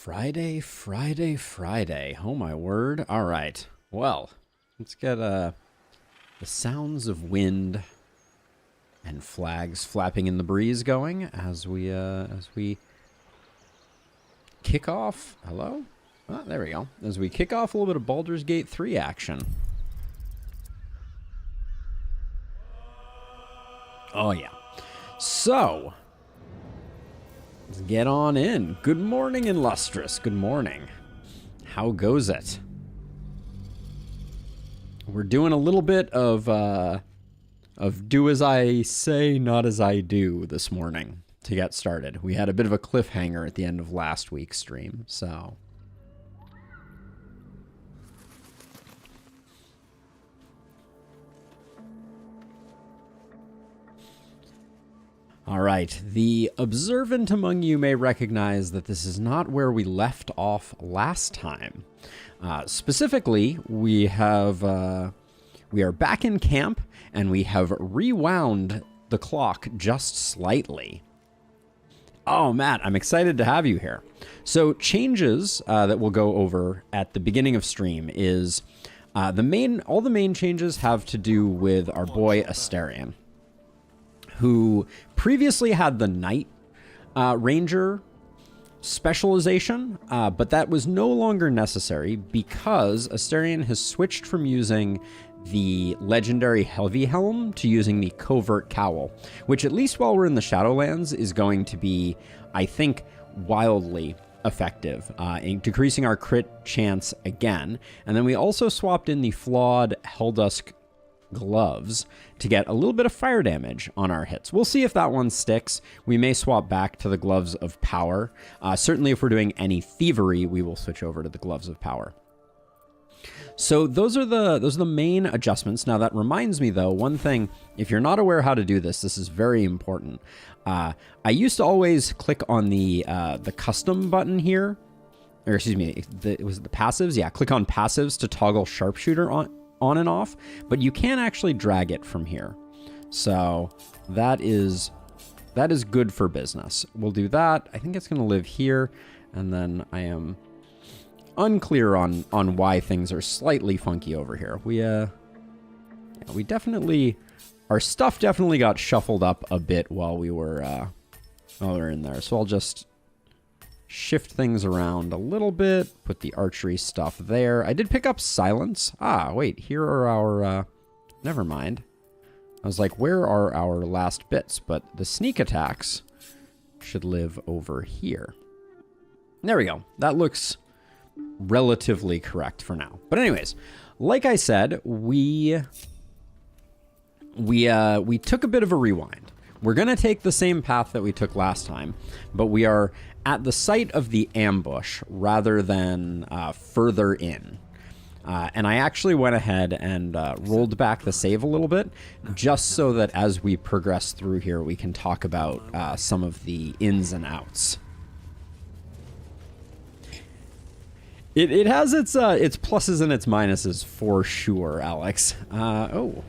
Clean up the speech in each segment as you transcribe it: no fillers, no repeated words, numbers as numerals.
Friday, Friday, Friday. Oh my word. All right. Well, let's get the sounds of wind and flags flapping in the breeze going as we kick off. Hello? Oh, there we go. As we kick off a little bit of Baldur's Gate 3 action. Oh yeah. So, let's get on in. Good morning, Illustrious. Good morning. How goes it? We're doing a little bit of do as I say, not as I do this morning to get started. We had a bit of a cliffhanger at the end of last week's stream, so... All right, the observant among you may recognize that this is not where we left off last time. Specifically, we are back in camp, and we have rewound the clock just slightly. Oh, Matt, I'm excited to have you here. So changes that we'll go over at the beginning of stream is all the main changes have to do with our boy Asterion, who previously had the Knight Ranger specialization, but that was no longer necessary because Asterion has switched from using the legendary Heavy Helm to using the Covert Cowl, which at least while we're in the Shadowlands is going to be, I think, wildly effective in decreasing our crit chance again. And then we also swapped in the flawed Helldusk gloves to get a little bit of fire damage on our hits. We'll see if that one sticks. We may swap back to the gloves of power. Certainly if we're doing any thievery, we will switch over to the gloves of power. So those are the main adjustments. Now that reminds me though, one thing, if you're not aware how to do this, this is very important. I used to always click on the custom button here, or excuse me, was it the passives? Yeah, click on passives to toggle sharpshooter on and off, but you can actually drag it from here. So that is good for business. We'll do that. I think it's going to live here, and then I am unclear on why things are slightly funky over here. We definitely, our stuff definitely got shuffled up a bit while we were in there. So I'll just shift things around a little bit, put the archery stuff there. I did pick up silence. Ah, wait, here are our, never mind. I was like, where are our last bits? But the sneak attacks should live over here. There we go. That looks relatively correct for now. But anyways, like I said, we took a bit of a rewind. We're going to take the same path that we took last time, but we are at the site of the ambush rather than further in. And I actually went ahead and rolled back the save a little bit, just so that as we progress through here, we can talk about some of the ins and outs. It has its pluses and its minuses for sure, Alex. Oh.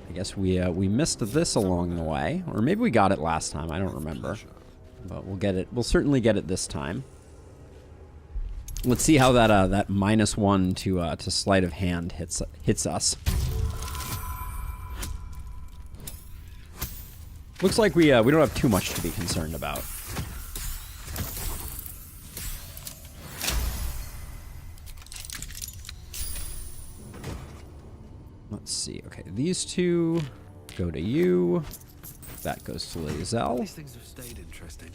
I guess we missed this along the way, or maybe we got it last time. I don't remember, but we'll get it. We'll certainly get it this time. Let's see how that -1 to sleight of hand hits us. Looks like we don't have too much to be concerned about. Let's see. Okay, these two go to you. That goes to Lae'zel. These things have stayed interesting.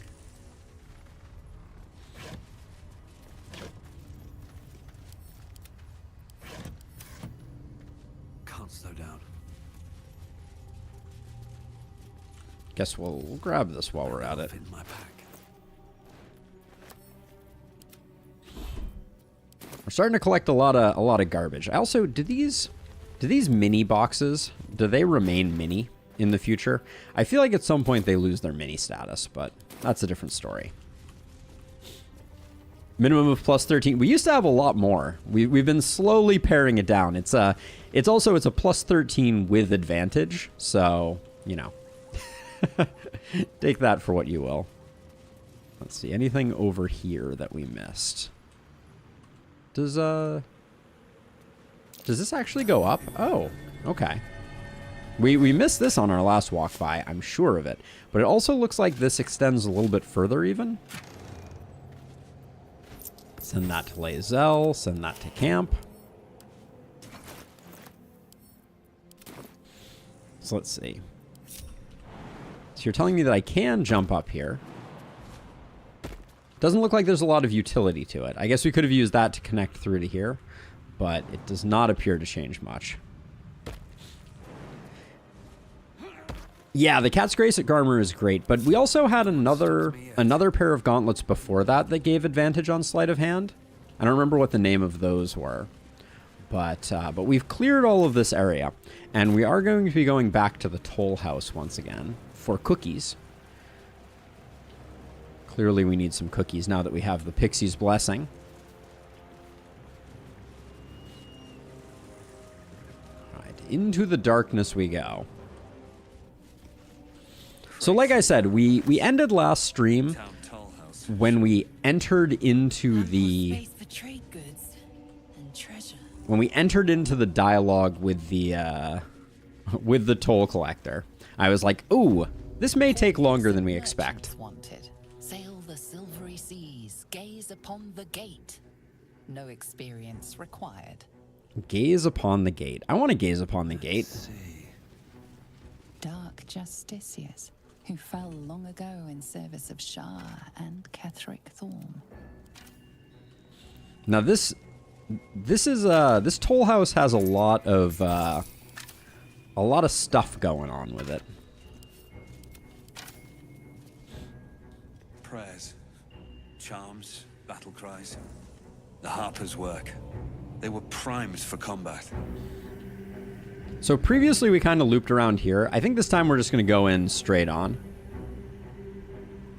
Can't slow down. Guess we'll grab this while we're at it. In my pack. We're starting to collect a lot of garbage. I also, do these mini boxes, do they remain mini in the future? I feel like at some point they lose their mini status, but that's a different story. Minimum of plus 13. We used to have a lot more. We've been slowly paring it down. It's a plus 13 with advantage, so, you know. Take that for what you will. Let's see, anything over here that we missed? Does this actually go up? Oh, okay. We missed this on our last walk by, I'm sure of it. But it also looks like this extends a little bit further even. Send that to Lae'zel, send that to camp. So let's see. So you're telling me that I can jump up here. Doesn't look like there's a lot of utility to it. I guess we could have used that to connect through to here, but it does not appear to change much. Yeah, the Cat's Grace at Garmer is great, but we also had another pair of gauntlets before that that gave advantage on sleight of hand. I don't remember what the name of those were, but we've cleared all of this area, and we are going to be going back to the toll house once again for cookies. Clearly, we need some cookies now that we have the Pixie's Blessing. All right, into the darkness we go. So like I said, we ended last stream when we entered into the dialogue with the toll collector. I was like, "Ooh, this may take longer than we expect." Sail the silvery seas, gaze upon the gate. No experience required. Gaze upon the gate. I want to gaze upon the gate. Dark justiciars who fell long ago in service of Shah and Ketheric Thorn. Now this toll house has a lot of stuff going on with it. Prayers, charms, battle cries. The harper's work. They were primed for combat. So previously we kind of looped around here. I think this time we're just going to go in straight on.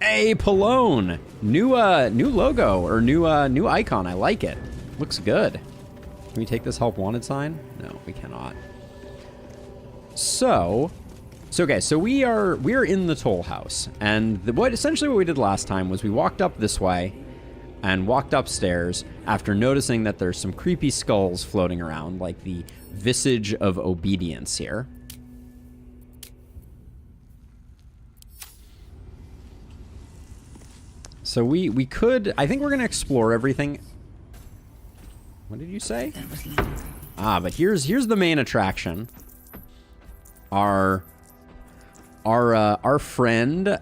Hey, Pallone! New logo, or new icon. I like it. Looks good. Can we take this help wanted sign? No, we cannot. So okay, so we are in the toll house, and essentially what we did last time was we walked up this way and walked upstairs after noticing that there's some creepy skulls floating around, like the Visage of Obedience here. So we could, I think we're going to explore everything. What did you say? Ah, but here's the main attraction. Our friend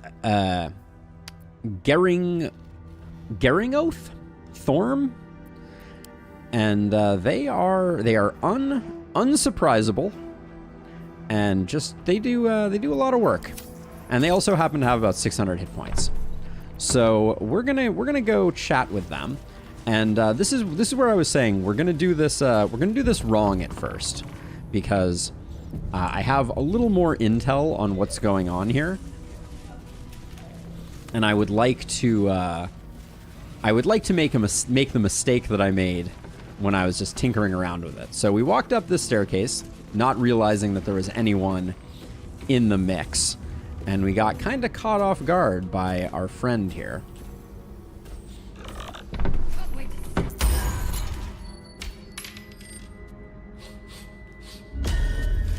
Geringoth Thorm, and they are unsurprisable, and just they do a lot of work, and they also happen to have about 600 hit points. So we're gonna go chat with them, and this is where I was saying we're gonna do this wrong at first, because I have a little more intel on what's going on here, and I would like to make the mistake that I made when I was just tinkering around with it. So we walked up this staircase, not realizing that there was anyone in the mix, and we got kind of caught off guard by our friend here.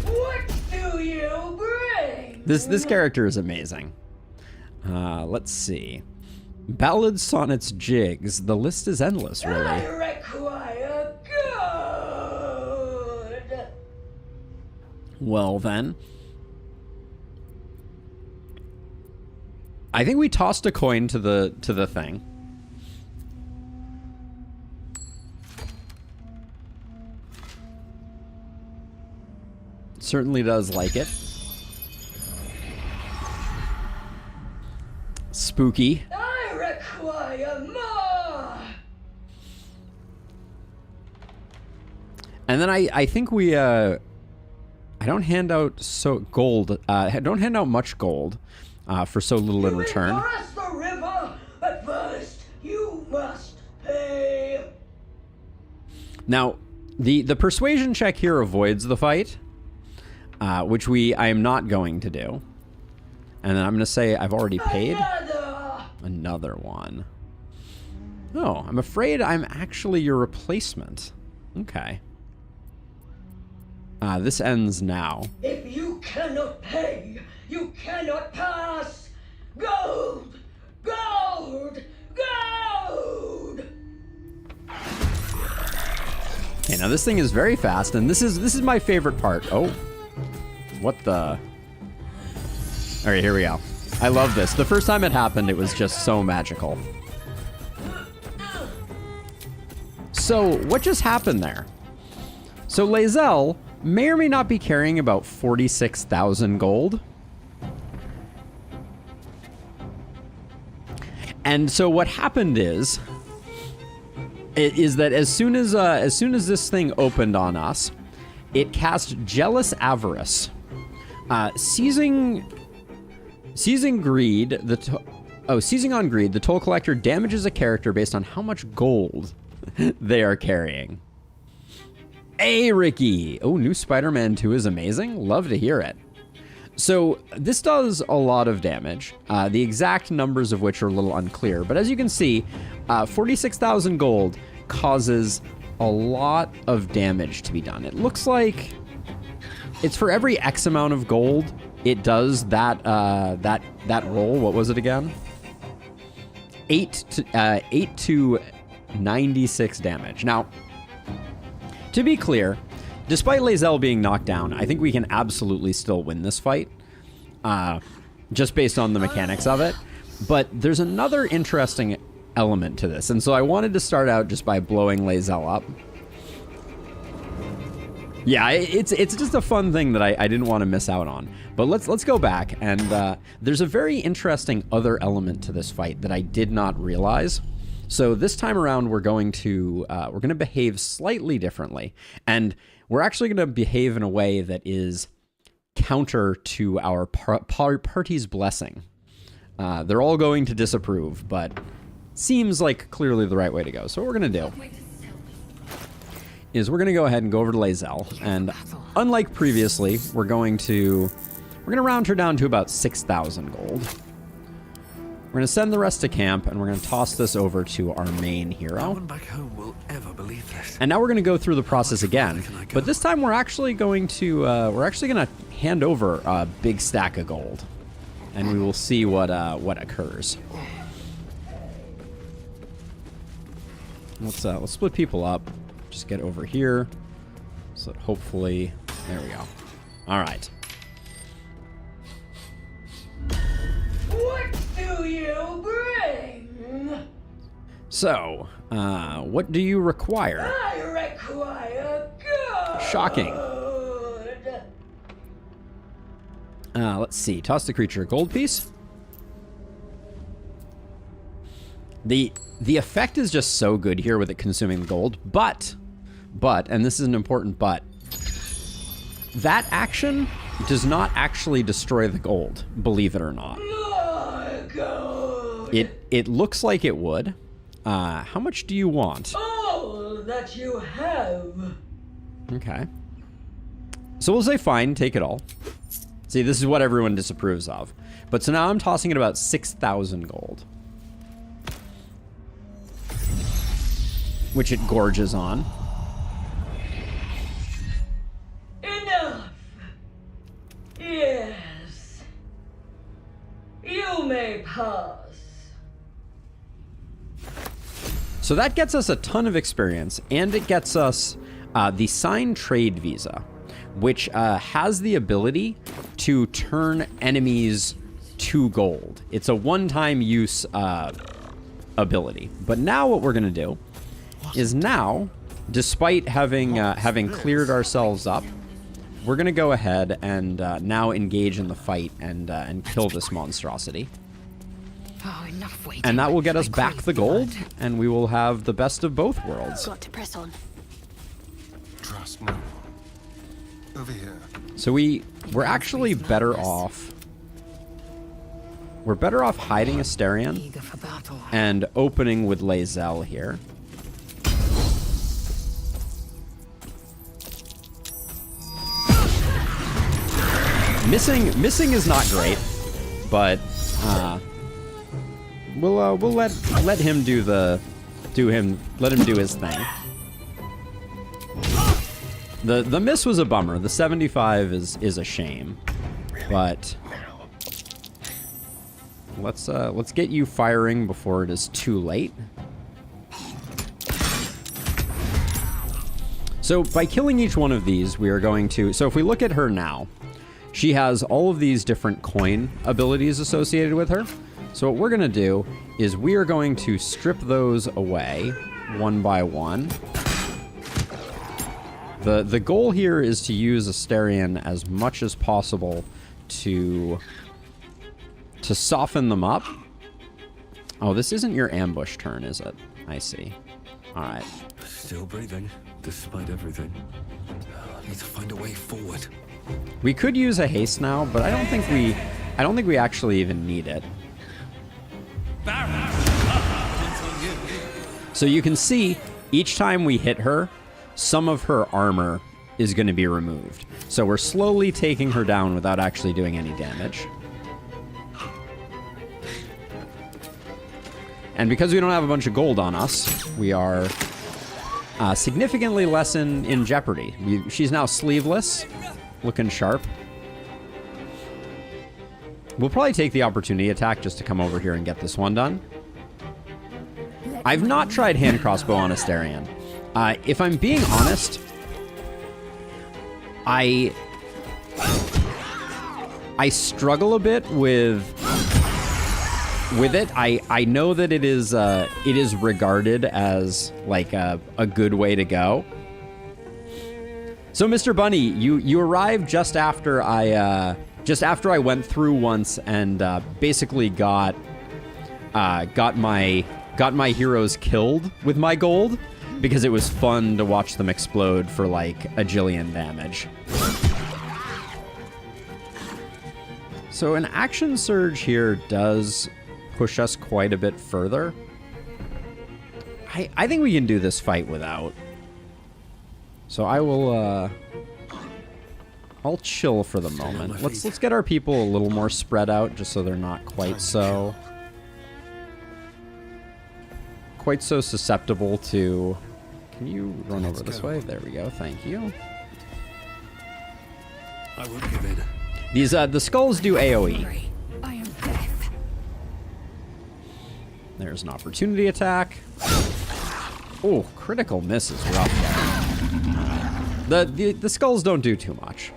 What do you bring? This character is amazing. Let's see. Ballads, sonnets, jigs. The list is endless, really. I require good. Well, then. I think we tossed a coin to the thing. Certainly does like it. Spooky. I require more. And then I think we I don't hand out gold. Don't hand out much gold for so little in return. Cross the river, but first you must pay. Now, the persuasion check here avoids the fight, which I am not going to do. And then I'm going to say I've already paid. Another. Another one. Oh, I'm afraid I'm actually your replacement. Okay. This ends now. If you cannot pay, you cannot pass. Gold! Gold! Gold! Okay, now this thing is very fast, and this is my favorite part. Oh. What the? Alright, here we go. I love this. The first time it happened, it was just so magical. So, what just happened there? So, Lae'zel may or may not be carrying about 46,000 gold. And so what happened is that as soon as this thing opened on us, it cast Jealous Avarice. Seizing greed, seizing on greed, the toll collector damages a character based on how much gold they are carrying. Hey, Ricky! Oh, new Spider-Man 2 is amazing. Love to hear it. So this does a lot of damage, the exact numbers of which are a little unclear. But as you can see, 46,000 gold causes a lot of damage to be done. It looks like it's for every X amount of gold, it does that roll. What was it again? 8 to 96 damage. Now, to be clear, despite Lae'zel being knocked down, I think we can absolutely still win this fight, just based on the mechanics of it. But there's another interesting element to this, and so I wanted to start out just by blowing Lae'zel up. Yeah, it's just a fun thing that I didn't want to miss out on. But let's go back, and there's a very interesting other element to this fight that I did not realize. So this time around, we're going to behave slightly differently, and we're actually going to behave in a way that is counter to our party's blessing. They're all going to disapprove, but seems like clearly the right way to go. So what we're going to do is we're going to go ahead and go over to Lae'zel, and unlike previously, we're going to round her down to about 6,000 gold. We're going to send the rest to camp, and we're going to toss this over to our main hero. No one back home will ever believe this. And now we're going to go through the process again, but this time we're actually going to hand over a big stack of gold, and we will see what occurs. Let's split people up. Just get over here, so that hopefully, there we go. All right. What do you bring? So, what do you require? I require gold. Shocking. Let's see. Toss the creature a gold piece. The effect is just so good here with it consuming the gold, but, and this is an important but, that action does not actually destroy the gold, believe it or not. More gold. It looks like it would. How much do you want? All that you have. Okay. So we'll say fine, take it all. See, this is what everyone disapproves of. But so now I'm tossing it about 6,000 gold, which it gorges on. Enough. Yes. You may pass. So that gets us a ton of experience, and it gets us the signed trade visa, which has the ability to turn enemies to gold. It's a one-time use ability. But now what we're going to do is now, despite having cleared ourselves up, we're going to go ahead and now engage in the fight and kill this monstrosity. Oh, enough waiting. And that will get us back the gold, and we will have the best of both worlds. Got to press on. Trust no one. Over here. So we're actually better off. We're better off hiding Asterion Eager for battle. and opening with Lae'zel here. Missing is not great, but we'll let him let him do his thing. The miss was a bummer. The 75 is a shame, but let's get you firing before it is too late. So by killing each one of these, we are going to... So if we look at her now, she has all of these different coin abilities associated with her. So what we're going to do is we are going to strip those away one by one. The goal here is to use Asterion as much as possible to soften them up. Oh, this isn't your ambush turn, is it? I see. All right. Still breathing, despite everything. I need to find a way forward. We could use a haste now, but I don't think we actually even need it. So you can see each time we hit her, some of her armor is going to be removed. So we're slowly taking her down without actually doing any damage. And because we don't have a bunch of gold on us, we are significantly less in jeopardy. She's now sleeveless, looking sharp. We'll probably take the opportunity attack just to come over here and get this one done. I've not tried hand crossbow on Asterion. If I'm being honest, I struggle a bit with it. I know that it is regarded as like a good way to go. So Mr. Bunny, you arrived just after I went through once and basically got my heroes killed with my gold, because it was fun to watch them explode for like a jillion damage. So an action surge here does push us quite a bit further. I think we can do this fight without. So I will I'll chill for the moment. Let's get our people a little more spread out just so they're not quite so susceptible to... Can you run over this way? There we go. Thank you. I won't give in. These the skulls do AoE. I am death. There's an opportunity attack. Oh, critical miss is rough there. The skulls don't do too much.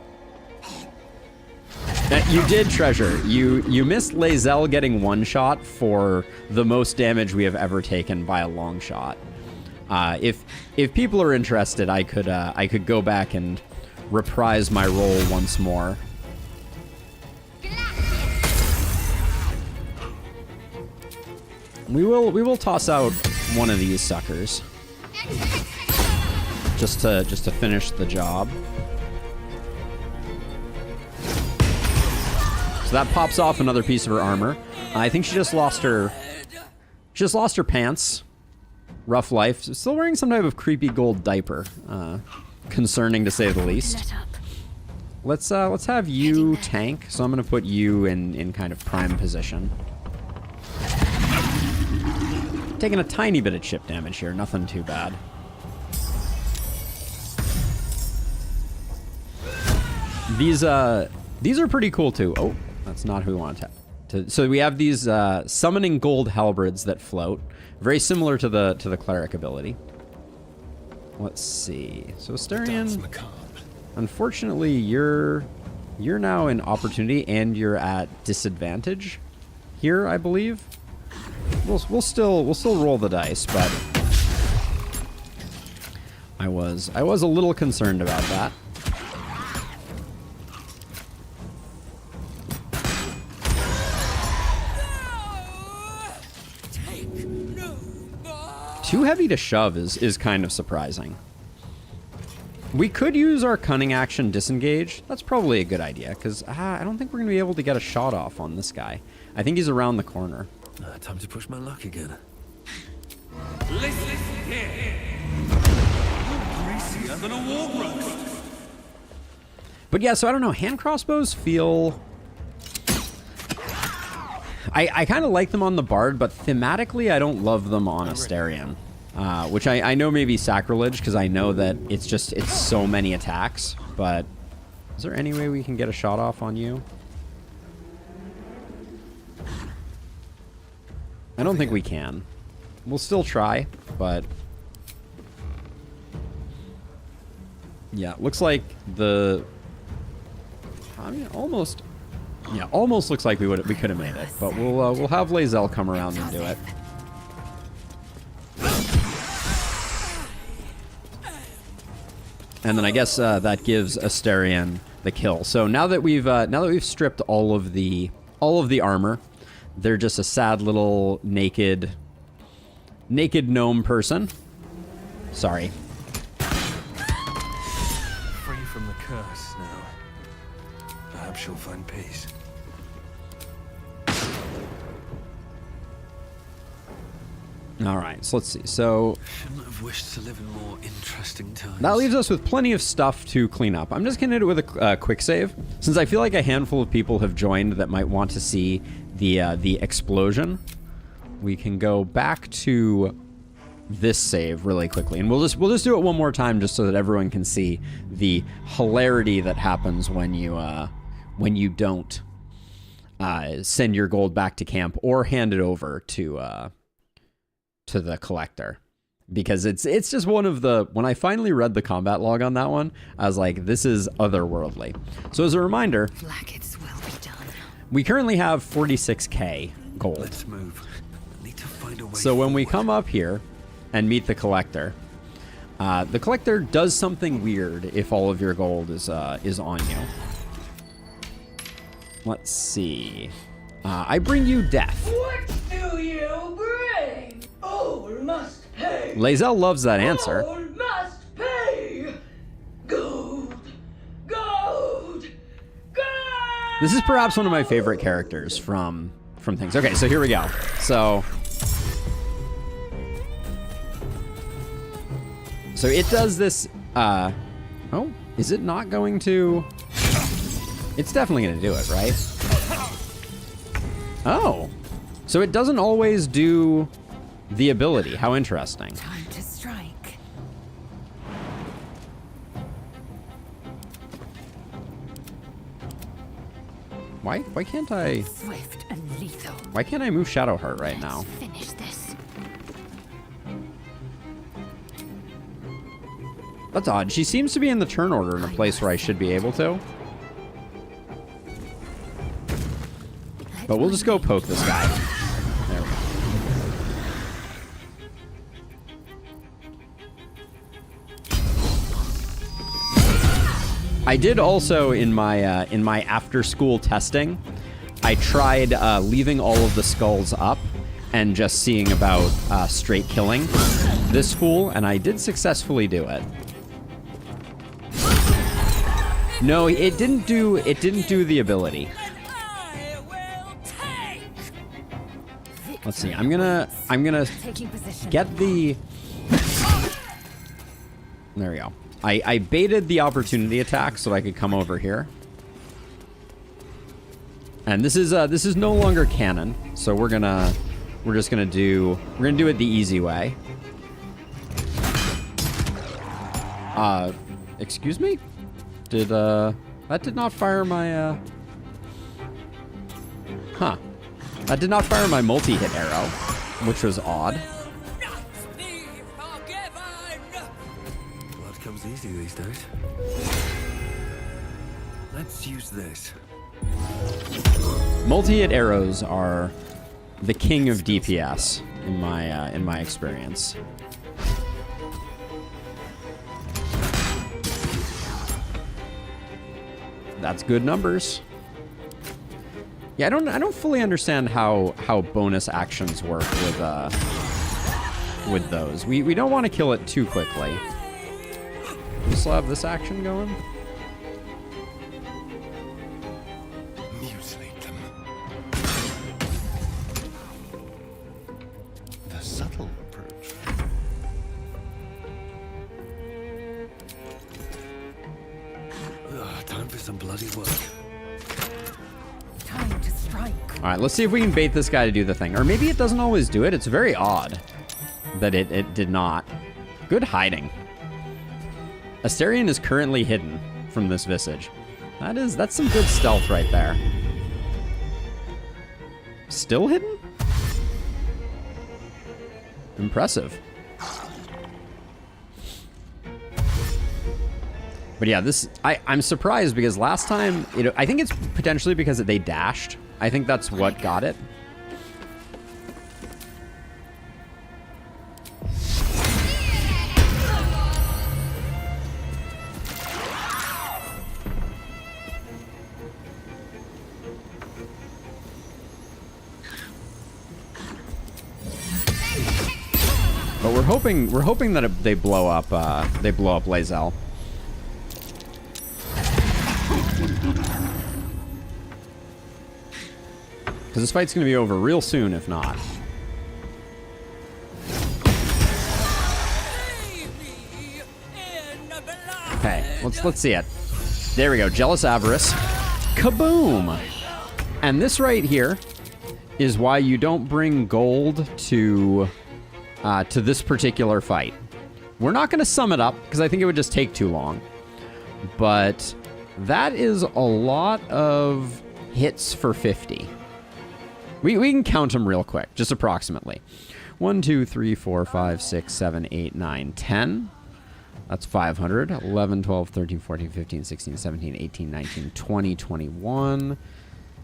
You did treasure. You missed Lae'zel getting one shot for the most damage we have ever taken by a long shot. If people are interested, I could go back and reprise my role once more. We will toss out one of these suckers just to finish the job. So that pops off another piece of her armor. I think she just lost her pants. Rough life. Still wearing some type of creepy gold diaper. Concerning to say the least. Let's have you tank. So I'm gonna put you in kind of prime position. Taking a tiny bit of chip damage here, nothing too bad. These are pretty cool too. Oh, that's not who we want to. So we have these summoning gold halberds that float, very similar to the cleric ability. Let's see. So Asterion, unfortunately, you're now in opportunity and you're at disadvantage here, I believe. We'll still roll the dice, but I was a little concerned about that. Too heavy to shove is kind of surprising. We could use our cunning action disengage. That's probably a good idea, because I don't think we're going to be able to get a shot off on this guy. I think he's around the corner. Time to push my luck again. Listen here. You're greasier than a war roast. But yeah, so I don't know. Hand crossbows feel... I kind of like them on the Bard, but thematically I don't love them on Asterion. Which I know may be sacrilege, because I know that it's so many attacks, but is there any way we can get a shot off on you? I don't think we can. We'll still try, but... Yeah, looks like the... I mean, almost... Yeah, almost looks like we could have made it, but we'll have Lae'zel come around and do it. And then I guess that gives Asterion the kill. So now that we've stripped all of the armor, they're just a sad little naked gnome person. Sorry. Free from the curse now. Perhaps you'll find peace. All right, so let's see. So Shouldn't have wished to live in more interesting times. that leaves us with plenty of stuff to clean up. I'm just going to hit it with a quick save, since I feel like a handful of people have joined that might want to see the explosion. We can go back to this save really quickly, and we'll just do it one more time just so that everyone can see the hilarity that happens when you don't send your gold back to camp or hand it over to the collector, because it's just one of the, when I finally read the combat log on that one, I was like, this is otherworldly. So as a reminder, Blackets will be done. we currently have 46k gold. Let's move. Need to find a way So when we forward. come up here and meet the collector does something weird if all of your gold is on you. Let's see. I bring you death. What do you bring? All must pay. Lae'zel loves that answer. All must pay. Gold. Gold. Gold. This is perhaps one of my favorite characters from things. Okay, so here we go. So it does this. Oh, is it not going to? It's definitely going to do it, right? Oh, so it doesn't always do the ability. How interesting. Time to strike. Why can't I? Swift and lethal. Why can't I move Shadowheart right now? Finish this. That's odd. She seems to be in the turn order in a place where I should be able to. But we'll just go poke this guy. There we go. I did also in my after school testing, I tried leaving all of the skulls up and just seeing about straight killing this fool, and I did successfully do it. No, it didn't do the ability. Let's see. I'm gonna Taking position. get the. There we go. I baited the opportunity attack so I could come over here. And this is no longer canon, so we're just gonna do it the easy way. Excuse me? That did not fire my Huh. That did not fire my multi-hit arrow, which was odd. Blood comes easy these days. Let's use this. Multi-hit arrows are the king of DPS in my experience. That's good numbers. Yeah, I don't fully understand how bonus actions work with those. We don't want to kill it too quickly. We still have this action going. Mutilate them. The subtle approach. Ugh, time for some bloody work. Time to strike. All right, let's see if we can bait this guy to do the thing. Or maybe it doesn't always do it. It's very odd that it did not. Good hiding. Astarion is currently hidden from this visage. That's some good stealth right there. Still hidden? Impressive. But yeah, I'm surprised because last time, I think it's potentially because they dashed. I think that's what got it. But we're hoping that they blow up Lae'zel. Because this fight's going to be over real soon, if not. Okay, let's see it. There we go. Jealous Avarice. Kaboom! And this right here is why you don't bring gold to this particular fight. We're not going to sum it up because I think it would just take too long. But that is a lot of hits for 50. We can count them real quick, just approximately. 1, 2, 3, 4, 5, 6, 7, 8, 9, 10. That's 500. 11, 12, 13, 14, 15, 16, 17, 18, 19, 20, 21.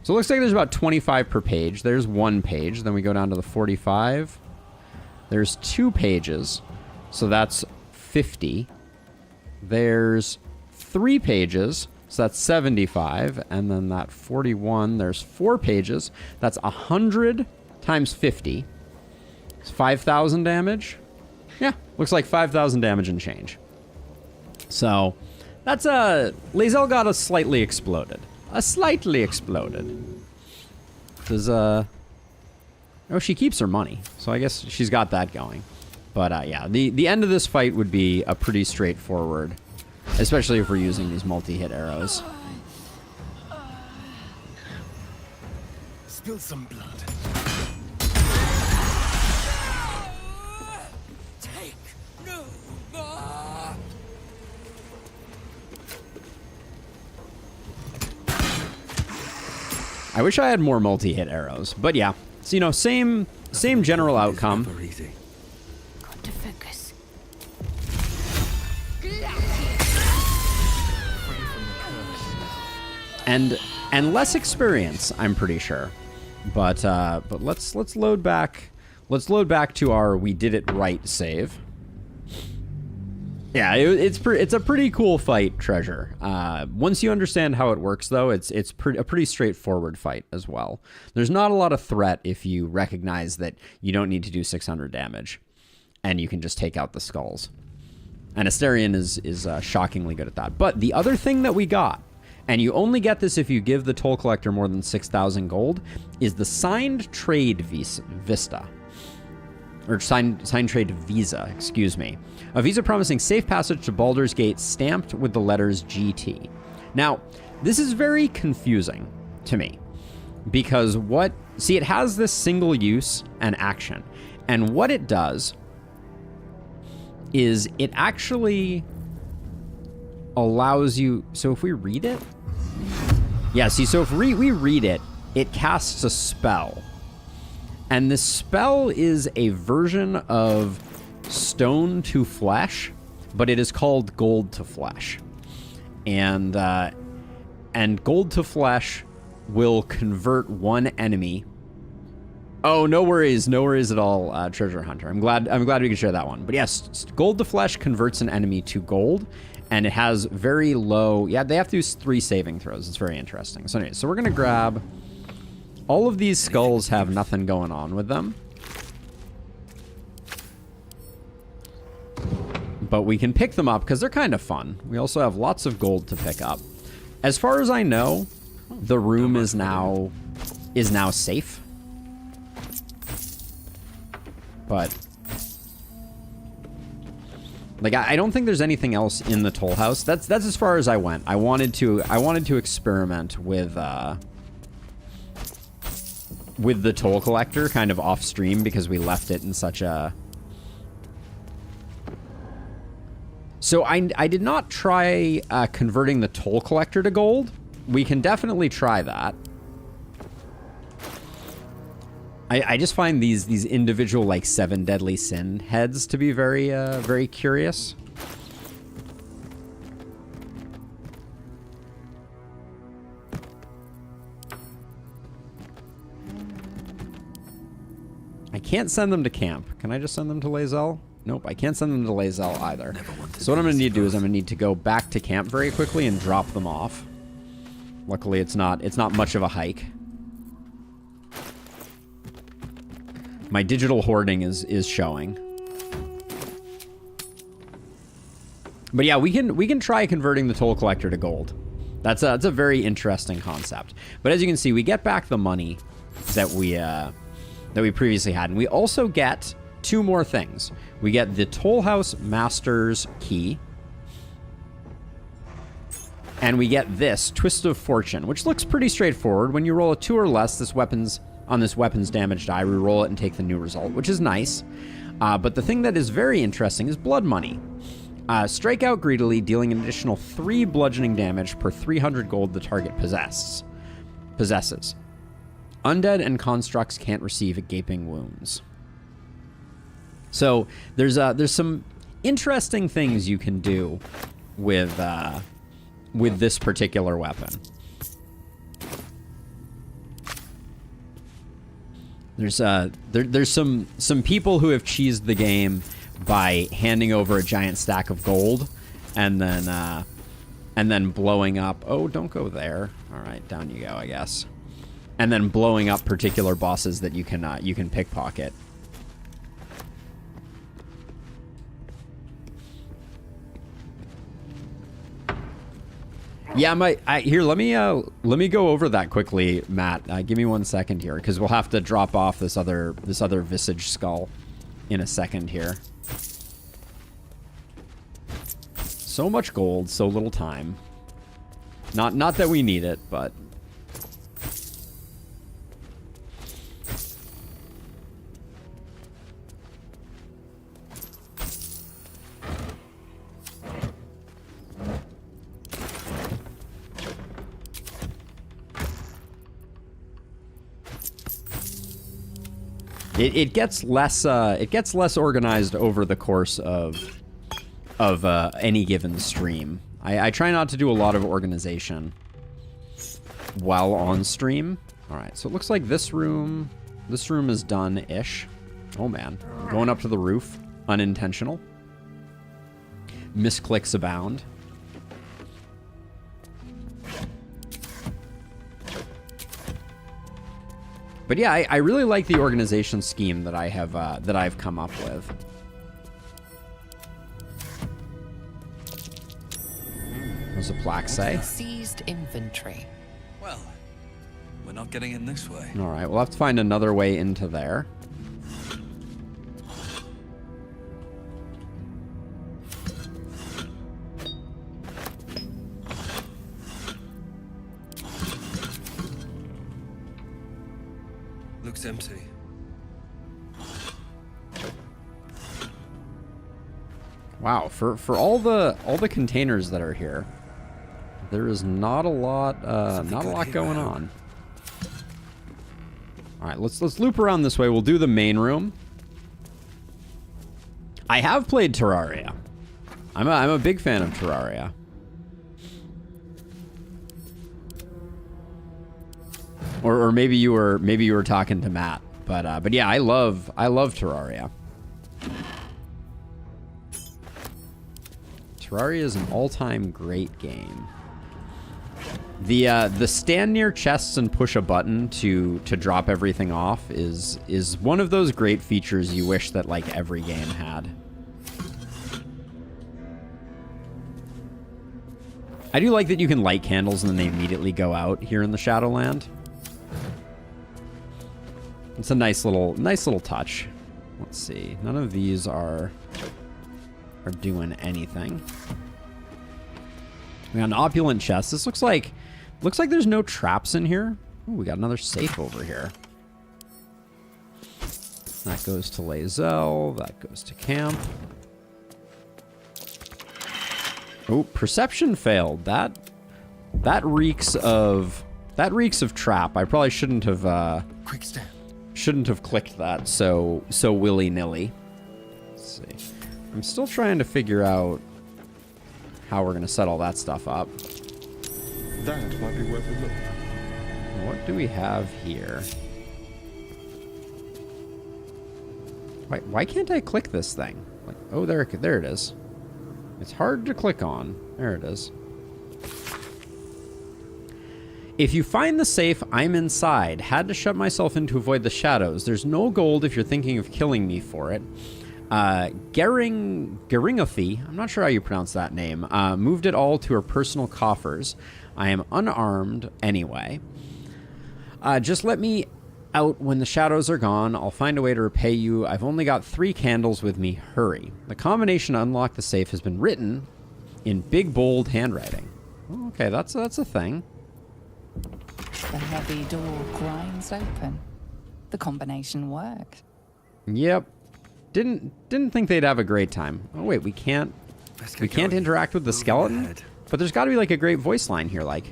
So it looks like there's about 25 per page. There's one page. Then we go down to the 45. There's 2 pages. So that's 50. There's 3 pages. So that's 75, and then that 41, there's 4 pages. That's 100 times 50. It's 5,000 damage. Yeah, looks like 5,000 damage and change. So, that's Lae'zel got a slightly exploded. Does, oh, she keeps her money, so I guess she's got that going. But, yeah, the end of this fight would be a pretty straightforward, especially if we're using these multi-hit arrows. Spill some blood. Take no more. I wish I had more multi-hit arrows, but yeah, so, same general outcome. Never easy. Got to focus. And less experience, I'm pretty sure. But let's load back. Let's load back to our we did it right save. Yeah, it's a pretty cool fight, Treasure. Once you understand how it works, though, it's a pretty straightforward fight as well. There's not a lot of threat if you recognize that you don't need to do 600 damage, and you can just take out the skulls. And Astarion is shockingly good at that. But the other thing that we got, and you only get this if you give the toll collector more than 6,000 gold, is the signed trade vista. Or signed trade visa, excuse me. A visa promising safe passage to Baldur's Gate stamped with the letters GT. Now, this is very confusing to me. Because it has this single use and action. And what it does is it actually allows you, so if we read it, yeah, see, so if we read it, it casts a spell. And this spell is a version of stone to flesh, but it is called gold to flesh. And gold to flesh will convert one enemy. Oh, no worries at all, Treasure Hunter. I'm glad we could share that one. But yes, gold to flesh converts an enemy to gold, and it has very low. Yeah, they have to use 3 saving throws. It's very interesting. So anyway, so we're gonna grab. All of these skulls have nothing going on with them. But we can pick them up because they're kind of fun. We also have lots of gold to pick up. As far as I know, the room is now safe. But like I don't think there's anything else in the toll house. That's as far as I went. I wanted to experiment with with the toll collector kind of off stream because we left it in such a... So I did not try converting the toll collector to gold. We can definitely try that. I just find these individual like 7 deadly sin heads to be very very curious. I can't send them to camp. Can I just send them to Lae'zel? Nope, I can't send them to Lae'zel either. So what I'm going to need to do is I'm going to need to go back to camp very quickly and drop them off. Luckily, it's not much of a hike. My digital hoarding is showing. But yeah, we can try converting the toll collector to gold. That's a very interesting concept. But as you can see, we get back the money that we previously had, and we also get 2 more things. We get the Toll House Master's Key, and we get this Twist of Fortune, which looks pretty straightforward. When you roll a 2 or less, this weapon's damage die, re-roll it and take the new result, which is nice. But the thing that is very interesting is blood money. Strike out greedily, dealing an additional 3 bludgeoning damage per 300 gold the target possesses. Undead and constructs can't receive gaping wounds. So there's some interesting things you can do with this particular weapon. There's some people who have cheesed the game by handing over a giant stack of gold and then blowing up. Oh, don't go there. All right, down you go, I guess. And then blowing up particular bosses that you can pickpocket. Yeah, here. Let me go over that quickly, Matt. Give me 1 second here, because we'll have to drop off this other visage skull in a second here. So much gold, so little time. Not that we need it, but. It gets less organized over the course of any given stream. I try not to do a lot of organization while on stream. All right, so it looks like this room is done-ish. Oh man, going up to the roof, unintentional. Misclicks abound. But yeah, I really like the organization scheme that I've come up with. What's the plaque say? Seized inventory. Well, we're not getting in this way. All right, we'll have to find another way into there. Looks empty. Wow, for all the containers that are here, there is not a lot going on. All right, let's loop around this way. We'll do the main room. I have played Terraria. I'm a big fan of Terraria. Or maybe you were talking to Matt, but yeah, I love Terraria. Terraria is an all-time great game. The stand near chests and push a button to drop everything off is one of those great features you wish that like every game had. I do like that you can light candles and then they immediately go out here in the Shadowland. It's a nice little touch. Let's see. None of these are doing anything. We got an opulent chest. This looks like there's no traps in here. Ooh, we got another safe over here. That goes to Lae'zel. That goes to camp. Oh, perception failed. That reeks of trap. I probably shouldn't have Quick step. clicked that so willy-nilly. Let's see. I'm still trying to figure out how we're gonna set all that stuff up. That might be worth a look. What do we have here? Why can't I click this thing? Like, oh, there it is. It's hard to click on. There it is. If you find the safe, I'm inside. Had to shut myself in to avoid the shadows. There's no gold if you're thinking of killing me for it. Geringathy, I'm not sure how you pronounce that name, moved it all to her personal coffers. I am unarmed anyway. Just let me out when the shadows are gone. I'll find a way to repay you. I've only got 3 candles with me. Hurry. The combination to unlock the safe has been written in big, bold handwriting. Oh, okay, that's a thing. The heavy door grinds open. The combination worked. Yep. Didn't think they'd have a great time. Oh wait, we can't interact with the skeleton? But there's got to be like a great voice line here, like.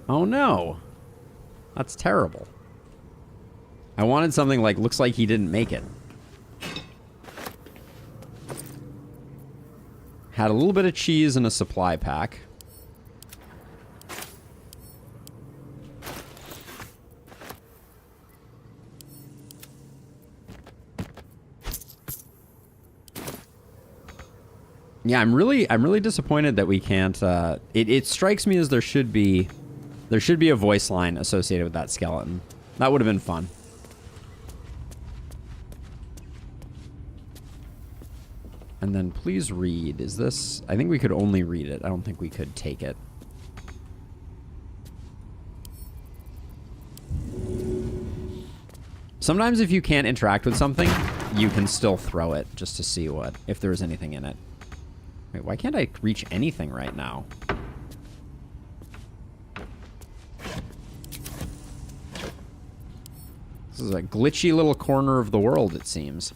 Oh no. That's terrible. I wanted something like, looks like he didn't make it. Had a little bit of cheese in a supply pack. Yeah, I'm really disappointed that we can't. It strikes me as there should be a voice line associated with that skeleton. That would have been fun. And then please read. Is this? I think we could only read it. I don't think we could take it. Sometimes if you can't interact with something, you can still throw it just to see if there's anything in it. Wait, why can't I reach anything right now? This is a glitchy little corner of the world, it seems.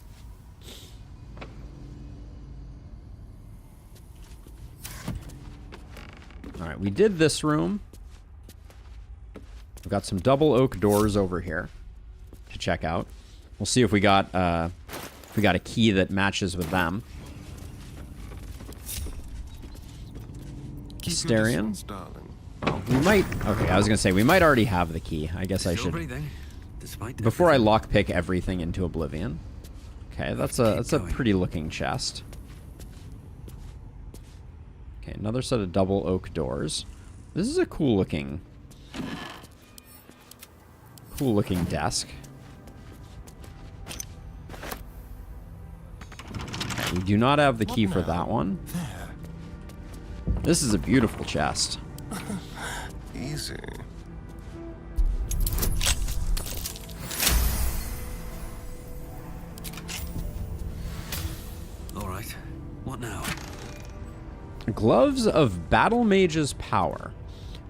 Alright, we did this room. We've got some double oak doors over here to check out. We'll see if we got a key that matches with them. Asterion. Oh, we might. Okay, I was gonna say we might already have the key. I guess I should. Before I lockpick everything into oblivion. Okay, that's a pretty looking chest. Okay, another set of double oak doors. This is a cool looking desk. Okay, we do not have the key for that one. This is a beautiful chest. Easy. All right. What now? Gloves of Battle Mage's Power.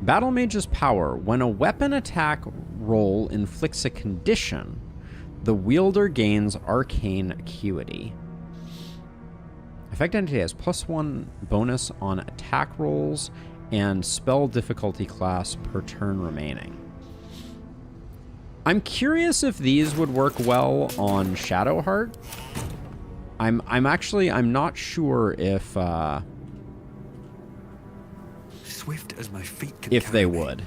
Battle Mage's Power. When a weapon attack roll inflicts a condition, the wielder gains arcane acuity. Effect entity has +1 bonus on attack rolls and spell difficulty class per turn remaining. I'm curious if these would work well on Shadowheart. I'm not sure if Swift as my feet can if they carry me. would.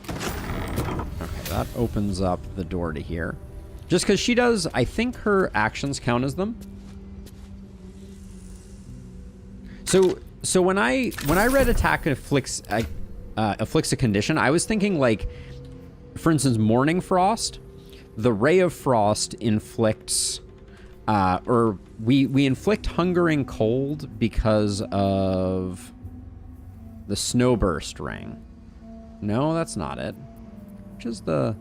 Okay, that opens up the door to here. Just because she does, I think her actions count as them. So when I read attack afflicts a condition, I was thinking like, for instance, Morning Frost. The Ray of Frost inflicts, or we inflict hungering cold because of the Snowburst ring. No, that's not it. Which is the...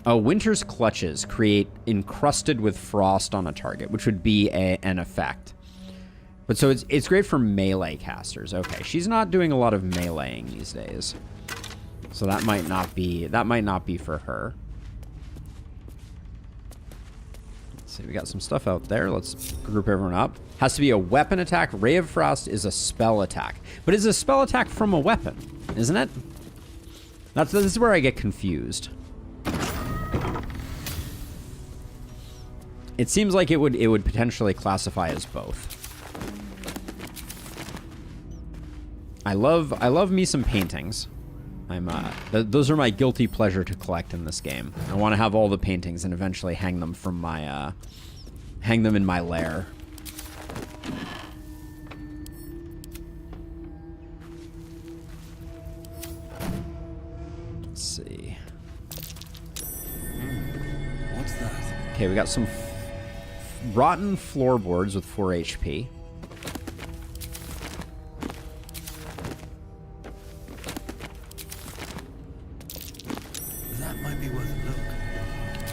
Oh, Winter's Clutches create encrusted with frost on a target, which would be an effect. But so it's great for melee casters. Okay, she's not doing a lot of meleeing these days. So that might not be for her. Let's see, we got some stuff out there. Let's group everyone up. Has to be a weapon attack. Ray of Frost is a spell attack. But it's a spell attack from a weapon, isn't it? This is where I get confused. It seems like it would potentially classify as both. I love me some paintings. Those are my guilty pleasure to collect in this game. I want to have all the paintings and eventually hang them from my hang them in my lair. Let's see. What's that? Okay, we got some rotten floorboards with 4 HP. That might be worth a look.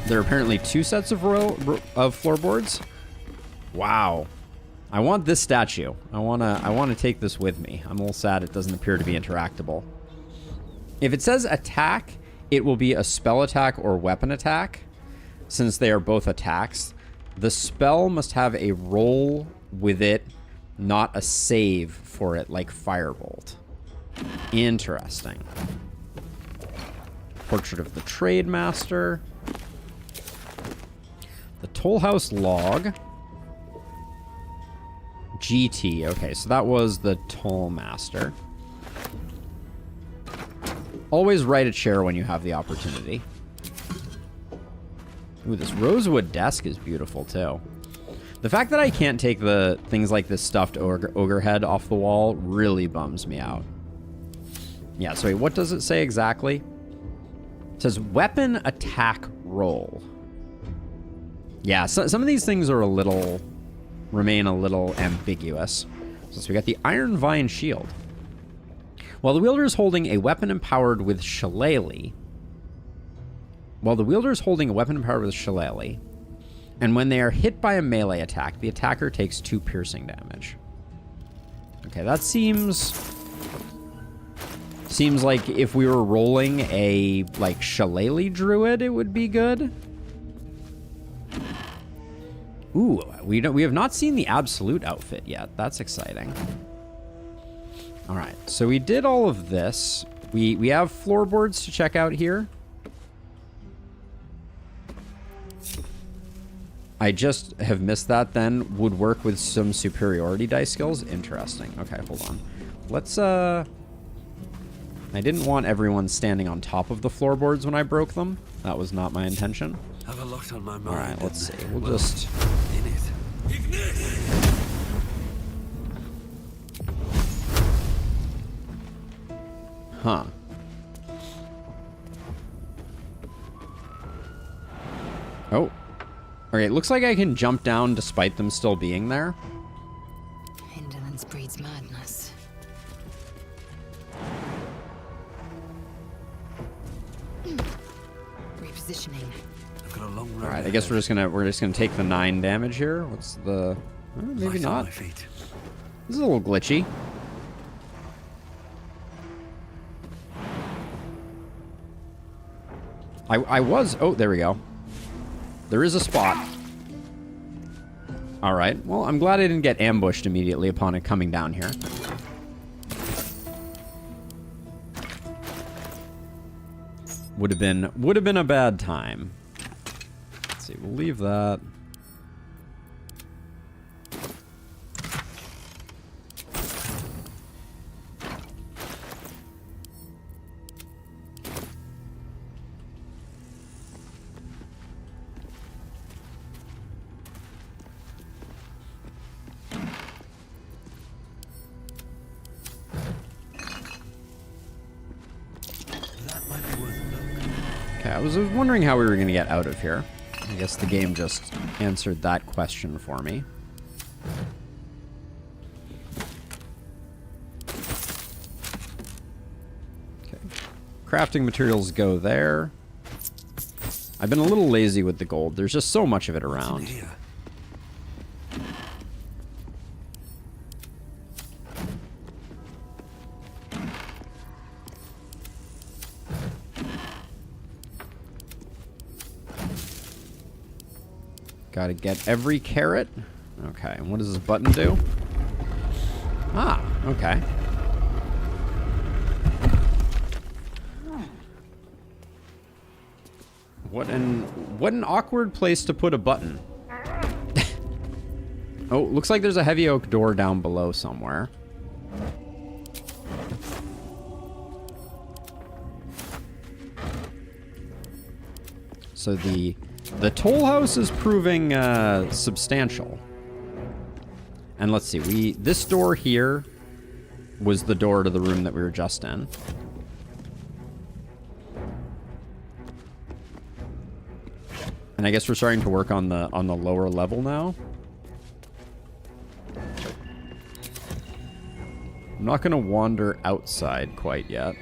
There are apparently 2 sets of floorboards. Wow. I want this statue. I wanna take this with me. I'm a little sad it doesn't appear to be interactable. If it says attack, it will be a spell attack or weapon attack. Since they are both attacks, the spell must have a roll with it, not a save for it like Firebolt. Interesting. Portrait of the Trade Master. The Toll House Log. GT. Okay, so that was the Toll Master. Always write a chair when you have the opportunity. Ooh, this rosewood desk is beautiful, too. The fact that I can't take the things like this stuffed ogre head off the wall really bums me out. Yeah, so wait, what does it say exactly? It says weapon attack roll. Yeah, so, some of these things are remain a little ambiguous. So we got the Iron Vine Shield. While the wielder is holding a weapon empowered with Shillelagh, and when they are hit by a melee attack, the attacker takes 2 piercing damage. Okay, that seems like if we were rolling a like Shillelagh druid, it would be good. Ooh, we have not seen the absolute outfit yet. That's exciting. All right, so we did all of this. We have floorboards to check out here. I just have missed that then. Would work with some superiority dice skills. Interesting. Okay, hold on. Let's, I didn't want everyone standing on top of the floorboards when I broke them. That was not my intention. Have a lot on my mind. All right, let's see. We'll just... In it. Ignis! Huh. Oh. Okay, it looks like I can jump down despite them still being there. Indolence breeds madness. Repositioning. I've got a long road. All right, I guess we're just gonna take the 9 damage here. What's the? Maybe Light on not. my feet. This is a little glitchy. I was. Oh, there we go. There is a spot. All right. Well, I'm glad I didn't get ambushed immediately upon it coming down here. Would have been a bad time. Let's see. We'll leave that. I was wondering how we were going to get out of here. I guess the game just answered that question for me. Okay. Crafting materials go there. I've been a little lazy with the gold. There's just so much of it around. Gotta get every carrot. Okay, and what does this button do? Ah, okay. What an awkward place to put a button. Oh, looks like there's a heavy oak door down below somewhere. So the toll house is proving substantial. And let's see, this door here was the door to the room that we were just in. And I guess we're starting to work on the lower level now. I'm not gonna wander outside quite yet.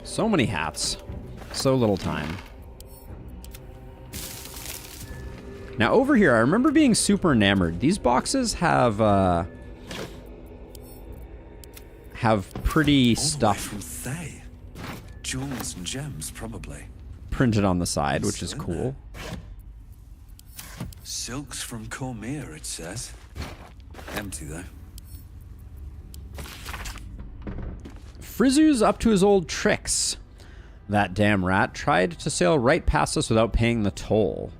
So many hats. So little time. Now over here, I remember being super enamored. These boxes have pretty stuff from Thay. Jewels and gems, probably. Printed on the side, which is cool. Silks from Cormier, it says. Empty, though. Frizzoo's up to his old tricks. That damn rat tried to sail right past us without paying the toll.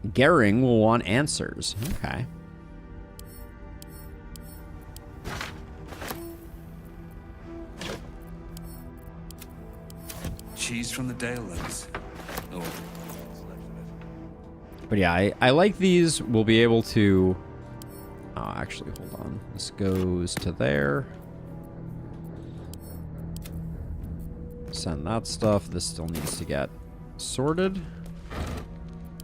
Gehring will want answers. Okay. Cheese from the Dalelands. Oh. But yeah, I like these. We'll be able to... Oh, actually, hold on. This goes to there. Send that stuff. This still needs to get sorted.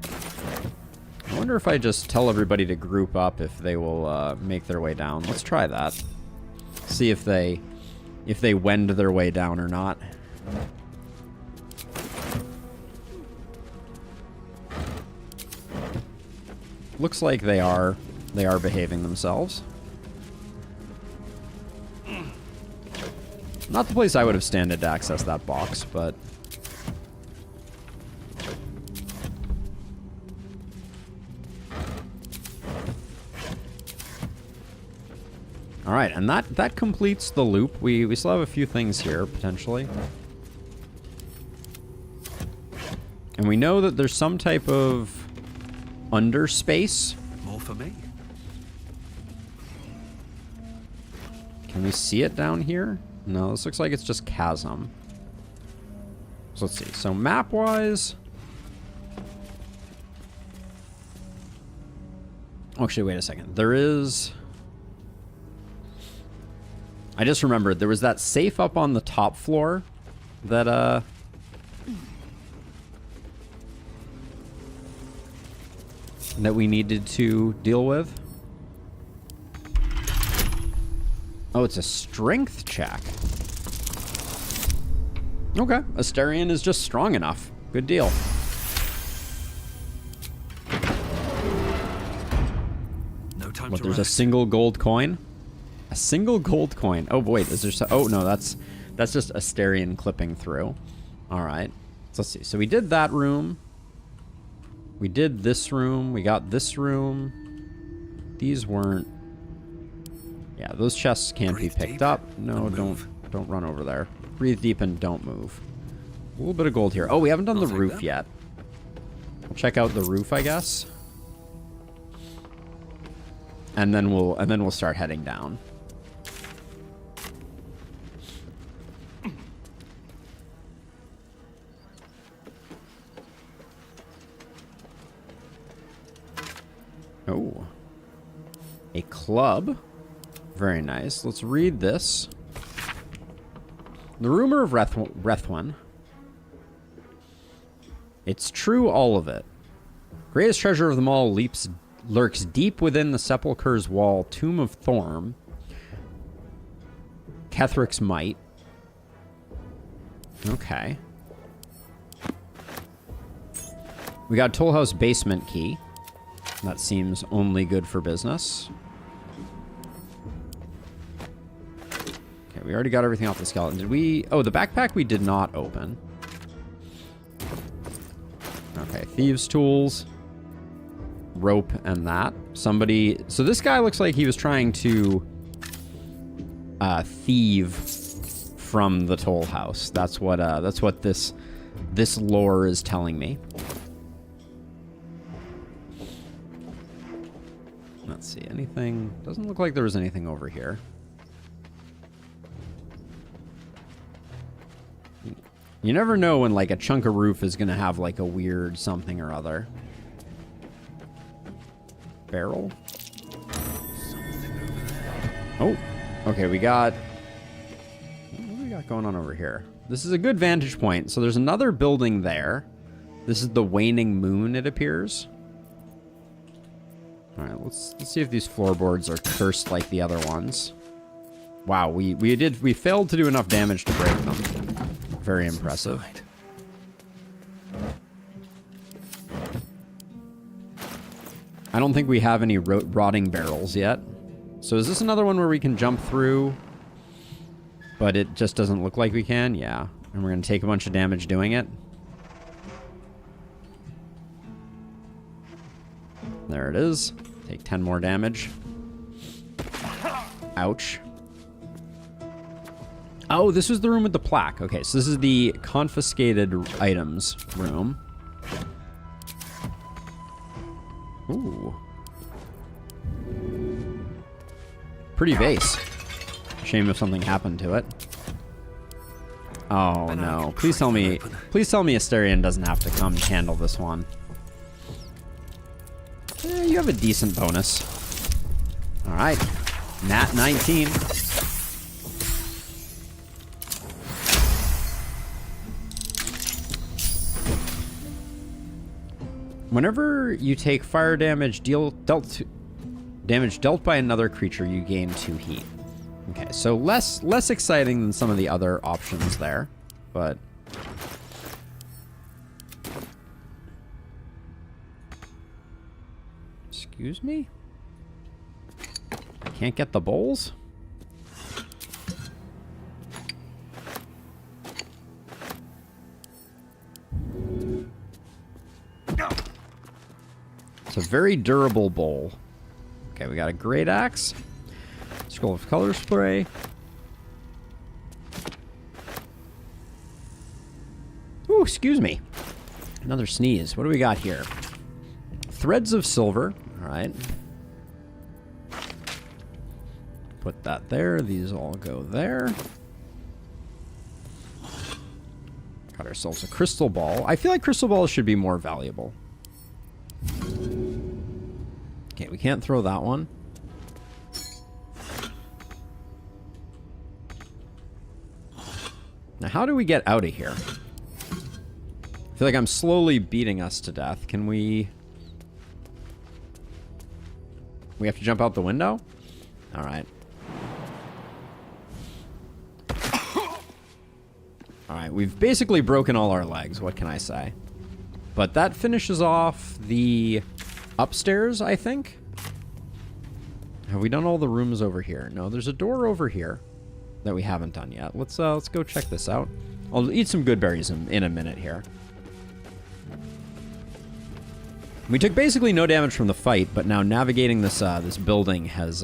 I wonder if I just tell everybody to group up if they will make their way down. Let's try that. See if they wend their way down or not. Looks like they are behaving themselves. Not the place I would have standed to access that box, but... Alright, and that completes the loop. We still have a few things here, potentially. And we know that there's some type of underspace. More for me. Can we see it down here? No, this looks like it's just chasm. So let's see. So map-wise... Actually, wait a second. There is... I just remembered. There was that safe up on the top floor that, that we needed to deal with. Oh, it's a strength check. Okay. Asterion is just strong enough. Good deal. No time What, to there's a rest. single gold coin? A single gold coin. Oh, wait. Is there so... Oh, no. That's just Asterion clipping through. All right. So let's see. So we did that room. We did this room. We got this room. These weren't... Yeah, those chests can't be Breathe picked deep up. No, and move. don't run over there. Breathe deep and don't move. A little bit of gold here. Oh, we haven't done the take roof that. yet. We'll check out the roof, I guess. And then we'll start heading down. Oh. A club. Very nice. Let's read this. The rumor of Rethwan. It's true, all of it. Greatest treasure of them all lurks deep within the sepulchre's wall, Tomb of Thorm. Kethric's Might. Okay. We got Toll House basement key. That seems only good for business. Okay, we already got everything off the skeleton. Did we... Oh, the backpack we did not open. Okay, thieves' tools. Rope and that. Somebody... So this guy looks like he was trying to thieve from the Toll House. That's what this lore is telling me. Let's see, anything... Doesn't look like there was anything over here. You never know when, like, a chunk of roof is going to have, like, a weird something or other. Barrel? Oh, okay, we got... What do we got going on over here? This is a good vantage point. So there's another building there. This is the waning moon, it appears. All right, let's see if these floorboards are cursed like the other ones. Wow, we failed to do enough damage to break them. Very impressive. I don't think we have any rotting barrels yet. So is this another one where we can jump through, but it just doesn't look like we can? Yeah, and we're gonna take a bunch of damage doing it. There it is. Take 10 more damage. Ouch. Oh, this was the room with the plaque. Okay, so this is the confiscated items room. Ooh. Pretty vase. Shame if something happened to it. Oh no. Please tell me Asterion doesn't have to come handle this one. You have a decent bonus. Alright. Nat 19. Whenever you take fire damage dealt by another creature, you gain 2 heat. Okay, so less exciting than some of the other options there, but... Excuse me? I can't get the bowls? It's a very durable bowl. Okay, we got a great axe. Scroll of color spray. Ooh, excuse me. Another sneeze. What do we got here? Threads of silver. All right. Put that there. These all go there. Got ourselves a crystal ball. I feel like crystal balls should be more valuable. Okay, we can't throw that one. Now, how do we get out of here? I feel like I'm slowly beating us to death. Can we... We have to jump out the window? All right. All right, we've basically broken all our legs. What can I say? But that finishes off the upstairs, I think. Have we done all the rooms over here? No, there's a door over here that we haven't done yet. Let's go check this out. I'll eat some good berries in a minute here. We took basically no damage from the fight, but now navigating this this building has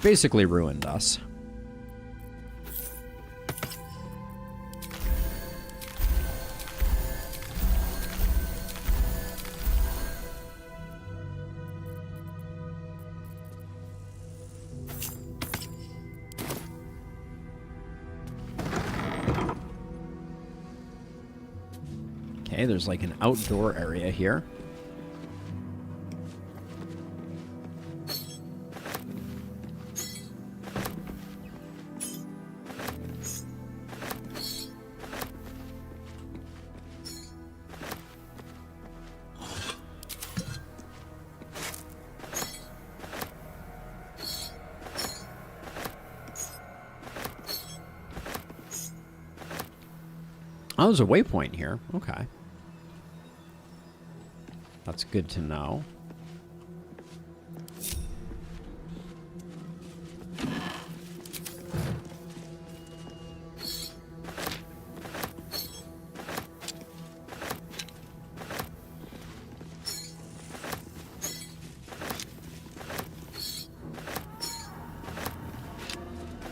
basically ruined us. Okay, there's like an outdoor area here. Oh, there's a waypoint here. Okay. That's good to know.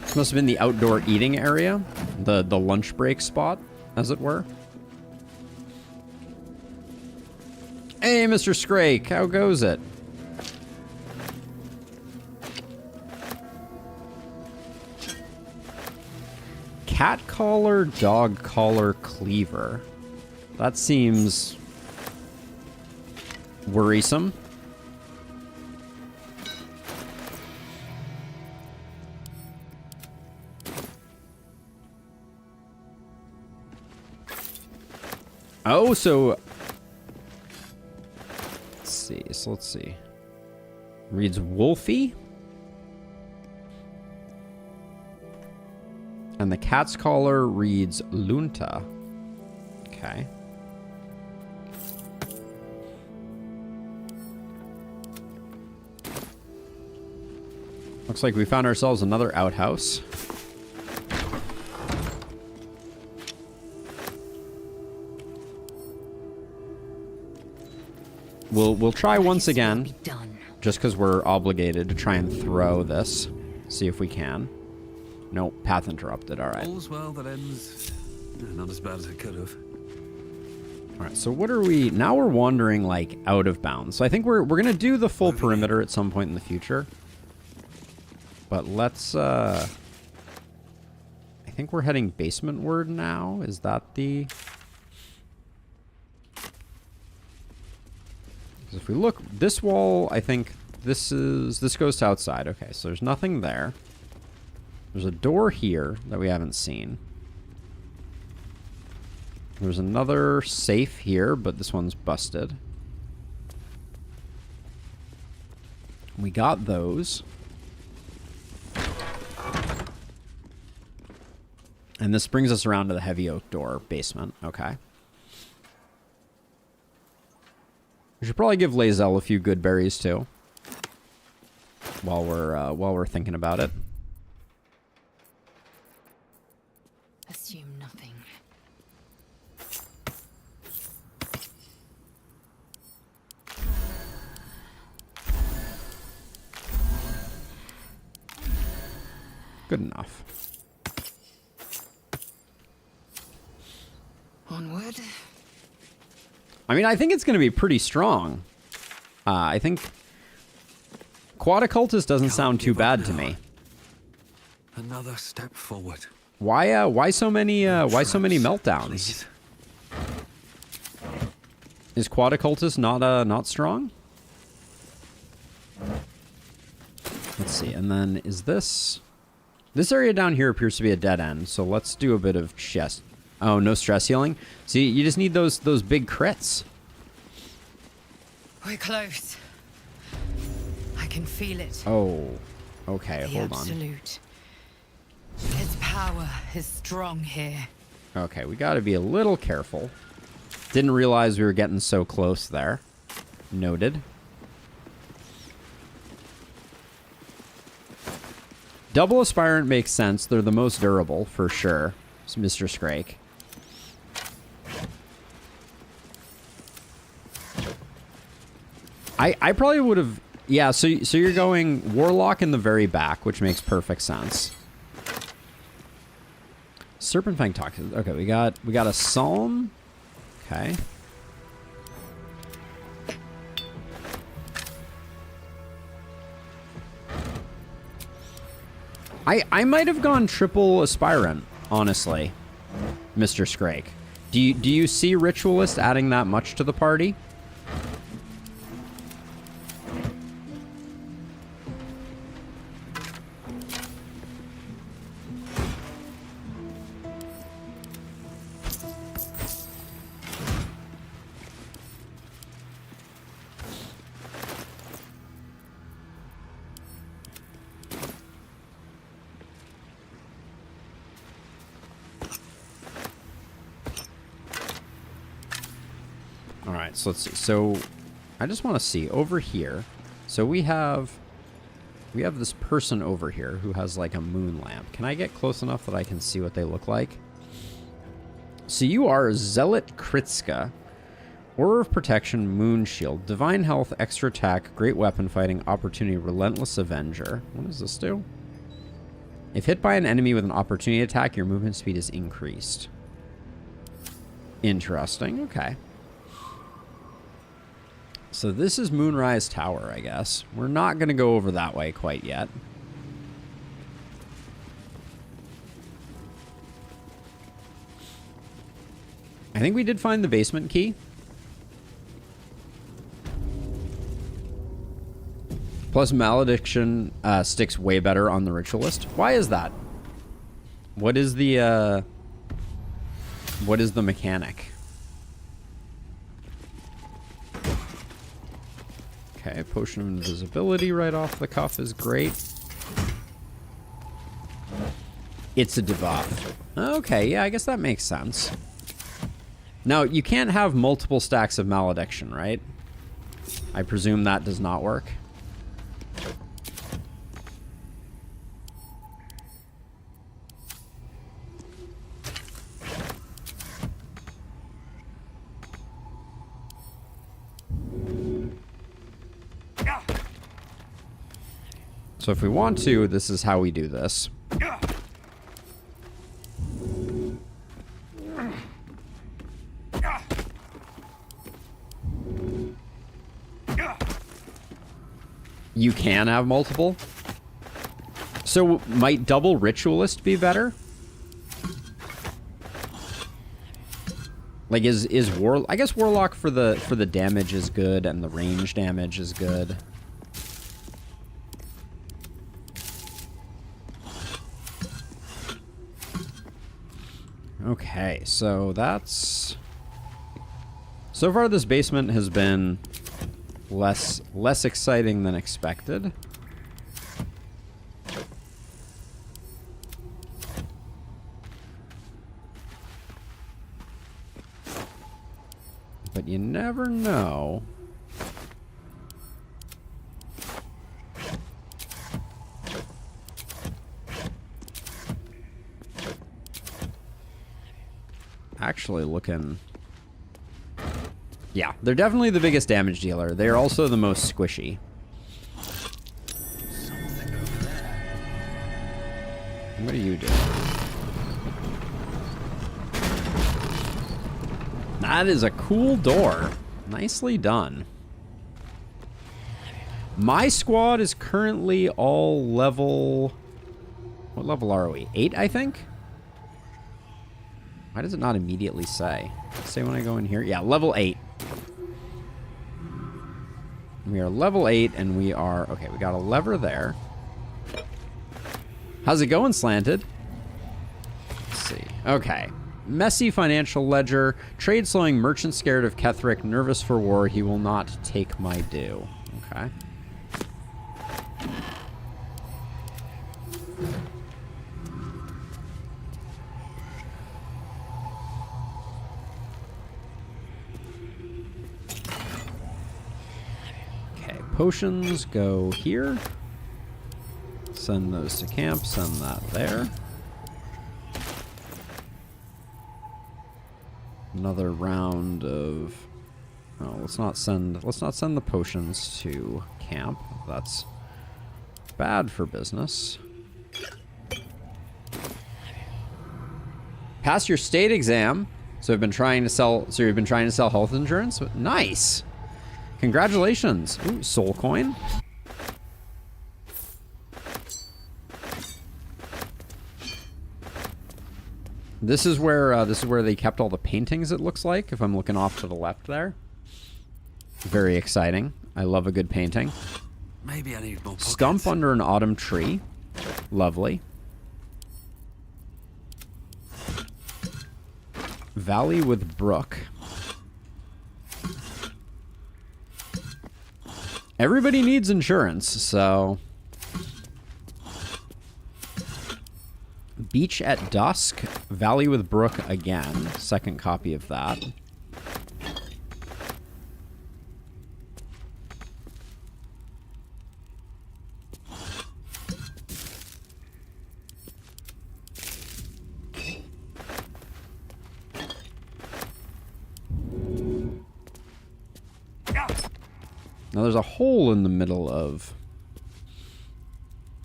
This must have been the outdoor eating area, the lunch break spot, as it were. Hey, Mr. Scrake, how goes it? Cat collar, dog collar, cleaver. That seems worrisome. Oh, so let's see. Reads Wolfie. And the cat's collar reads Lunta. Okay. Looks like we found ourselves another outhouse. We'll try once again, just because we're obligated to try and throw this. See if we can. Nope, path interrupted. All right. All's well that ends not as bad as it could have. All right. So what are we now? We're wandering like out of bounds. So I think we're gonna do the full perimeter at some point in the future. But let's. I think we're heading basementward now. Is that the? Because if we look, this wall, I think this goes to outside. Okay, so there's nothing there. There's a door here that we haven't seen. There's another safe here, but this one's busted. We got those. And this brings us around to the heavy oak door basement. Okay. We should probably give Lae'zel a few good berries too. While we're thinking about it. Assume nothing. Good enough. Onward. I mean, I think it's going to be pretty strong. I think Quad Occultist doesn't sound too bad to me. Another step forward. Why so many meltdowns? Please. Is Quad Occultist not strong? Let's see. And then is this area down here appears to be a dead end, so let's do a bit of chest. Oh, no stress healing. See, you just need those big crits. We're close. I can feel it. Oh, okay. The Hold on. absolute. Its power is strong here. Okay, we got to be a little careful. Didn't realize we were getting so close there. Noted. Double Aspirant makes sense. They're the most durable, for sure. It's Mr. Scrake. I probably would have... Yeah, so you're going Warlock in the very back, which makes perfect sense. Serpent Fang Toxin. Okay, we got a Psalm. Okay. I might have gone triple Aspirant, honestly, Mr. Scrake. Do you see Ritualist adding that much to the party? So let's see. So I just want to see over here. So we have this person over here who has like a moon lamp. Can I get close enough that I can see what they look like? So you are Zealot Kritska. Aura of Protection, Moon Shield, Divine Health, Extra Attack, Great Weapon Fighting, Opportunity, Relentless Avenger. What does this do? If hit by an enemy with an opportunity attack, your movement speed is increased. Interesting. Okay. So this is Moonrise Tower, I guess. We're not going to go over that way quite yet. I think we did find the basement key. Plus, Malediction sticks way better on the Ritualist. Why is that? What is the mechanic? Okay, Potion of Invisibility right off the cuff is great. It's a debuff. Okay, yeah, I guess that makes sense. Now, you can't have multiple stacks of Malediction, right? I presume that does not work. So if we want to, this is how we do this. You can have multiple. So might double Ritualist be better? Like is I guess Warlock for the damage is good and the range damage is good. Okay, so that's... So far this basement has been less exciting than expected. But you never know. Actually looking... Yeah, they're definitely the biggest damage dealer. They're also the most squishy. Something over there. What are you doing? That is a cool door. Nicely done. My squad is currently all level... What level are we? 8, I think? Why does it not immediately say? Say when I go in here? Yeah, level 8. We are level 8, and we are... Okay, we got a lever there. How's it going, Slanted? Let's see. Okay. Messy financial ledger. Trade slowing. Merchant scared of Ketheric. Nervous for war. He will not take my due. Okay. Potions go here. Send those to camp. Send that there. Another round of... Oh, let's not send the potions to camp. That's bad for business. Pass your state exam. So you've been trying to sell health insurance? Nice. Congratulations. Ooh, soul coin. This is where they kept all the paintings, it looks like, if I'm looking off to the left there. Very exciting. I love a good painting. Maybe I need more pockets. Stump under an autumn tree. Lovely. Valley with brook. Everybody needs insurance, so... Beach at Dusk, Valley with Brook again. Second copy of that. Now there's a hole in the middle of...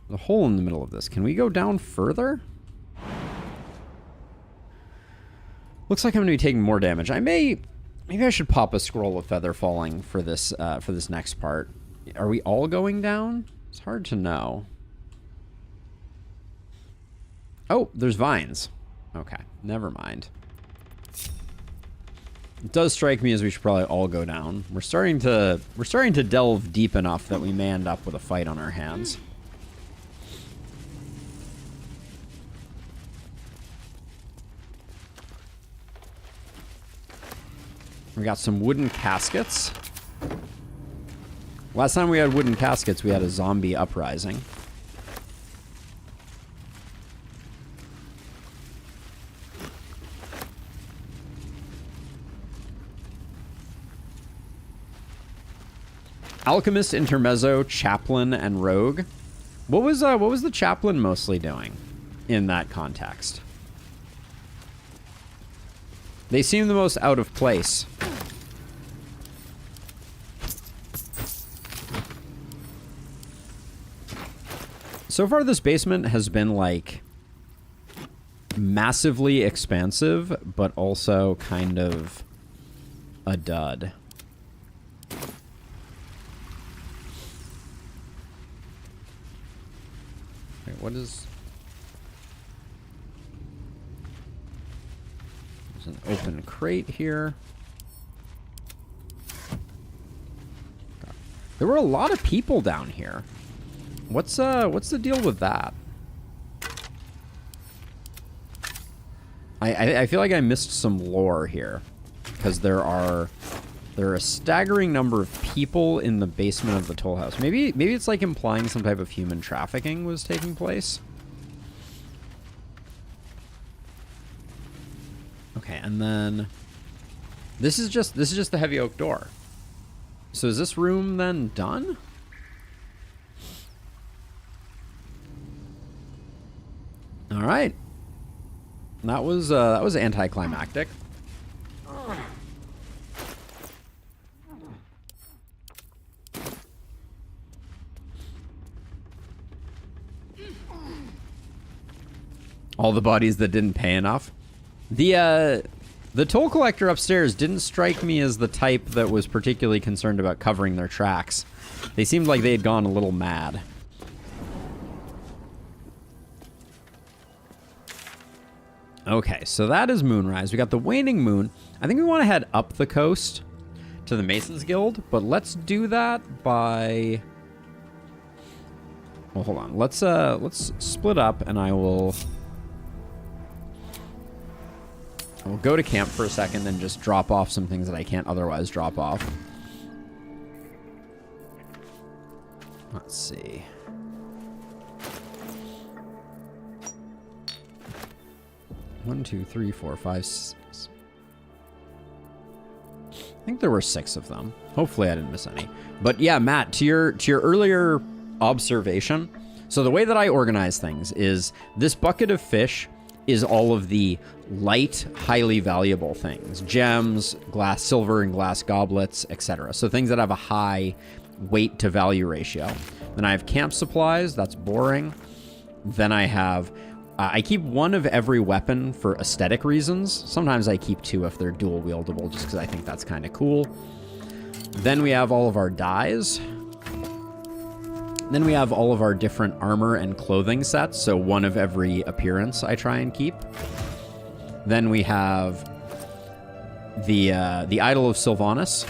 The hole in the middle of this. Can we go down further? Looks like I'm going to be taking more damage. Maybe I should pop a scroll of feather falling for this next part. Are we all going down? It's hard to know. Oh, there's vines. Okay, never mind. It does strike me as we should probably all go down. We're starting to delve deep enough that we may end up with a fight on our hands. We got some wooden caskets. Last time we had wooden caskets, we had a zombie uprising. Alchemist, Intermezzo, Chaplain, and Rogue. What was the Chaplain mostly doing in that context? They seem the most out of place. So far, this basement has been, like, massively expansive, but also kind of a dud. Wait, what is... There's an open crate here. God. There were a lot of people down here. What's the deal with that? I feel like I missed some lore here, because there are a staggering number of people in the basement of the toll house. Maybe it's like implying some type of human trafficking was taking place. Okay, and then this is just the heavy oak door. So is this room then done? All right. That was anticlimactic. All the bodies that didn't pay enough. The toll collector upstairs didn't strike me as the type that was particularly concerned about covering their tracks. They seemed like they had gone a little mad. Okay, so that is Moonrise. We got the waning moon. I think we want to head up the coast to the Masons Guild, but let's do that by... Well, hold on. Let's split up, and I will go to camp for a second and just drop off some things that I can't otherwise drop off. Let's see. One, two, three, four, five, six. I think there were 6 of them. Hopefully I didn't miss any. But yeah, Matt, to your earlier observation, so the way that I organize things is this bucket of fish is all of the light, highly valuable things. Gems, glass, silver, and glass goblets, etc. So things that have a high weight to value ratio. Then I have camp supplies, that's boring. Then I have... I keep 1 of every weapon for aesthetic reasons. Sometimes I keep 2 if they're dual wieldable, just because I think that's kind of cool. Then we have all of our dyes. Then we have all of our different armor and clothing sets, so 1 of every appearance I try and keep. Then we have the Idol of Sylvanas.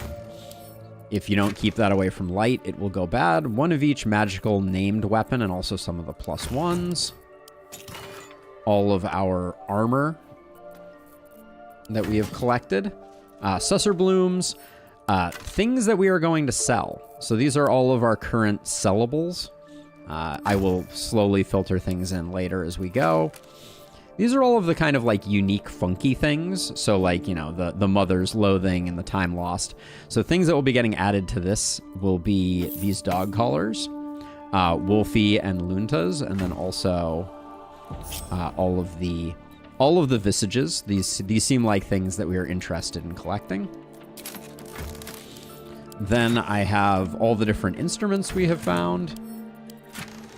If you don't keep that away from light, it will go bad. 1 of each magical named weapon and also some of the +1s. All of our armor that we have collected. Susser blooms. Things that we are going to sell. So these are all of our current sellables. I will slowly filter things in later as we go. These are all of the kind of like unique funky things. So like, you know, the Mother's Loathing and the Time Lost. So things that will be getting added to this will be these dog collars, Wolfie and Luntas, and then also all of the visages. These seem like things that we are interested in collecting. Then I have all the different instruments we have found,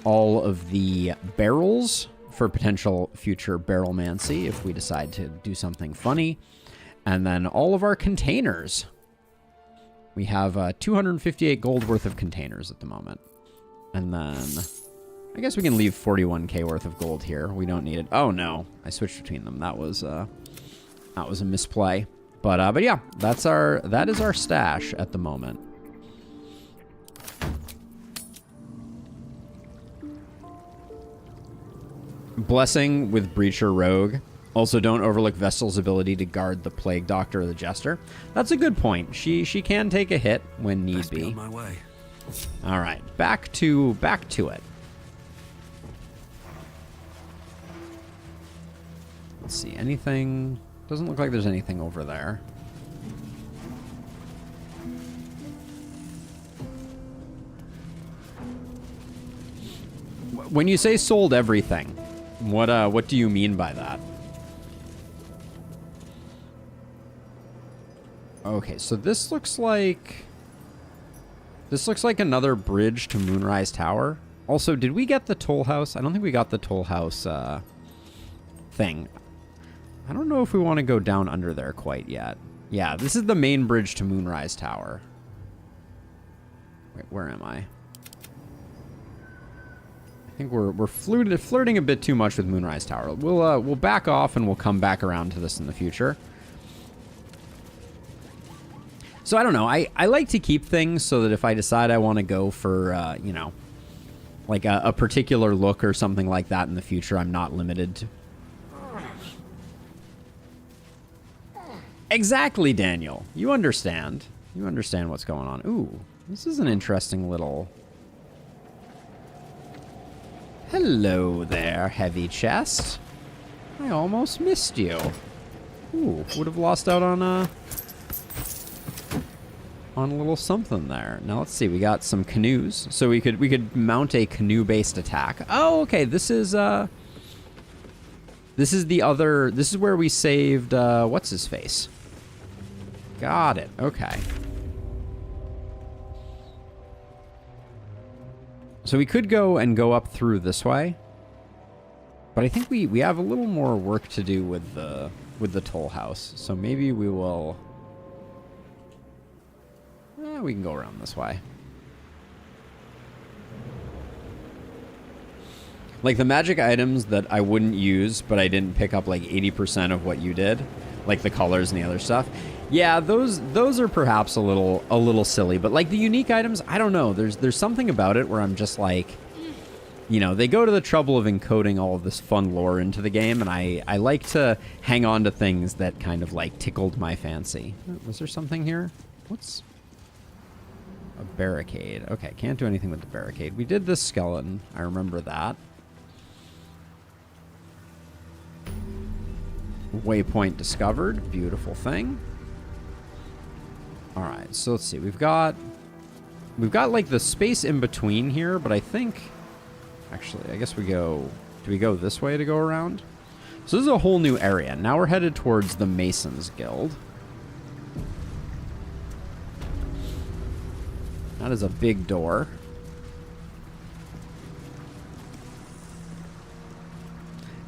all of the barrels for potential future barrelmancy if we decide to do something funny, and then all of our containers. We have 258 gold worth of containers at the moment. And then I guess we can leave 41k worth of gold here. We don't need it. Oh no, I switched between them. That was a misplay. But yeah, that is our stash at the moment. Blessing with Breacher Rogue. Also, don't overlook Vestal's ability to guard the Plague Doctor or the Jester. That's a good point. She can take a hit when need be. On my way. All right, back to it. Let's see, anything? Doesn't look like there's anything over there. When you say sold everything, what do you mean by that? Okay, so this looks like another bridge to Moonrise Tower. Also, did we get the toll house? I don't think we got the toll house thing. I don't know if we want to go down under there quite yet. Yeah, this is the main bridge to Moonrise Tower. Wait, where am I? I think we're flirting a bit too much with Moonrise Tower. We'll back off and we'll come back around to this in the future. So I don't know. I like to keep things so that if I decide I want to go for you know, like a particular look or something like that in the future, I'm not limited to. Exactly, Daniel. You understand. You understand what's going on. Ooh, this is an interesting little... Hello there, heavy chest. I almost missed you. Ooh, would have lost out on a little something there. Now let's see. We got some canoes, so we could mount a canoe-based attack. Oh, okay. This is the other. This is where we saved. What's his face? Got it. Okay. So we could go up through this way, but I think we have a little more work to do with the toll house. So maybe we will. We can go around this way. Like the magic items that I wouldn't use, but I didn't pick up like 80% of what you did, like the colors and the other stuff. Yeah, those are perhaps a little silly, but like the unique items, I don't know. There's something about it where I'm just like, you know, they go to the trouble of encoding all of this fun lore into the game, and I like to hang on to things that kind of like tickled my fancy. Was there something here? What's a barricade? Okay, can't do anything with the barricade. We did this skeleton. I remember that. Waypoint discovered. Beautiful thing. All right, so let's see. We've got like the space in between here, but I think actually, I guess we go. Do we go this way to go around? So this is a whole new area. Now we're headed towards the Masons Guild. That is a big door.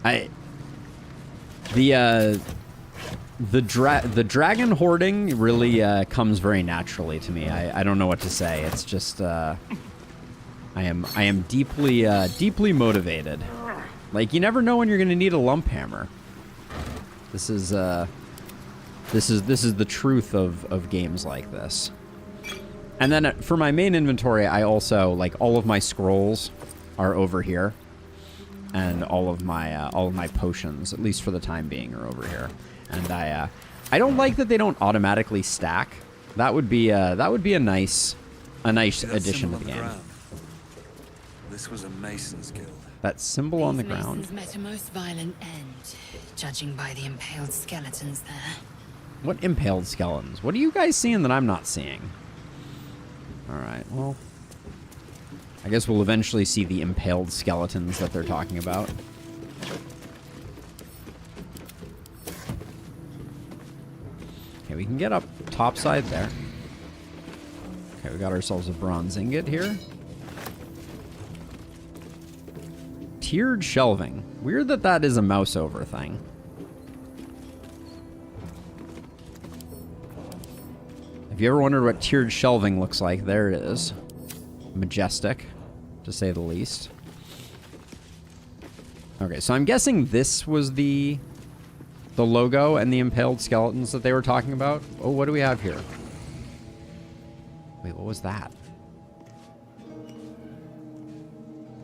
The dragon hoarding really comes very naturally to me. I don't know what to say. It's just I am deeply motivated. Like, you never know when you're going to need a lump hammer. This is the truth of games like this. And then for my main inventory, I also, like, all of my scrolls are over here, and all of my potions, at least for the time being, are over here. And I don't like that they don't automatically stack. That would be a nice addition to the game. This was a Mason's Guild. That symbol on the ground. Masons met a most violent end, judging by the impaled skeletons there. What impaled skeletons? What are you guys seeing that I'm not seeing? All right, well, I guess we'll eventually see the impaled skeletons that they're talking about. Okay, we can get up topside there. Okay, we got ourselves a bronze ingot here. Tiered shelving. Weird that that is a mouse over thing. If you ever wondered what tiered shelving looks like, there it is. Majestic, to say the least. Okay, so I'm guessing this was the logo and the impaled skeletons that they were talking about. Oh, what do we have here? Wait, what was that?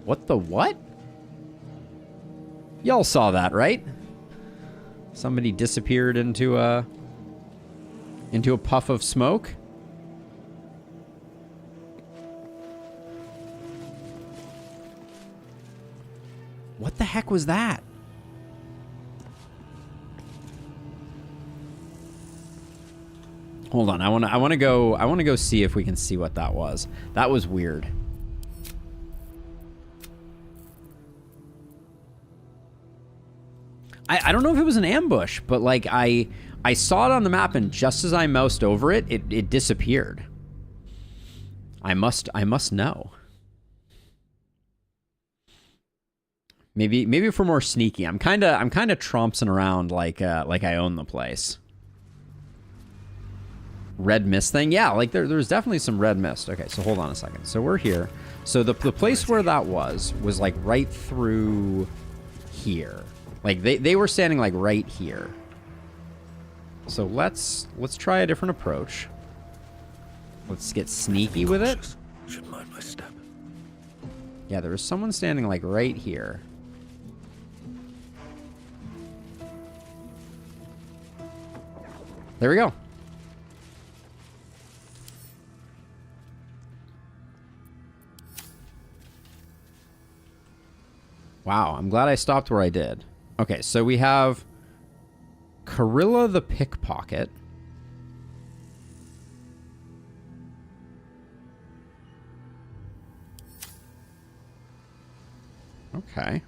What the what? Y'all saw that, right? Somebody disappeared into a puff of smoke. What the heck was that? Hold on, I want to go see if we can see what that was. That was weird. I don't know if it was an ambush, but like I saw it on the map, and just as I moused over it, it disappeared. I must know. Maybe if we're more sneaky. I'm kind of trompsing around like I own the place. Red mist thing? Yeah, like there's definitely some red mist. Okay, so hold on a second. So we're here. So the place where that was like right through here. Like they were standing like right here. So let's try a different approach. Let's get sneaky with it. Should mind my step. Yeah, there was someone standing like right here. There we go. Wow, I'm glad I stopped where I did. Okay, so we have Carilla the Pickpocket. Okay.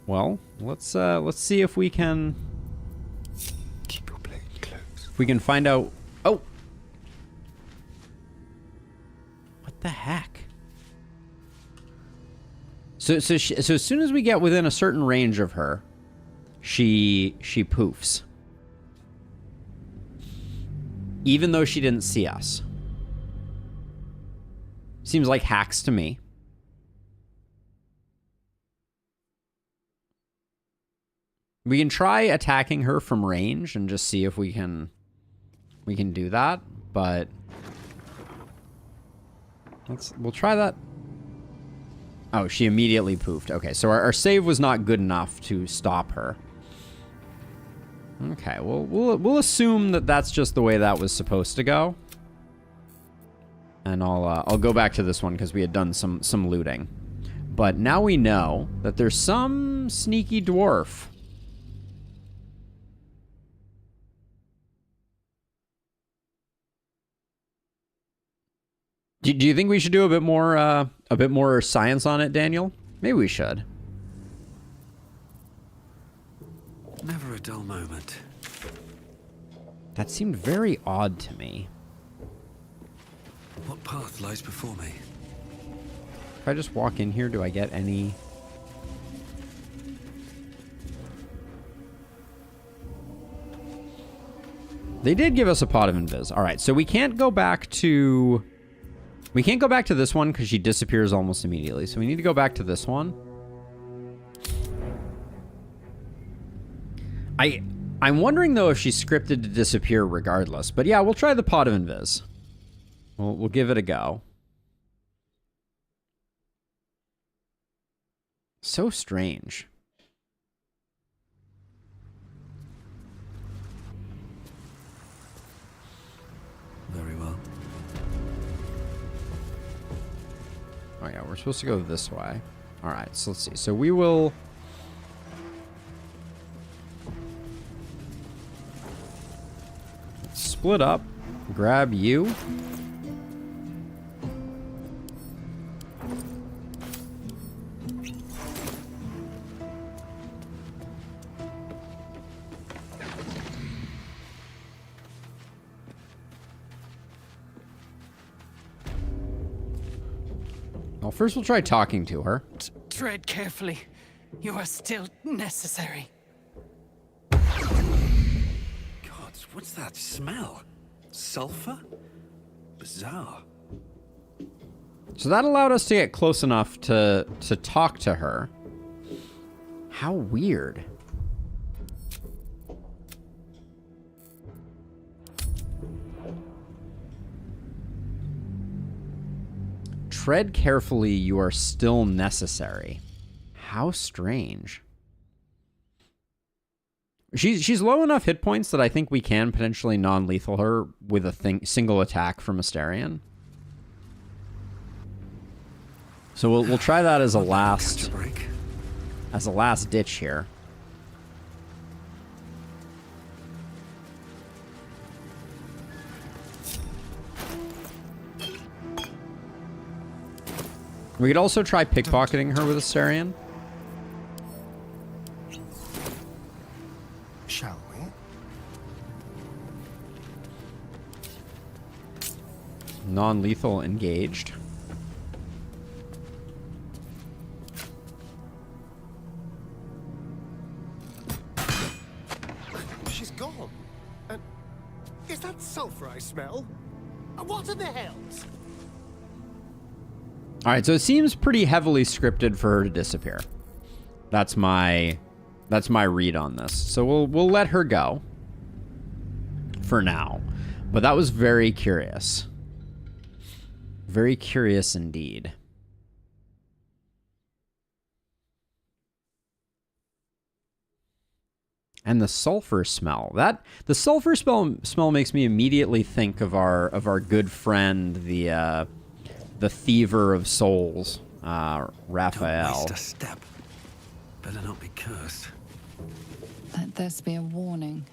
Well, let's see if we can Keep your blade close. if we can find out. Oh. What the heck? So as soon as we get within a certain range of her, she poofs. Even though she didn't see us. Seems like hacks to me. We can try attacking her from range and just see if we can do that, but we'll try that. Oh, she immediately poofed. Okay, so our save was not good enough to stop her. Okay, well, we'll assume that that's just the way that was supposed to go. And I'll go back to this one because we had done some looting. But now we know that there's some sneaky dwarf. Do you think we should do a bit more science on it, Daniel? Maybe we should. Never a dull moment. That seemed very odd to me. What path lies before me? If I just walk in here, do I get any... They did give us a pot of invis. All right, so we can't go back to... We can't go back to this one because she disappears almost immediately. So we need to go back to this one. I'm wondering, though, if she's scripted to disappear regardless. But yeah, we'll try the pot of invis. We'll give it a go. So strange. Very well. Oh yeah, we're supposed to go this way. All right, so let's see. So we will... split up, grab you. first we'll try talking to her. Tread carefully. You are still necessary. God, what's that smell? Sulfur? Bizarre. So that allowed us to get close enough to talk to her. How weird. Tread carefully, you are still necessary. How strange. She's low enough hit points that I think we can potentially non-lethal her with a single attack from Astarion. So we'll try that as a last ditch here. We could also try pickpocketing her with Astarion. Shall we? Non-lethal engaged. She's gone. And is that sulfur I smell? And what are the hells? All right, so it seems pretty heavily scripted for her to disappear. That's my read on this. So we'll let her go for now. But that was very curious. Very curious indeed. And the sulfur smell. The sulfur smell makes me immediately think of our good friend, the Thiever of Souls, Raphael. Don't waste a step. Better not be cursed. Let this be a warning.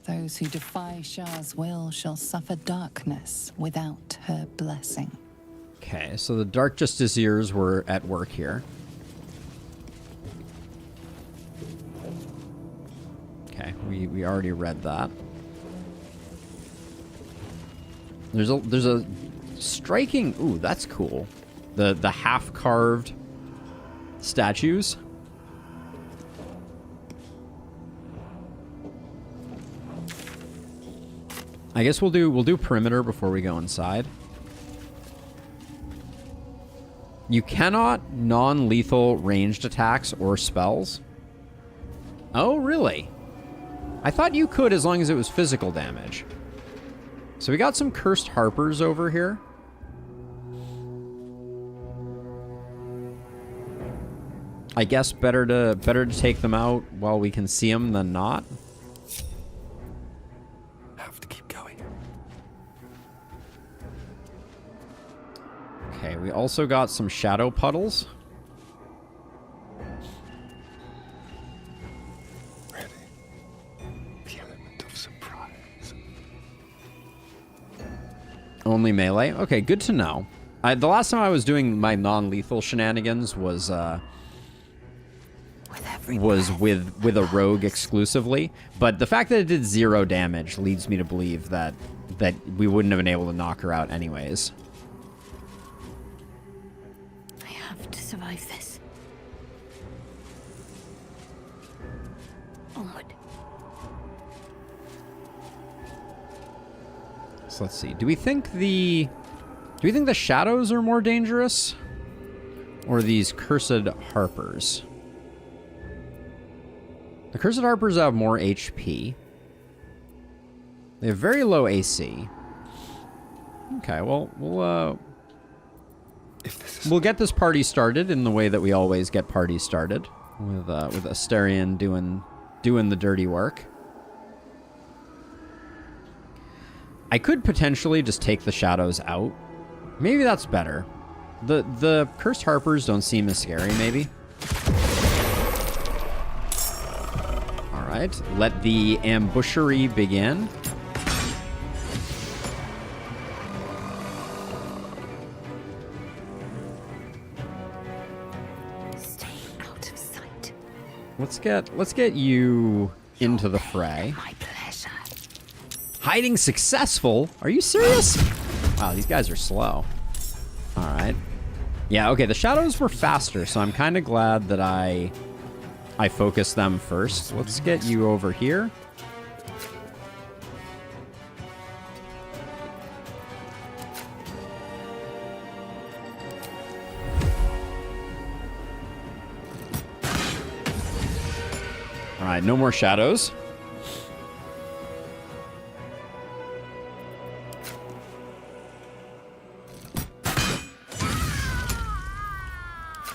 Those who defy Shah's will shall suffer darkness without her blessing. Okay, so the Dark Justiciars were at work here. Okay, we already read that. There's a striking... Ooh, that's cool. The half-carved statues. I guess we'll do perimeter before we go inside. You cannot non-lethal ranged attacks or spells. Oh, really? I thought you could as long as it was physical damage. So we got some cursed harpers over here. I guess better to take them out while we can see them than not. Have to keep going. Okay, we also got some shadow puddles. Ready. The element of surprise. Only melee? Okay, good to know. The last time I was doing my non-lethal shenanigans was with a rogue exclusively, but the fact that it did 0 damage leads me to believe that we wouldn't have been able to knock her out anyways. I have to survive this. Onward. So let's see. Do we think the shadows are more dangerous, or these cursed harpers? The cursed harpers have more HP. They have very low AC. Okay, well, we'll get this party started in the way that we always get parties started, with Astarion doing the dirty work. I could potentially just take the shadows out. Maybe that's better. The cursed harpers don't seem as scary, maybe. All right, let the ambushery begin. Stay out of sight. Let's get you into the fray. My pleasure. Hiding successful? Are you serious? Wow, these guys are slow. All right. Yeah, okay, the shadows were faster, so I'm kind of glad that I focused them first. Let's get you over here. All right, no more shadows.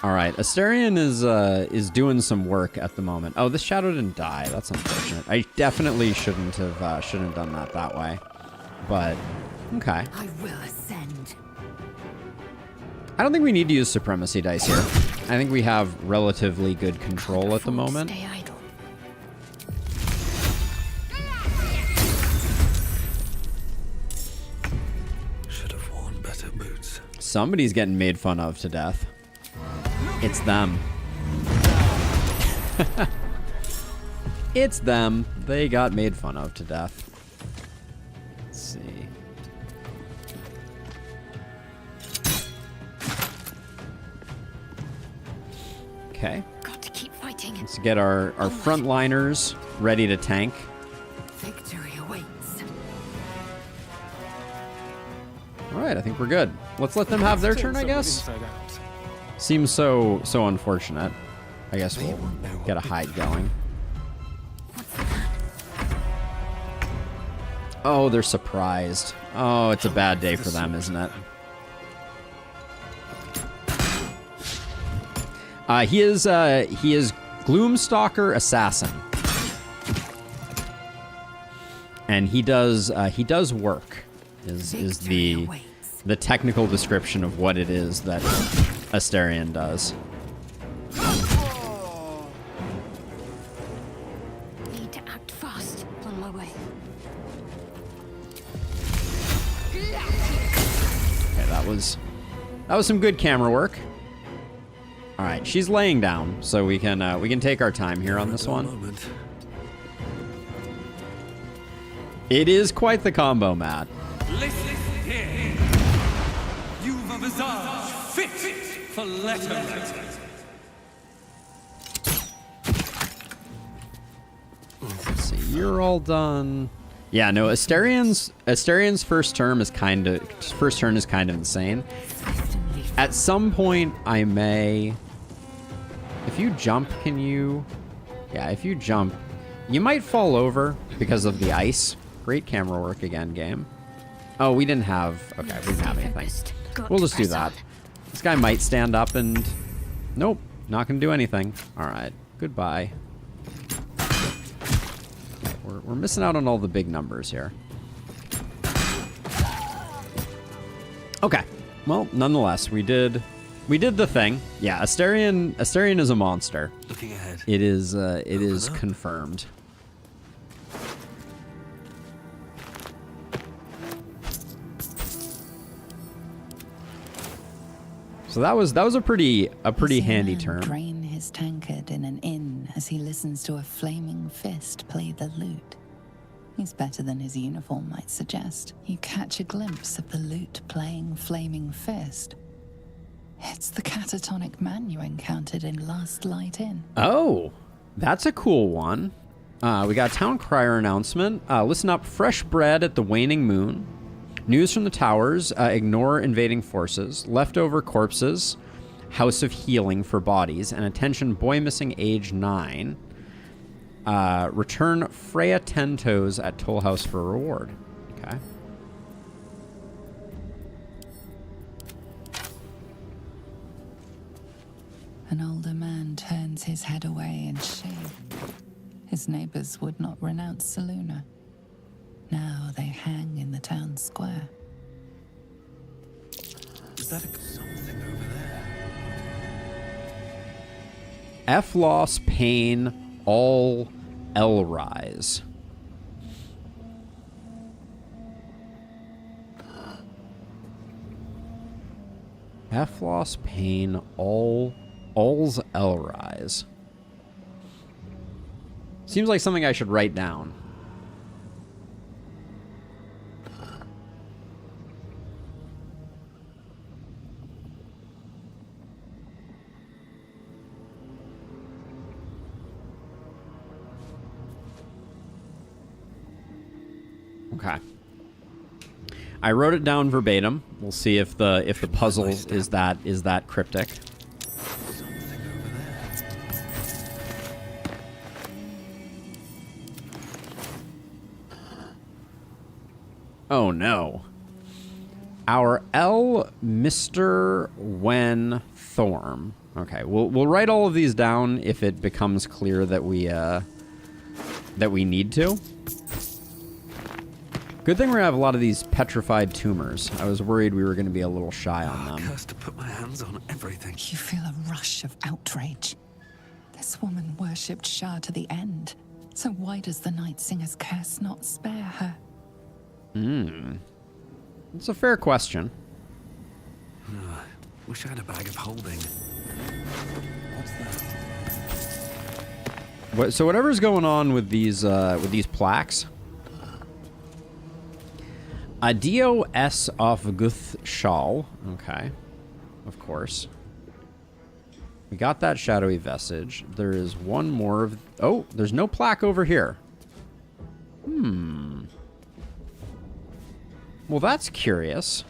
All right, Asterion is doing some work at the moment. Oh, this shadow didn't die. That's unfortunate. I definitely shouldn't have done that way. But okay. I will ascend. I don't think we need to use supremacy dice here. I think we have relatively good control at the moment. Stay idle. Should have worn better boots. Somebody's getting made fun of to death. It's them. It's them. They got made fun of to death. Let's see. Okay. Got to keep fighting. Let's get our frontliners ready to tank. Victory awaits. All right, I think we're good. Let's let them have their turn, I guess. Inside out. Seems so unfortunate. I guess we'll get a hide going. Oh, they're surprised. Oh, it's a bad day for them, isn't it? He is Gloomstalker Assassin, and he does work. Is the technical description of what it is that Asterion does. Need to act fast. On my way. Okay, that was some good camera work. All right, she's laying down, so we can take our time here on this one. It is quite the combo, Matt. Listen here. You've a visage fit for letter writers. Let's see, you're all done. Yeah, no, Asterian's first turn is kind of insane. At some point, I may. If you jump, can you? Yeah, if you jump, you might fall over because of the ice. Great camera work again, game. Oh, we didn't have. Okay, we didn't have anything. We'll just do that. This guy might stand up and. Nope, not gonna do anything. All right, goodbye. Okay, we're missing out on all the big numbers here. Okay, well, nonetheless, we did the thing. Yeah, Asterion is a monster. Looking ahead. It is confirmed. So that was a pretty handy turn. Drain his tankard in an inn as he listens to a flaming fist play the lute. He's better than his uniform might suggest. You catch a glimpse of the lute playing flaming fist. It's the catatonic man you encountered in Last Light Inn. Oh, that's a cool one. We got a town crier announcement. Listen up, fresh bread at the waning moon. News from the towers, ignore invading forces, leftover corpses, house of healing for bodies, and attention boy missing age 9. Return Freya 10 Toes at Toll House for reward. Okay. An older man turns his head away in shame. His neighbors would not renounce Selûne. Now they hang in the town square. Is that something over there? F-Loss Pain All Elrise. F-Loss Pain All's Elrise. Seems like something I should write down. Okay. I wrote it down verbatim. We'll see if the puzzle is that cryptic. Oh no. Our L. Mr. Wen Thorm. Okay, we'll write all of these down if it becomes clear that we need to. Good thing we have a lot of these petrified tumors. I was worried we were going to be a little shy on them. Cursed to put my hands on everything. You feel a rush of outrage. This woman worshipped Shah to the end. So why does the Night Singer's curse not spare her? It's a fair question. Wish I had a bag of holding. What's that? So whatever's going on with these plaques. Adio S of Guth Shal. Okay. Of course. We got that shadowy vestige. There is one more of... Oh, there's no plaque over here. Well, that's curious.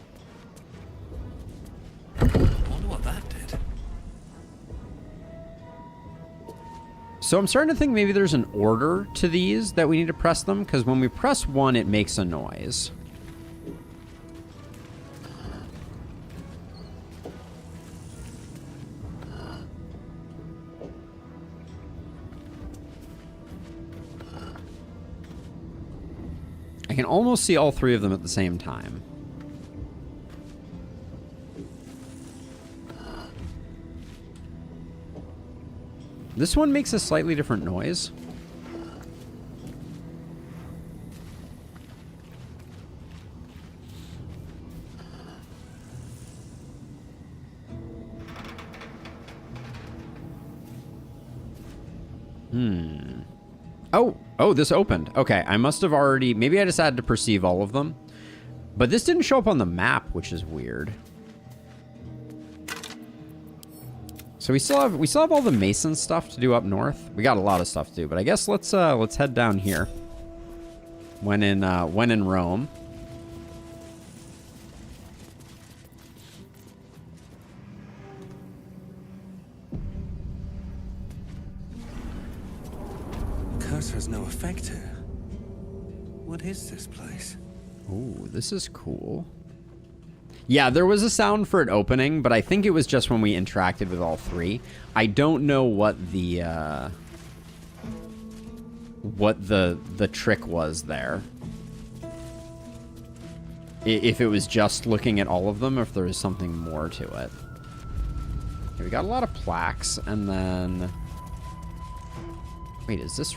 I wonder what that did. So I'm starting to think maybe there's an order to these that we need to press them, because when we press one, it makes a noise. I can almost see all three of them at the same time. This one makes a slightly different noise. Oh, this opened. Okay, I must have already... Maybe I just had to perceive all of them. But this didn't show up on the map, which is weird. So we still have all the Mason stuff to do up north. We got a lot of stuff to do, but I guess let's head down here. When in Rome. Curse has no effect here. What is this place? Ooh, this is cool. Yeah, there was a sound for it opening, but I think it was just when we interacted with all three. I don't know what the trick was there. If it was just looking at all of them, or if there was something more to it. Okay, we got a lot of plaques, and then... Wait, is this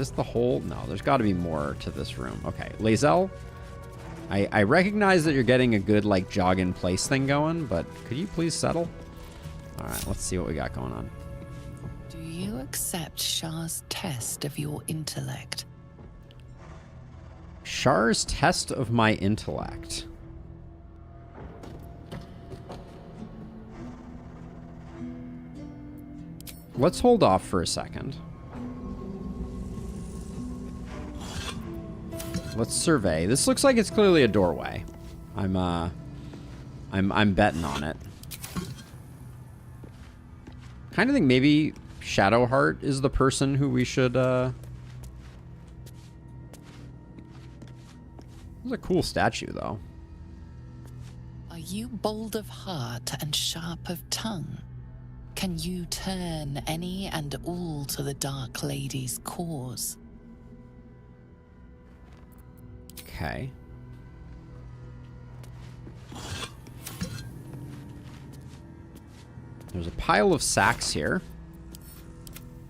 the whole? No, there's got to be more to this room. Okay, Lae'zel, I recognize that you're getting a good, like, jog-in-place thing going, but could you please settle? All right, let's see what we got going on. Do you accept Shah's test of your intellect? Shar's test of my intellect. Let's hold off for a second. Let's survey. This looks like it's clearly a doorway. I'm betting on it. Kind of think maybe Shadowheart is the person who we should This is a cool statue, though. Are you bold of heart and sharp of tongue? Can you turn any and all to the Dark Lady's cause? Okay. There's a pile of sacks here.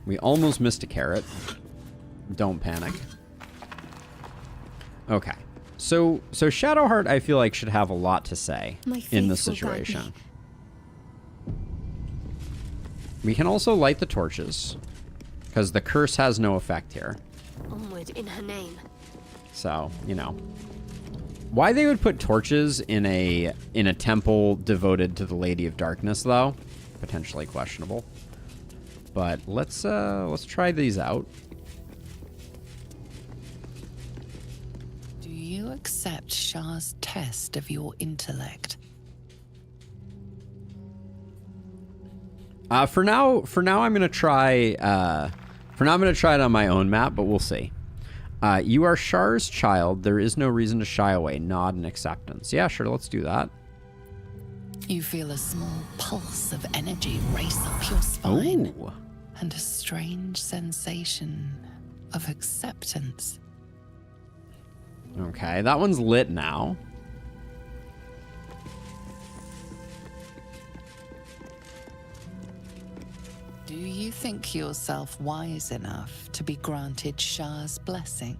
We almost missed a carrot. Don't panic. Okay. So Shadowheart, I feel like, should have a lot to say in this situation. We can also light the torches, because the curse has no effect here. Onward in her name. So, you know. Why they would put torches in a temple devoted to the Lady of Darkness, though, potentially questionable. But let's try these out. Do you accept Shah's test of your intellect? For now, I'm gonna try. For now, I'm gonna try it on my own map, but we'll see. You are Shar's child. There is no reason to shy away. Nod in acceptance. Yeah, sure. Let's do that. You feel a small pulse of energy race up your spine. Ooh. And a strange sensation of acceptance. Okay, that one's lit now. Do you think yourself wise enough to be granted Shah's blessing?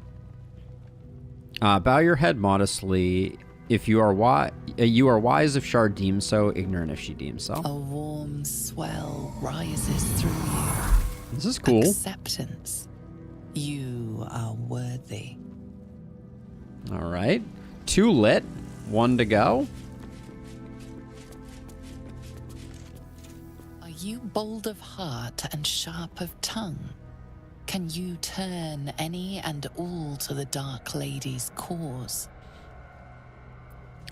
Bow your head modestly. If you are wise if Shar deems so, ignorant if she deems so. A warm swell rises through you. This is cool. Acceptance. You are worthy. All right. 2 lit. 1 to go. Are you bold of heart and sharp of tongue? Can you turn any and all to the Dark Lady's cause?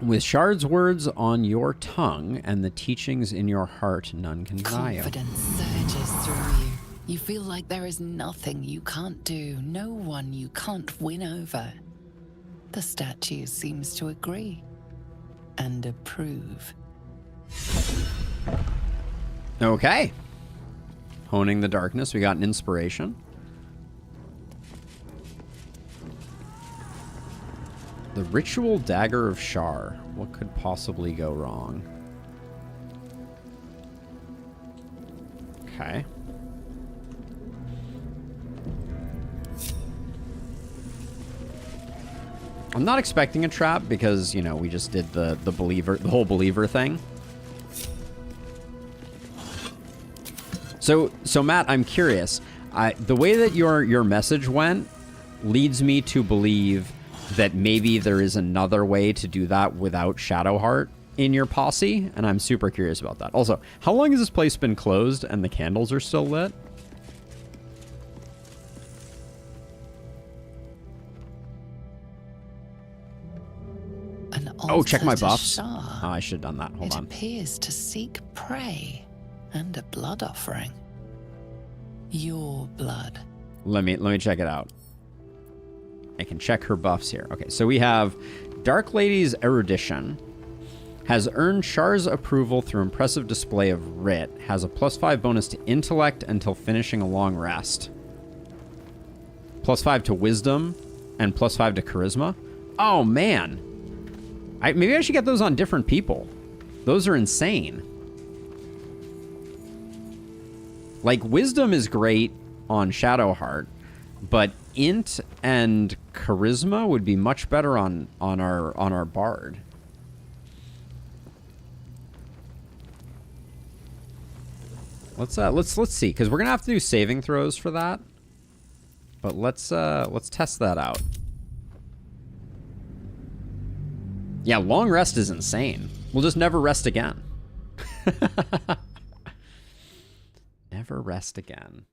With Shard's words on your tongue and the teachings in your heart, none can deny you. Confidence surges through you. You feel like there is nothing you can't do, no one you can't win over. The statue seems to agree and approve. Okay. Honing the darkness. We got an inspiration. The ritual dagger of Shar. What could possibly go wrong? Okay. I'm not expecting a trap because, you know, we just did the whole believer thing. So Matt, I'm curious. The way that your message went leads me to believe that maybe there is another way to do that without Shadowheart in your posse, and I'm super curious about that. Also, how long has this place been closed and the candles are still lit? Oh, check my buffs. Oh, I should have done that. Hold on. It appears to seek prey and a blood offering. Your blood. Let me check it out. I can check her buffs here. Okay, so we have Dark Lady's Erudition. Has earned Shar's approval through impressive display of writ. Has a +5 bonus to intellect until finishing a long rest. +5 to wisdom and +5 to charisma. Oh, man. Maybe I should get those on different people. Those are insane. Like, wisdom is great on Shadowheart, but int and charisma would be much better on our bard. Let's see, because we're gonna have to do saving throws for that. But let's test that out. Yeah, long rest is insane. We'll just never rest again. Never rest again.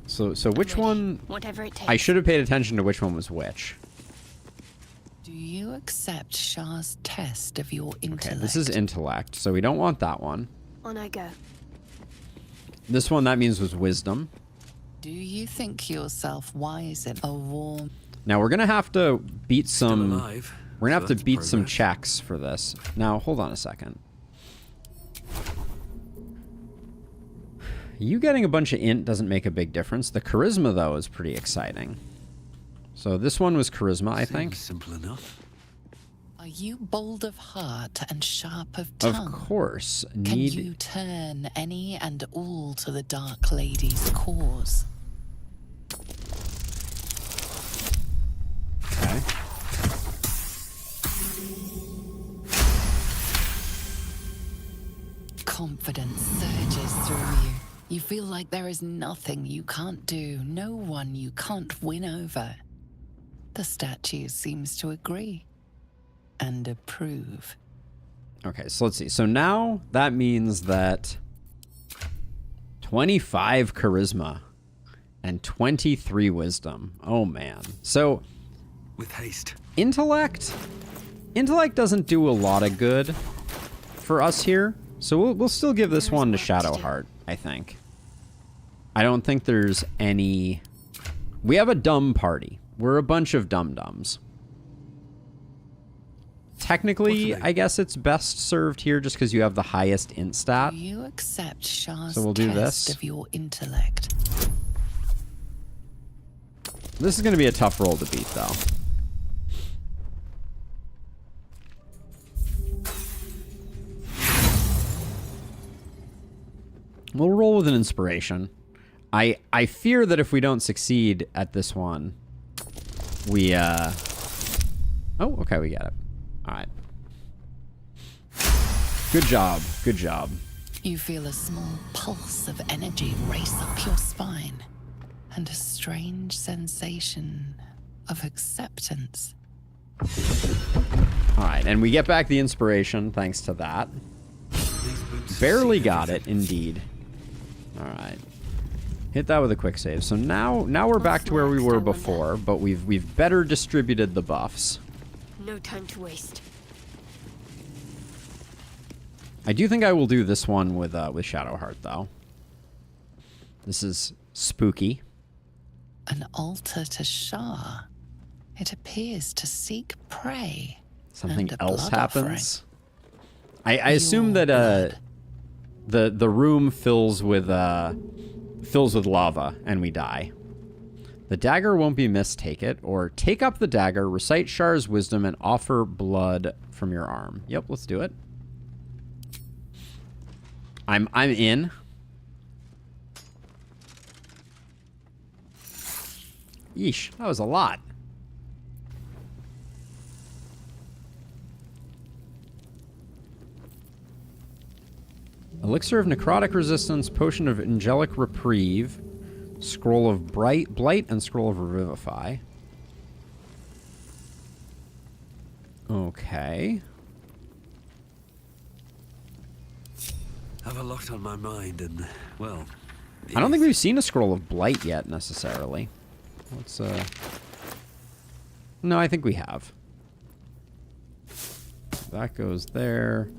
So which one? Whatever it takes. I should have paid attention to which one was which. Do you accept Shah's test of your intellect? Okay, this is intellect, so we don't want that one. On I go. This one, that means, was wisdom. Do you think yourself wise in a warm... Now we're gonna have to beat some. alive, We're gonna have so to beat that's some progress. checks for this. Now hold on a second. You getting a bunch of int doesn't make a big difference. The charisma though is pretty exciting. So this one was charisma, I think. Simple enough. Are you bold of heart and sharp of tongue? Of course. Can you turn any and all to the Dark Lady's cause? Okay. Confidence surges through you. You feel like there is nothing you can't do, no one you can't win over. The statue seems to agree and approve. Okay, so let's see. So now that means that 25 charisma and 23 wisdom. Oh, man. So With haste. intellect doesn't do a lot of good for us here. So we'll still give this one to Shadowheart, I think. I don't think there's any... We have a dumb party. We're a bunch of dum-dums. Technically, I guess it's best served here just because you have the highest int stat. Do you accept Shah's So we'll do test this. of your intellect? This is going to be a tough roll to beat, though. We'll roll with an inspiration. I fear that if we don't succeed at this one, we, Oh, okay, we get it. All right. Good job. Good job. You feel a small pulse of energy race up your spine, and a strange sensation of acceptance. All right, and we get back the inspiration thanks to that. Barely got it, indeed. All right. Hit that with a quick save. So now we're back to where we were before, but we've better distributed the buffs. No time to waste. I do think I will do this one with Shadowheart, though. This is spooky. An altar to Shah. It appears to seek prey. Something and a else blood happens. I assume Your that the room fills with lava and we die. The dagger won't be missed. Take it, or take up the dagger, recite Shar's wisdom, and offer blood from your arm. Yep, let's do it. I'm in. Yeesh, that was a lot. Elixir of Necrotic Resistance, Potion of Angelic Reprieve, Scroll of Blight, and Scroll of Revivify. Okay. I have a lot on my mind, and, well... I don't think we've seen a Scroll of Blight yet, necessarily. Let's, No, I think we have. That goes there.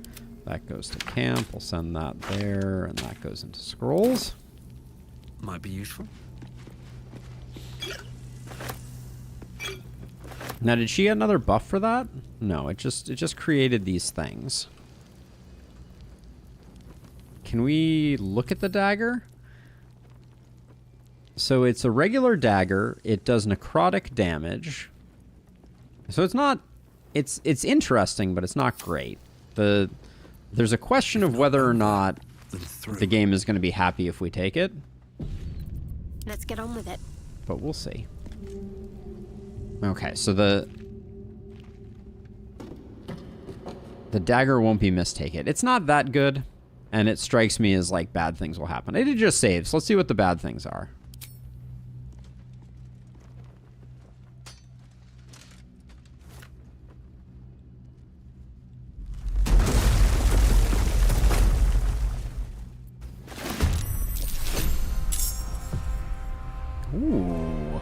That goes to camp. We'll send that there, and that goes into scrolls. Might be useful. Now, did she get another buff for that? No, it just created these things. Can we look at the dagger? So it's a regular dagger. It does necrotic damage. So it's not... It's interesting, but it's not great. There's a question of whether or not the game is going to be happy if we take it. Let's get on with it. But we'll see. Okay, so the dagger won't be mistaken. It's not that good, and it strikes me as like bad things will happen. I did just save, so let's see what the bad things are. Ooh.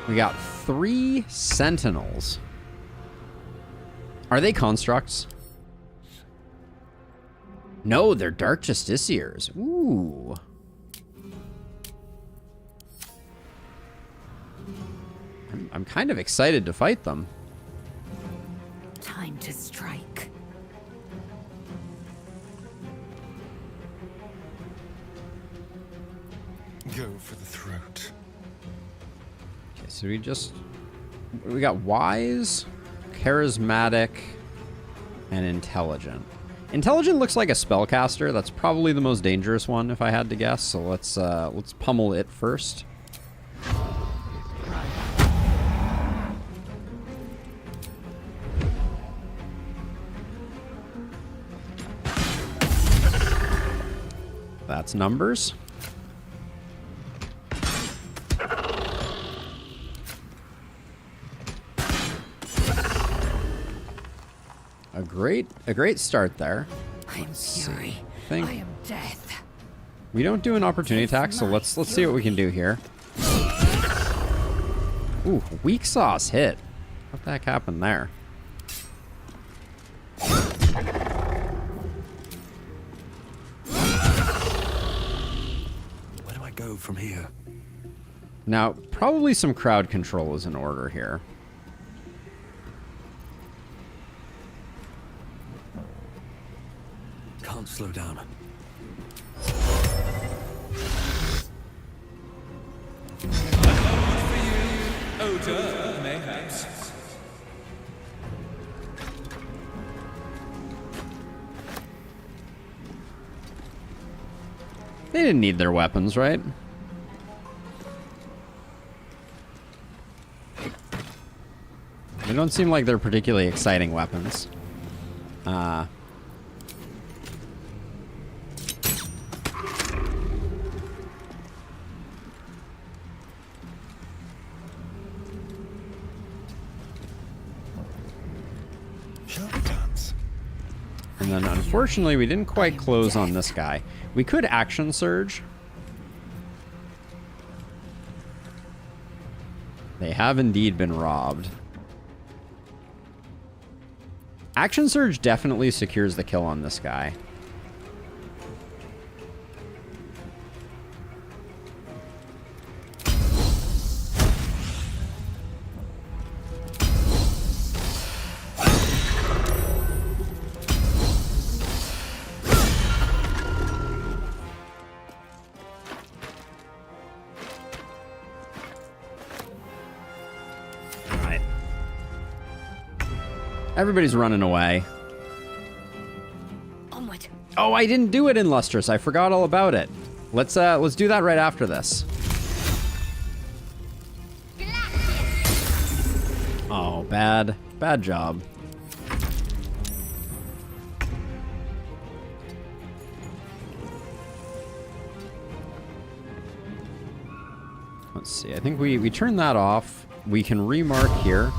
We got 3 sentinels. Are they constructs? No, they're Dark Justiciars. Ooh. I'm kind of excited to fight them. Time to strike. Go for the throat. Okay, so we got wise, charismatic, and intelligent. Intelligent looks like a spellcaster. That's probably the most dangerous one if I had to guess. So let's pummel it first. That's numbers. a great start there. I am fury. I think I am death. we don't do an opportunity attack, so let's see what we can do here. Ooh, weak sauce hit. What the heck happened there? Where do I go from here? Now, probably some crowd control is in order here. Can't slow down. They didn't need their weapons, right? They don't seem like they're particularly exciting weapons. And then unfortunately we didn't quite close on this guy. We could action surge. They have indeed been robbed. Action surge definitely secures the kill on this guy. Everybody's running away. Onward. Oh, I didn't do it in Lustrous. I forgot all about it. Let's do that right after this. Oh, bad job. Let's see. I think we turn that off. We can remark here.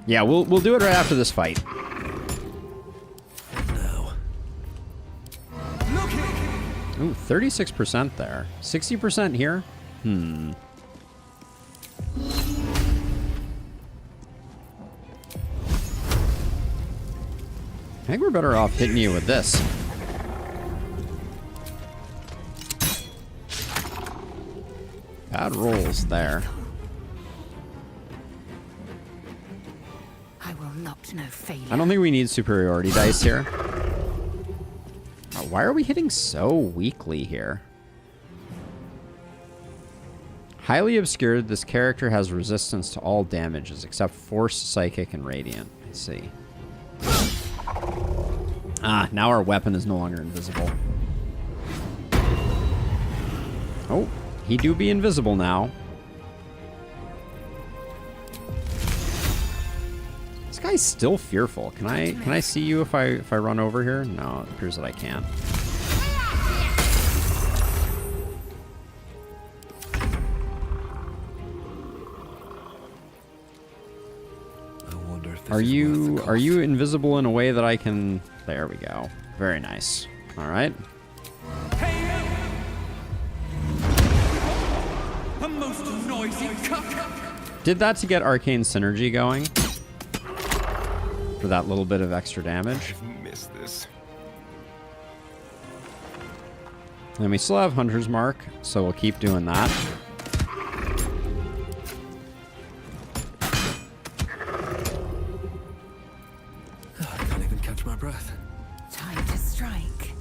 Yeah, we'll do it right after this fight. No. Ooh, 36% there. 60% here? I think we're better off hitting you with this. Bad rolls there. I will not know failure. I don't think we need superiority dice here. Why are we hitting so weakly here? Highly obscured, this character has resistance to all damages except Force, Psychic, and Radiant. I see. Ah, now our weapon is no longer invisible. Oh, he do be invisible now. This guy's still fearful. Can I see you if I run over here? No, it appears that I can't. Are you invisible in a way that I can... There we go. Very nice. All right. A most noisy cuck. Did that to get Arcane Synergy going. For that little bit of extra damage. I've missed this. And we still have Hunter's Mark, so we'll keep doing that. I can't even catch my breath. Time to strike.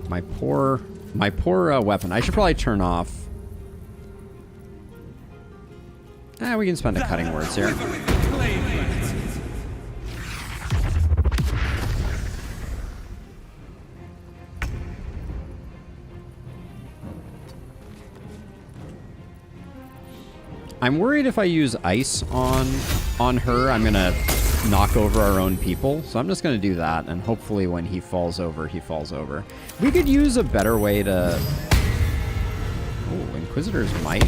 My poor weapon. I should probably turn off. We can spend a cutting words here. I'm worried if I use ice on her, I'm gonna knock over our own people. So I'm just going to do that, and hopefully when he falls over, he falls over. We could use a better way to... Oh, Inquisitor's Might.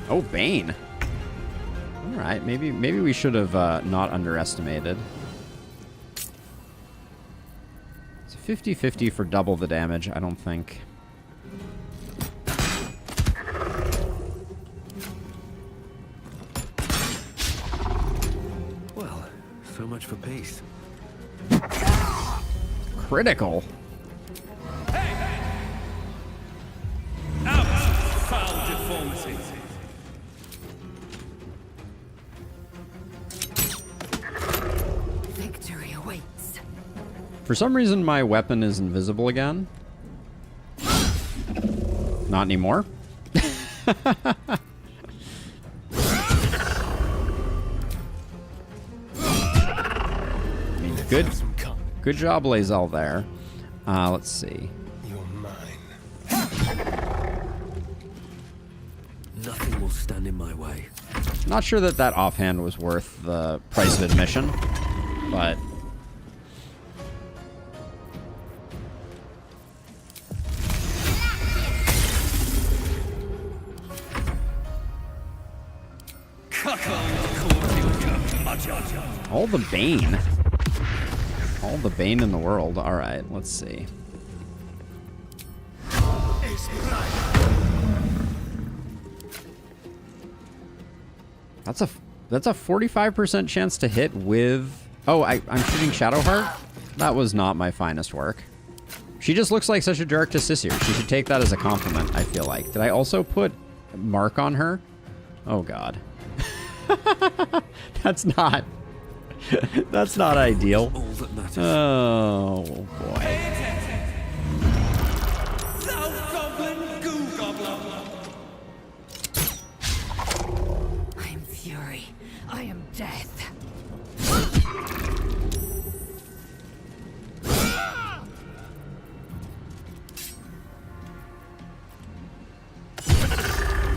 Oh, Bane. Alright, maybe we should have not underestimated. It's a 50-50 for double the damage, I don't think. Well, so much for peace. Critical. Out, foul deformity. Victory awaits. For some reason, my weapon is invisible again. Not anymore. I mean, good job, Lae'zel, there. Let's see. You're mine. Nothing will stand in my way. Not sure that that offhand was worth the price of admission, but... All the Bane. All the Bane in the world. Alright, let's see. That's a 45% chance to hit with... Oh, I'm shooting Shadowheart? That was not my finest work. She just looks like such a dark to Sissir. She should take that as a compliment, I feel like. Did I also put Mark on her? Oh, God. That's not... That's not ideal. All that matters. Oh, boy. I am fury. I am death.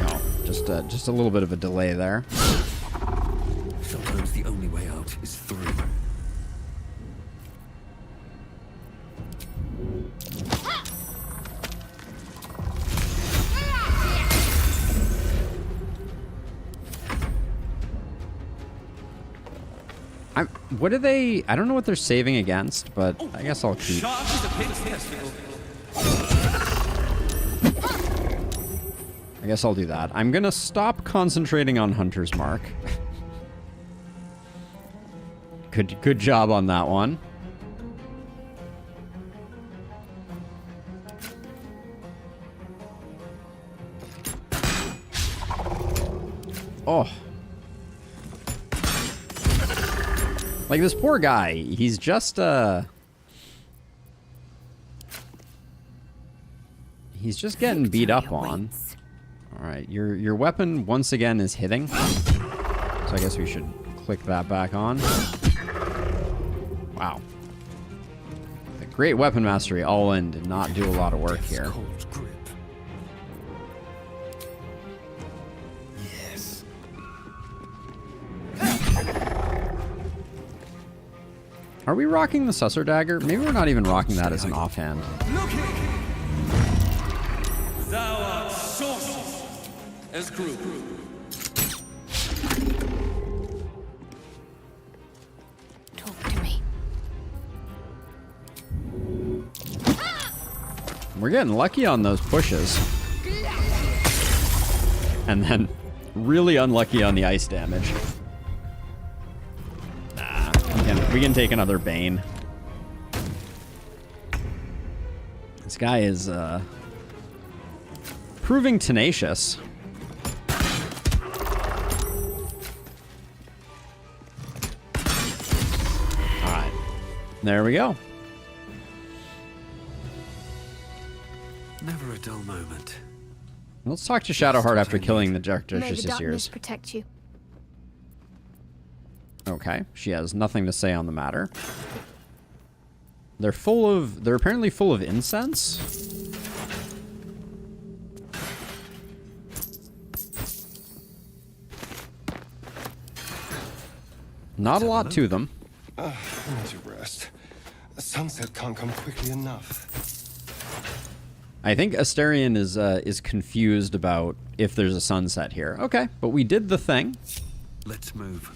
No, just a little bit of a delay there. Sometimes the only way out is through. What are they... I don't know what they're saving against, but I guess I'll keep... I guess I'll do that. I'm gonna stop concentrating on Hunter's Mark. Good job on that one. Oh. Like, this poor guy, he's just, he's just getting beat up on. Alright, your weapon, once again, is hitting. So I guess we should click that back on. Wow. The great weapon mastery all in did not do a lot of work here. Yes. Are we rocking the Susser Dagger? Maybe we're not even rocking that as an offhand. Thou art sources as group. Talk to me. We're getting lucky on those pushes. And then really unlucky on the ice damage. Nah, we can take another Bane. This guy is proving tenacious. Alright. There we go. Never a dull moment. Let's talk to Shadowheart after killing the Dark May the Duchess's darkness ears. protect you. Okay, she has nothing to say on the matter. They're apparently full of incense. Not a lot to them. I need to rest. The sunset can't come quickly enough. I think Asterion is confused about if there's a sunset here. Okay, but we did the thing. Let's move.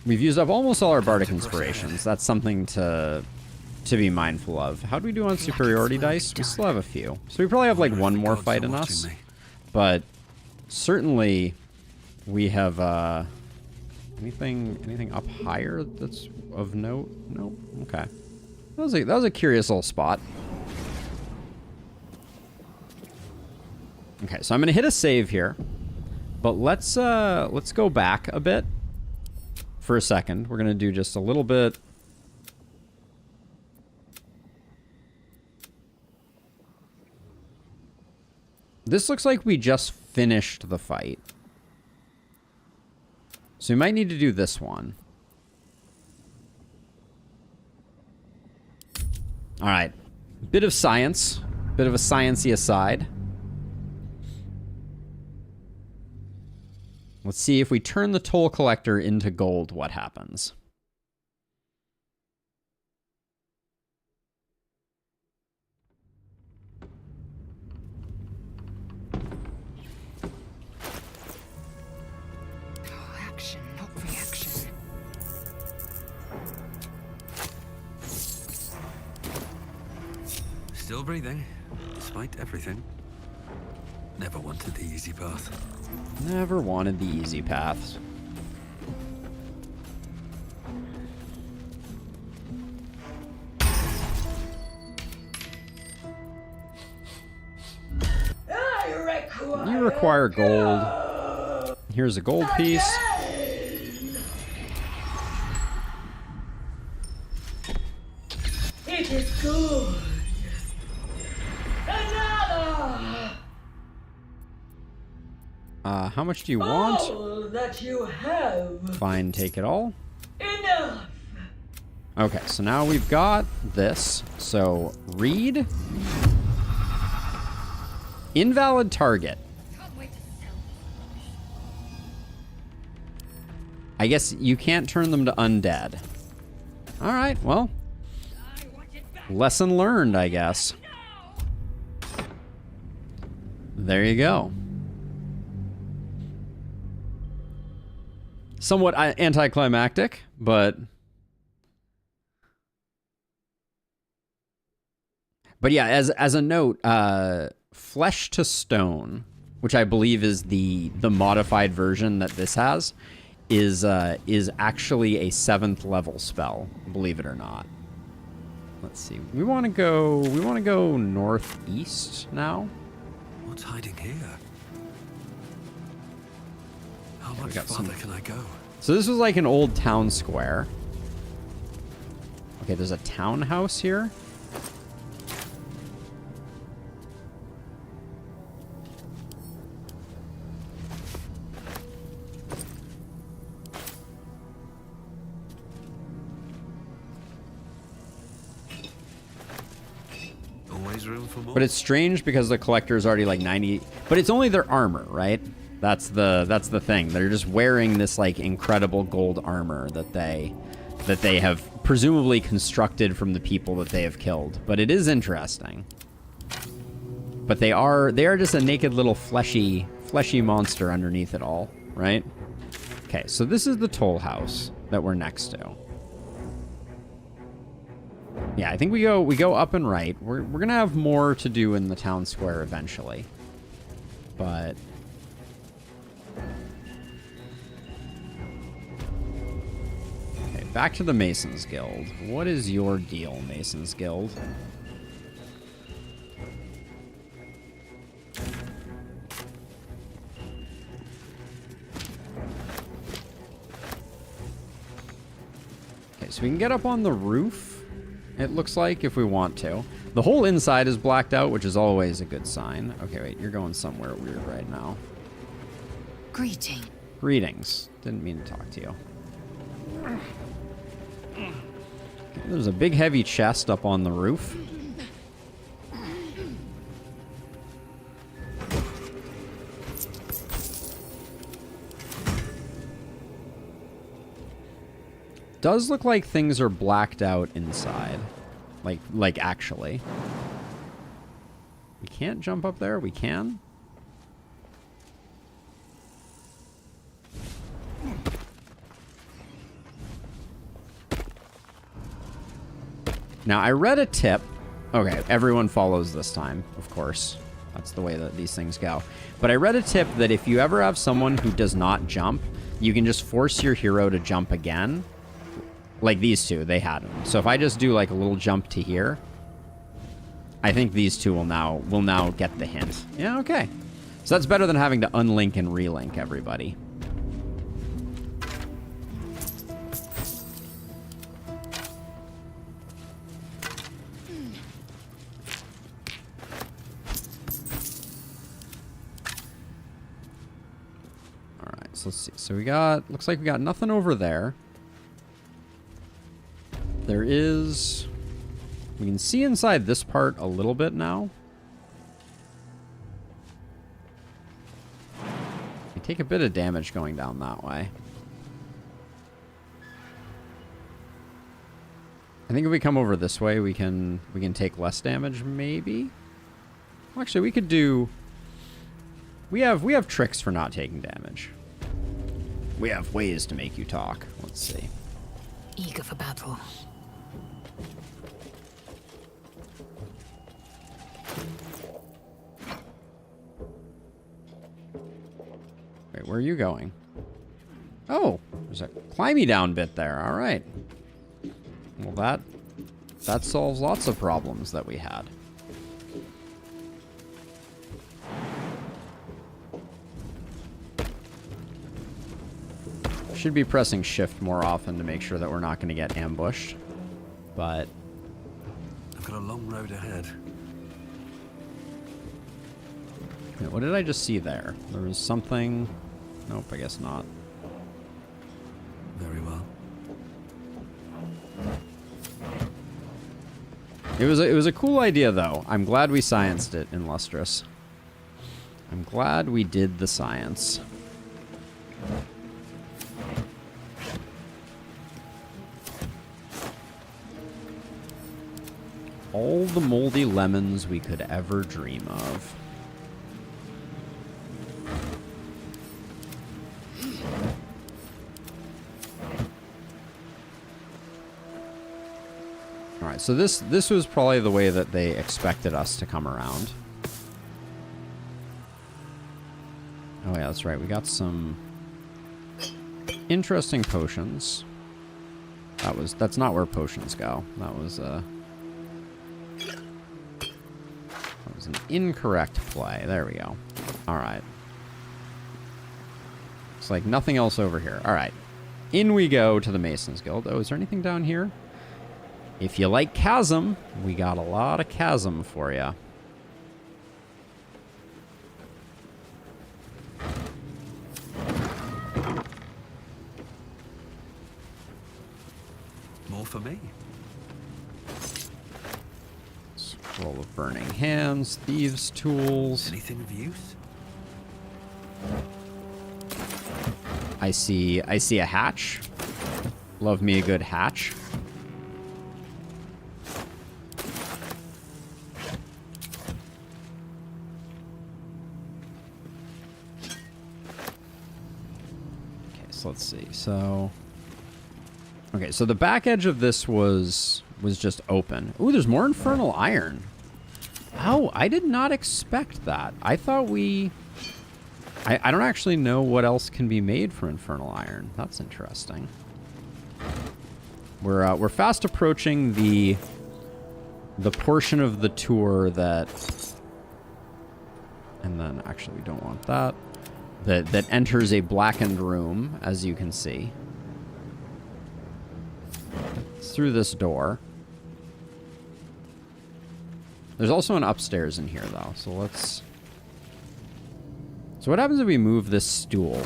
We've used up almost all our bardic inspirations. That's something to be mindful of. How do we do on superiority dice? We still have a few. So we probably have like one more fight in us. But certainly we have anything up higher that's of note? Nope. Okay. That was a curious little spot. Okay, so I'm gonna hit a save here, but let's go back a bit for a second. We're gonna do just a little bit. This looks like we just finished the fight, so we might need to do this one. All right, bit of science, bit of a sciencey aside. Let's see if we turn the toll collector into gold, what happens. Action, not reaction. Still breathing, despite everything. Never wanted the easy path. Never wanted the easy paths. You require gold. Here's a gold piece. It is good. Another. How much do you want? All that you have. Fine, take it all. Enough. Okay, so now we've got this. So, read. Invalid target. I guess you can't turn them to undead. Alright, well. Lesson learned, I guess. There you go. Somewhat anticlimactic, but yeah, as a note, Flesh to Stone, which I believe is the modified version that this has, is actually a 7th level spell, believe it or not. Let's see. We want to go northeast now. What's hiding here? How much got farther can I go? So this was like an old town square. Okay, there's a townhouse here. Always room for more. But it's strange because the collector is already like 90, but it's only their armor, right? That's the thing. They're just wearing this like incredible gold armor that they have presumably constructed from the people that they have killed. But it is interesting. But they are just a naked little fleshy monster underneath it all, right? Okay, so this is the toll house that we're next to. Yeah, I think we go up and right. We're gonna have more to do in the town square eventually. But okay, back to the Masons Guild. What is your deal, Masons Guild? Okay, so we can get up on the roof. It looks like, if we want to. The whole inside is blacked out, which is always a good sign. Okay, wait, you're going somewhere weird right now. Greeting. Greetings. Didn't mean to talk to you. Okay, there's a big heavy chest up on the roof. does look like things are blacked out inside. Like actually. We can't jump up there? We can? Now, I read a tip. Okay, everyone follows this time, of course. That's the way that these things go. But I read a tip that if you ever have someone who does not jump, you can just force your hero to jump again. Like these two, they had them. So if I just do like a little jump to here, I think these two will now get the hint. Yeah, okay. So that's better than having to unlink and relink everybody. So let's see. So looks like we got nothing over there. There is, we can see inside this part a little bit now. We take a bit of damage going down that way. I think if we come over this way, we can take less damage, maybe. Well, actually, we could do. We have tricks for not taking damage. We have ways to make you talk. Let's see. Eager for battle. Wait, where are you going? Oh, there's a climby down bit there. All right. Well, that solves lots of problems that we had. Should be pressing shift more often to make sure that we're not going to get ambushed. But I've got a long road ahead. what did I just see there? There was something. Nope, I guess not. Very well. It was a cool idea though. I'm glad we scienced it in Lustrous. I'm glad we did the science. All the moldy lemons we could ever dream of. Alright, so this was probably the way that they expected us to come around. Oh yeah, that's right. We got some interesting potions. That's not where potions go. That was an incorrect play. There we go. Alright. It's like nothing else over here. Alright. In we go to the Masons Guild. Oh, is there anything down here? If you like chasm, we got a lot of chasm for you. More for me. Scroll of Burning Hands, Thieves' Tools. Anything of use? I see a hatch. Love me a good hatch. Okay, so let's see. Okay, so the back edge of this was just open. Ooh, there's more infernal iron. Oh, I did not expect that. I thought I don't actually know what else can be made from infernal iron. That's interesting. We're fast approaching the portion of the tour that, and then actually we don't want that. That enters a blackened room, as you can see. It's through this door. There's also an upstairs in here, though. So let's. So what happens if we move this stool?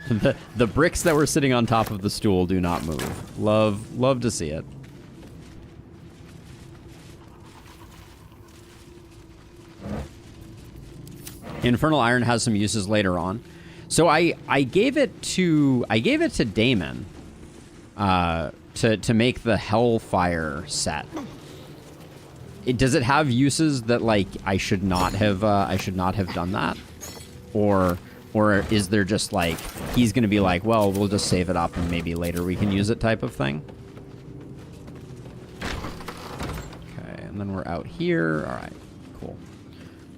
The bricks that were sitting on top of the stool do not move. Love to see it. Infernal iron has some uses later on. So I gave it to Damon. to make the Hellfire set. Does it have uses that like I should not have done that, or is there just like he's gonna be like, well, we'll just save it up and maybe later we can use it type of thing? Okay, and then we're out here. All right, cool.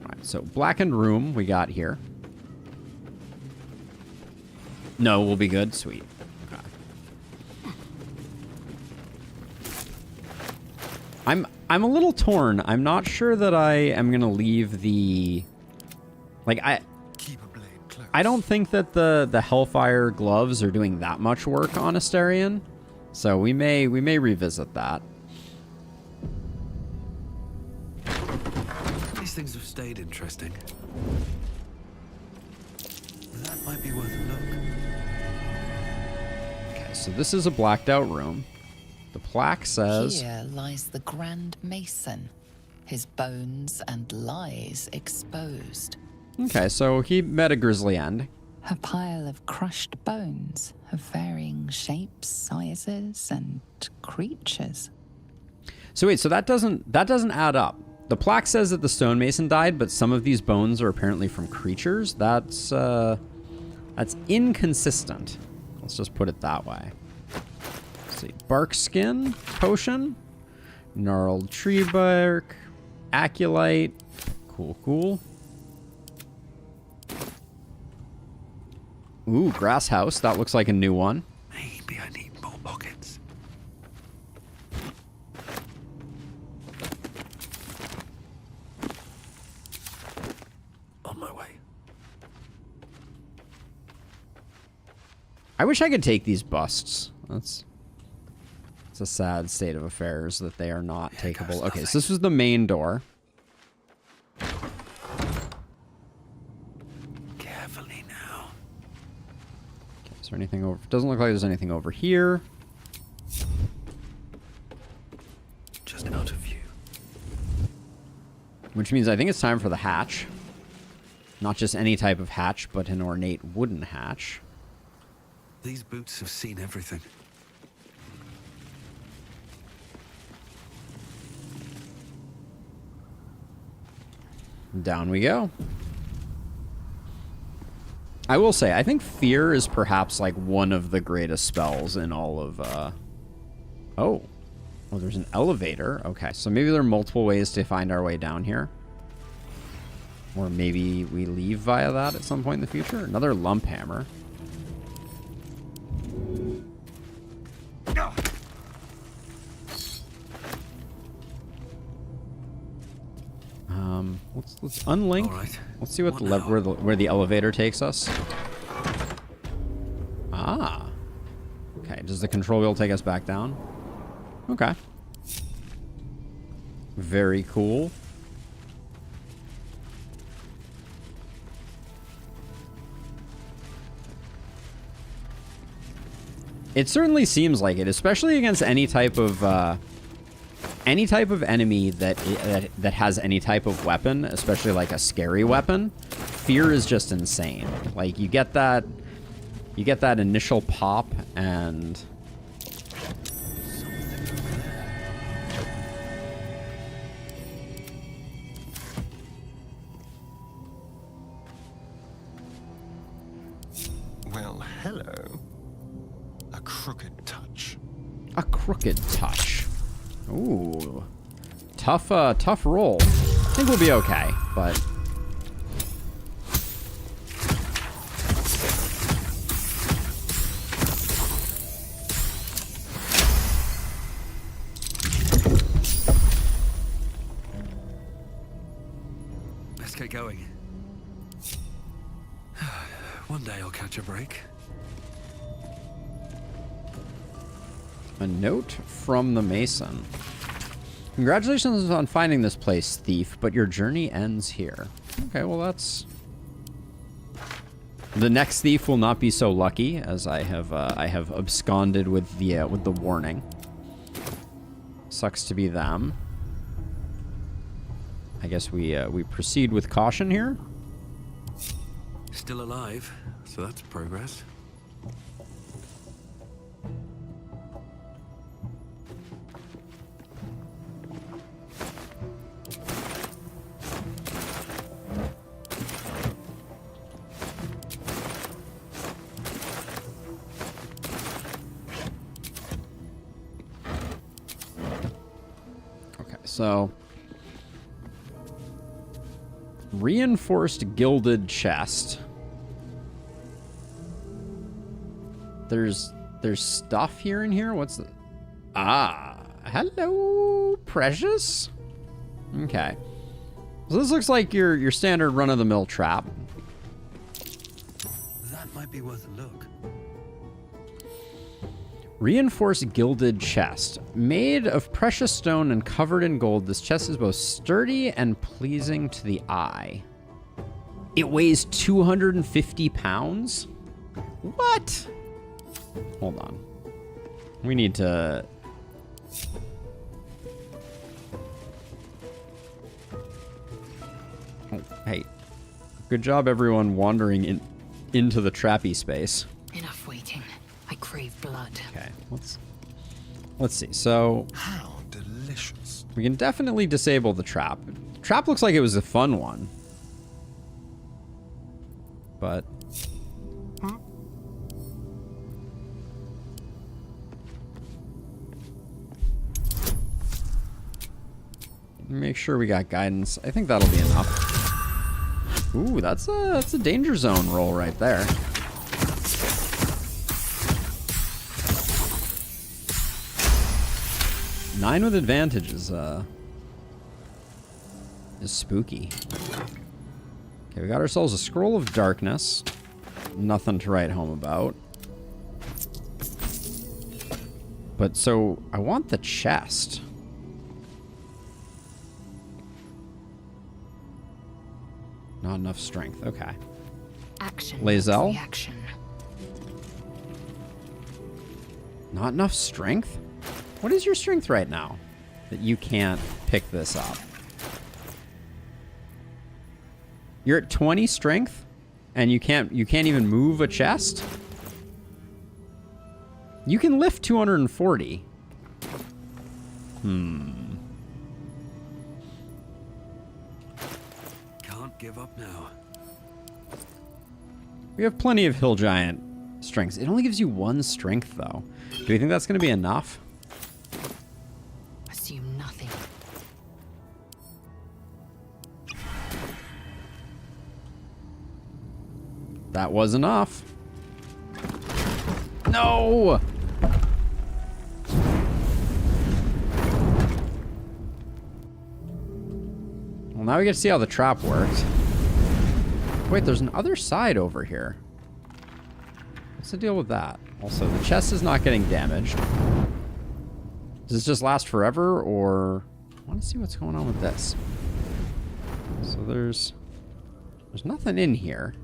All right, so blackened room we got here. No, we'll be good. Sweet. Okay. I'm a little torn. I'm not sure that I am gonna leave the I don't think that the Hellfire gloves are doing that much work on Asterion, so we may revisit that. These things have stayed interesting. That might be worth a look. Okay, so this is a blacked out room. The plaque says... Here lies the Grand Mason, his bones and lies exposed. Okay, so he met a grisly end. A pile of crushed bones of varying shapes, sizes, and creatures. So wait, so that doesn't add up. The plaque says that the stonemason died, but some of these bones are apparently from creatures. That's inconsistent. Let's just put it that way. Let's see, bark skin potion, gnarled tree bark, aculite. Cool. Ooh, grass house. That looks like a new one. Maybe I need more pockets. On my way. I wish I could take these busts. It's a sad state of affairs that they are not takeable. Okay, so this was the main door. Carefully now. Okay, is there anything over? Doesn't look like there's anything over here. Just out of view. Which means I think it's time for the hatch. Not just any type of hatch, but an ornate wooden hatch. These boots have seen everything. Down we go. I will say, I think fear is perhaps like one of the greatest spells in all of, Oh, there's an elevator. Okay, so maybe there are multiple ways to find our way down here. Or maybe we leave via that at some point in the future. Another lump hammer. Let's unlink. Right. Let's see what where the elevator takes us. Ah. Okay, does the control wheel take us back down? Okay. Very cool. It certainly seems like it, especially against any type of enemy that has any type of weapon, especially like a scary weapon. Fear is just insane. Like you get that initial pop and Well, hello. A crooked touch. a crooked touch. Ooh. Tough roll. I think we'll be okay, but Let's get going. One day I'll catch a break. a note from the Mason. Congratulations on finding this place, thief, but your journey ends here. Okay, well that's... The next thief will not be so lucky, as I have absconded with the warning. Sucks to be them. I guess we proceed with caution here. Still alive, so that's progress. So, reinforced gilded chest. There's stuff here in here. What's the... Ah, hello, precious. Okay. So this looks like your standard run-of-the-mill trap. That might be worth a look. Reinforced gilded chest. Made of precious stone and covered in gold, this chest is both sturdy and pleasing to the eye. It weighs 250 pounds? What? Hold on. We need to... Oh, hey. Good job, everyone, wandering into the trappy space. Enough waiting. I crave blood. Okay, let's see. So How delicious. we can definitely disable the trap. The trap looks like it was a fun one. But make sure we got guidance. I think that'll be enough. Ooh, that's a danger zone roll right there. Nine with advantage is spooky. Okay, we got ourselves a scroll of darkness. Nothing to write home about. But so I want the chest. Not enough strength. Okay. Action. Lae'zel? Reaction. Not enough strength? What is your strength right now that you can't pick this up? You're at 20 strength and you can't even move a chest? You can lift 240. Can't give up now. We have plenty of hill giant strengths. It only gives you 1 strength though. Do you think that's going to be enough? Assume nothing. That was enough. No! Well, now we get to see how the trap works. Wait, there's an other side over here. What's the deal with that? Also, the chest is not getting damaged. Does this just last forever, or... I want to see what's going on with this. So there's nothing in here.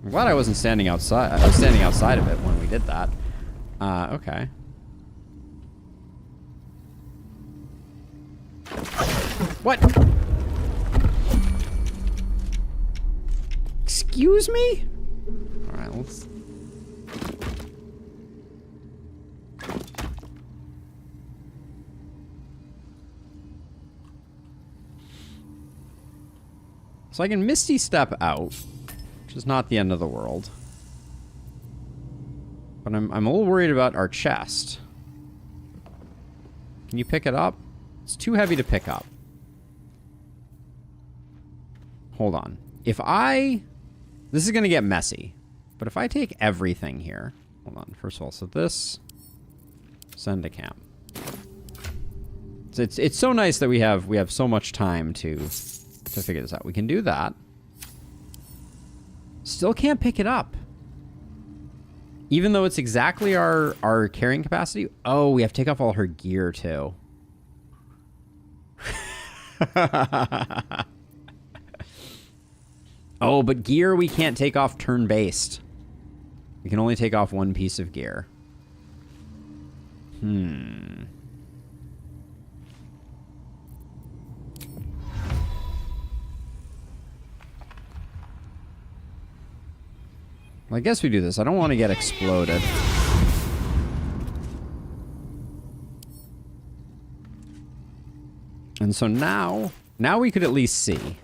I'm glad I wasn't standing outside. I was standing outside of it when we did that. Okay. What? Excuse me? Alright, let's... So I can Misty Step out, which is not the end of the world. But I'm a little worried about our chest. Can you pick it up? It's too heavy to pick up. Hold on. If I... This is going to get messy. But if I take everything here... Hold on. First of all, so this... Send to camp. So it's so nice that we have so much time to figure this out. We can do that. Still can't pick it up. Even though it's exactly our carrying capacity. Oh, we have to take off all her gear too. Oh, but gear we can't take off turn-based. We can only take off 1 piece of gear. Well, I guess we do this. I don't want to get exploded. And so now we could at least see.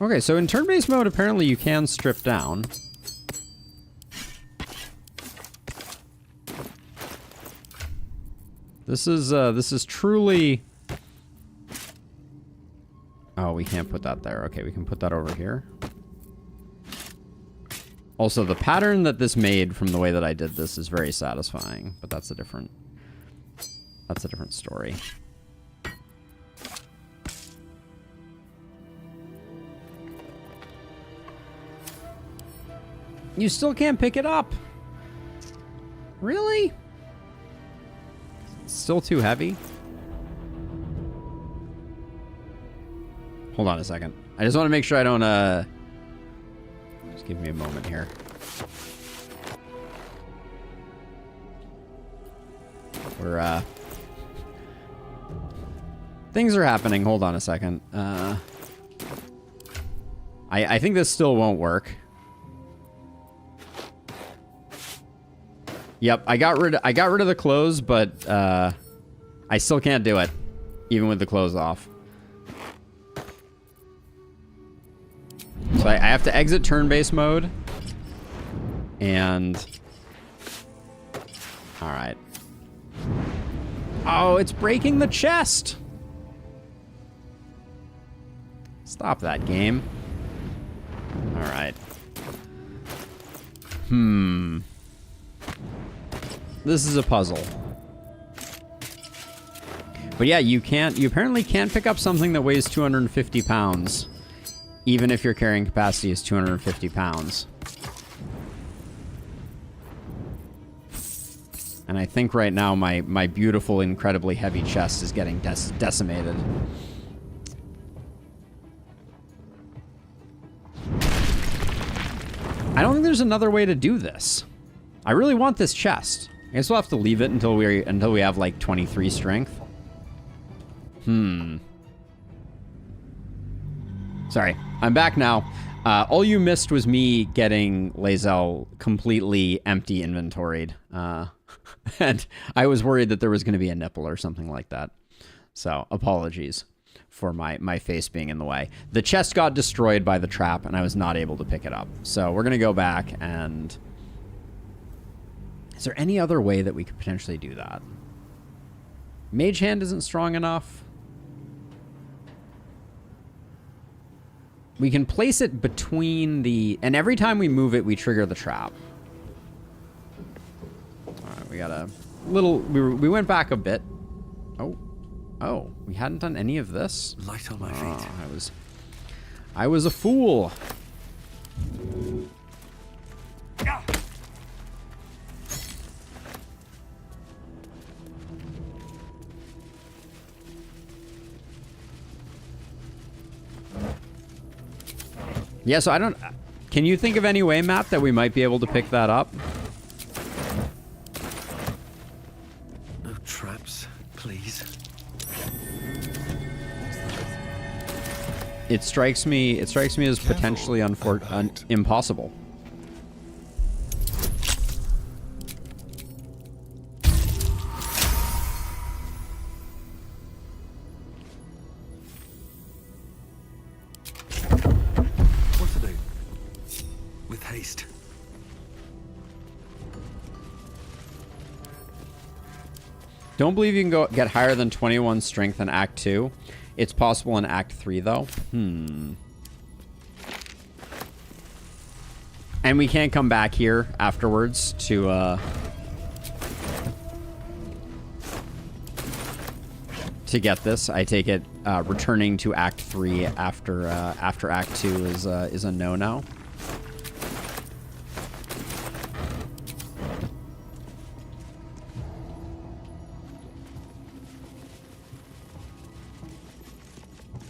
Okay, so in turn-based mode, apparently you can strip down. This is truly... Oh, we can't put that there. Okay, we can put that over here. Also, the pattern that this made from the way that I did this is very satisfying, but that's a different story. You still can't pick it up. Really? It's still too heavy? Hold on a second. I just want to make sure I don't, just give me a moment here. We're, things are happening. Hold on a second. I think this still won't work. Yep, I got rid of the clothes, but I still can't do it, even with the clothes off. So I have to exit turn-based mode, and all right. Oh, it's breaking the chest. Stop that game. All right. This is a puzzle. But yeah, you apparently can't pick up something that weighs 250 pounds, even if your carrying capacity is 250 pounds. And I think right now my beautiful, incredibly heavy chest is getting decimated. I don't think there's another way to do this. I really want this chest. I guess we'll have to leave it until we have like 23 strength. Sorry, I'm back now. All you missed was me getting Lae'zel completely empty inventoried. And I was worried that there was going to be a nipple or something like that. So apologies for my face being in the way. The chest got destroyed by the trap and I was not able to pick it up. So we're going to go back and... Is there any other way that we could potentially do that? Mage Hand isn't strong enough. We can place it between the... And every time we move it, we trigger the trap. Alright, we got a little... We went back a bit. Oh, we hadn't done any of this? Light on my feet. I was a fool. Yeah, so I don't... Can you think of any way, Matt, that we might be able to pick that up? No traps, please. It strikes me as potentially impossible. Don't believe you can get higher than 21 strength in Act 2. It's possible in Act 3, though. And we can't come back here afterwards to get this. I take it returning to Act 3 after Act 2 is a no-no.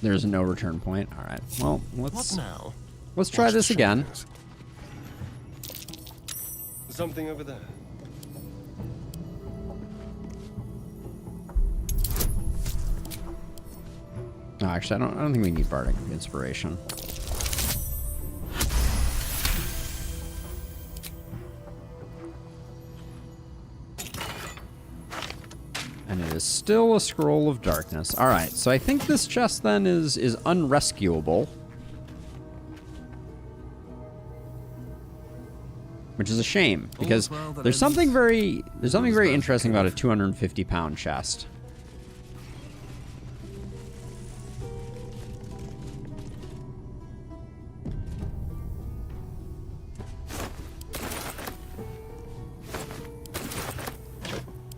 There's no return point. All right. Well, let's try this again. Something over there. No, actually, I don't think we need bardic inspiration. And it is still a scroll of darkness. All right, so I think this chest then is unrescuable. which is a shame because there's something very interesting about a 250-pound chest.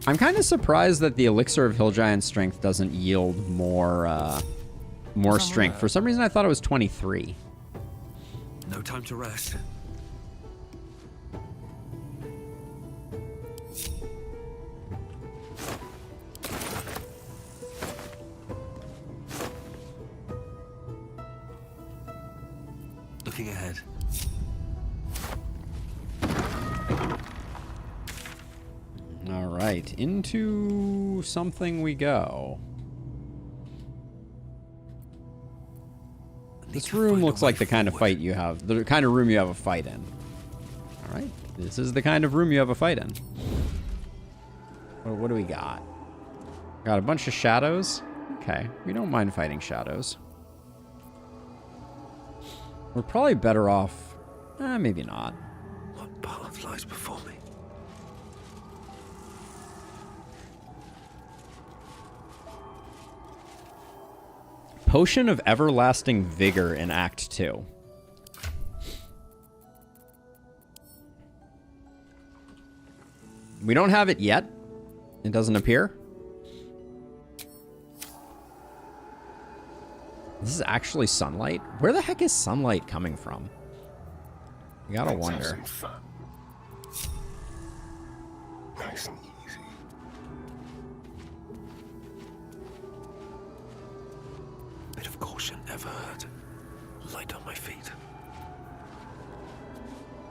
I'm kind of surprised that the Elixir of Hill Giant Strength doesn't yield more strength. For some reason, I thought it was 23. No time to rest. Looking ahead. All right, into something we go. This room looks like the kind of fight you have, the kind of room you have a fight in. All right, this is the kind of room you have a fight in. What do we got? Got a bunch of shadows. Okay, we don't mind fighting shadows. We're probably better off, maybe not. What path lies before me? Potion of Everlasting Vigor in Act 2. We don't have it yet. It doesn't appear. This is actually sunlight? Where the heck is sunlight coming from? You gotta wonder. Nice and easy. Bit of caution never hurt. Light on my feet.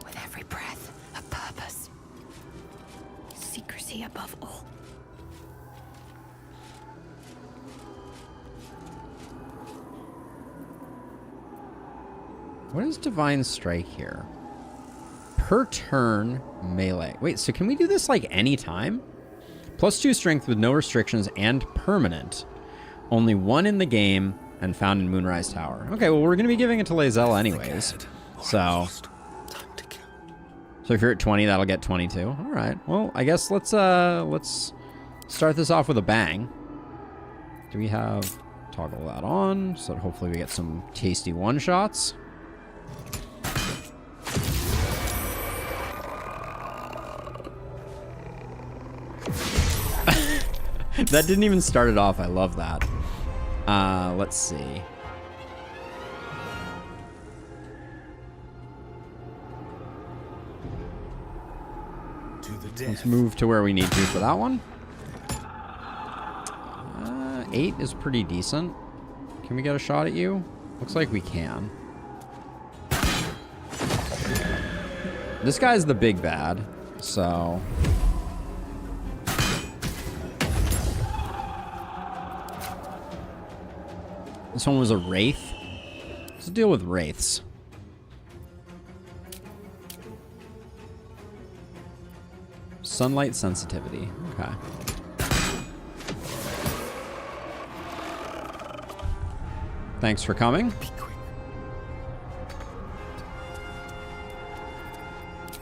With every breath, a purpose. Secrecy above all. What is Divine Strike here? Per turn melee. Wait, so can we do this like any time? +2 strength with no restrictions and permanent. Only one in the game and found in Moonrise Tower. Okay, well we're gonna be giving it to Lae'zel anyways. So if you're at 20, that'll get 22. All right. Well, I guess let's start this off with a bang. Do we have toggle that on so that hopefully we get some tasty one-shots? That didn't even start it off. I love that. Let's see. Let's move to where we need to for that one. 8 is pretty decent. Can we get a shot at you? Looks like we can. This guy's the big bad, so... This one was a wraith. Let's deal with wraiths. Sunlight sensitivity. Okay. Thanks for coming.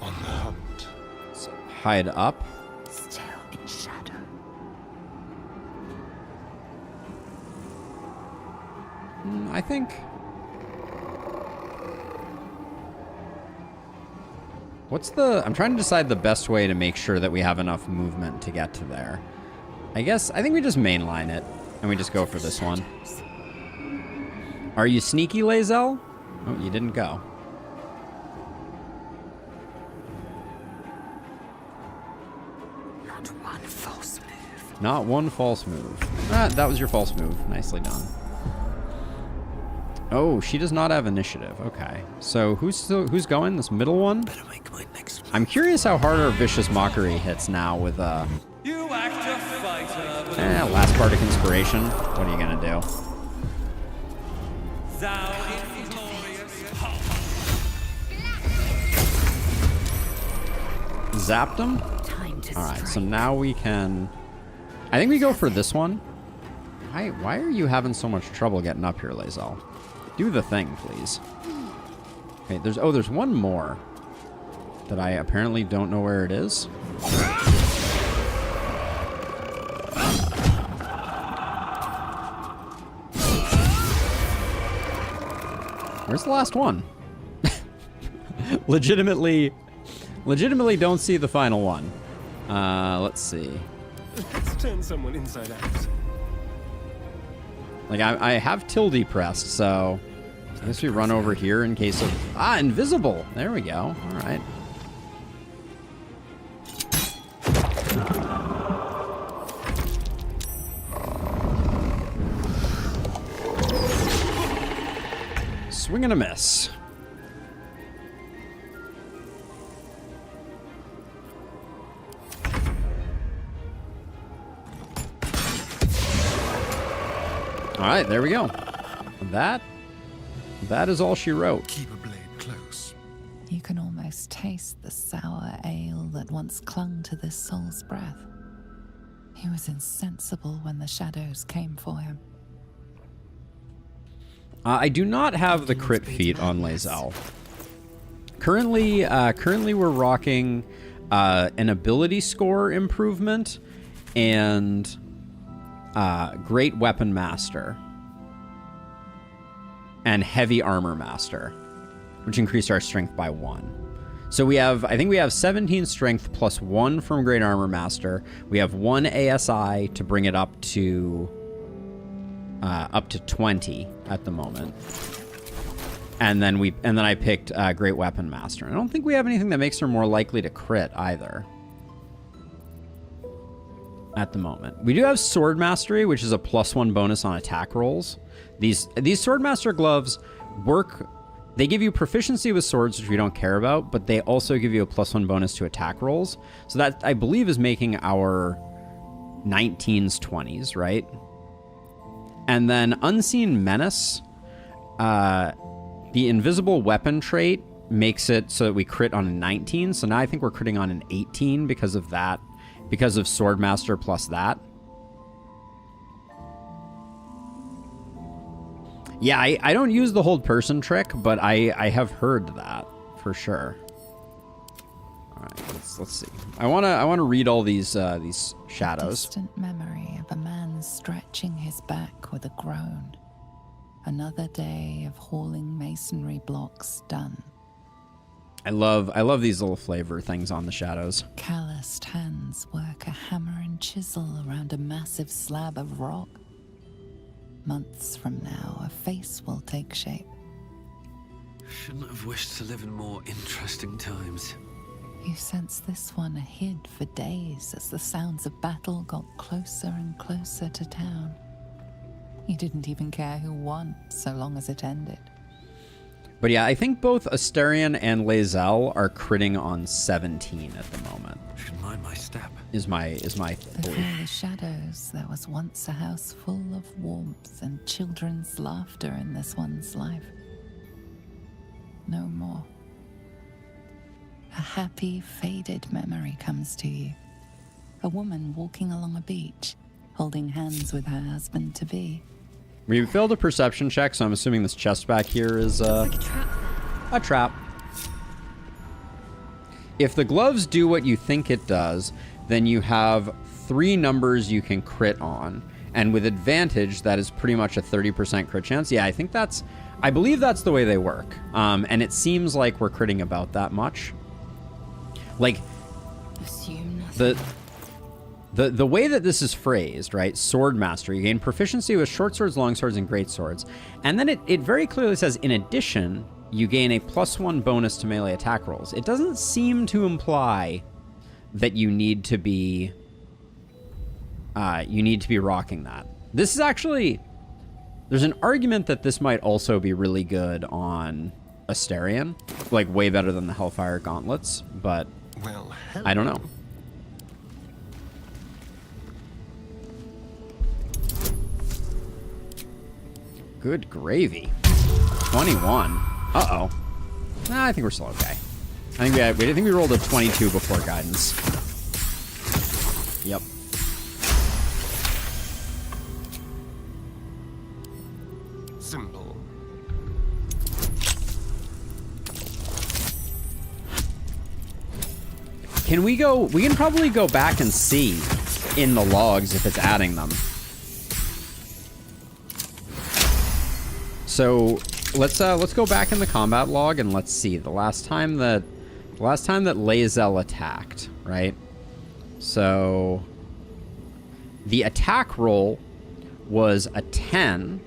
On the hunt. So hide up. Still in shadow. I think... I'm trying to decide the best way to make sure that we have enough movement to get to there. I think we just mainline it, and we just go for this one. Are you sneaky, Lae'zel? Oh, you didn't go. Not one false move. Not one false move. That was your false move. Nicely done. Oh, she does not have initiative. Okay. So who's going? This middle one? Better make my next move. I'm curious how hard our Vicious Mockery hits now with You act a fighter. last Bardic Inspiration. What are you gonna do? Thou inglorious Zapped him? Time to Alright, so strike. now we can... I think we go for this one. Why are you having so much trouble getting up here, Lae'zel? Do the thing, please. Okay, there's one more. that I apparently don't know where it is. Where's the last one? Legitimately don't see the final one. Let's see. Let's turn someone inside out. Like, I have tilde pressed, so I guess we run over here in case of... Ah, invisible! There we go. All right. Swing and a miss. All right, there we go. That is all she wrote. Keep a blade close. You can almost taste the sour ale that once clung to this soul's breath. He was insensible when the shadows came for him. I do not have the crit feat on Lae'zel. Currently we're rocking an ability score improvement and Great Weapon Master and Heavy Armor Master, which increased our strength by 1. So I think we have 17 strength plus 1 from Great Armor Master. We have 1 ASI to bring it up to 20 at the moment. And then I picked Great Weapon Master. I don't think we have anything that makes her more likely to crit either. At the moment. We do have Sword Mastery, which is a +1 bonus on attack rolls. These Sword Master gloves work. They give you proficiency with swords, which we don't care about, but they also give you a +1 bonus to attack rolls. So that, I believe, is making our 19s 20s, right? And then Unseen Menace, the invisible weapon trait makes it so that we crit on a 19. So now I think we're critting on an 18 because of that. Because of Swordmaster plus that. Yeah, I don't use the hold person trick, but I have heard that for sure. All right, let's see. I wanna read all these shadows. Distant memory of a man stretching his back with a groan. Another day of hauling masonry blocks done. I love these little flavor things on the shadows. Calloused hands work a hammer and chisel around a massive slab of rock. Months from now, a face will take shape. Shouldn't have wished to live in more interesting times. You sense this one hid for days as the sounds of battle got closer and closer to town. You didn't even care who won, so long as it ended. But yeah, I think both Asterion and Lae'zel are critting on 17 at the moment. Should mind my step. Is my Before belief. the shadows, there was once a house full of warmth and children's laughter in this one's life. No more. A happy, faded memory comes to you. A woman walking along a beach, holding hands with her husband-to-be. We failed a perception check, so I'm assuming this chest back here is a trap. If the gloves do what you think it does, then you have 3 numbers you can crit on. And with advantage, that is pretty much a 30% crit chance. Yeah, I believe that's the way they work. And it seems like we're critting about that much. Like, Assume nothing. The way that this is phrased, right? Sword Master. You gain proficiency with short swords, long swords, and great swords. And then it very clearly says, in addition, you gain a +1 bonus to melee attack rolls. It doesn't seem to imply that you need to be rocking that. This is actually, there's an argument that this might also be really good on Asterion, like way better than the Hellfire Gauntlets, but Well, I don't know. Good gravy. 21. Uh-oh. Nah, I think we're still okay. I think we rolled a 22 before guidance. Yep. simple. Can we go? We can probably go back and see in the logs if it's adding them. So let's go back in the combat log and let's see the last time that Lae'zel attacked, right? So the attack roll was a 10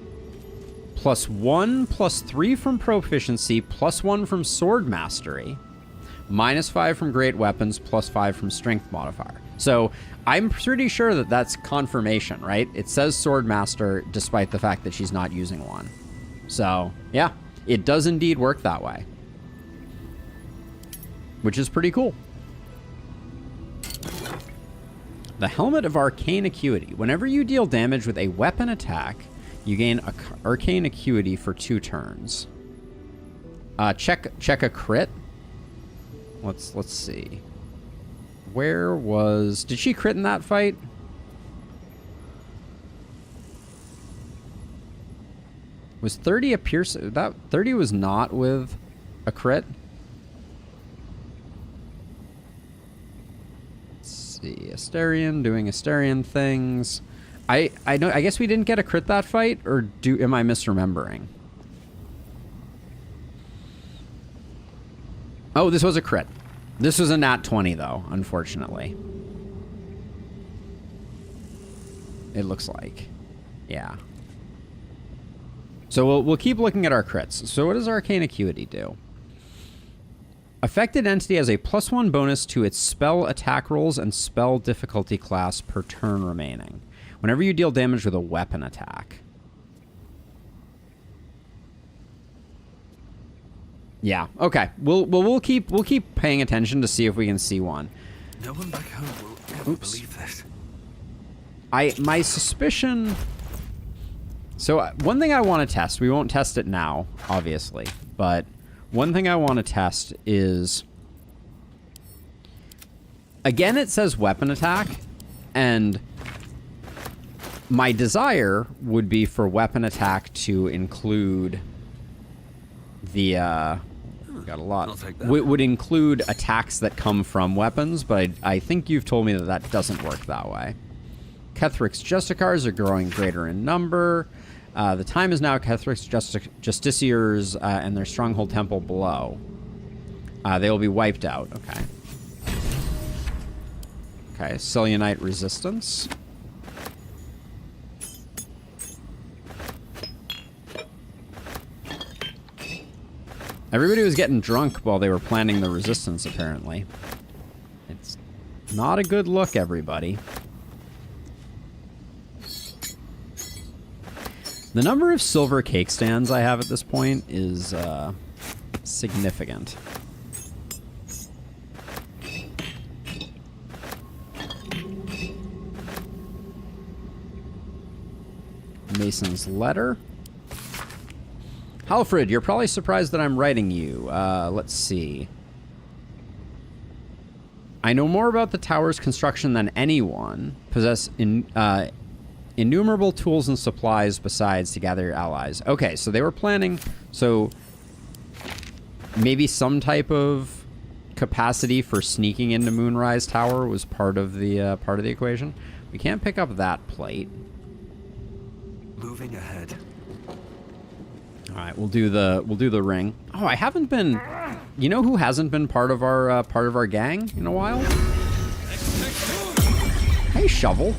plus 1 plus 3 from proficiency plus 1 from sword mastery minus 5 from great weapons plus 5 from strength modifier. So I'm pretty sure that that's confirmation, right? It says sword master despite the fact that she's not using one. So yeah, it does indeed work that way, which is pretty cool. The Helmet of Arcane Acuity. Whenever you deal damage with a weapon attack, you gain Arcane Acuity for 2 turns. Check a crit. Let's see. Where was... Did she crit in that fight? Was 30 a pierce? That 30 was not with a crit. Let's see. Asterion doing Asterion things. I guess we didn't get a crit that fight, or am I misremembering? Oh, this was a crit. This was a nat 20 though, unfortunately. It looks like. Yeah. So we'll keep looking at our crits. So what does Arcane Acuity do? Affected entity has a +1 bonus to its spell attack rolls and spell difficulty class per turn remaining, whenever you deal damage with a weapon attack. Yeah. Okay. We'll keep paying attention to see if we can see one. No one back home will ever believe this. My suspicion. So one thing I want to test, we won't test it now, obviously, but one thing I want to test is, again, it says weapon attack, and my desire would be for weapon attack to include the, got a lot, would include attacks that come from weapons, but I think you've told me that that doesn't work that way. Kethric's Justicars are growing greater in number. The time is now Kethric's Justiciars and their Stronghold Temple below. They will be wiped out. Okay. Okay, Selionite Resistance. Everybody was getting drunk while they were planning the resistance, apparently. It's not a good look, everybody. The number of silver cake stands I have at this point is significant. Mason's Letter. Halfred, you're probably surprised that I'm writing you. Let's see. I know more about the tower's construction than anyone. Possess innumerable tools and supplies besides to gather your allies. Okay, so they were planning, so maybe some type of capacity for sneaking into Moonrise Tower was part of the equation. We can't pick up that plate. Moving ahead. All right, we'll do the ring. Oh, I haven't been. You know who hasn't been part of our gang in a while? Hey, Shovel.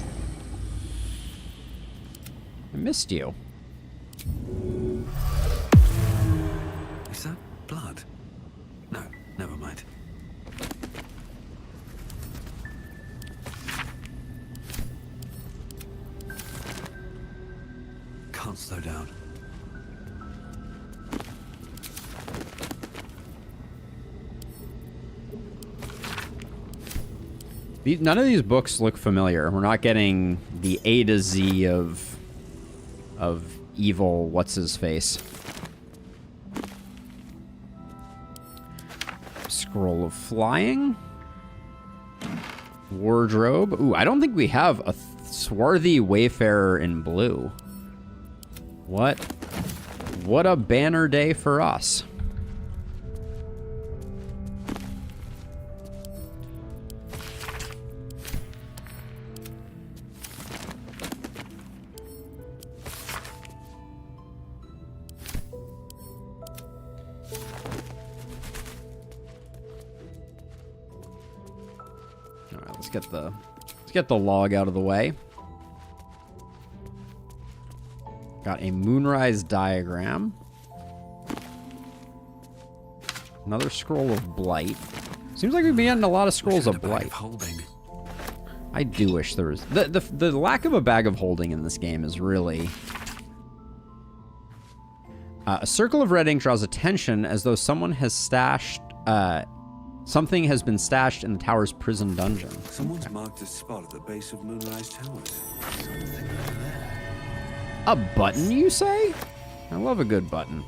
I missed you. Is that blood? No, never mind. Can't slow down. None of these books look familiar. We're not getting the A to Z of evil what's-his-face. Scroll of Flying. Wardrobe. Ooh, I don't think we have a swarthy wayfarer in blue. What a banner day for us. get the log out of the way. Got a moonrise diagram. Another scroll of blight. Seems like we've been getting a lot of scrolls of blight. I do wish there was the lack of a bag of holding in this game is really. A circle of red ink draws attention as though someone has stashed. Something has been stashed in the tower's prison dungeon. Someone's marked a spot at the base of Moonrise Towers. A button, you say? I love a good button.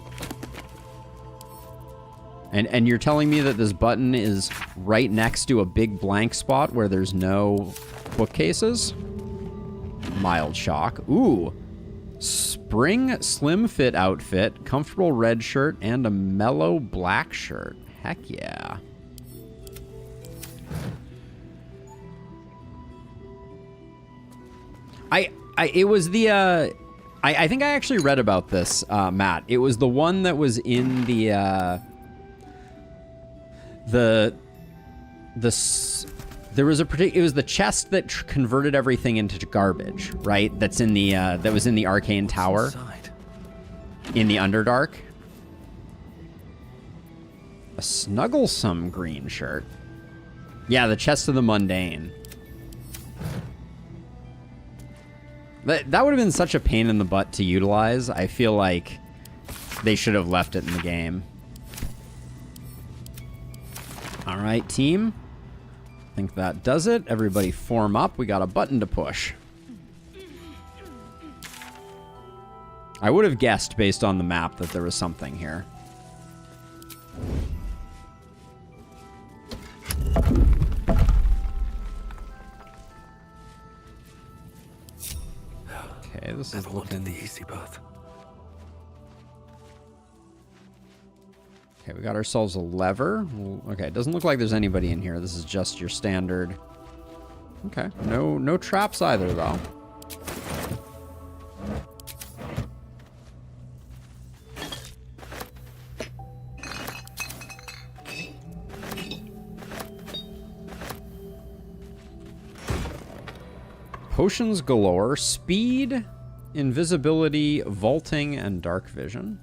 And you're telling me that this button is right next to a big blank spot where there's no bookcases? Mild shock. Ooh. Spring slim fit outfit, comfortable red shirt, and a mellow black shirt. Heck yeah. It was the, I think I actually read about this, Matt. It was the one that was in there was it was the chest that converted everything into garbage, right? That's in the, that was in the Arcane Tower. In the Underdark. A snugglesome green shirt. Yeah, the chest of the mundane. That would have been such a pain in the butt to utilize. I feel like they should have left it in the game. All right, team. I think that does it. Everybody form up. We got a button to push. I would have guessed based on the map that there was something here. Okay, this is looking the easy path. Okay, we got ourselves a lever. Okay, it doesn't look like there's anybody in here. This is just your standard. Okay, no traps either though. Potions galore, speed, invisibility, vaulting, and dark vision.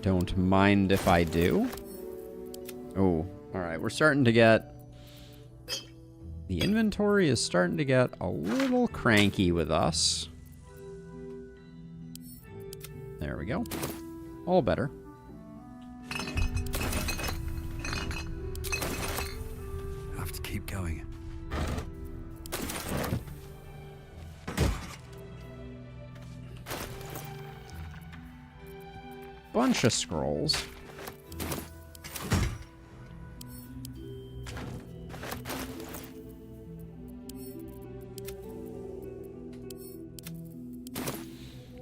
Don't mind if I do. Oh, all right. We're starting to get... The inventory is starting to get a little cranky with us. There we go. All better. Have to keep going. Bunch of scrolls.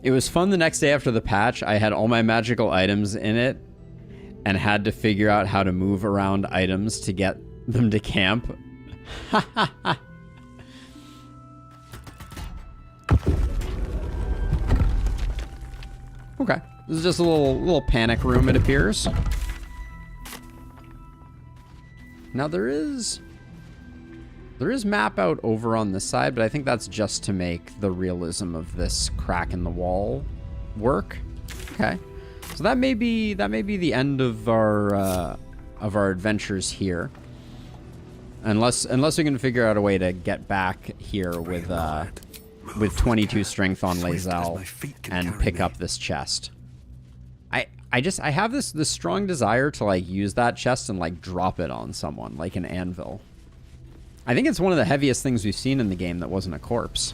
It was fun the next day after the patch. I had all my magical items in it and had to figure out how to move around items to get them to camp. Okay. This is just a little panic room, it appears. Now there is map out over on this side, but I think that's just to make the realism of this crack in the wall work. Okay. So that may be the end of our adventures here. Unless we can figure out a way to get back here with 22 strength on Lae'zel and pick up this chest. I have this strong desire to like use that chest and like drop it on someone like an anvil. I think it's one of the heaviest things we've seen in the game that wasn't a corpse.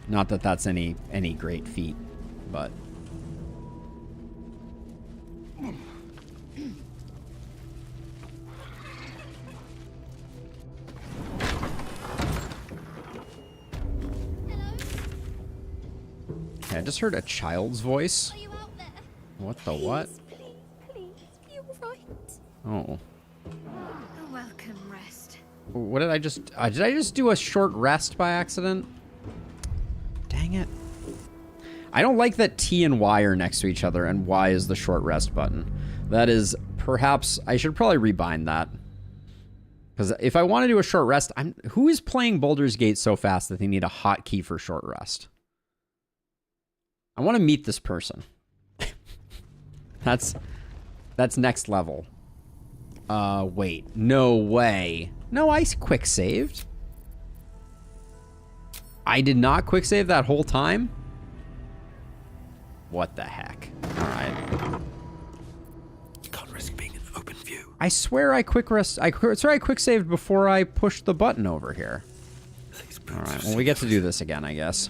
Not that that's any great feat, but I just heard a child's voice. Are you out there? What the what? Please, you right? Oh. A welcome rest. What did I just... did I just do a short rest by accident? Dang it. I don't like that T and Y are next to each other and Y is the short rest button. That is perhaps... I should probably rebind that. Because if I want to do a short rest... Who is playing Baldur's Gate so fast that they need a hotkey for short rest? I want to meet this person. That's next level. Wait. No way. No, I quick saved. I did not quick save that whole time? What the heck? Alright. Can't risk being in open view. I swear I quick saved before I pushed the button over here. Alright, well we get to do this again, I guess.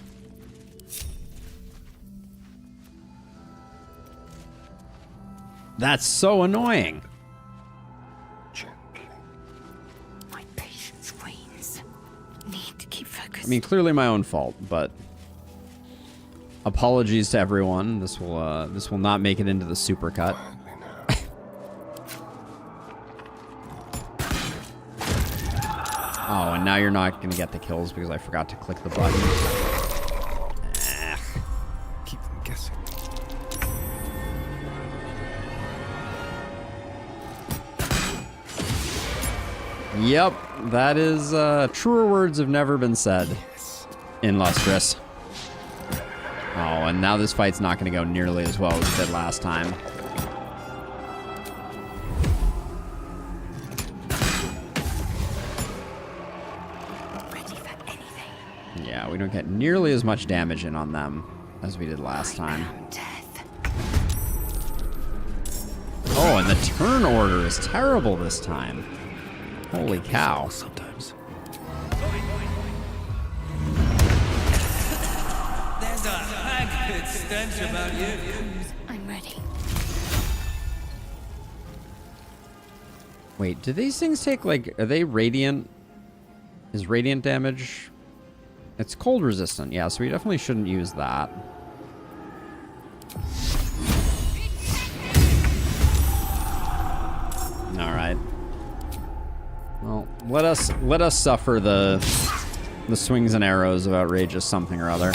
That's so annoying. My patience wanes. Need to keep focused. I mean, clearly my own fault, but apologies to everyone. This will not make it into the supercut. Oh, and now you're not gonna get the kills because I forgot to click the button. Keep them guessing. Yep, that is, truer words have never been said in Lustrous. Oh, and now this fight's not going to go nearly as well as it did last time. Ready for anything. Yeah, we don't get nearly as much damage in on them as we did last time. Death. Oh, and the turn order is terrible this time. Holy cow. Sometimes. There's a hag-pit stench about you. I'm ready. Wait, do these things take, like, are they radiant? Is radiant damage? It's cold resistant, yeah, so we definitely shouldn't use that. Alright. Well, let us suffer the swings and arrows of outrageous something or other.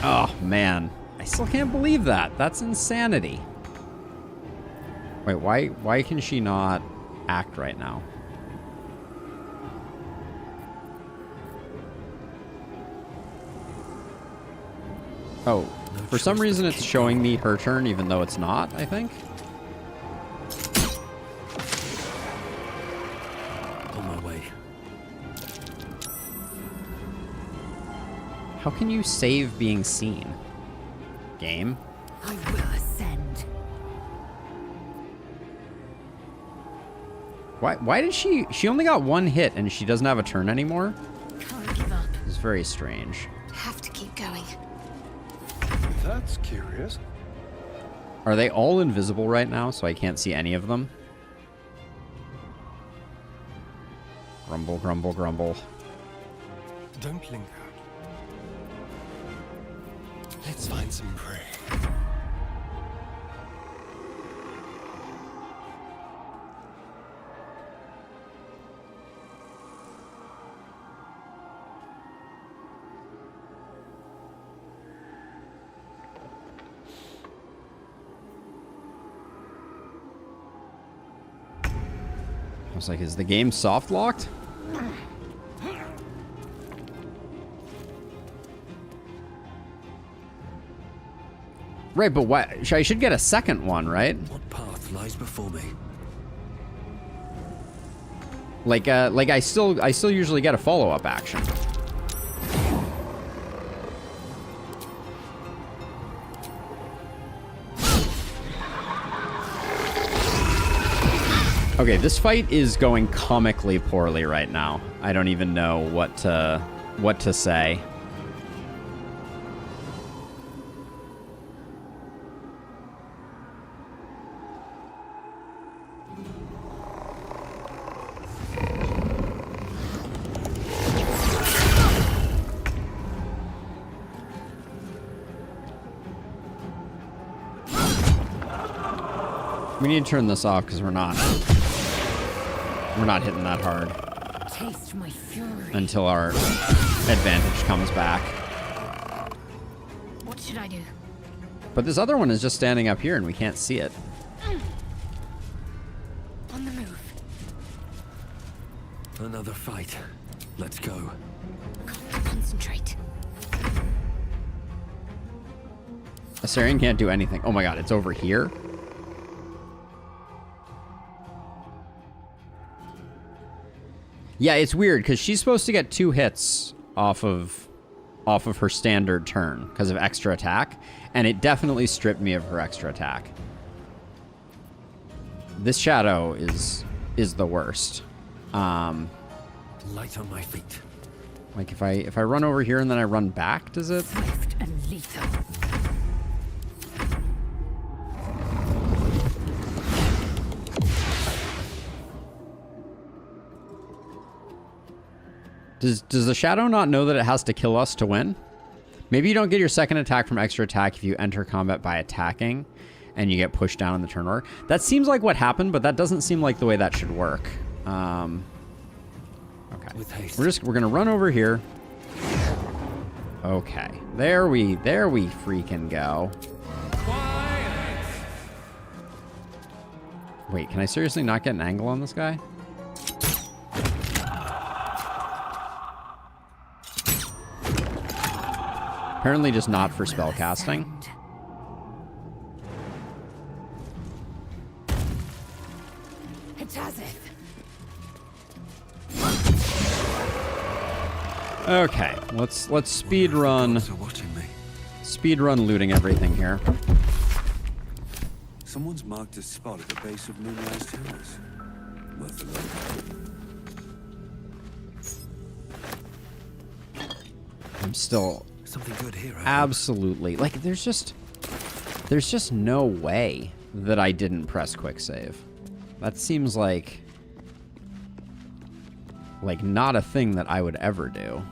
Oh man, I still can't believe that. That's insanity. Wait, why can she not act right now? Oh, for some reason it's showing me her turn even though it's not, I think. On my way. How can you save being seen? Game? I will ascend. Why did she only got one hit and she doesn't have a turn anymore? Can't give up. It's very strange. Have to keep going. That's curious. Are they all invisible right now so I can't see any of them? Grumble, grumble, grumble. Don't linger. Let's find some prey. I was like, is the game soft locked? Right, but why? I should get a second one, right? What path lies before me? Like I still usually get a follow-up action. Okay, this fight is going comically poorly right now. I don't even know what to say. We need to turn this off because we're not hitting that hard Taste my fury. until our advantage comes back. What should I do? But this other one is just standing up here and we can't see it. On the move. Another fight. Let's go. Concentrate. Assyrian can't do anything. Oh my god, it's over here? Yeah, it's weird because she's supposed to get 2 hits off of her standard turn because of extra attack, and it definitely stripped me of her extra attack. This shadow is the worst. Light on my feet. Like if I run over here and then I run back, does it? Swift and lethal. Does the shadow not know that it has to kill us to win? Maybe you don't get your second attack from extra attack if you enter combat by attacking and you get pushed down in the turn order. That seems like what happened, but that doesn't seem like the way that should work. Okay. We're gonna run over here. Okay. There we freaking go. Wait, can I seriously not get an angle on this guy? Apparently just not for spell casting. Okay, let's speed run looting everything here. Someone's marked a spot at the base of Moonrise Towers. Worth a look. I'm still Something good here. absolutely like there's just no way that I didn't press quick save. That seems like not a thing that I would ever do.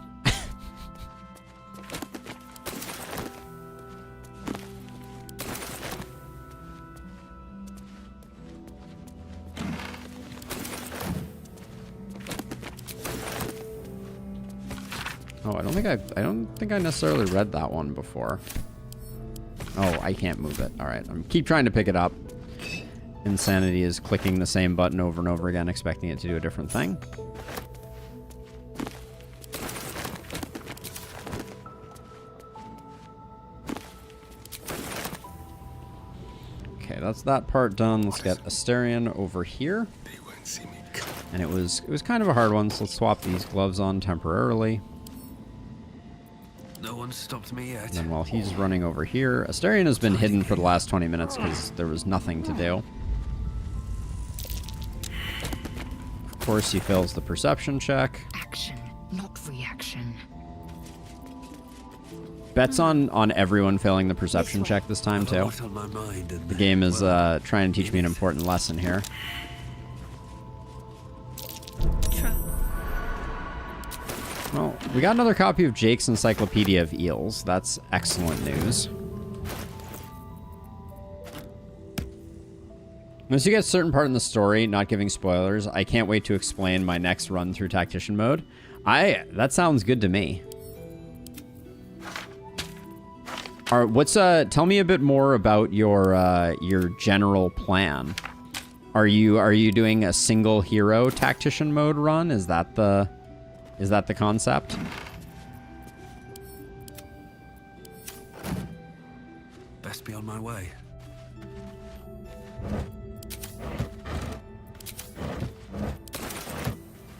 Oh, I don't think I necessarily read that one before. Oh, I can't move it. All right, I'm keep trying to pick it up. Insanity is clicking the same button over and over again, expecting it to do a different thing. Okay, that's that part done. Let's get Asterion over here. And it was kind of a hard one, so let's swap these gloves on temporarily. No one stopped me yet. And then while he's running over here, Asterion has been hidden for the last 20 minutes because there was nothing to do. Of course, he fails the perception check. Action, not reaction. Bets on everyone failing the perception check this time, too. The game is trying to teach me an important lesson here. Well, we got another copy of Jake's Encyclopedia of Eels. That's excellent news. Once you get a certain part in the story, not giving spoilers, I can't wait to explain my next run through Tactician mode. That sounds good to me. All right, tell me a bit more about your general plan. Are you doing a single hero Tactician mode run? Is that the concept? Best be on my way.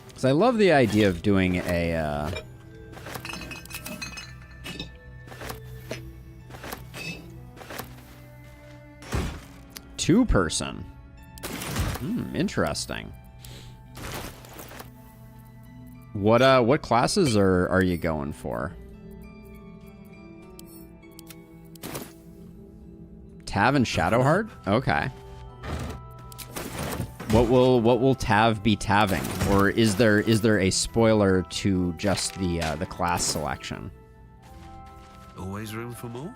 Because I love the idea of doing a... two-person. Interesting. What classes are you going for? Tav and Shadowheart? Okay. What will Tav be Taving? Or is there a spoiler to just the class selection? Always room for more?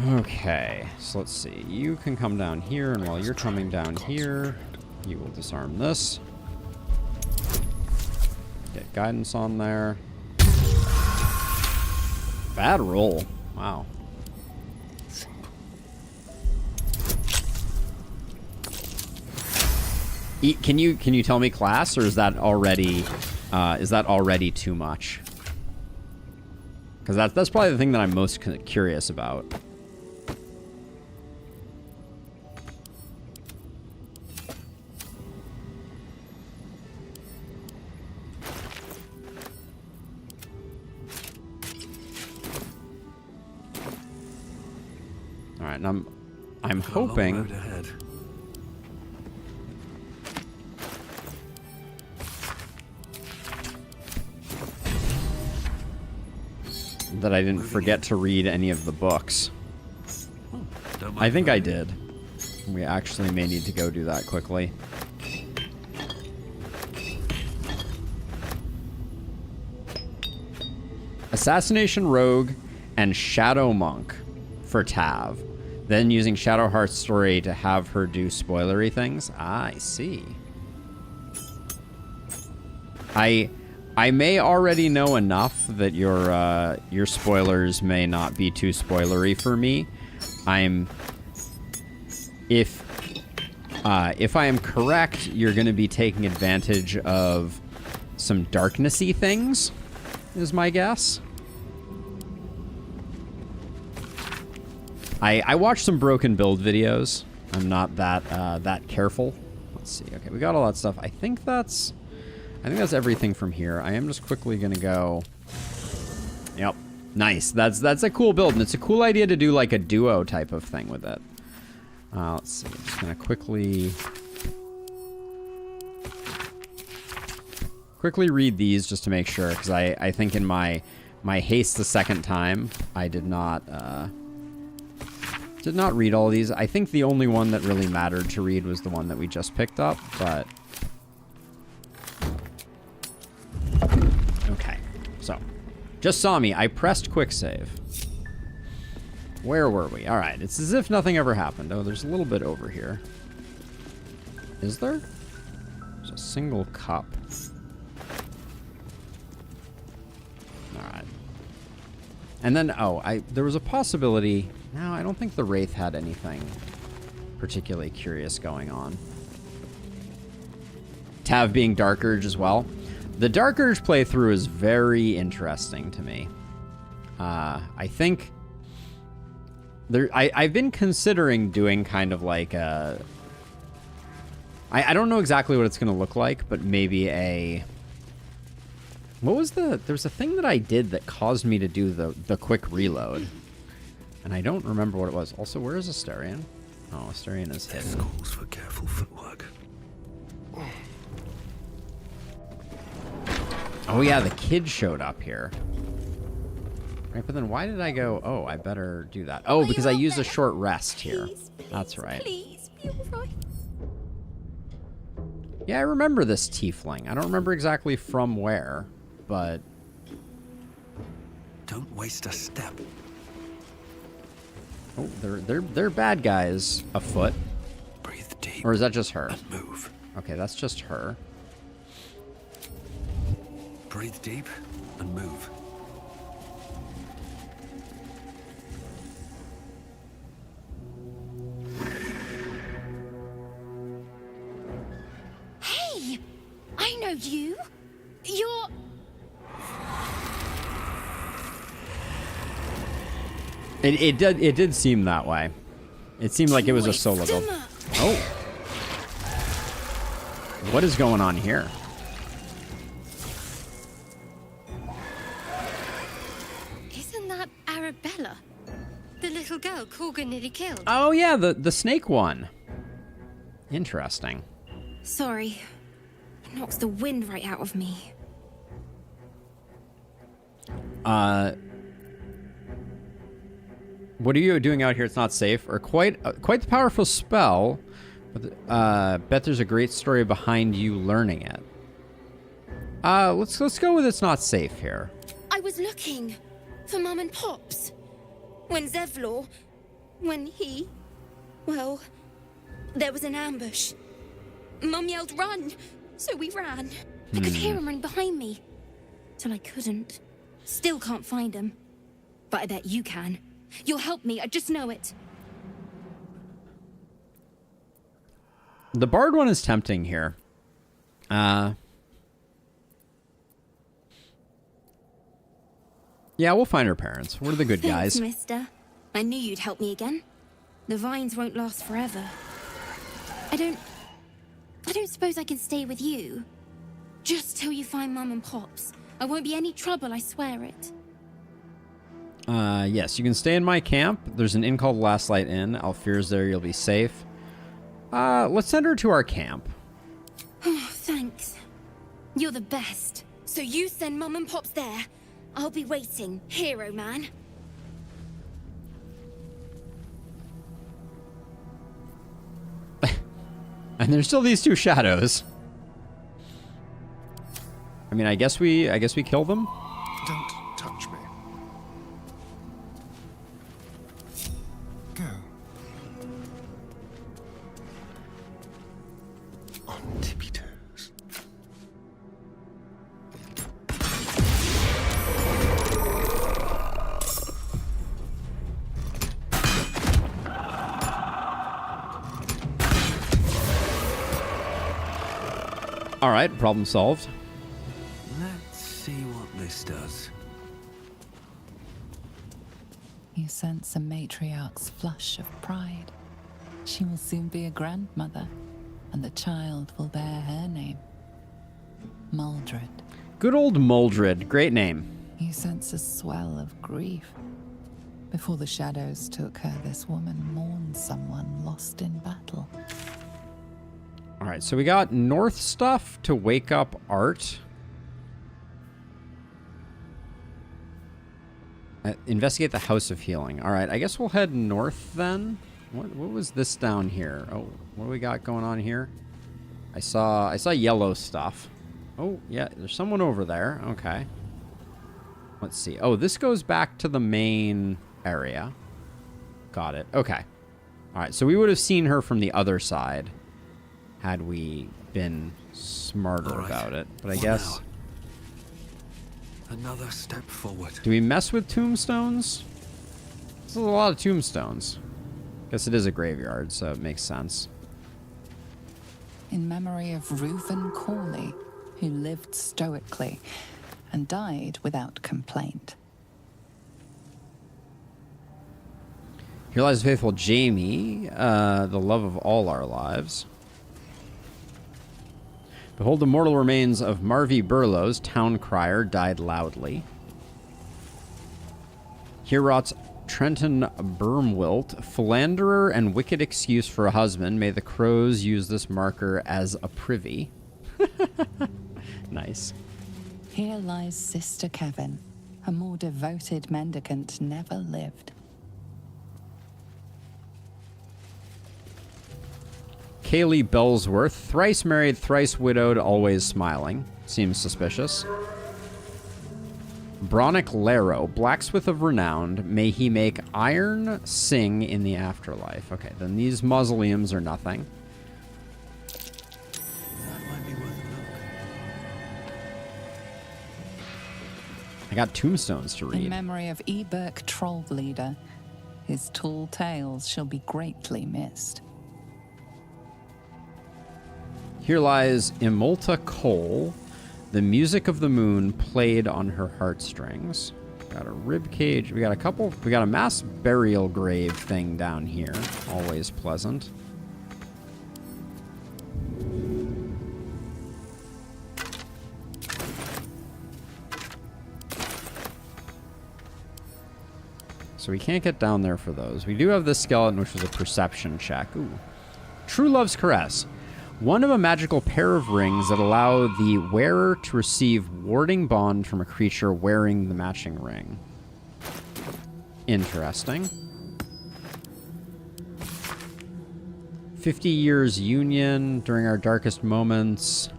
Okay, so let's see. You can come down here, and while you're coming down here, you will disarm this. Get guidance on there. Bad roll. Wow. Can you tell me class, or is that already too much? Because that's probably the thing that I'm most curious about. All right, and I'm hoping. That I didn't forget to read any of the books. I think I did. We actually may need to go do that quickly. Assassination Rogue and Shadow Monk for Tav. Then using Shadowheart's story to have her do spoilery things. I see. I may already know enough that your spoilers may not be too spoilery for me. If I am correct, you're going to be taking advantage of some darknessy things, is my guess. I watched some broken build videos. I'm not that careful. Let's see. Okay, we got all that stuff. I think that's everything from here. I am just quickly gonna go. Yep, nice. That's a cool build, and it's a cool idea to do like a duo type of thing with it. Let's see. I'm just gonna quickly read these just to make sure, because I think in my haste the second time I did not read all of these. I think the only one that really mattered to read was the one that we just picked up, but. Okay, so just saw me. I pressed quick save. Where were we? All right, it's as if nothing ever happened. Oh, there's a little bit over here. Is there? There's a single cup. All right. And then, there was a possibility. No, I don't think the Wraith had anything particularly curious going on. Tav being Dark Urge as well. The Dark Urge playthrough is very interesting to me. I think I've been considering doing kind of like a. I don't know exactly what it's going to look like, but maybe a. What was there's a thing that I did that caused me to do the quick reload, and I don't remember what it was. Also, where is Asterion? Oh, Asterion is hidden. This calls for careful footwork. Oh yeah, the kid showed up here. Right, but then why did I go, oh, I better do that. Oh, because I used a short rest here. That's right. Please, be all right. Yeah, I remember this tiefling. I don't remember exactly from where, but... Don't waste a step. Oh, they're bad guys afoot. Breathe deep. Or is that just her? And move. Okay, that's just her. Breathe deep and move. Hey! I know you. You're... It did seem that way. It seemed like it was a solo build. Oh. What is going on here? Isn't that Arabella? The little girl Corgan nearly killed. Oh yeah, the snake one. Interesting. Sorry. It knocks the wind right out of me. What are you doing out here? It's not safe. Or quite the powerful spell. But bet there's a great story behind you learning it. Let's go with it's not safe here. I was looking for Mum and Pops when Zevlor, when he... Well, there was an ambush. Mum yelled, "Run!" So we ran. I could hear him run behind me. Till I couldn't. Still can't find him. But I bet you can. You'll help me, I just know it. The Bard one is tempting here. Yeah, we'll find her parents. We're the good Thanks, guys. mister. I knew you'd help me again. The vines won't last forever. I don't suppose I can stay with you. Just till you find Mum and Pops. I won't be any trouble, I swear it. Yes, you can stay in my camp. There's an inn called Last Light Inn. Alfir's there, you'll be safe. Let's send her to our camp. Oh, thanks. You're the best. So you send Mum and Pops there. I'll be waiting, hero man. And there's still these two shadows. I mean, I guess we kill them. Don't touch me. Go. On tippy toes. All right, problem solved. Let's see what this does. You sense a matriarch's flush of pride. She will soon be a grandmother, and the child will bear her name. Maldred. Good old Maldred, great name. You sense a swell of grief. Before the shadows took her, this woman mourned someone lost in battle. All right, so we got north stuff to wake up Art. Investigate the House of Healing. All right, I guess we'll head north then. What was this down here? Oh, what do we got going on here? I saw yellow stuff. Oh, yeah, there's someone over there. Okay. Let's see. Oh, this goes back to the main area. Got it. Okay. All right, so we would have seen her from the other side had we been smarter about it. But I guess... Another step forward. Do we mess with tombstones? This is a lot of tombstones. Guess it is a graveyard, so it makes sense. In memory of Reuven Corley, who lived stoically and died without complaint. Here lies the faithful Jamie, the love of all our lives. Behold, the mortal remains of Marvy Burlows, town crier, died loudly. Here rots Trenton Bermwilt, philanderer and wicked excuse for a husband. May the crows use this marker as a privy. Nice. Here lies Sister Kevin. A more devoted mendicant never lived. Kaylee Bellsworth, thrice married, thrice widowed, always smiling. Seems suspicious. Bronick Laro, blacksmith of renown. May he make iron sing in the afterlife. Okay, then these mausoleums are nothing. That might be worth a look. I got tombstones to In read. memory of Eberk Trollbleeder, his tall tales shall be greatly missed. Here lies Imolta Cole, the music of the moon played on her heartstrings. Got a rib cage. We got a mass burial grave thing down here. Always pleasant. So we can't get down there for those. We do have this skeleton, which was a perception check. Ooh. True Love's Caress. One of a magical pair of rings that allow the wearer to receive warding bond from a creature wearing the matching ring. Interesting. 50 years union during our darkest moments.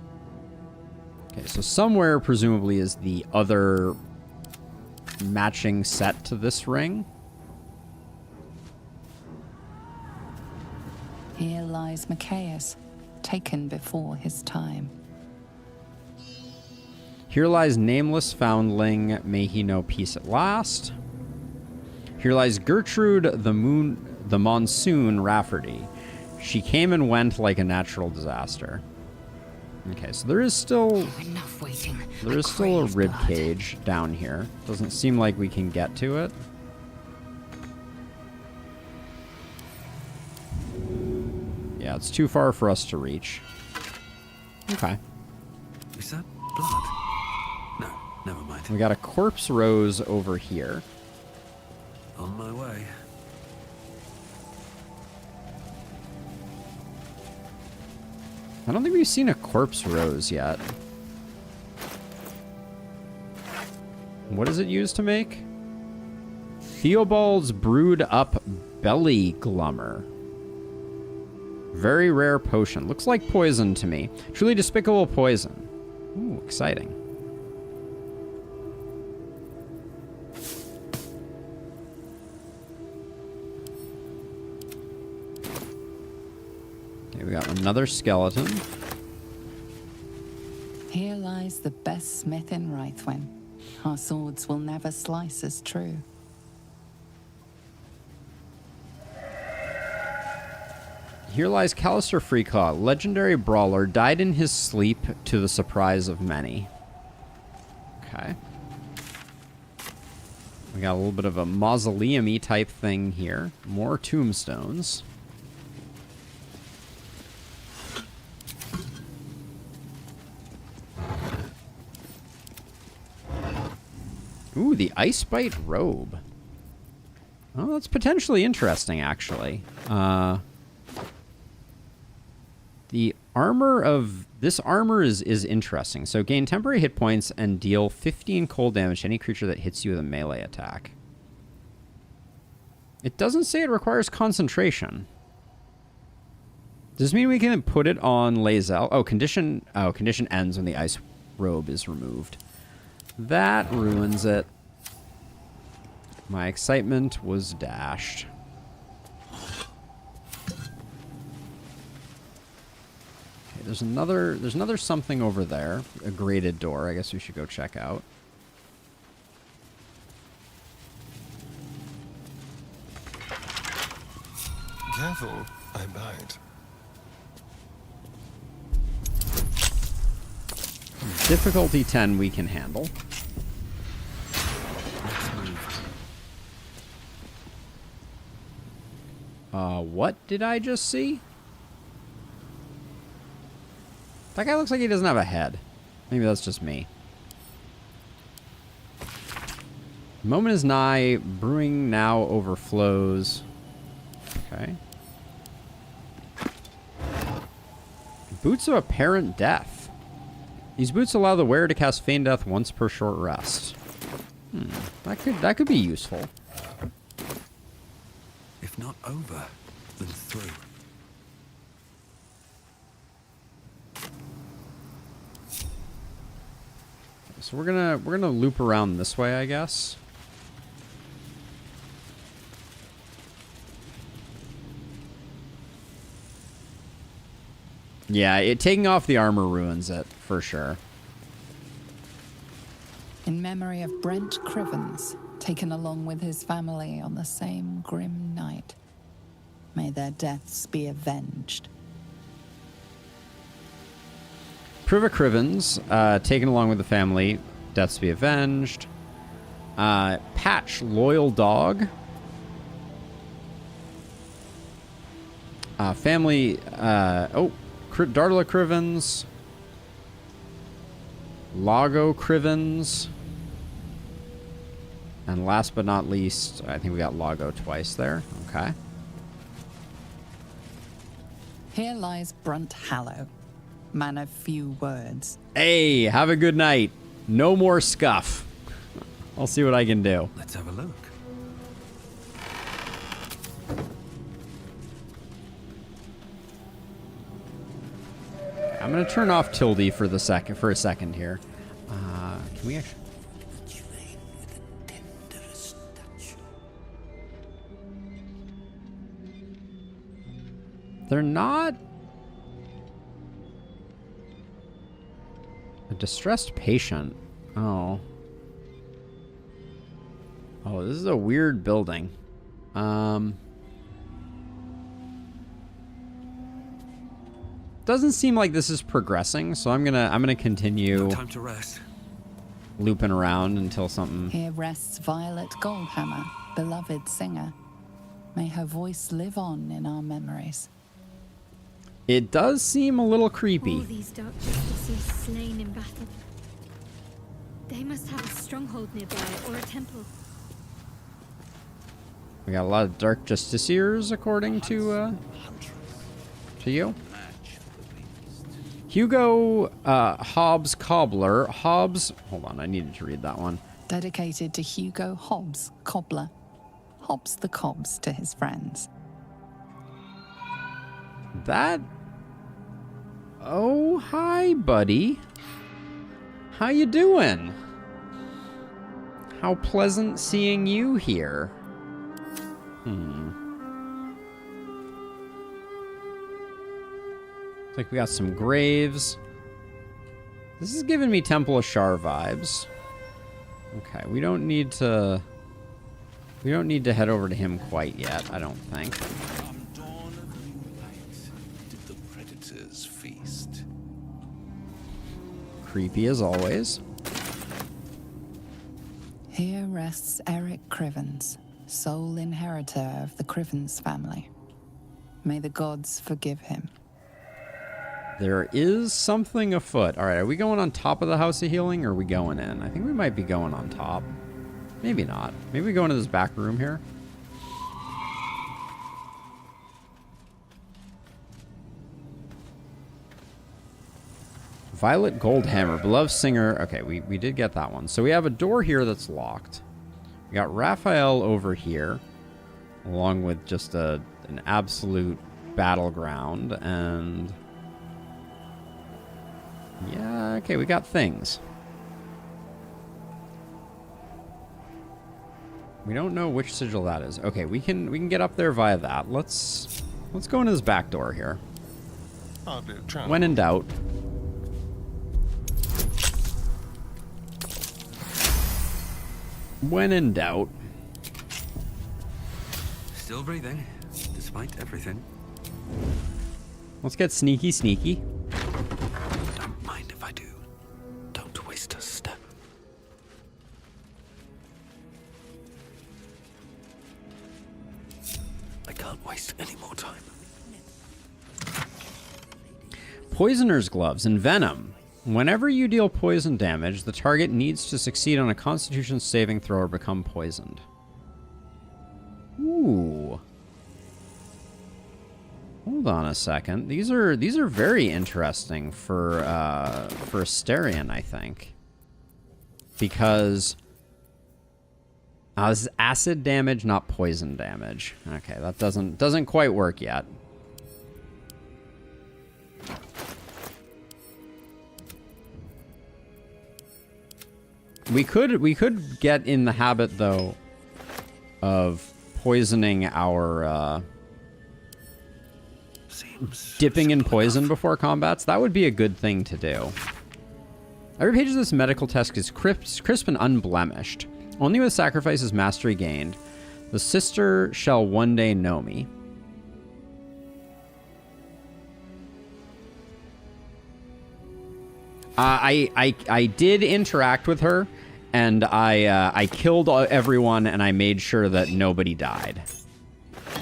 Okay, so somewhere presumably is the other matching set to this ring. Here lies Machias, taken before his time. Here lies nameless foundling, may he know peace at last. Here lies Gertrude the Monsoon Rafferty. She came and went like a natural disaster. Okay, so there is still Enough waiting. there is still a rib cage down here. Doesn't seem like we can get to it. Yeah, it's too far for us to reach. Okay. Is that blood? No, never mind. We got a corpse rose over here. On my way. I don't think we've seen a corpse rose yet. What does it use to make? Theobald's Brewed Up Belly Glummer. Very rare potion. Looks like poison to me. Truly despicable poison. Ooh, exciting. Okay, we got another skeleton. Here lies the best smith in Rythwin. Our swords will never slice as true. Here lies Callister Freeclaw, legendary brawler, died in his sleep to the surprise of many. Okay. We got a little bit of a mausoleum-y type thing here. More tombstones. Ooh, the Icebite robe. Oh, that's potentially interesting, actually. The armor of... This armor is interesting. So gain temporary hit points and deal 15 cold damage to any creature that hits you with a melee attack. It doesn't say it requires concentration. Does this mean we can put it on Lae'zel? Oh, condition ends when the ice robe is removed. That ruins it. My excitement was dashed. Okay, there's another something over there. A grated door. I guess we should go check out. Careful, I bite. Difficulty 10 we can handle. What did I just see? That guy looks like he doesn't have a head. Maybe that's just me. Moment is nigh. Brewing now overflows. Okay. Boots of Apparent Death. These boots allow the wearer to cast Feign Death once per short rest. That could be useful. If not over, then through. So we're gonna loop around this way, I guess. Yeah, taking off the armor ruins it, for sure. In memory of Brent Crivens, taken along with his family on the same grim night. May their deaths be avenged. Priva Crivens, taken along with the family, deaths be avenged. Patch, Loyal Dog. Family, Darla Crivens. Lago Crivens. And last but not least, I think we got Lago twice there. Okay. Here lies Brunt Hallow, man of few words. Hey, have a good night. No more scuff. I'll see what I can do. Let's have a look. I'm gonna turn off Tildy for a second here. Can we actually? They're not... A distressed patient. Oh. Oh, this is a weird building. Doesn't seem like this is progressing, so I'm gonna continue. No time to rest. Looping around until something. Here rests Violet Goldhammer, beloved singer. May her voice live on in our memories. It does seem a little creepy. All these dark justices slain in battle. They must have a stronghold nearby or a temple. We got a lot of dark justiciars, according to you. Hugo Hobbs Cobbler. Hobbs. Hold on, I needed to read that one. Dedicated to Hugo Hobbs, cobbler. Hobbs the cobs to his friends. That... Oh, hi, buddy. How you doing? How pleasant seeing you here. Looks like we got some graves. This is giving me Temple of Shar vibes. Okay, we don't need to head over to him quite yet, I don't think. From dawn of new light did the predators feast. Creepy as always. Here rests Eric Crivens, sole inheritor of the Crivens family. May the gods forgive him. There is something afoot. All right, are we going on top of the House of Healing, or are we going in? I think we might be going on top. Maybe not. Maybe we go into this back room here. Violet Goldhammer, beloved singer. Okay, we did get that one. So we have a door here that's locked. We got Raphael over here, along with just an absolute battleground, and... Yeah, okay, we got things. We don't know which sigil that is. Okay, we can get up there via that. Let's go into this back door here. When in doubt. When in doubt. Still breathing, despite everything. Let's get sneaky, sneaky. Don't mind if I do. Don't waste a step. I can't waste any more time. Poisoner's gloves and venom. Whenever you deal poison damage, the target needs to succeed on a Constitution saving throw or become poisoned. Ooh. Hold on a second. These are very interesting for Asterion, I think. Because this is acid damage, not poison damage. Okay, that doesn't quite work yet. We could get in the habit, though, of poisoning our dipping in poison before combats. That would be a good thing to do. Every page of this medical test is crisp and unblemished. Only with sacrifice is mastery gained. The sister shall one day know me. I did interact with her, and I killed everyone, and I made sure that nobody died.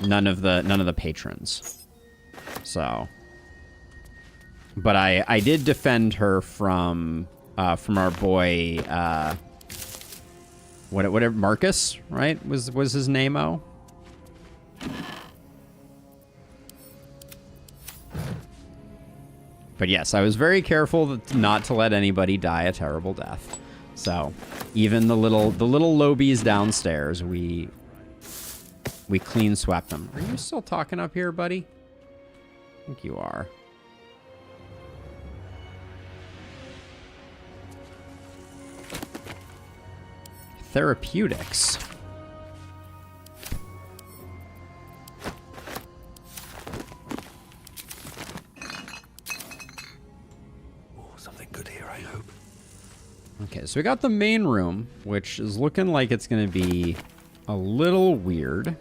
None of the patrons. So, but I did defend her from our boy whatever Marcus, right? Was his name-o? But yes, I was very careful not to let anybody die a terrible death. So, even the little lobies downstairs, we clean swept them. Are you still talking up here, buddy? I think you are. Therapeutics. so we got the main room, which is looking like it's going to be a little weird.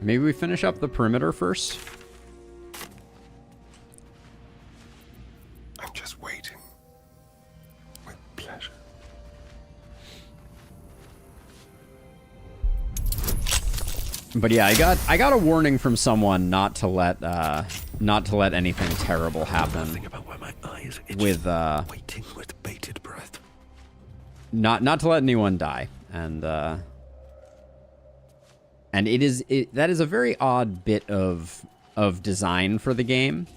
Maybe we finish up the perimeter first. I'm just waiting. With pleasure. But yeah, I got a warning from someone not to let anything terrible happen. Think about where my eyes itch, with waiting with bated breath. Not to let anyone die, and that is a very odd bit of design for the game.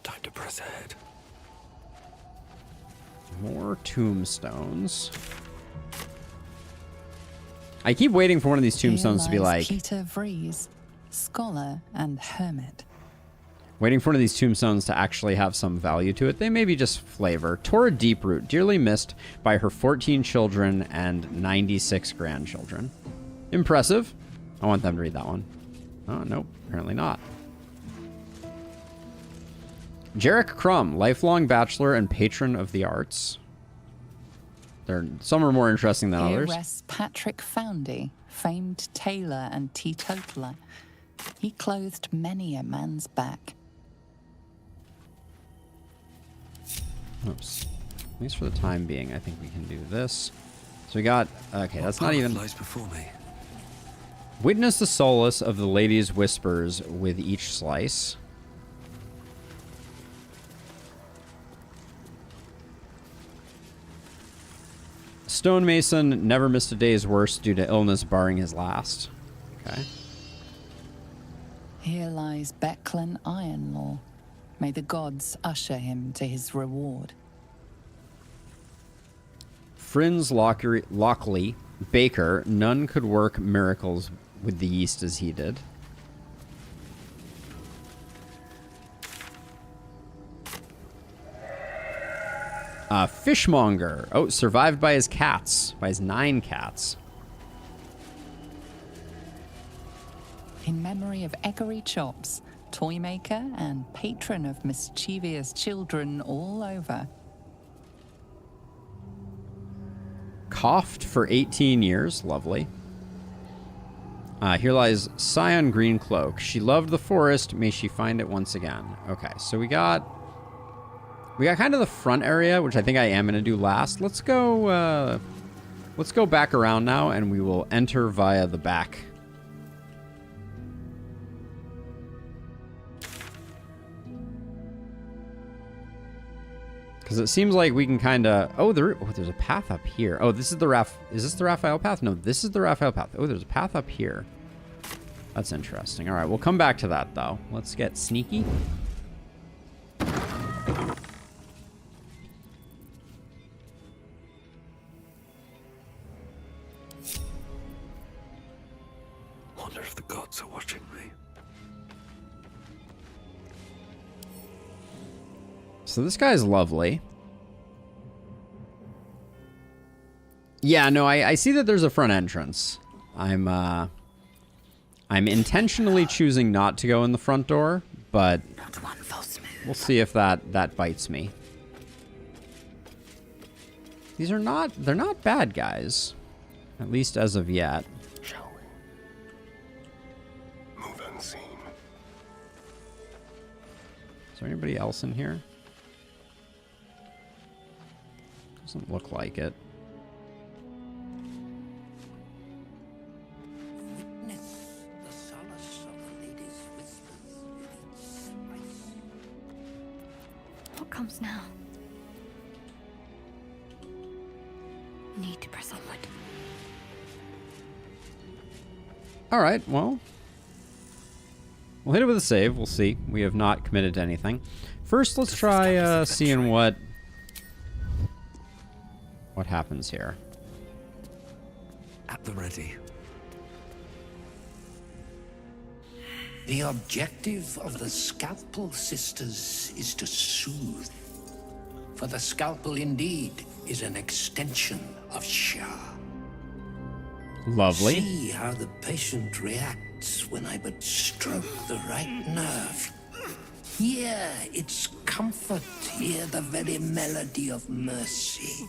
Time to press ahead. More tombstones. I keep waiting for one of these tombstones to be like... Peter Vries, scholar and hermit. Waiting for one of these tombstones to actually have some value to it. They may be just flavor. Tora Deeproot, dearly missed by her 14 children and 96 grandchildren. Impressive. I want them to read that one. Oh, nope. Apparently not. Jarek Crumb, lifelong bachelor and patron of the arts. Some are more interesting than Here others. rests Patrick Foundy, famed tailor and teetotaler. He clothed many a man's back. Oops. At least for the time being, I think we can do this. So we got... Okay, that's not even... lies before me. Witness the solace of the lady's whispers with each slice. Stonemason never missed a day's work due to illness barring his last. Okay. Here lies Becklin Ironlaw. May the gods usher him to his reward. Friends Lockley, baker, none could work miracles with the yeast as he did. Fishmonger. Oh, survived by his cats. By his 9 cats. In memory of Eggery Chops, toy maker and patron of mischievous children all over. Coughed for 18 years. Lovely. Here lies Scion Greencloak. She loved the forest. May she find it once again. Okay, so we got kind of the front area, which I think I am going to do last. Let's go back around now, and we will enter via the back. Because it seems like we can kind of... Oh, there's a path up here. Oh, this is the Is this the Raphael path? No, this is the Raphael path. Oh, there's a path up here. That's interesting. All right, we'll come back to that, though. Let's get sneaky. Wonder if the gods are watching me. So this guy's lovely. Yeah, no, I see that there's a front entrance. I'm intentionally choosing not to go in the front door, but we'll see if that bites me. They're not bad guys. At least as of yet. Shall we? Move unseen. Is there anybody else in here? Doesn't look like it. What comes now? Need to press onward. All right, well, we'll hit it with a save. We'll see. We have not committed to anything. First, let's try seeing what happens here. At the ready. The objective of the Scalpel Sisters is to soothe. For the scalpel indeed is an extension of Shah. Lovely. See how the patient reacts when I but stroke the right nerve. Hear its comfort, hear the very melody of mercy.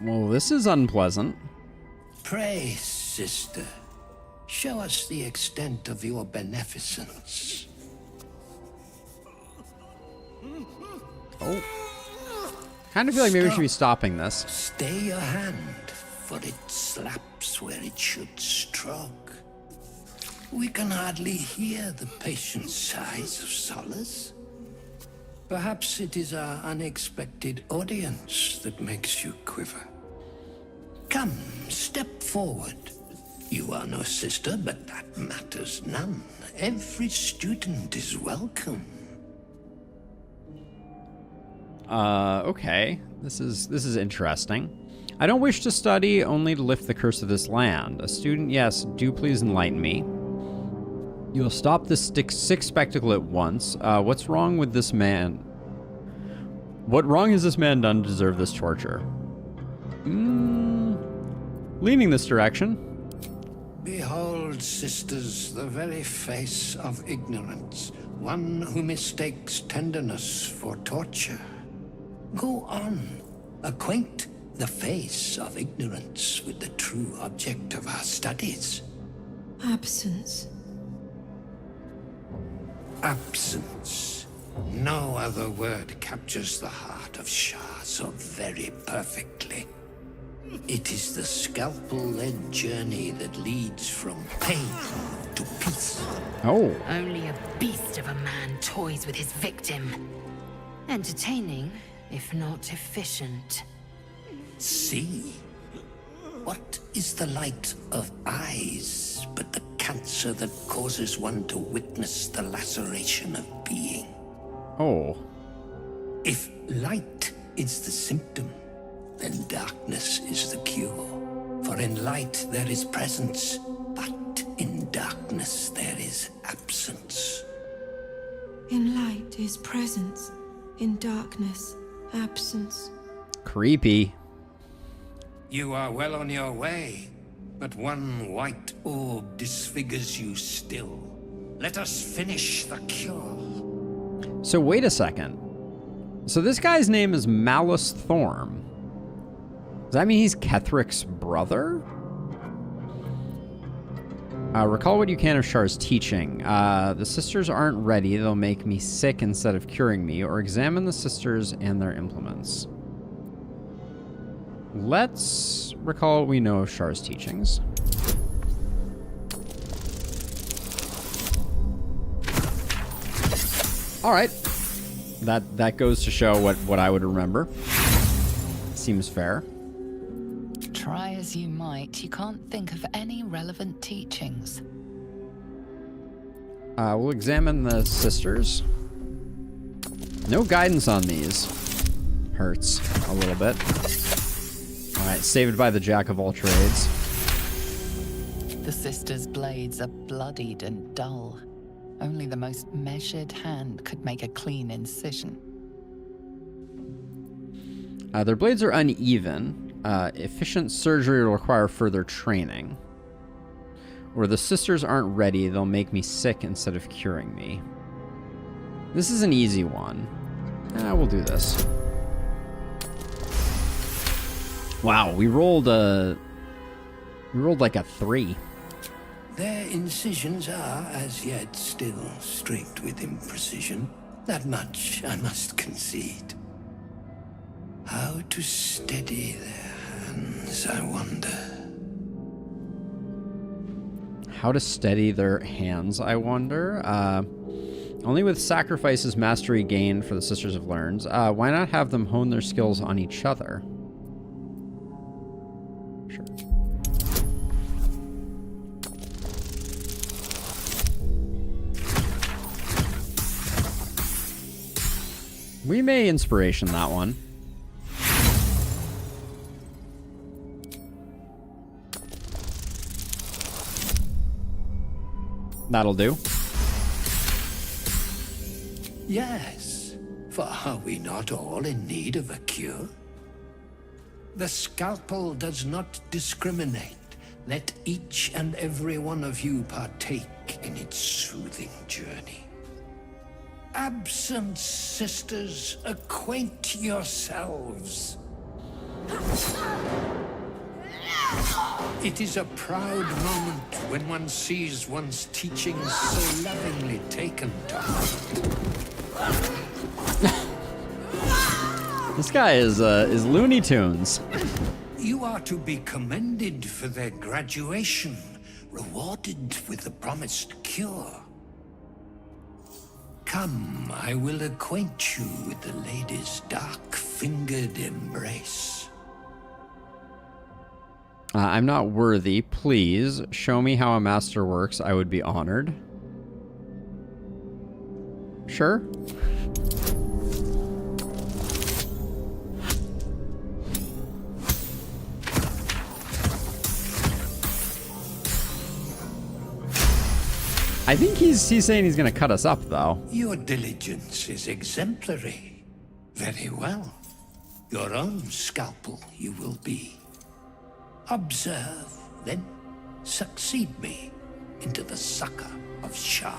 Well, this is unpleasant. Pray, sister, show us the extent of your beneficence. Oh. Kind of feel like maybe we should be stopping this. Stay your hand, for it slaps where it should stroke. We can hardly hear the patient sighs of solace. Perhaps it is our unexpected audience that makes you quiver. Come, step forward. You are no sister, but that matters none. Every student is welcome. Okay. This is interesting. I don't wish to study, only to lift the curse of this land. A student, yes, do please enlighten me. You will stop this sick spectacle at once. What's wrong with this man? What wrong has this man done to deserve this torture? Leaning this direction. Behold, sisters, the very face of ignorance. One who mistakes tenderness for torture. Go on. Acquaint the face of ignorance with the true object of our studies. Absence. Absence. No other word captures the heart of Shah so very perfectly. It is the scalpel-led journey that leads from pain to peace. Oh. Only a beast of a man toys with his victim. Entertaining, if not efficient. See? What is the light of eyes but the cancer that causes one to witness the laceration of being? Oh. If light is the symptom, then darkness is the cure. For in light there is presence, but in darkness there is absence. In light is presence, in darkness, absence. Creepy. You are well on your way, but one white orb disfigures you still. Let us finish the cure. So wait a second. So this guy's name is Malice Thorm. Does that mean he's Kethric's brother? Recall what you can of Shar's teaching. The sisters aren't ready. They'll make me sick instead of curing me, or examine the sisters and their implements. Let's recall what we know of Shar's teachings. All right. That goes to show what I would remember. Seems fair. Try as you might, you can't think of any relevant teachings. We'll examine the sisters. No guidance on these. Hurts a little bit. Alright, saved by the jack of all trades. The sisters' blades are bloodied and dull. Only the most measured hand could make a clean incision. Their blades are uneven. Efficient surgery will require further training. Or the sisters aren't ready, they'll make me sick instead of curing me. This is an easy one. We'll do this. Wow, we rolled like a 3. Their incisions are, as yet, still straight with imprecision. That much I must concede. How to steady their hands, I wonder. How to steady their hands, I wonder. Only with sacrifices mastery gained for the Sisters have learned. Why not have them hone their skills on each other? Sure. We may inspiration that one. That'll do. Yes, for are we not all in need of a cure? The scalpel does not discriminate. Let each and every one of you partake in its soothing journey. Absent sisters, acquaint yourselves. It is a proud moment when one sees one's teachings so lovingly taken to heart. This guy is Looney Tunes. You are to be commended for their graduation, rewarded with the promised cure. Come, I will acquaint you with the lady's dark-fingered embrace. I'm not worthy. Please show me how a master works. I would be honored. Sure. I think he's saying he's going to cut us up, though. Your diligence is exemplary. Very well. Your own scalpel you will be. Observe, then succeed me into the succor of Shah.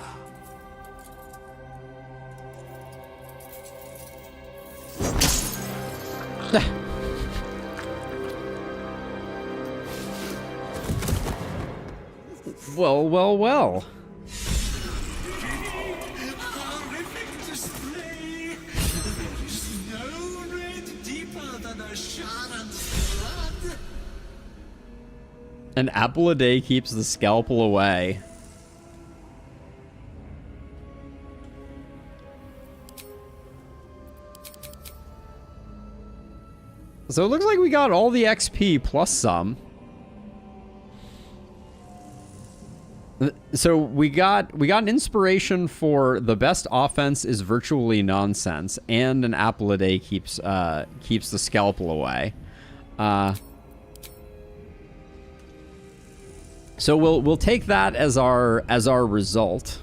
Well, well, well. An apple a day keeps the scalpel away. So it looks like we got all the XP plus some. So we got an inspiration for the best offense is virtually nonsense, and an apple a day keeps the scalpel away. So we'll take that as our result.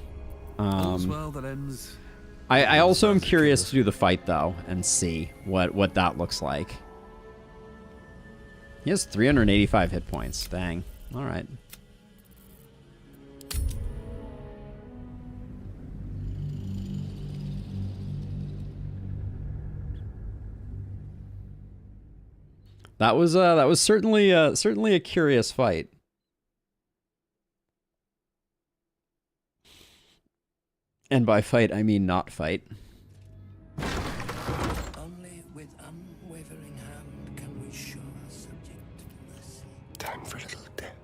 I also am curious to do the fight though and see what that looks like. He has 385 hit points. Dang. All right. That was certainly a curious fight. And by fight, I mean not fight. Only with unwavering hand can we show our subject mercy. Time for a little death.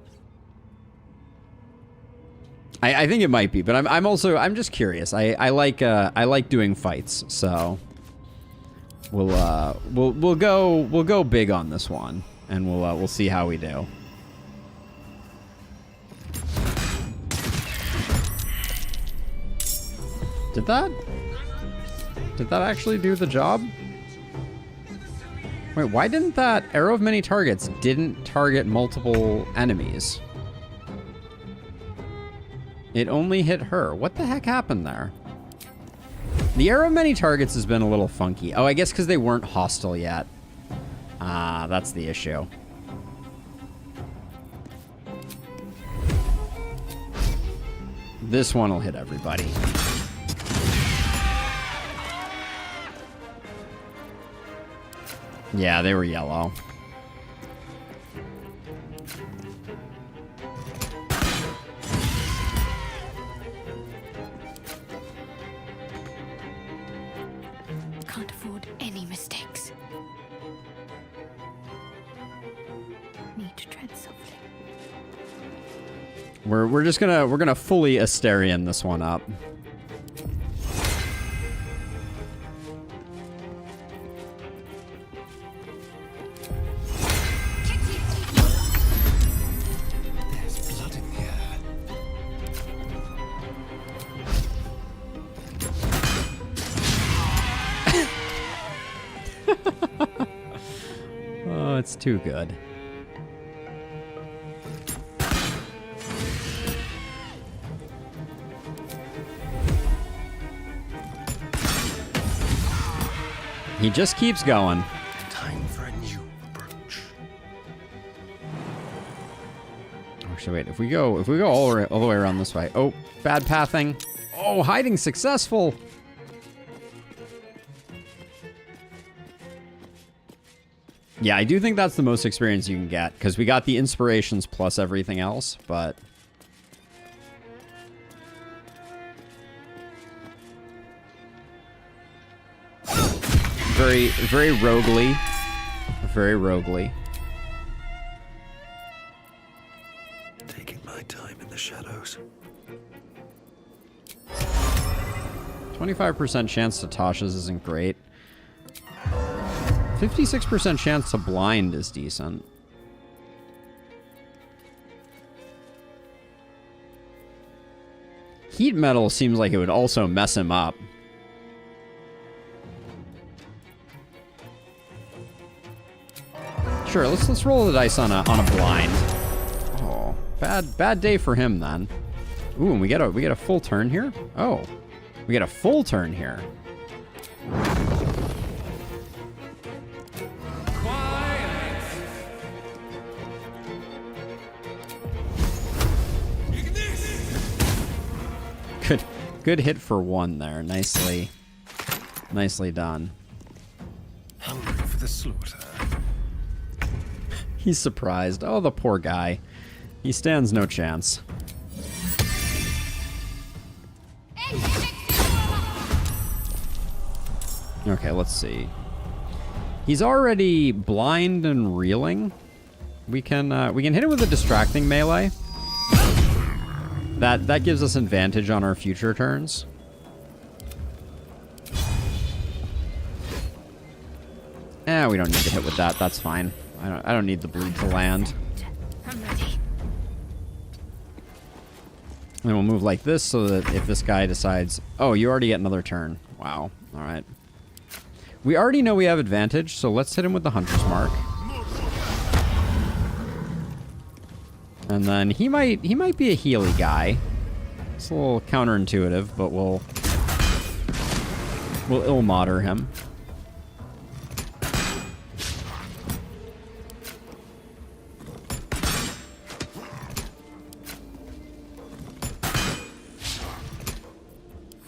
I think it might be, but I'm just curious. I like doing fights, so we'll go big on this one, and we'll see how we do. Did that actually do the job? Wait, why didn't that arrow of many targets didn't target multiple enemies? It only hit her. What the heck happened there? The arrow of many targets has been a little funky. Oh, I guess because they weren't hostile yet. Ah, that's the issue. This one will hit everybody. Yeah, they were yellow. Can't afford any mistakes. Need to tread softly. We're just gonna fully Asterion this one up. It's too good. He just keeps going. Time for a new approach. Actually, wait. If we go all the way around this way. Oh, bad pathing. Oh, hiding successful. Yeah, I do think that's the most experience you can get, because we got the inspirations plus everything else, but... Very, very roguely. Very roguely. Taking my time in the shadows. 25% chance to Tasha's isn't great. 56% chance to blind is decent. Heat metal seems like it would also mess him up. Sure, let's roll the dice on a blind. Oh, bad day for him then. Ooh, and we get a full turn here. Oh, we get a full turn here. Good hit for one there. Nicely done. Hungry for the slaughter. He's surprised. Oh, the poor guy. He stands no chance. Okay, let's see. He's already blind and reeling. We can hit him with a distracting melee. That gives us advantage on our future turns. We don't need to hit with that. That's fine. I don't need the bleed to land. I'm ready. And we'll move like this so that if this guy decides, oh, you already get another turn. Wow. All right. We already know we have advantage, so let's hit him with the Hunter's Mark. And then he might be a Healy guy. It's a little counterintuitive, but we'll ill-modder him.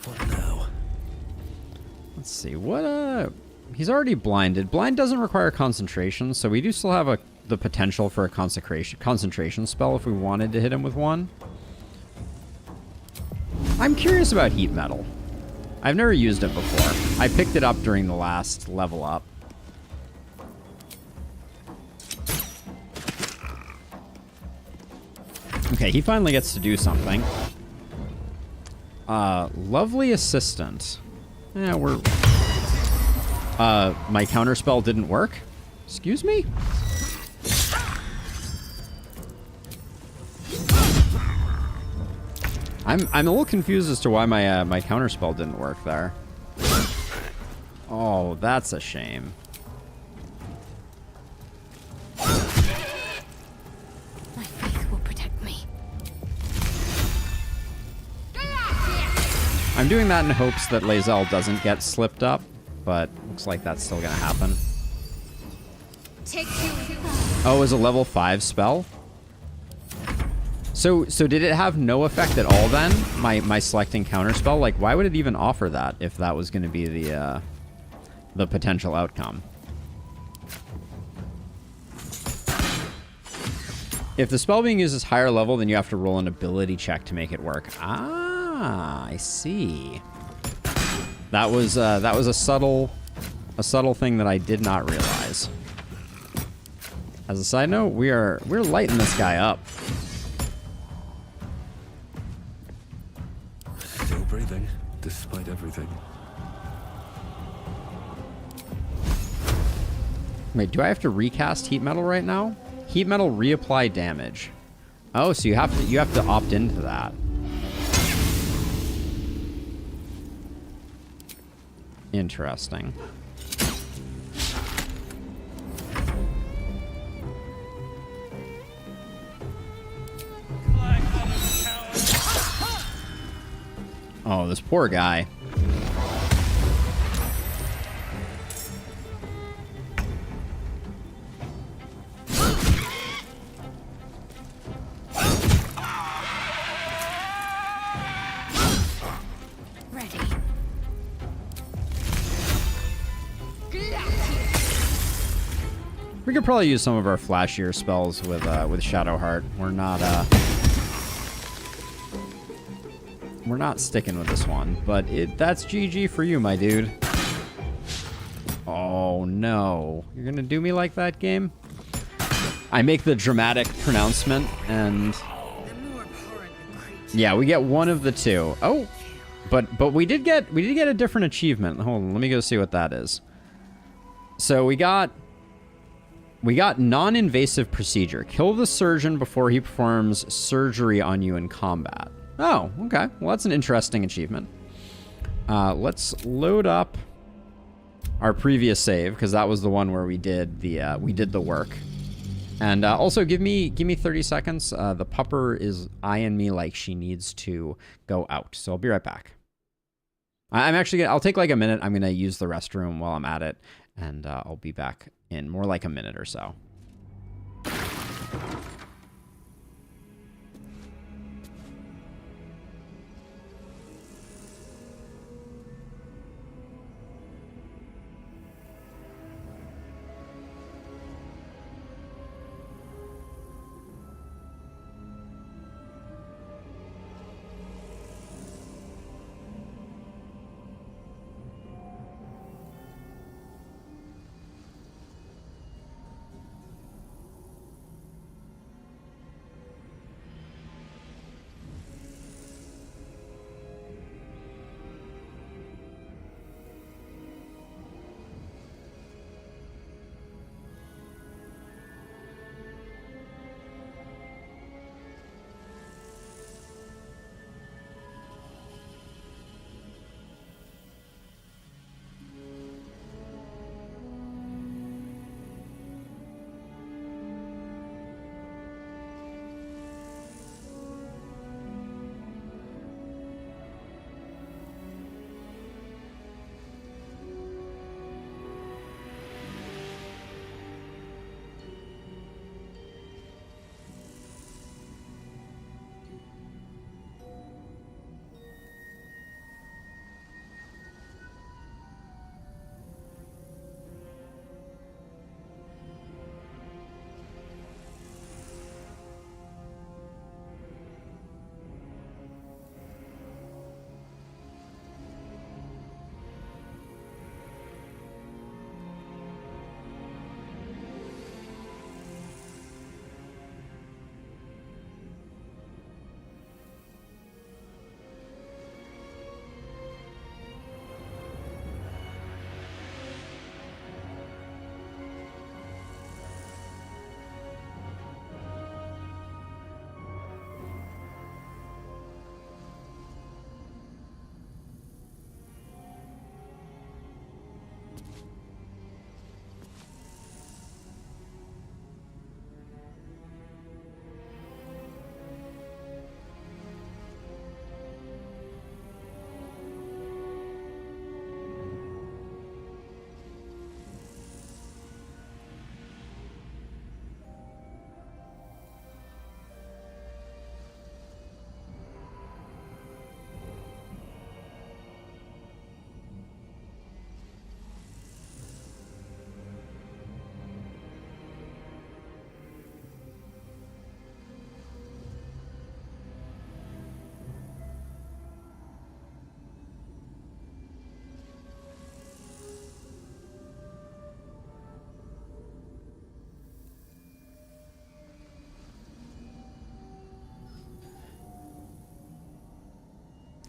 What now? Let's see, he's already blinded. Blind doesn't require concentration, so we do still have the potential for a concentration spell if we wanted to hit him with one. I'm curious about heat metal. I've never used it before. I picked it up during the last level up. Okay, he finally gets to do something. Lovely assistant. Yeah, my counterspell didn't work? Excuse me? I'm a little confused as to why my counterspell didn't work there. Oh, that's a shame. My faith will protect me. I'm doing that in hopes that Lae'zel doesn't get slipped up, but looks like that's still gonna happen. Oh, it was a level 5 spell? So did it have no effect at all then? My selecting counterspell? Like, why would it even offer that if that was going to be the potential outcome? If the spell being used is higher level, then you have to roll an ability check to make it work. Ah, I see. That was a subtle thing that I did not realize. As a side note, we're lighting this guy up. Still breathing, despite everything. Wait, do I have to recast heat metal right now? Heat metal reapply damage. Oh, so you have to opt into that. Interesting. Oh, this poor guy. Ready. We could probably use some of our flashier spells with Shadowheart. We're not sticking with this one, but that's GG for you, my dude. Oh no. You're gonna do me like that, game? I make the dramatic pronouncement, and yeah, we get one of the two. Oh, but we did get a different achievement. Hold on, let me go see what that is. So we got non-invasive procedure. Kill the surgeon before he performs surgery on you in combat. Oh, okay. Well, that's an interesting achievement. Let's load up our previous save, because that was the one where we did the work. And also, give me 30 seconds. The pupper is eyeing me like she needs to go out, so I'll be right back. I'll take like a minute. I'm gonna use the restroom while I'm at it, and I'll be back in more like a minute or so.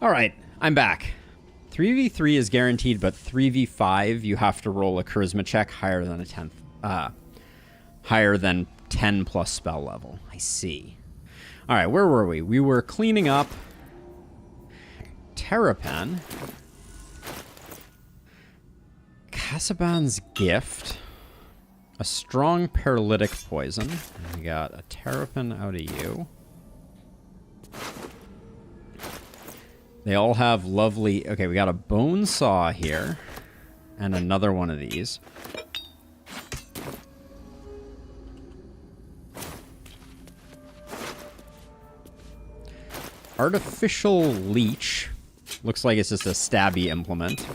All right, I'm back. 3v3 is guaranteed, but 3v5 you have to roll a charisma check higher than higher than 10 plus spell level. I see. All right, where were we? We were cleaning up Terrapin, Casaban's gift, a strong paralytic poison. And we got a Terrapin out of you. They all have lovely... Okay, we got a bone saw here. And another one of these. Artificial leech. Looks like it's just a stabby implement.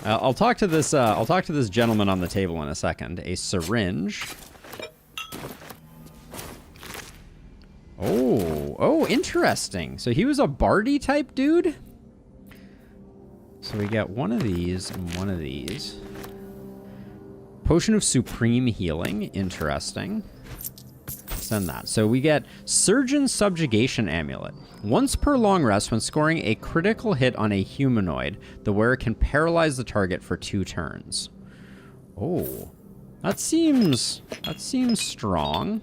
I'll talk to this. I'll talk to this gentleman on the table in a second. A syringe. Oh, interesting. So he was a bardy type dude. So we get one of these and one of these. Potion of Supreme Healing. Interesting. Send that. So we get Surgeon Subjugation Amulet. Once per long rest, when scoring a critical hit on a humanoid, the wearer can paralyze the target for 2 turns. Oh, that seems strong.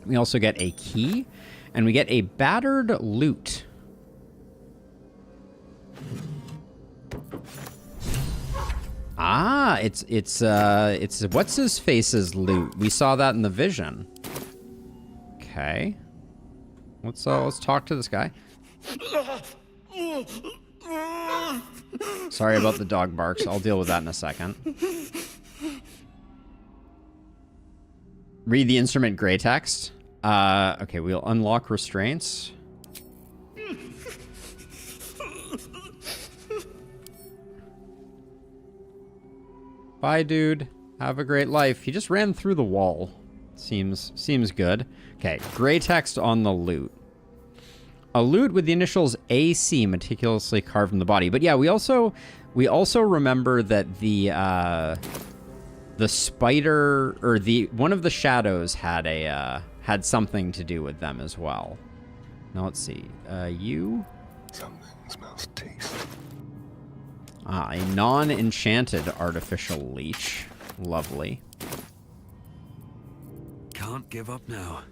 We also get a key, and we get a battered lute. Ah, it's what's his face's loot. We saw that in the vision. Okay. Let's talk to this guy. Sorry about the dog barks. I'll deal with that in a second. Read the instrument gray text. Okay, we'll unlock restraints. Bye, dude. Have a great life. He just ran through the wall. Seems good. Okay, gray text on the loot. A loot with the initials AC meticulously carved from the body. But yeah, we also remember that the spider, or one of the shadows had something to do with them as well. Now let's see. You. Something smells tasty. A non-enchanted artificial leech. Lovely. Can't give up now.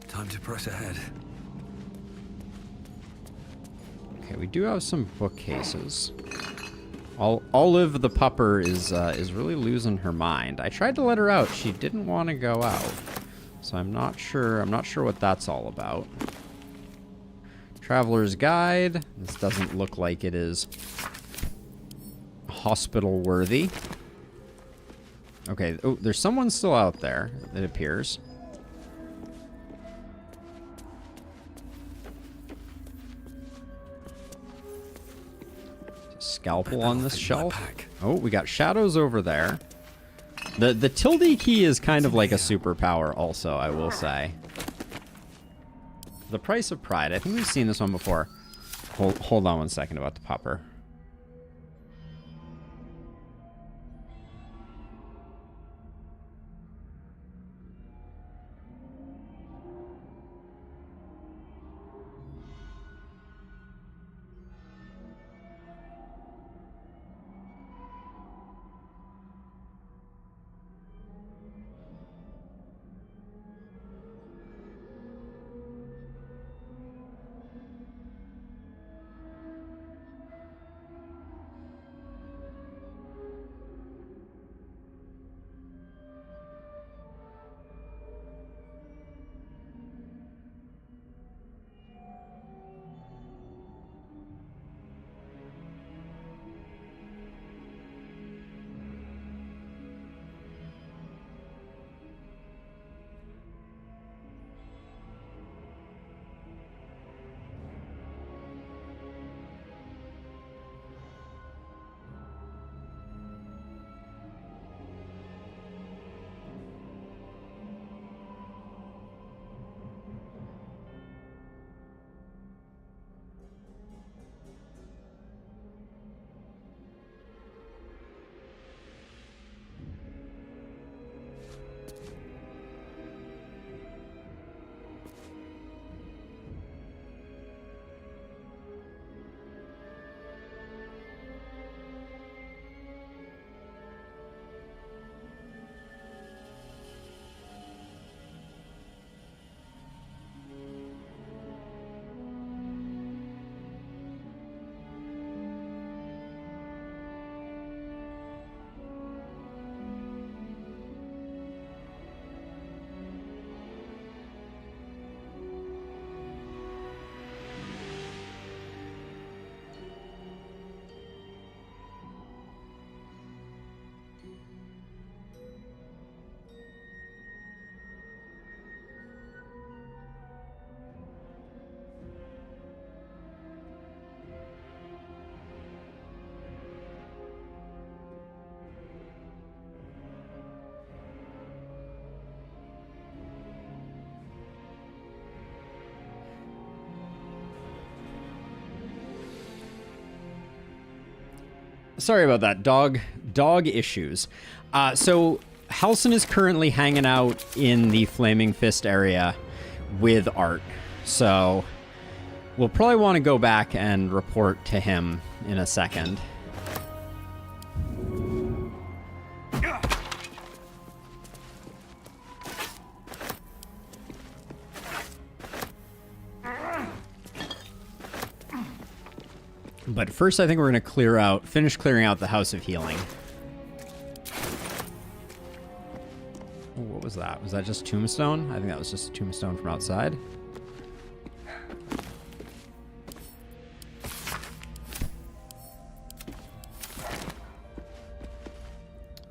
Time to press ahead. Okay, we do have some bookcases. Olive the pupper is really losing her mind. I tried to let her out. She didn't want to go out. So I'm not sure what that's all about. Traveler's Guide. This doesn't look like it is hospital worthy. Okay, oh, there's someone still out there, it appears. Scalpel on this shelf. Oh, we got shadows over there. The tilde key is kind of like a superpower also, I will say. The Price of Pride. I think we've seen this one before. Hold on one second about the pupper. Sorry about that. Dog issues. So Halsin is currently hanging out in the Flaming Fist area with Art. So we'll probably want to go back and report to him in a second. But first, I think we're going to finish clearing out the House of Healing. Oh, what was that? Was that just tombstone? I think that was just a tombstone from outside.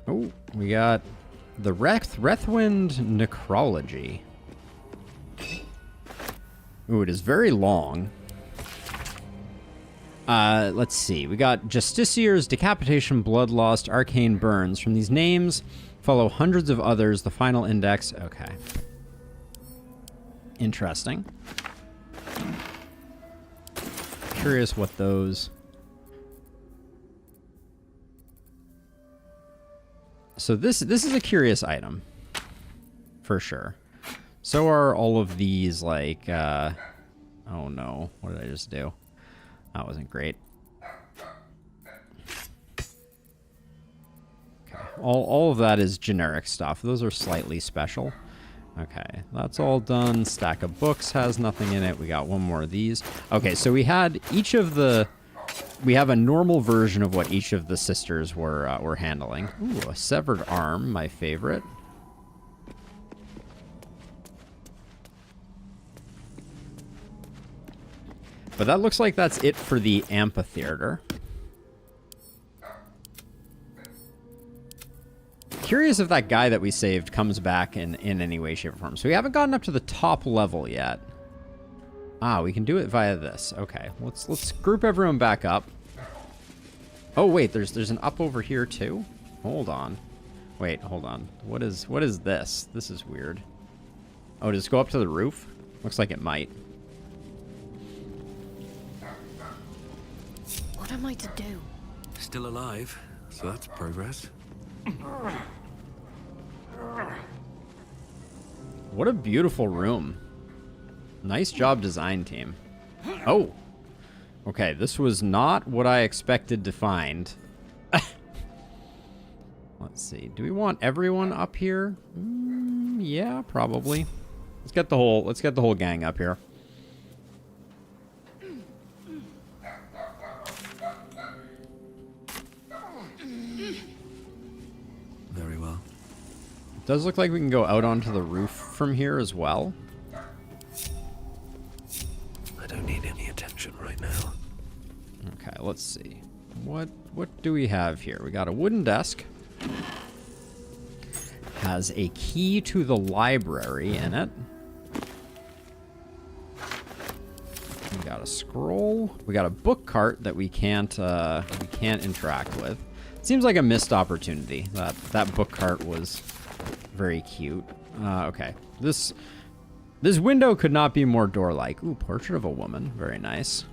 Oh, we got the Rethwind Necrology. Ooh, it is very long. Let's see. We got Justiciar's Decapitation, Bloodlust, Arcane Burns. From these names, follow hundreds of others. The final index. Okay. Interesting. Curious what those... So this is a curious item. For sure. So are all of these, like, oh no. What did I just do? That wasn't great. Okay. All of that is generic stuff. Those are slightly special. Okay, that's all done. Stack of books has nothing in it. We got one more of these. Okay, so we had each of the... We have a normal version of what each of the sisters were handling. Ooh, a severed arm, my favorite. But that looks like that's it for the amphitheater. Curious if that guy that we saved comes back in any way, shape, or form. So we haven't gotten up to the top level yet. Ah, we can do it via this. Okay, let's group everyone back up. Oh wait, there's an up over here too. Hold on. Wait, hold on. What is this? This is weird. Oh, does it go up to the roof? Looks like it might. What am I to do? Still alive, so that's progress. What a beautiful room. Nice job, design team. Oh. Okay, this was not what I expected to find. Let's see. Do we want everyone up here? Yeah, probably. Let's get the whole gang up here. Very well. It does look like we can go out onto the roof from here as well. I don't need any attention right now. Okay, let's see. What do we have here? We got a wooden desk. Has a key to the library in it. We got a scroll. We got a book cart that we can't interact with. Seems like a missed opportunity. That book cart was very cute. Okay. This window could not be more door-like. Ooh, portrait of a woman. Very nice.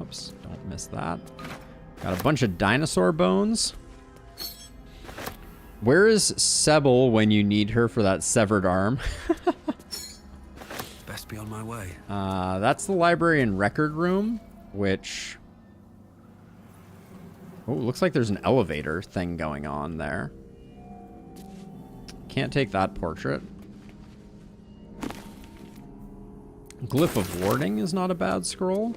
Oops, don't miss that. Got a bunch of dinosaur bones. Where is Sebel when you need her for that severed arm? Best be on my way. That's the library and record room, which... Oh, looks like there's an elevator thing going on there. Can't take that portrait. Glyph of Warding is not a bad scroll.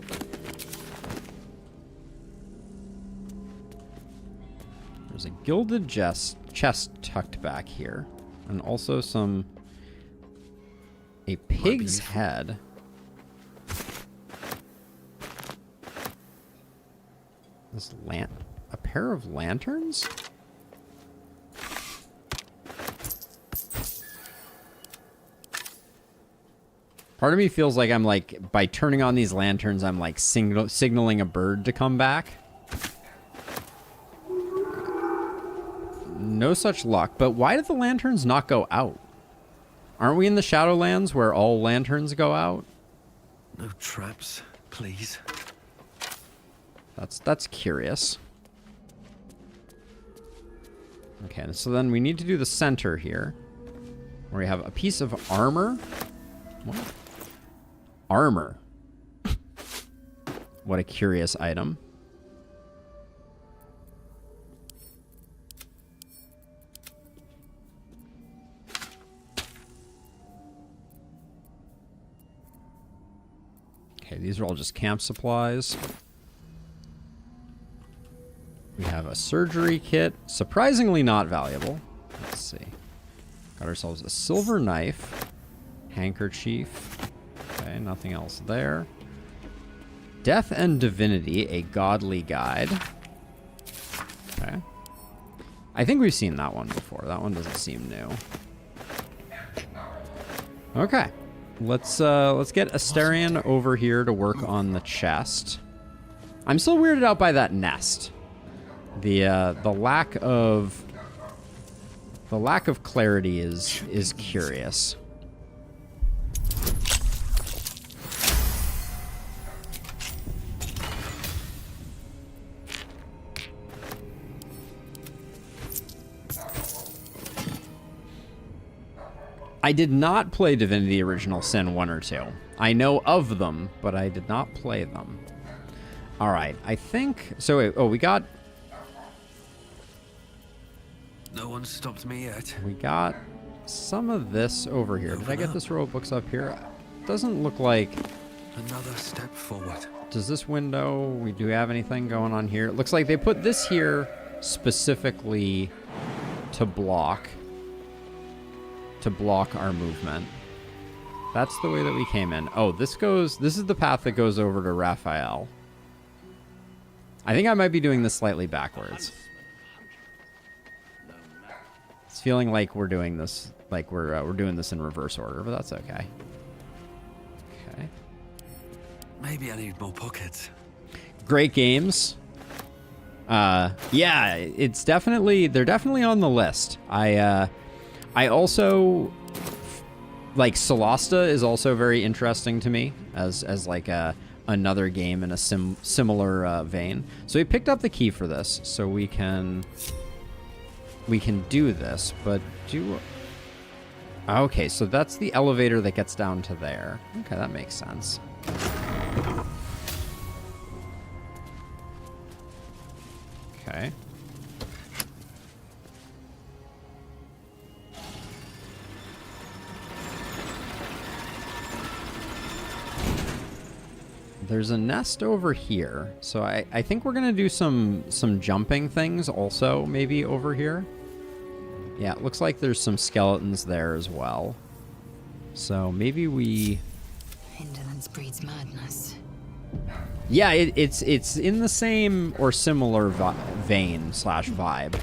There's a gilded chest tucked back here. And also a pig's head. A pair of lanterns? Part of me feels like I'm like, by turning on these lanterns, I'm like signaling a bird to come back. No such luck, but why did the lanterns not go out? Aren't we in the Shadowlands where all lanterns go out? No traps, please. That's curious. Okay, so then we need to do the center here, where we have a piece of armor. What? Armor. What a curious item. Okay, these are all just camp supplies. We have a surgery kit. Surprisingly not valuable. Let's see. Got ourselves a silver knife. Handkerchief. Okay, nothing else there. Death and Divinity, a godly guide. Okay. I think we've seen that one before. That one doesn't seem new. Okay. Let's get Asterion over here to work on the chest. I'm still weirded out by that nest. The lack of clarity is curious. I did not play Divinity Original Sin 1 or 2. I know of them, but I did not play them. All right, I think so. Wait, we got. No one stopped me yet. We got some of this over here. Did I get this row of books up here? Doesn't look like... Another step forward. Does this window... Do we have anything going on here? It looks like they put this here specifically to block our movement. That's the way that we came in. Oh, this is the path that goes over to Raphael. I think I might be doing this slightly backwards. It's feeling like we're doing this, like we're doing this in reverse order, but that's okay. Okay. Maybe I need more pockets. Great games. Yeah, it's definitely, they're definitely on the list. I also like Solasta is also very interesting to me as like another game in a similar vein. So we picked up the key for this, so we can do this, but okay, so that's the elevator that gets down to there. Okay, that makes sense. Okay. There's a nest over here, so I think we're gonna do some jumping things also, maybe over here. Yeah, it looks like there's some skeletons there as well. So maybe we... Indolence breeds madness. Yeah, it's in the same or similar vein / vibe.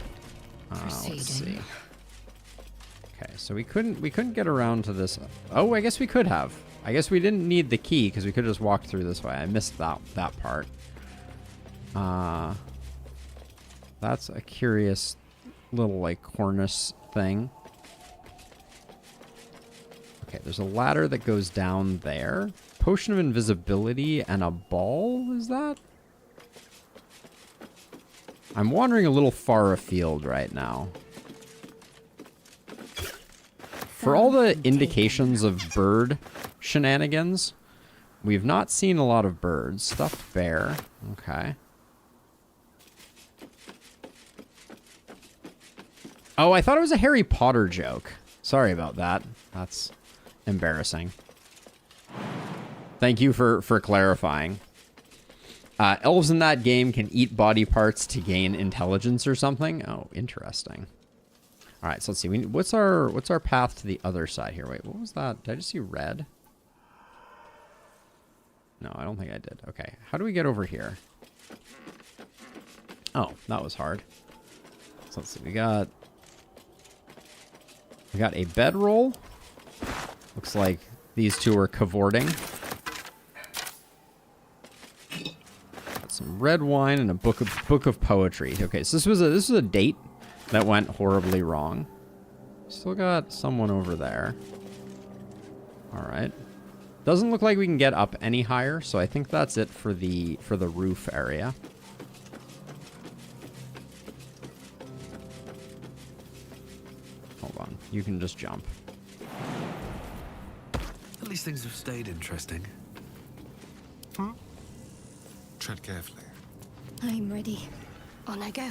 Let's see. Okay, so we couldn't get around to this. Oh, I guess we could have. I guess we didn't need the key because we could just walk through this way. I missed that part. That's a curious little like cornice thing. Okay, there's a ladder that goes down there. Potion of invisibility and a ball, is that? I'm wandering a little far afield right now. For all the indications of bird shenanigans, we've not seen a lot of birds. Stuffed bear. Okay. Oh, I thought it was a Harry Potter joke. Sorry about that. That's embarrassing. Thank you for clarifying. Elves in that game can eat body parts to gain intelligence or something. Oh, interesting. All right, so let's see. What's our path to the other side here? Wait, what was that? Did I just see red? No, I don't think I did. Okay, how do we get over here? Oh, that was hard. So let's see. We got a bedroll. Looks like these two are cavorting. Got some red wine and a book of poetry. Okay, so this was a date that went horribly wrong. Still got someone over there. All right. Doesn't look like we can get up any higher, so I think that's it for the roof area. Hold on. You can just jump. At least things have stayed interesting. Tread carefully. I'm ready. On I go.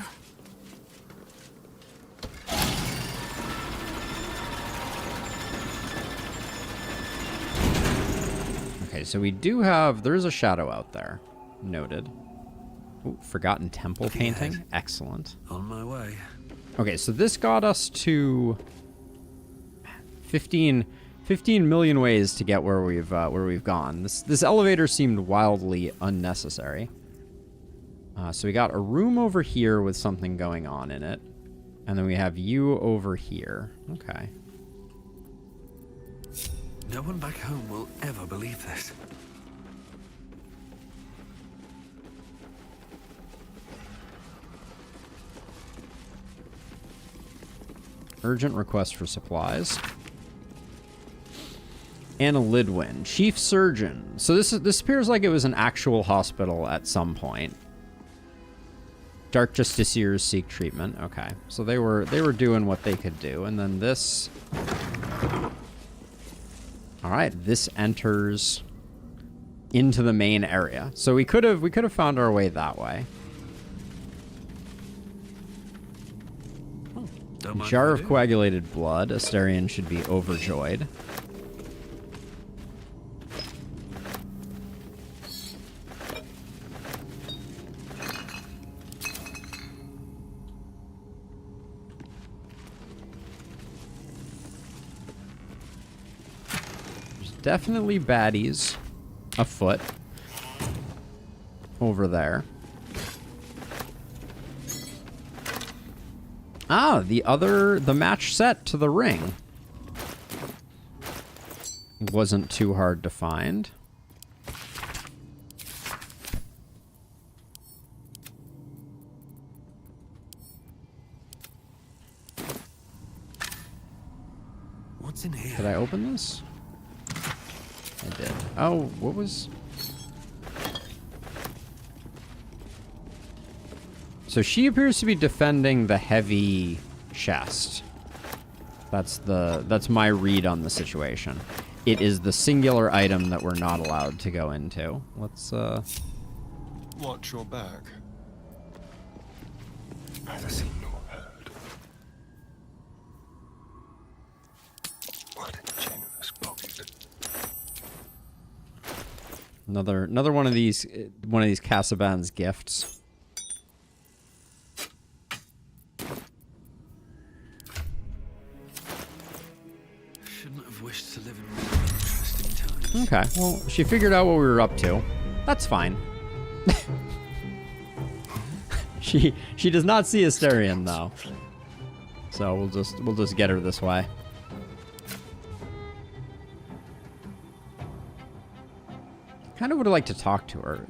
Okay, so we do have... There's a shadow out there. Noted. Ooh, forgotten temple painting. Excellent. On my way. Okay, so this got us to 15 million ways to get where we've gone. This elevator seemed wildly unnecessary. So we got a room over here with something going on in it, and then we have you over here. Okay. No one back home will ever believe this. Urgent request for supplies. Anna Lidwin, chief surgeon. So this appears like it was an actual hospital at some point. Dark Justiciars seek treatment. Okay, so they were doing what they could do, and then this. All right, this enters into the main area. So we could have found our way that way. Jar of coagulated blood. Asterion should be overjoyed. There's definitely baddies afoot over there. Ah, the match set to the ring. Wasn't too hard to find. What's in here? Did I open this? I did. Oh, what was... So she appears to be defending the heavy chest. That's my read on the situation. It is the singular item that we're not allowed to go into. Let's Watch your back. Neither seen nor heard. What a generous pocket. another one of these Casaban's gifts. To live in really interesting times. Okay, well, she figured out what we were up to. That's fine. She does not see Asterion though. So we'll just get her this way. Kind of would like to talk to her.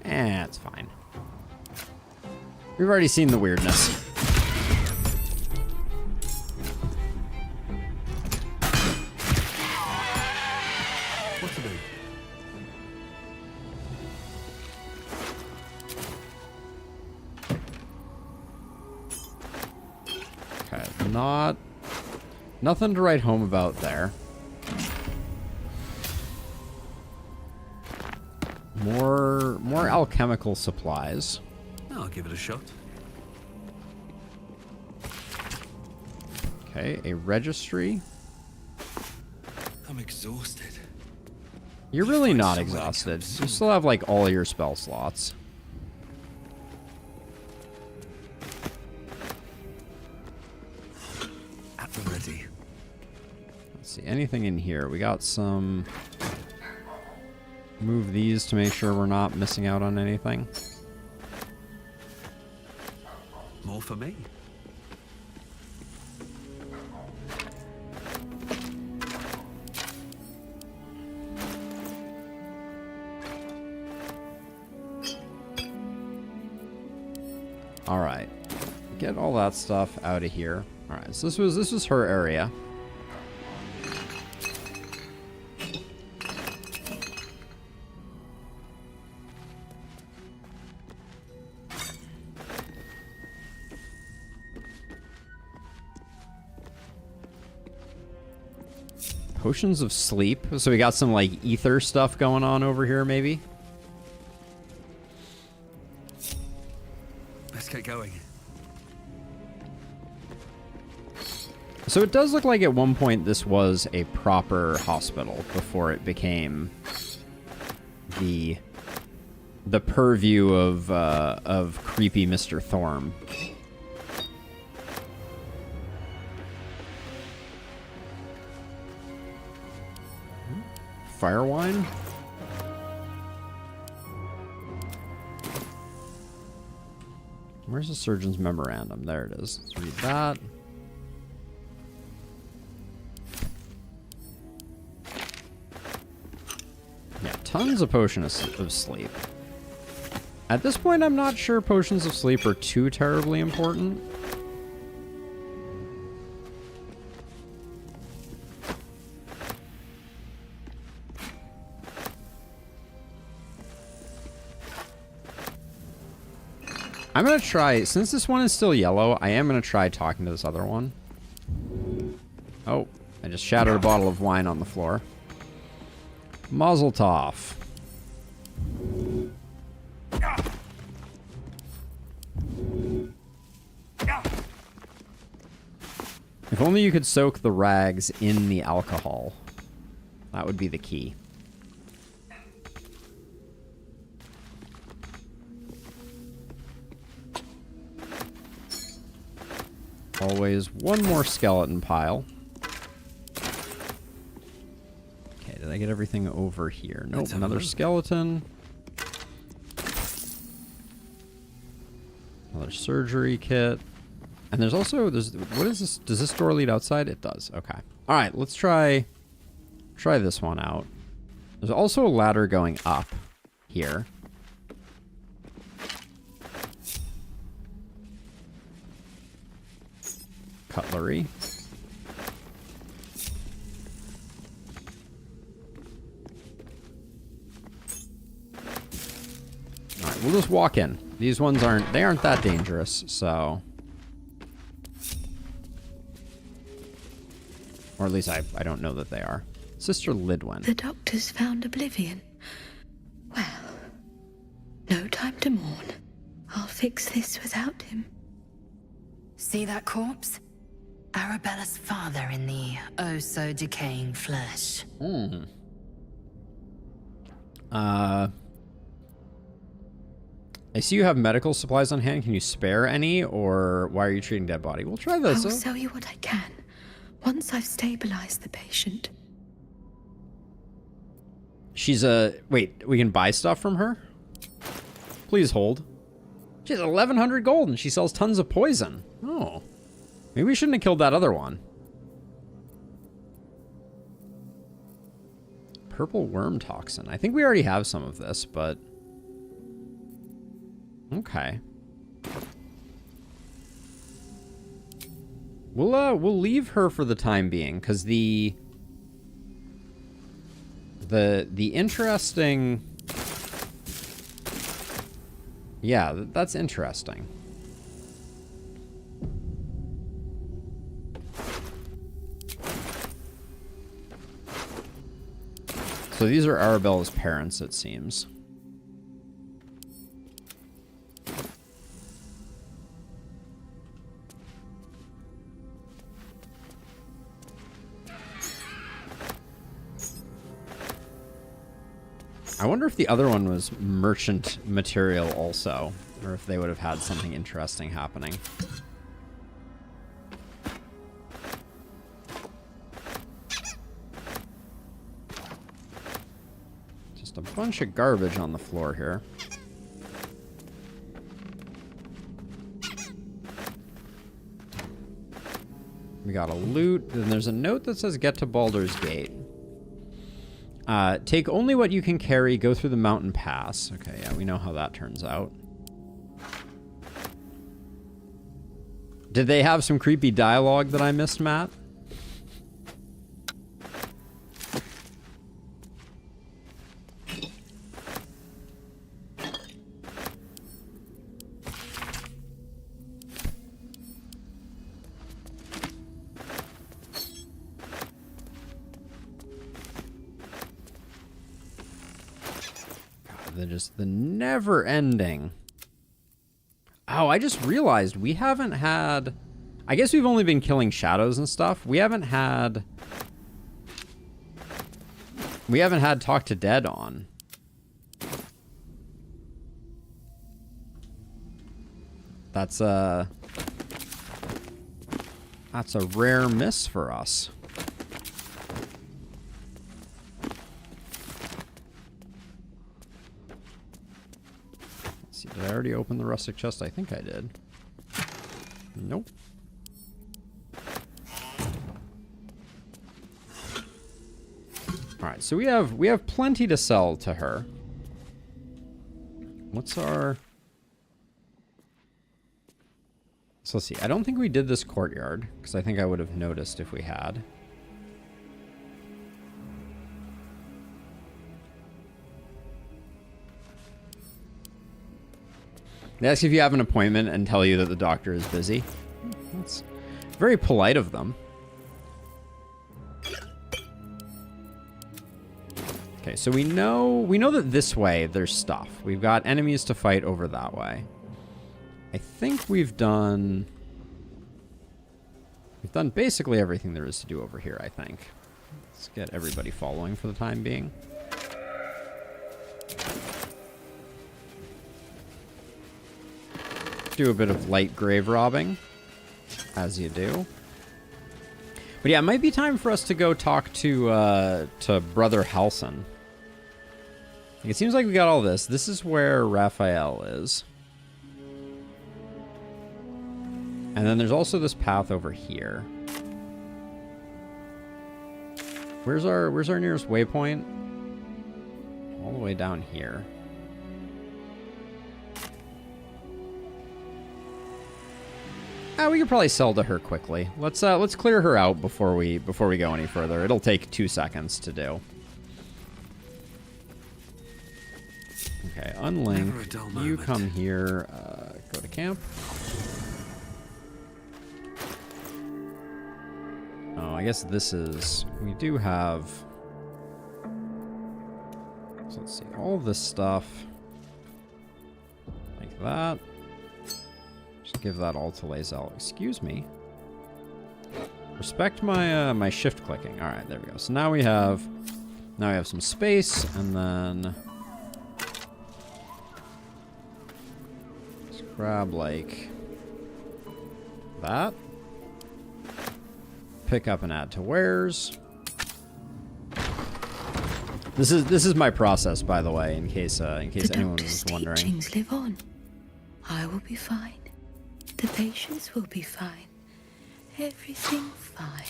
It's fine. We've already seen the weirdness. What to do? Okay, nothing to write home about there. More alchemical supplies. I'll give it a shot. Okay, a registry. I'm exhausted. You're really not exhausted. You still have like all your spell slots. At the ready. Let's see, anything in here? We got some... Move these to make sure we're not missing out on anything. More for me. All right, get all that stuff out of here. All right, so this was her area. Potions of sleep. So we got some like ether stuff going on over here, maybe. Let's get going. So it does look like at one point this was a proper hospital before it became the purview of creepy Mr. Thorm. Fire wine? Where's the surgeon's memorandum? There it is. Let's read that. Yeah, tons of potions of sleep. At this point, I'm not sure potions of sleep are too terribly important. I'm going to try, since this one is still yellow, I am going to try talking to this other one. Oh, I just shattered a bottle of wine on the floor. Mazel tov. If only you could soak the rags in the alcohol. That would be the key. Always one more skeleton pile. Okay, did I get everything over here? Nope, another skeleton. Another surgery kit. And there's also, what is this? Does this door lead outside? It does. Okay. All right, let's try this one out. There's also a ladder going up here. Cutlery. All right, we'll just walk in. These ones aren't that dangerous, so. Or at least I don't know that they are. Sister Lidwin. The doctors found oblivion. Well, no time to mourn. I'll fix this without him. See that corpse? Arabella's father in the oh-so-decaying flesh. I see you have medical supplies on hand. Can you spare any, or why are you treating dead body? We'll try this. I'll sell you what I can, once I've stabilized the patient. She's wait, we can buy stuff from her? Please hold. She has 1,100 gold, and she sells tons of poison. Oh. Maybe we shouldn't have killed that other one. Purple worm toxin. I think we already have some of this, but... Okay. We'll leave her for the time being, because the interesting... Yeah, that's interesting. So these are Arabella's parents, it seems. I wonder if the other one was merchant material also, or if they would have had something interesting happening. Just a bunch of garbage on the floor here. We got a loot, and there's a note that says get to Baldur's Gate. Take only what you can carry, go through the mountain pass. Okay, yeah, we know how that turns out. Did they have some creepy dialogue that I missed, Matt? the never ending. Oh, I just realized we haven't had, I guess we've only been killing shadows and stuff. We haven't had Talk to Dead on. That's a rare miss for us. Let's see, did I already open the rustic chest? I think I did. Nope. All right, so we have plenty to sell to her. What's our... So let's see. I don't think we did this courtyard, because I think I would have noticed if we had. They ask if you have an appointment and tell you that the doctor is busy. That's very polite of them. Okay, so we know that this way there's stuff. We've got enemies to fight over that way. I think we've done basically everything there is to do over here, I think. Let's get everybody following for the time being. Do a bit of light grave robbing, as you do. But yeah, it might be time for us to go talk to Brother Halson. It seems like we got all this. This is where Raphael is. And then there's also this path over here. Where's our nearest waypoint? All the way down here. We could probably sell to her quickly. Let's clear her out before we go any further. It'll take 2 seconds to do. Okay, unlink. You come here. Go to camp. Oh, I guess this is... We do have... So let's see. All this stuff. Like that. Just give that all to Lae'zel. Excuse me. Respect my my shift clicking. All right, there we go. So now we have some space, and then just grab like that. Pick up and add to wares. This is my process, by the way, in case anyone was wondering. The doctor's teachings live on. I will be fine. The patients will be fine. Everything fine.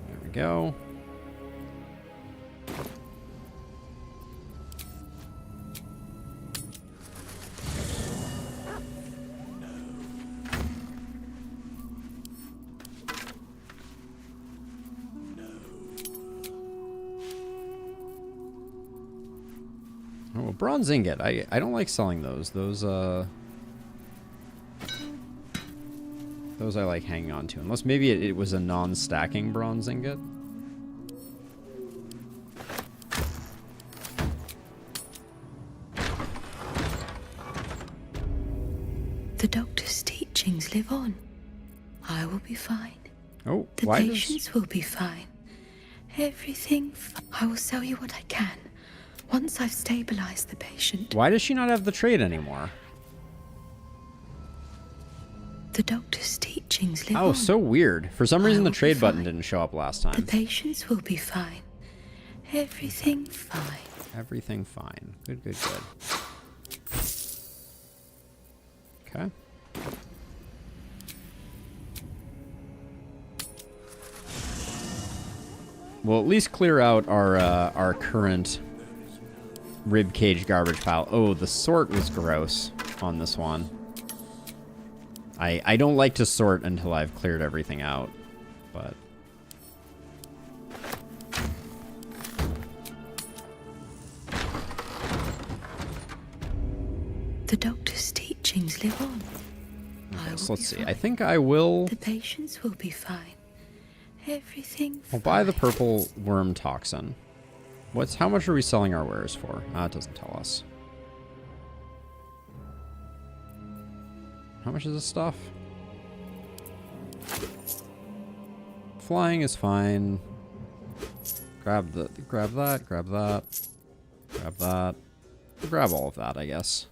There we go. Oh, a bronze ingot. I don't like selling those. Those I like hanging on to. Unless maybe it was a non-stacking bronze ingot. The doctor's teachings live on. I will be fine. Oh, the why patients will be fine. Everything. I will sell you what I can once I've stabilized the patient. Why does she not have the trade anymore? The doctor's teachings live on. Oh, so weird. For some reason, the trade button didn't show up last time. The patients will be fine. Everything fine. Everything fine. Good, good, good. Okay. We'll at least clear out our current ribcage garbage pile. Oh, the sort was gross on this one. I don't like to sort until I've cleared everything out, but... The doctor's teachings live on. Okay, so let's see. I think I will... The patients will be fine. Everything I'll buy the purple worm toxin. How much are we selling our wares for? It doesn't tell us. How much is this stuff? Flying is fine. Grab that, grab that. Grab that. Grab all of that, I guess.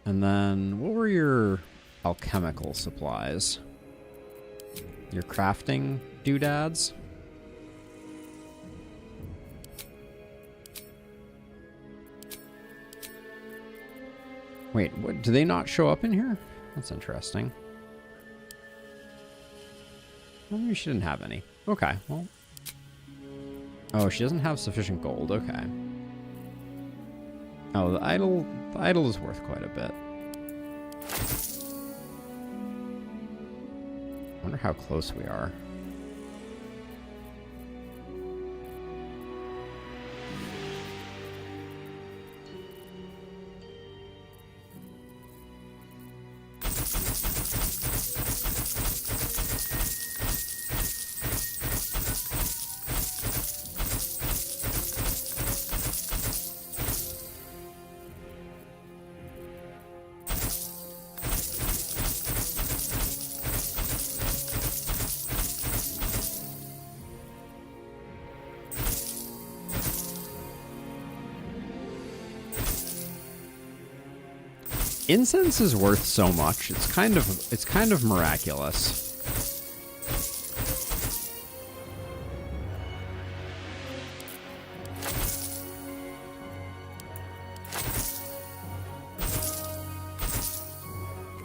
And then, what were your alchemical supplies? Your crafting doodads? Wait, what? Do they not show up in here? That's interesting. Well, maybe she didn't have any. Okay, well. Oh, she doesn't have sufficient gold. Okay. Oh, the idol is worth quite a bit. I wonder how close we are. Incense is worth so much. It's kind of miraculous.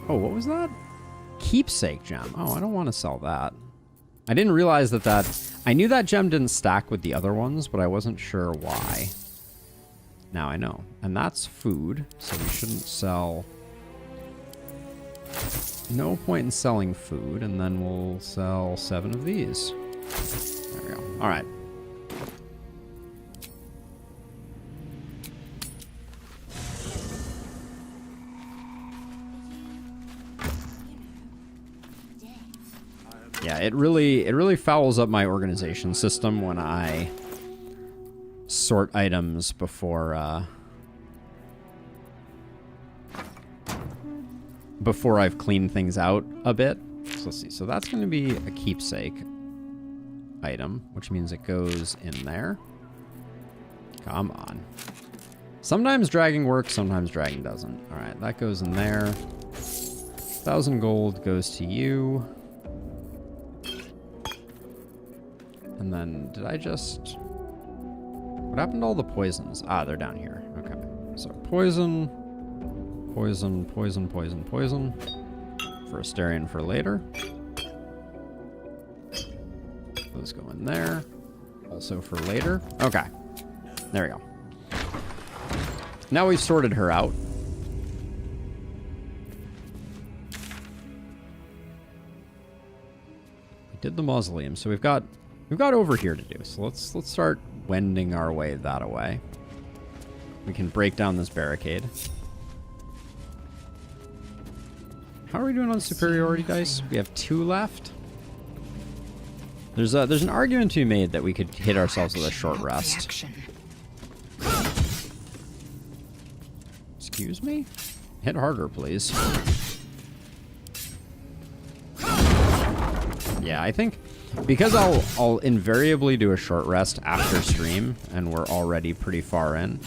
Oh, what was that? Keepsake gem. Oh, I don't want to sell that. I didn't realize that I knew that gem didn't stack with the other ones, but I wasn't sure why. Now I know. And that's food, so we shouldn't sell. No point in selling food, and then we'll sell 7 of these. There we go. All right. Yeah, it really fouls up my organization system when I sort items before I've cleaned things out a bit. So let's see. So that's going to be a keepsake item, which means it goes in there. Come on. Sometimes dragging works, sometimes dragging doesn't. All right, that goes in there. 1,000 gold goes to you. And then, did I just... What happened to all the poisons? Ah, they're down here. Okay. So poison, poison, poison, poison, poison. For Asterion for later. Those go in there. Also for later. Okay. There we go. Now we've sorted her out. We did the mausoleum, so we've got over here to do. So let's start wending our way that way. We can break down this barricade. How are we doing on superiority dice? We have 2 left. There's an argument to be made that we could hit ourselves with a short rest. Excuse me? Hit harder, please. Yeah, I think because I'll invariably do a short rest after stream, and we're already pretty far in.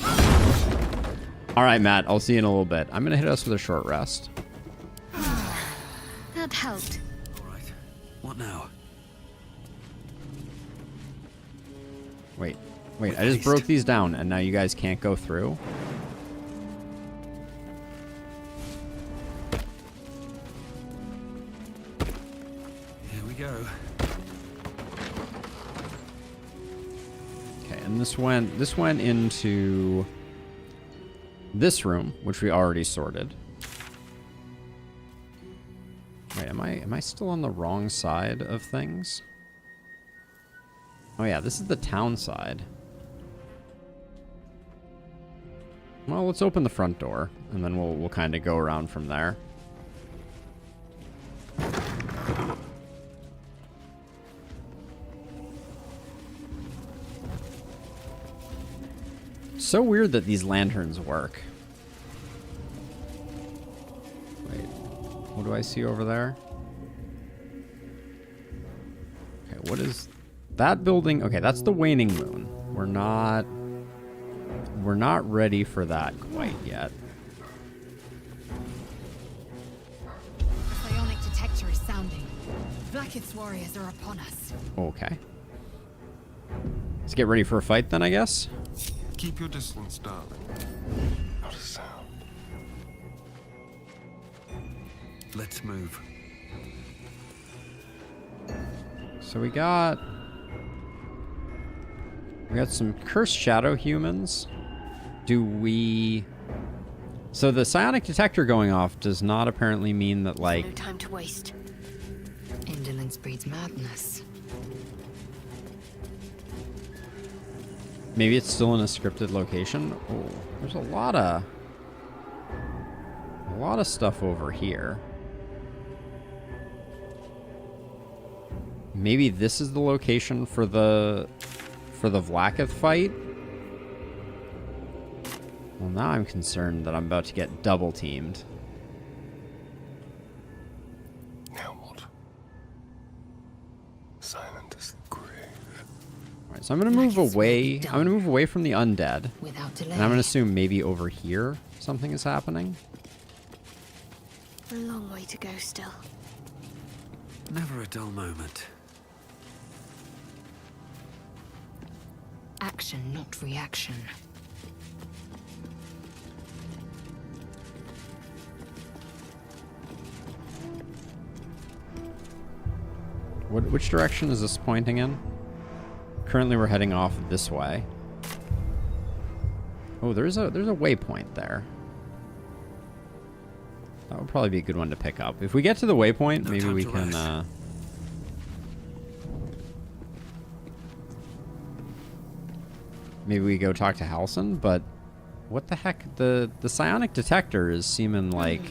All right, Matt, I'll see you in a little bit. I'm gonna hit us with a short rest. That helped. All right. What now? Wait, I just broke these down, and now you guys can't go through? Here we go. Okay, and this went into this room, which we already sorted. Wait, am I still on the wrong side of things? Oh yeah, this is the town side. Well, let's open the front door, and then we'll kind of go around from there. so weird that these lanterns work. Wait, what do I see over there? Okay, what is that building? Okay, that's the waning moon. We're not ready for that quite yet. The psionic detector is sounding. Blackith's warriors are upon us. Okay. Let's get ready for a fight then, I guess. Keep your distance, darling. Not a sound. Let's move. So we got some cursed shadow humans. So the psionic detector going off does not apparently mean that, like... No time to waste. Indolence breeds madness. Maybe it's still in a scripted location. Oh, there's a lot of stuff over here. Maybe this is the location for the Vlaakith fight. Well, now I'm concerned that I'm about to get double teamed. Now what? Silent as the grave. All right, so I'm gonna move away. I'm gonna move away from the undead, without delay. and I'm gonna assume maybe over here something is happening. A long way to go still. Never a dull moment. Action, not reaction. Which direction is this pointing in? Currently, we're heading off this way. Oh, there's a waypoint there. That would probably be a good one to pick up. If we get to the waypoint, maybe we can. Maybe we go talk to Halsin. But what the heck? The psionic detector is seeming like.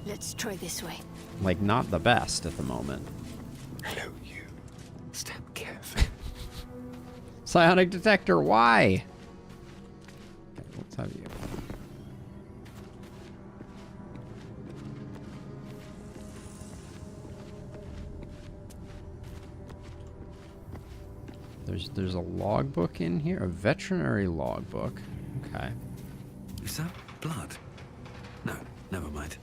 Let's try this way. Like not the best at the moment. Hello, you. Step carefully. Psionic detector, why? Okay, let's have you. There's a logbook in here, a veterinary logbook. Okay. Is that blood? No, never mind.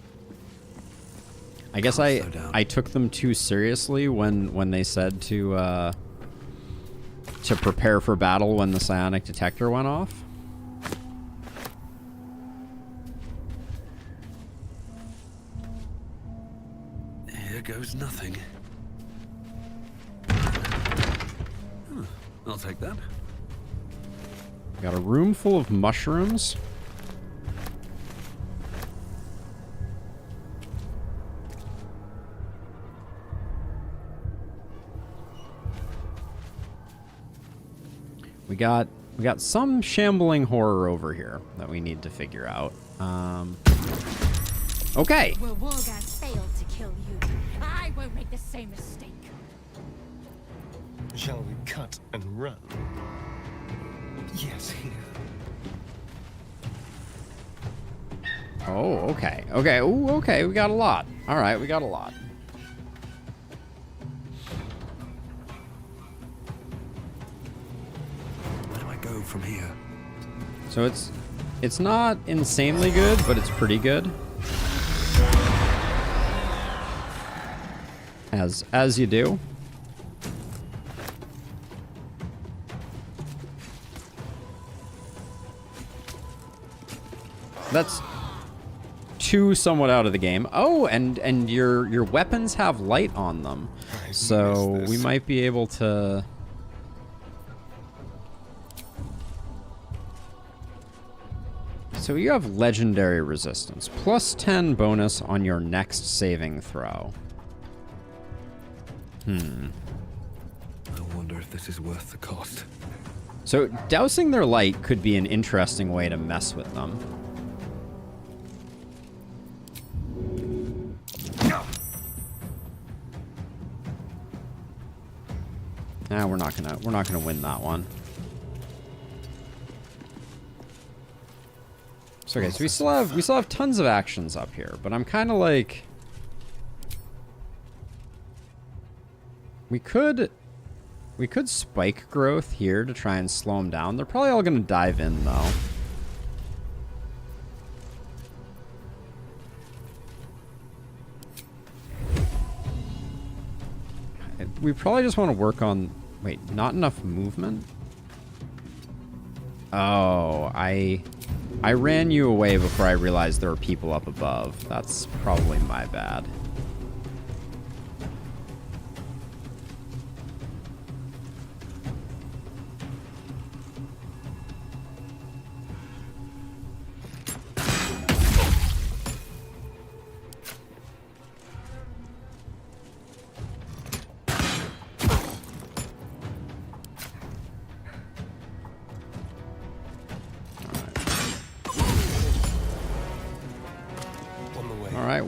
I guess I took them too seriously when they said to prepare for battle when the psionic detector went off. Here goes nothing. I'll take that. Got a room full of mushrooms. We got some shambling horror over here that we need to figure out. Okay. Where Wolgas failed to kill you, I won't make the same mistake. Shall we cut and run? Yes, here. Oh, okay. Okay. Ooh, okay. We got a lot. All right, we got a lot. Where do I go from here? So it's not insanely good, but it's pretty good. As you do. That's two somewhat out of the game. Oh, and your weapons have light on them. So we might be able to... So you have legendary resistance. Plus 10 bonus on your next saving throw. I wonder if this is worth the cost. So dousing their light could be an interesting way to mess with them. Nah, we're not gonna win that one. So okay, so we still have tons of actions up here, but I'm kind of like, we could spike growth here to try and slow them down. They're probably all going to dive in though. We probably just want to work on, wait, not enough movement? Oh, I ran you away before I realized there were people up above. That's probably my bad.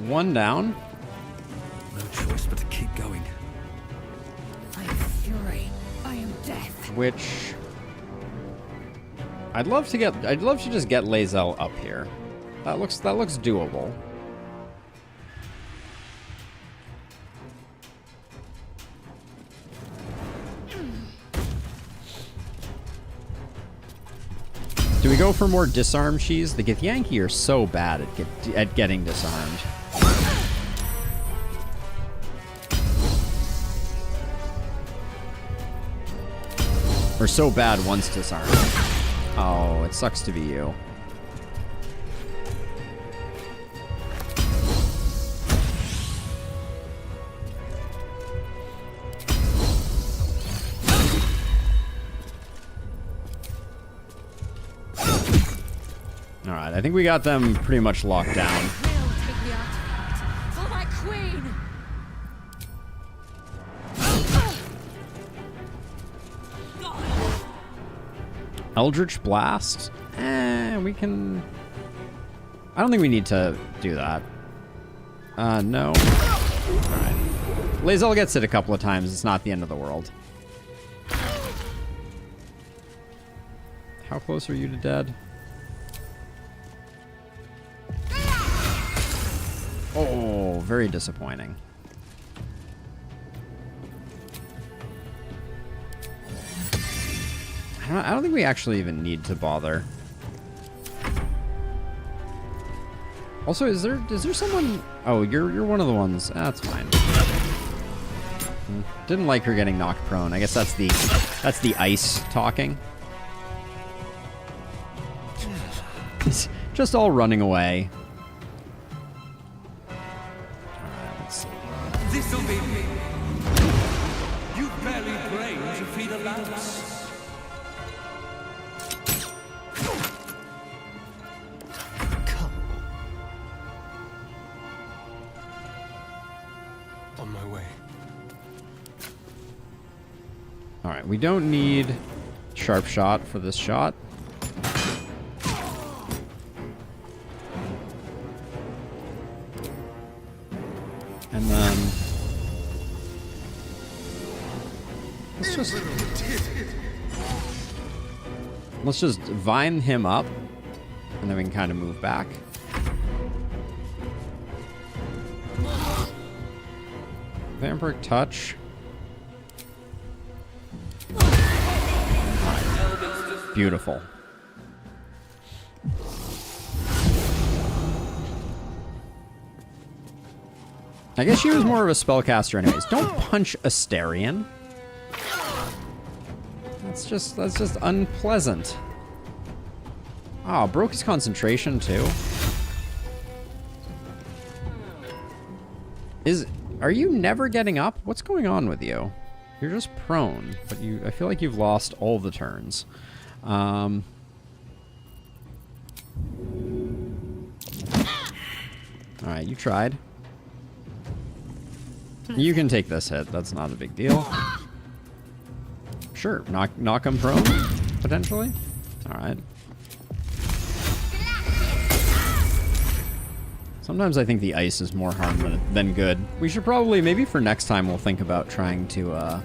One down. No choice but to keep going. I am fury. I am death. Which I'd love to just get Lae'zel up here. That looks doable. Do we go for more disarm cheese? The Githyanki are so bad at getting disarmed. Or so bad once disarmed. Oh, it sucks to be you. Alright, I think we got them pretty much locked down. For my queen. Eldritch Blast? We can... I don't think we need to do that. No. Alright. Lae'zel gets it a couple of times. It's not the end of the world. How close are you to dead? Oh, very disappointing. I don't think we actually even need to bother. Also, is there someone? Oh, you're one of the ones. That's fine. Didn't like her getting knocked prone. I guess that's the ice talking. Just all running away. Let's see. This'll be me. You barely brain to feed a lance. On my way. All right, we don't need sharp shot for this shot. And then let's just vine him up, and then we can kind of move back. Vampiric touch. Beautiful. I guess she was more of a spellcaster anyways. Don't punch Astarion. That's just unpleasant. Oh, broke his concentration too. Are you never getting up? What's going on with you? You're just prone, but I feel like you've lost all the turns. Alright, you tried. You can take this hit. That's not a big deal. Sure, knock him prone, potentially. Alright. Sometimes I think the ice is more harm than good. We should probably, maybe for next time, we'll think about trying to,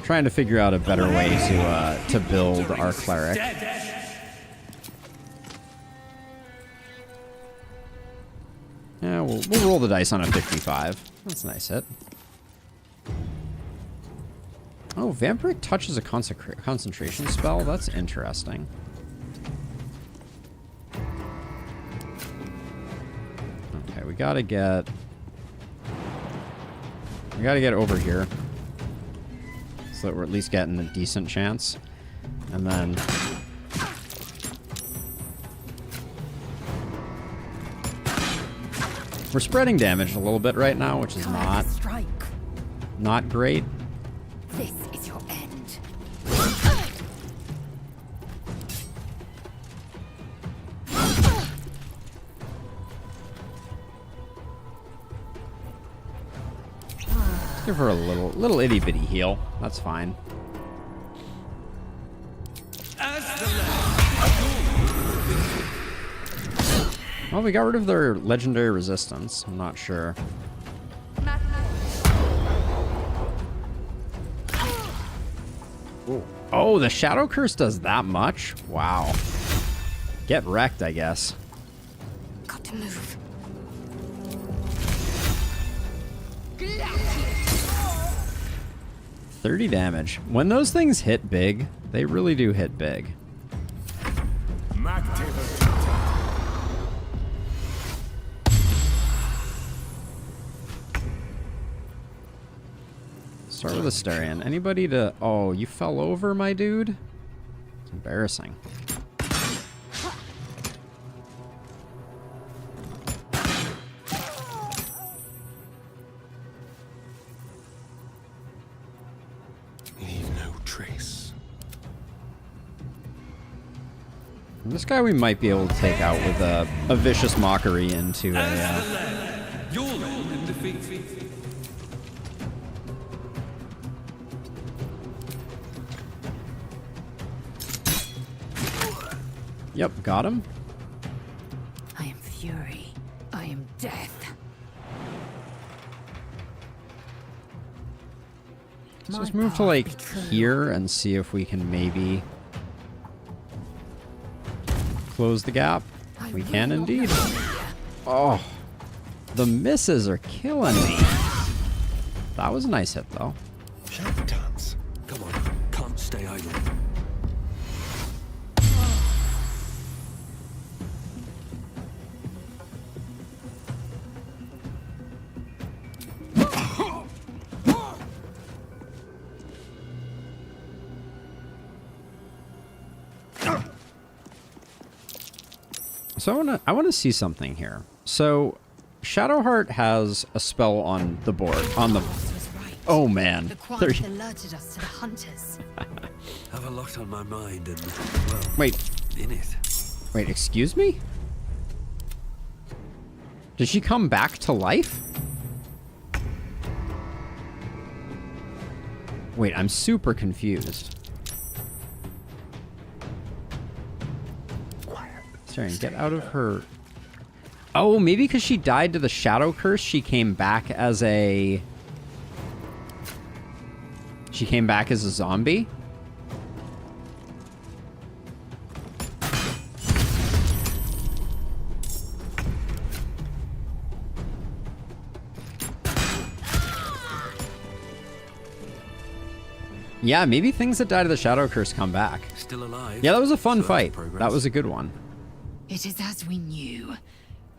Trying to figure out a better way to build our cleric. Yeah, we'll roll the dice on a 55. That's a nice hit. Oh, Vampiric Touch is a concentration spell? That's interesting. Okay, we gotta get over here. So that we're at least getting a decent chance. And then... we're spreading damage a little bit right now, which is not great. This is your end. Give her a little itty bitty heal. That's fine. Well, we got rid of their legendary resistance. I'm not sure. Ooh. Oh, the Shadow Curse does that much? Wow. Get wrecked, I guess. Got to move. 30 damage. When those things hit big, they really do hit big. Start with Astarion. Anybody to... oh, you fell over, my dude? It's embarrassing. Leave no trace. This guy we might be able to take out with a vicious mockery into a... Your land in defeat. Yep, got him. I am fury. I am death. So let's move to like here and see if we can maybe close the gap. We can indeed. Oh, the misses are killing me. That was a nice hit though. Charlatans. Come on, can't stay idle. So I want to see something here. So Shadowheart has a spell on the board. Oh man. The quiet alerted us to the hunters. Have a lot on my mind and, well, wait. In it. Wait, excuse me? Did she come back to life? Wait, I'm super confused. Get out of her. Oh, maybe because she died to the Shadow Curse, she came back as a... she came back as a zombie? Yeah, maybe things that died to the Shadow Curse come back. Still alive. Yeah, that was a fun fight. That was a good one. It is as we knew.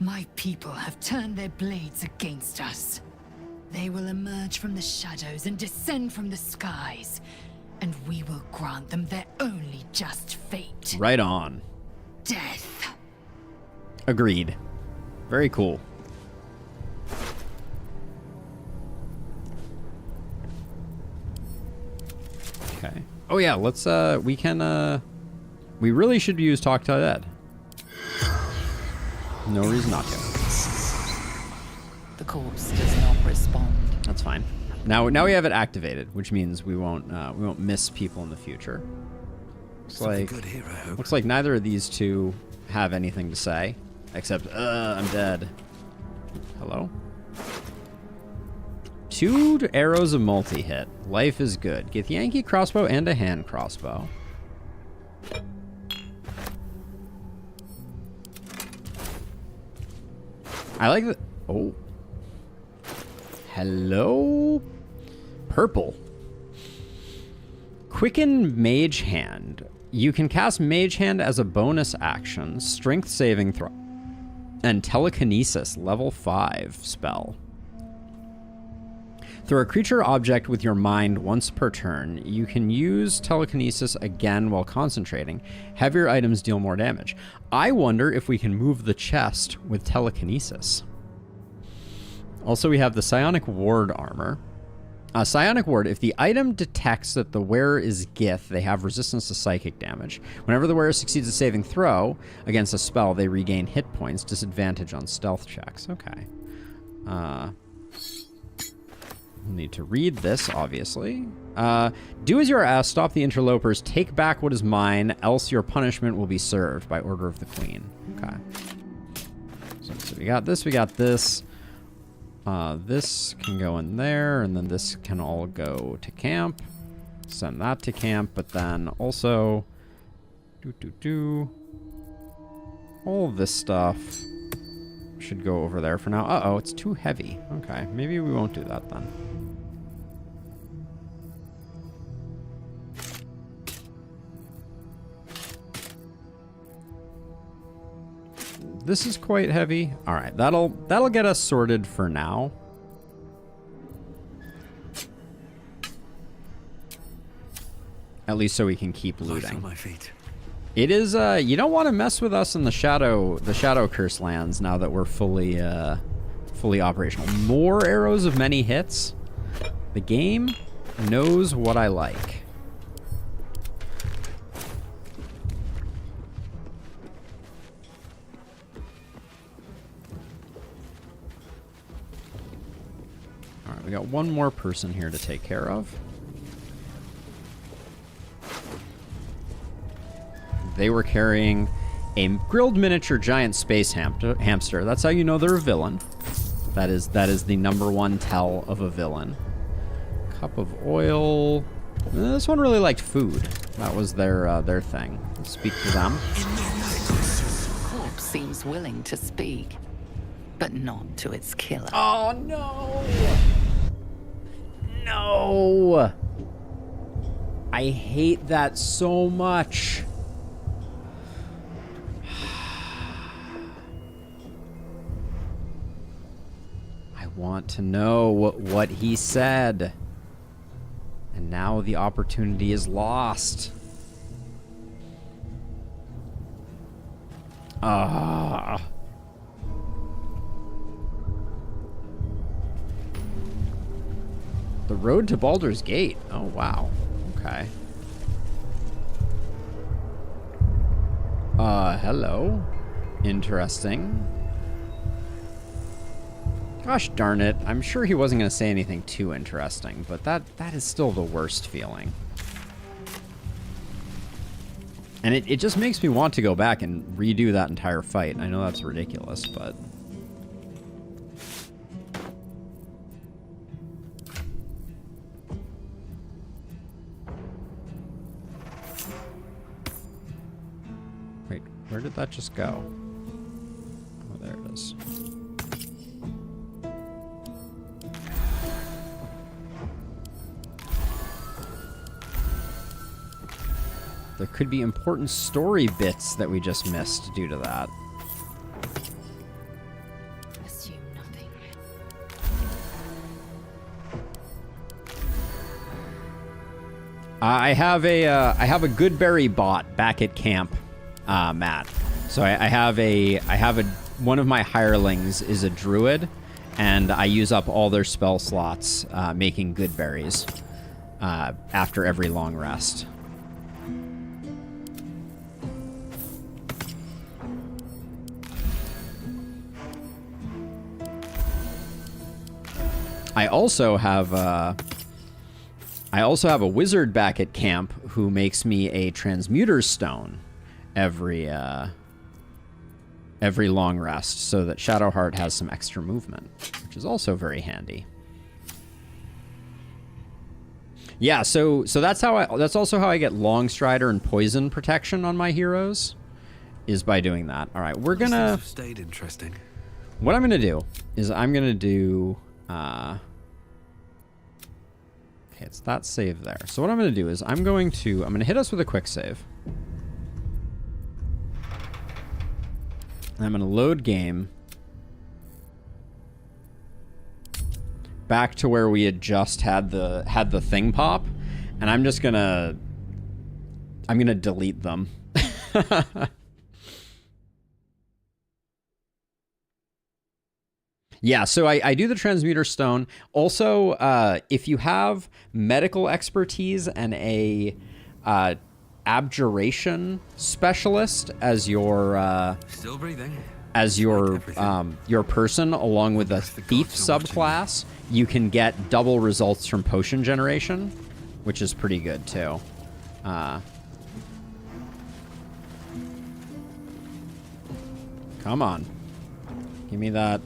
My people have turned their blades against us. They will emerge from the shadows and descend from the skies, and we will grant them their only just fate. Right on. Death. Agreed. Very cool. Okay. Oh yeah, let's we really should use Talk to Dead. No reason not to. The corpse does not respond. That's fine. Now we have it activated, which means we won't miss people in the future. Looks like neither of these two have anything to say, except I'm dead. Hello? 2 arrows of multi-hit. Life is good. Get the Yankee crossbow and a hand crossbow. I like the... Oh. Hello? Purple. Quicken Mage Hand. You can cast Mage Hand as a bonus action. Strength saving throw. And Telekinesis, level 5 spell. Through a creature object with your mind once per turn. You can use Telekinesis again while concentrating. Heavier items deal more damage. I wonder if we can move the chest with Telekinesis. Also, we have the Psionic Ward armor. Psionic Ward, if the item detects that the wearer is Gith, they have resistance to psychic damage. Whenever the wearer succeeds a saving throw against a spell, they regain hit points, disadvantage on stealth checks. Okay. We'll need to read this, obviously. Do as you are asked, stop the interlopers, take back what is mine, else your punishment will be served by order of the Queen. Okay. So we got this, we got this. This can go in there, and then this can all go to camp. Send that to camp, but then also... all of this stuff should go over there for now. Uh-oh, it's too heavy. Okay, maybe we won't do that then. This is quite heavy. All right, that'll get us sorted for now. At least so we can keep looting. On my feet. It is you don't want to mess with us in the Shadow Curse lands now that we're fully operational. More arrows of many hits. The game knows what I like. We got one more person here to take care of. They were carrying a grilled miniature giant space hamster. That's how you know they're a villain. That is the #1 tell of a villain. Cup of oil. This one really liked food. That was their thing. Let's speak to them. Corpse seems willing to speak, but not to its killer. Oh no! No! I hate that so much. I want to know what he said. And now the opportunity is lost. Ah. The road to Baldur's Gate. Oh, wow. Okay. Hello. Interesting. Gosh darn it. I'm sure he wasn't going to say anything too interesting, but that is still the worst feeling. And it just makes me want to go back and redo that entire fight. I know that's ridiculous, but... Wait, where did that just go? Oh, there it is. There could be important story bits that we just missed due to that. Assume nothing. I have a Goodberry bot back at camp, Matt. So I have one of my hirelings is a druid, and I use up all their spell slots making Goodberries after every long rest. I also have a wizard back at camp who makes me a transmuter stone every long rest, so that Shadowheart has some extra movement, which is also very handy. Yeah, so that's also how I get Long Strider and Poison protection on my heroes, is by doing that. All right, we're gonna. Things have stayed interesting. What I'm gonna do is I'm gonna do. Okay, it's that save there. So what I'm gonna do is I'm gonna hit us with a quick save. I'm gonna load game back to where we had just had the thing pop, and I'm gonna delete them. Yeah, so I do the Transmuter Stone. Also, if you have medical expertise and a Abjuration Specialist as your Still breathing. As your person, along with a Thief subclass, you can get double results from potion generation, which is pretty good too. Come on, give me that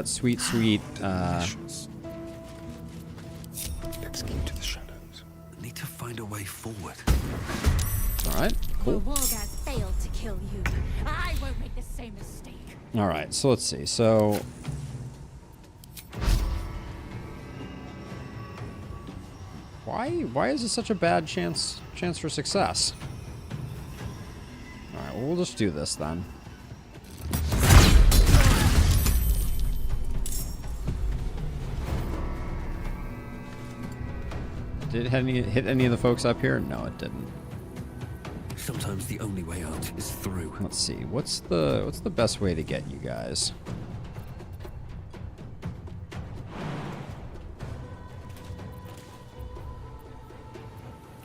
sweet. Execute to the shadows. Need to find a way forward. All right, cool. Wargaz failed to kill you. I won't make the same mistake. All right, so let's see. So why is this such a bad chance for success? All right, well, we'll just do this then. Did it hit any of the folks up here? No, it didn't. Sometimes the only way out is through. Let's see. What's the best way to get you guys?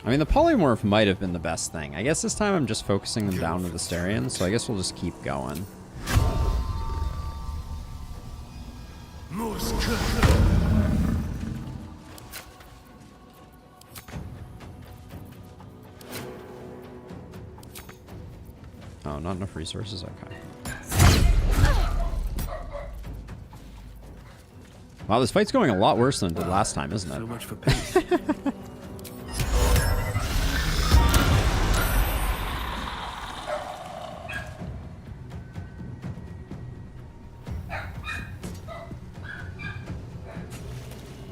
I mean, the polymorph might have been the best thing. I guess this time I'm just focusing them down with the Astarion, so I guess we'll just keep going. Oh, not enough resources? Okay. Wow, this fight's going a lot worse than it did last time, isn't it? So much for peace.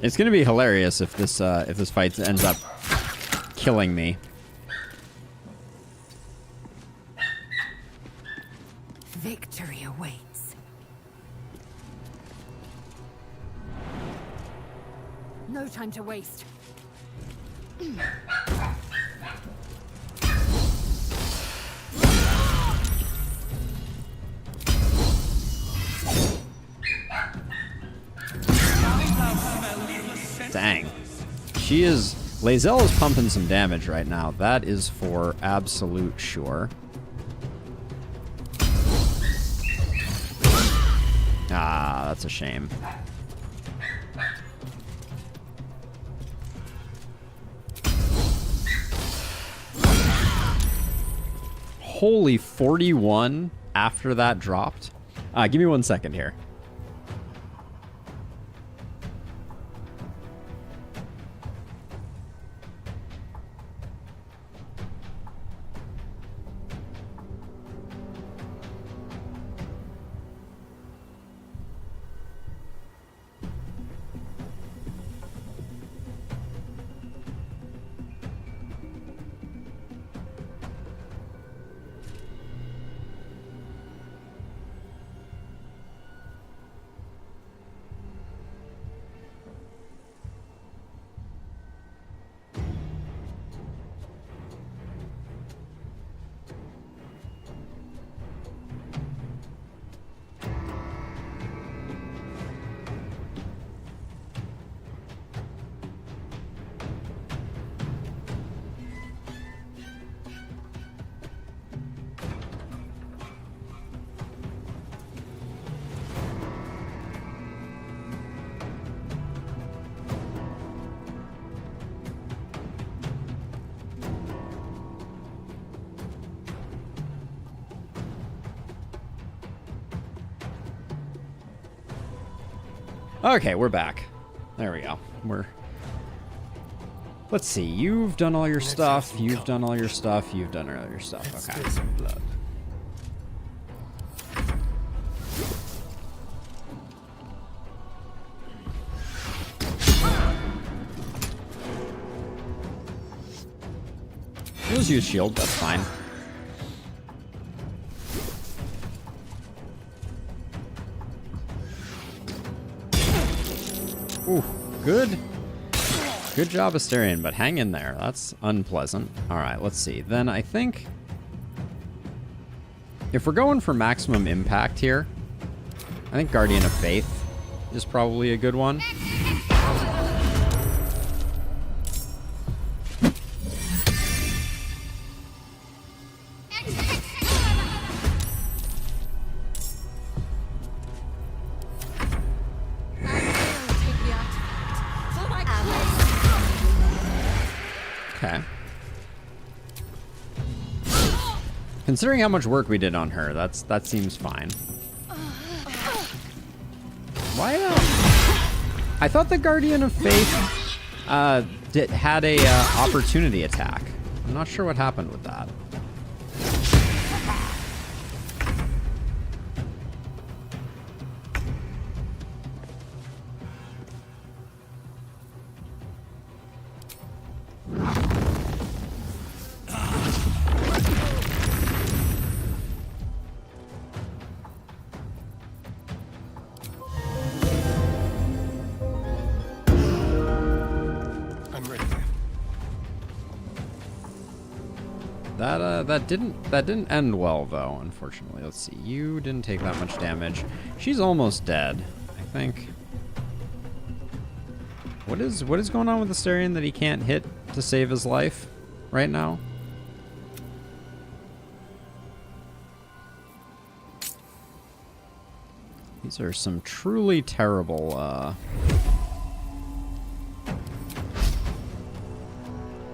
It's gonna be hilarious if this fight ends up killing me. Victory awaits. No time to waste. Dang. Lae'zel is pumping some damage right now. That is for absolute sure. Ah, that's a shame. Holy 41 after that dropped. Give me 1 second here. Okay, we're back. There we go. Let's see. You've done all your stuff. You've done all your stuff. You've done all your stuff. Let's Okay. get some blood. Let's use shield. That's fine. Ooh, good. Good job, Asterion, but hang in there. That's unpleasant. All right, let's see. Then I think if we're going for maximum impact here, I think Guardian of Faith is probably a good one. Okay. Considering how much work we did on her, that seems fine. Why? I thought the Guardian of Faith had a opportunity attack. I'm not sure what happened with that. That didn't end well though, unfortunately. Let's see. You didn't take that much damage. She's almost dead, I think. What is going on with Asterion that he can't hit to save his life right now? These are some truly terrible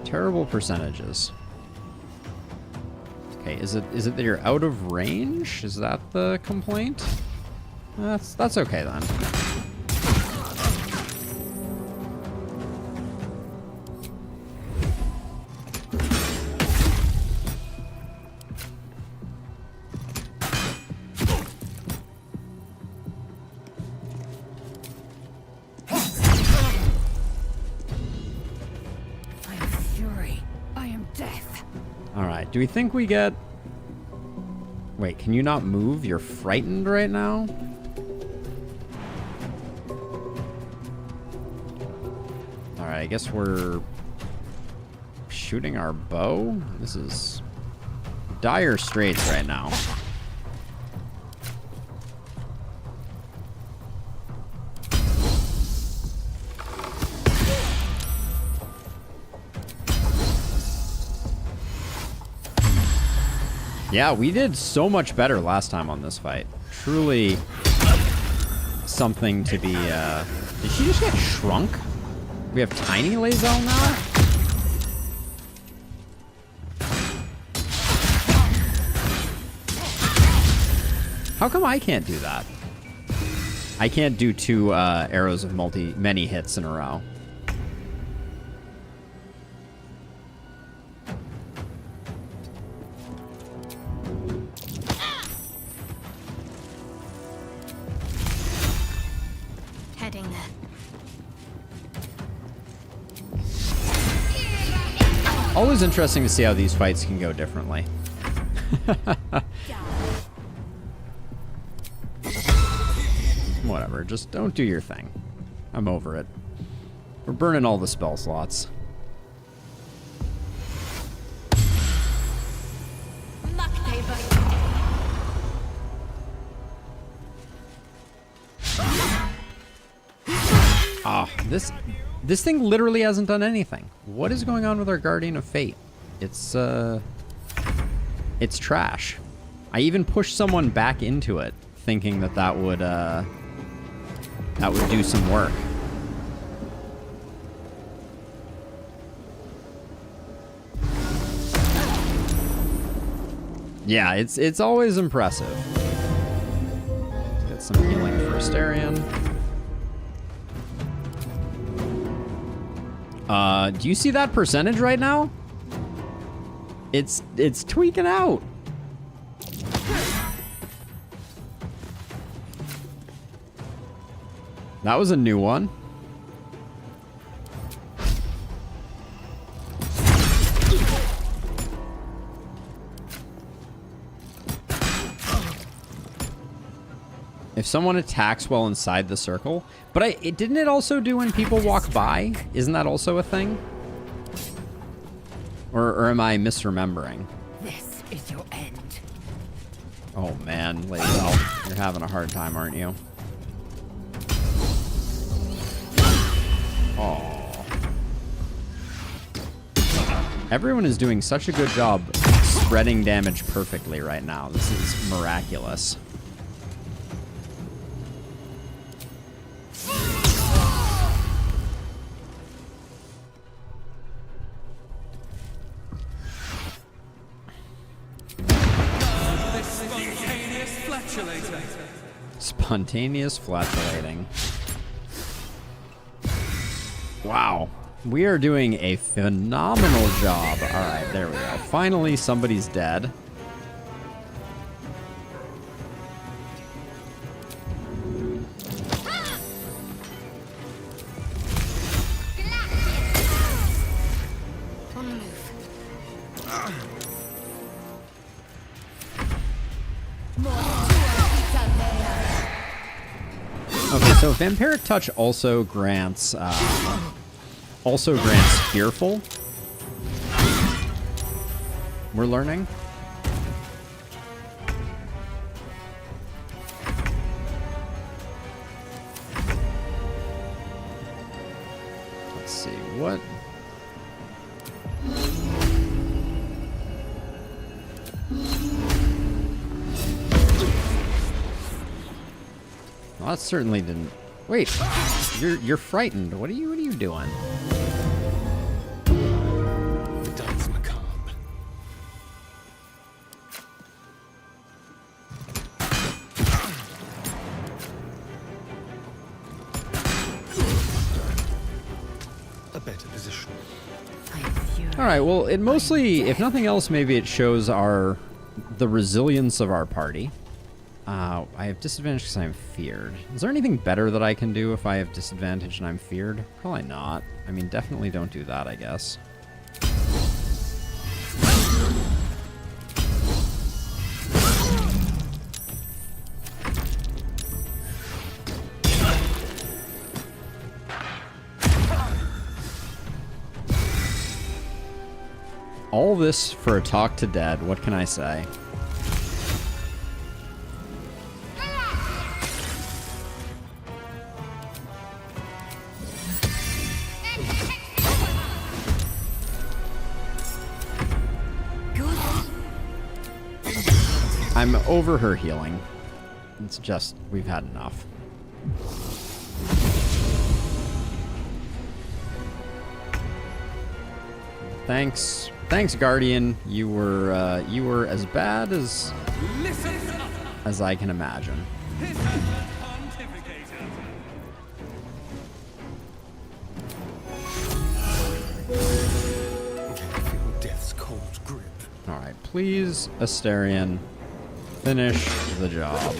terrible percentages. Okay, is it that you're out of range? Is that the complaint? That's okay then. I am fury. I am death. Alright, do we think we get... Wait, can you not move? You're frightened right now? Alright, I guess we're shooting our bow? This is dire straits right now. Yeah, we did so much better last time on this fight. Truly something to be, Did she just get shrunk? We have Tiny Lae'zel now? How come I can't do that? I can't do two arrows of many hits in a row. Always interesting to see how these fights can go differently. Whatever, just don't do your thing. I'm over it. We're burning all the spell slots. Ah, this thing literally hasn't done anything. What is going on with our Guardian of Fate? It's trash. I even pushed someone back into it, thinking that would do some work. Yeah, it's always impressive. Let's get some healing for Asterion. Do you see that percentage right now? It's tweaking out. That was a new one. If someone attacks while inside the circle, but didn't it also do when people walk by? Isn't that also a thing? Or am I misremembering? This is your end. Oh man, Lady Elf, you're having a hard time, aren't you? Oh. Everyone is doing such a good job spreading damage perfectly right now. This is miraculous. Spontaneous flatulating. Wow. We are doing a phenomenal job. All right, there we go. Finally, somebody's dead. Okay, so Vampiric Touch also grants Fearful. We're learning. Let's see what. Well, that certainly didn't. Wait, you're frightened. What are you doing? The dance macabre. A better position. All right. Well, it mostly, if nothing else, maybe it shows the resilience of our party. I have disadvantage because I'm feared. Is there anything better that I can do if I have disadvantage and I'm feared? Probably not. I mean, definitely don't do that, I guess. All this for a talk to dead. What can I say? I'm over her healing. It's just, we've had enough. Thanks, Guardian. You were as bad as I can imagine. Death's cold grip. All right, please, Asterion. Finish the job.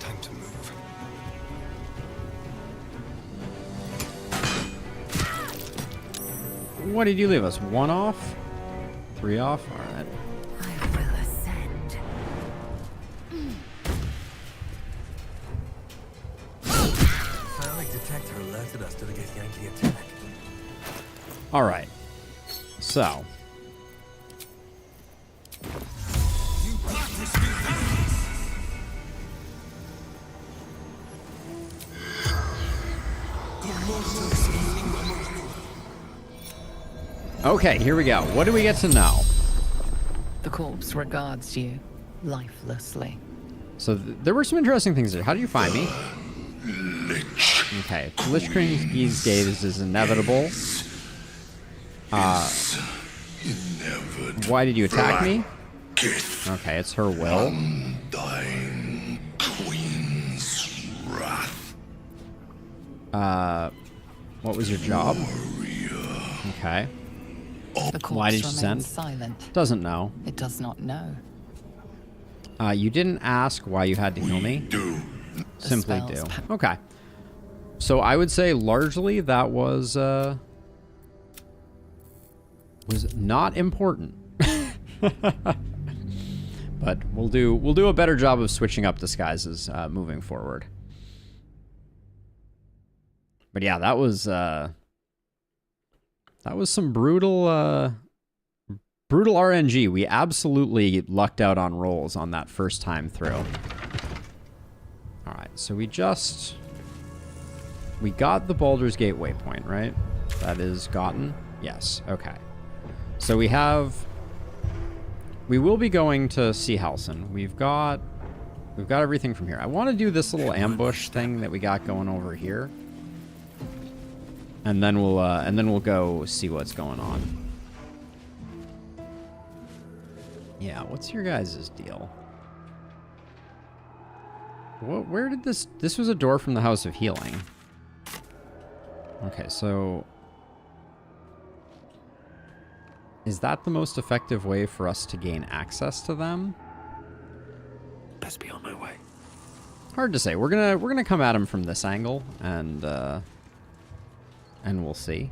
Time to move. What did you leave us? 1 off? 3 off? All right. I will ascend. Psionic detector alerted us to the Githyanki attack. All right. So. Okay, here we go. What do we get to know? The corpse regards you lifelessly. So there were some interesting things there. How do you find me? Okay, Lich King's gaze is inevitable. Why did you attack me? Okay, it's her will. Undying Queen's wrath. What was your job? Okay. The corpse Why did you remains send? silent. Doesn't know. It does not know. You didn't ask why you had to kill me. Simply do. Okay. So I would say largely that was not important. But we'll do a better job of switching up disguises moving forward. But yeah, that was some brutal RNG. We absolutely lucked out on rolls on that first time through. All right, so we got the Baldur's Gate waypoint, right? That is gotten. Yes. Okay. So we will be going to see Halsin. We've got everything from here. I want to do this little ambush thing that we got going over here. And then we'll go see what's going on. Yeah, what's your guys' deal? Where did this was a door from the House of Healing. Okay, so is that the most effective way for us to gain access to them? Best be on my way. Hard to say. We're gonna come at him from this angle, and we'll see.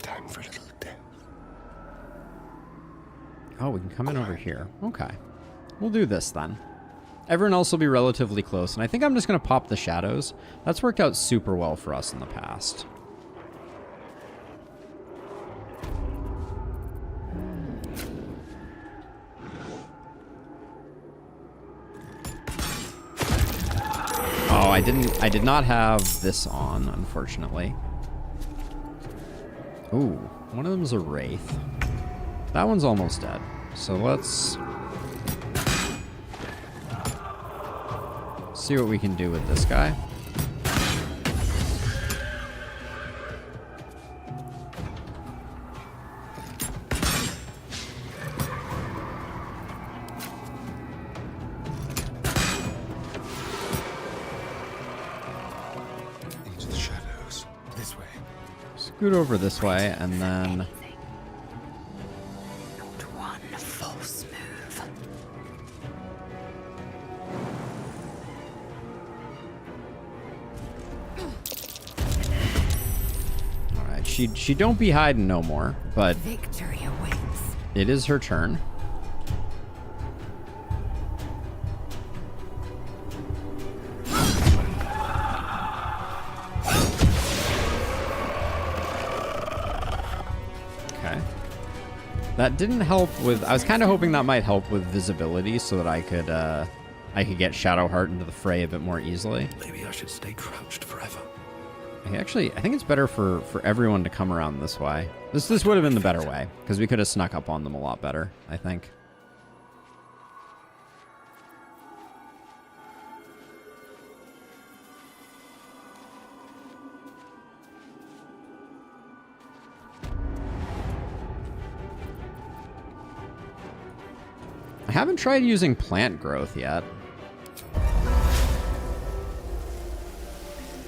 Time for a little death. Oh, we can come in over here. Okay. We'll do this then. Everyone else will be relatively close, and I think I'm just going to pop the shadows. That's worked out super well for us in the past. Oh, I did not have this on, unfortunately. Ooh, one of them is a Wraith. That one's almost dead. So let's see what we can do with this guy. Into the shadows. This way. Scoot over this way, and then Not one false move. all right. She don't be hiding no more, but Victory awaits. it is her turn. Okay. That didn't help with... I was kind of hoping that might help with visibility so that I could get Shadowheart into the fray a bit more easily. Maybe I should stay crouched forever. Actually, I think it's better for everyone to come around this way. This would have been the better way, because we could have snuck up on them a lot better, I think. I haven't tried using plant growth yet.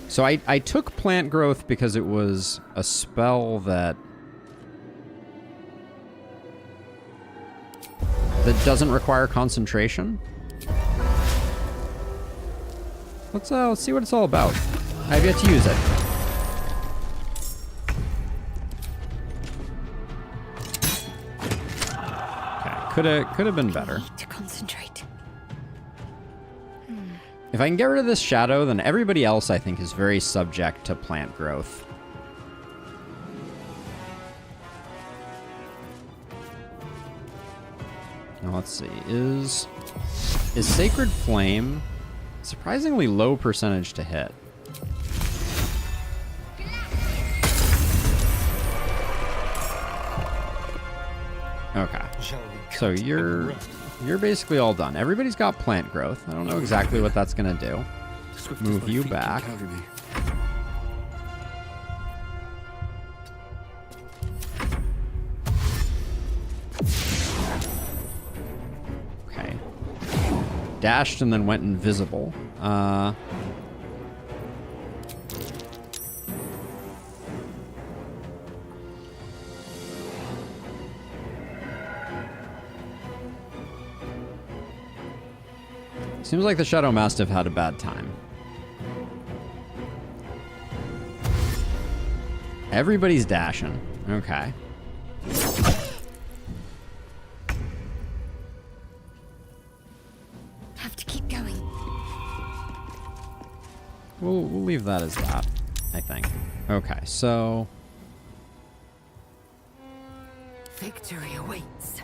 So I took plant growth because it was a spell that doesn't require concentration. Let's see what it's all about. I've yet to use it. Okay, could have been better. To concentrate. If I can get rid of this shadow, then everybody else, I think, is very subject to plant growth. Now, let's see. Is Sacred Flame surprisingly low percentage to hit? Okay. So you're basically all done. Everybody's got plant growth. I don't know exactly what that's going to do. Move you back. dashed and then went invisible. Seems like the Shadow Mastiff had a bad time. Everybody's dashing. Okay. Have to keep going. We'll leave that as that, I think. Okay, so... Victory awaits.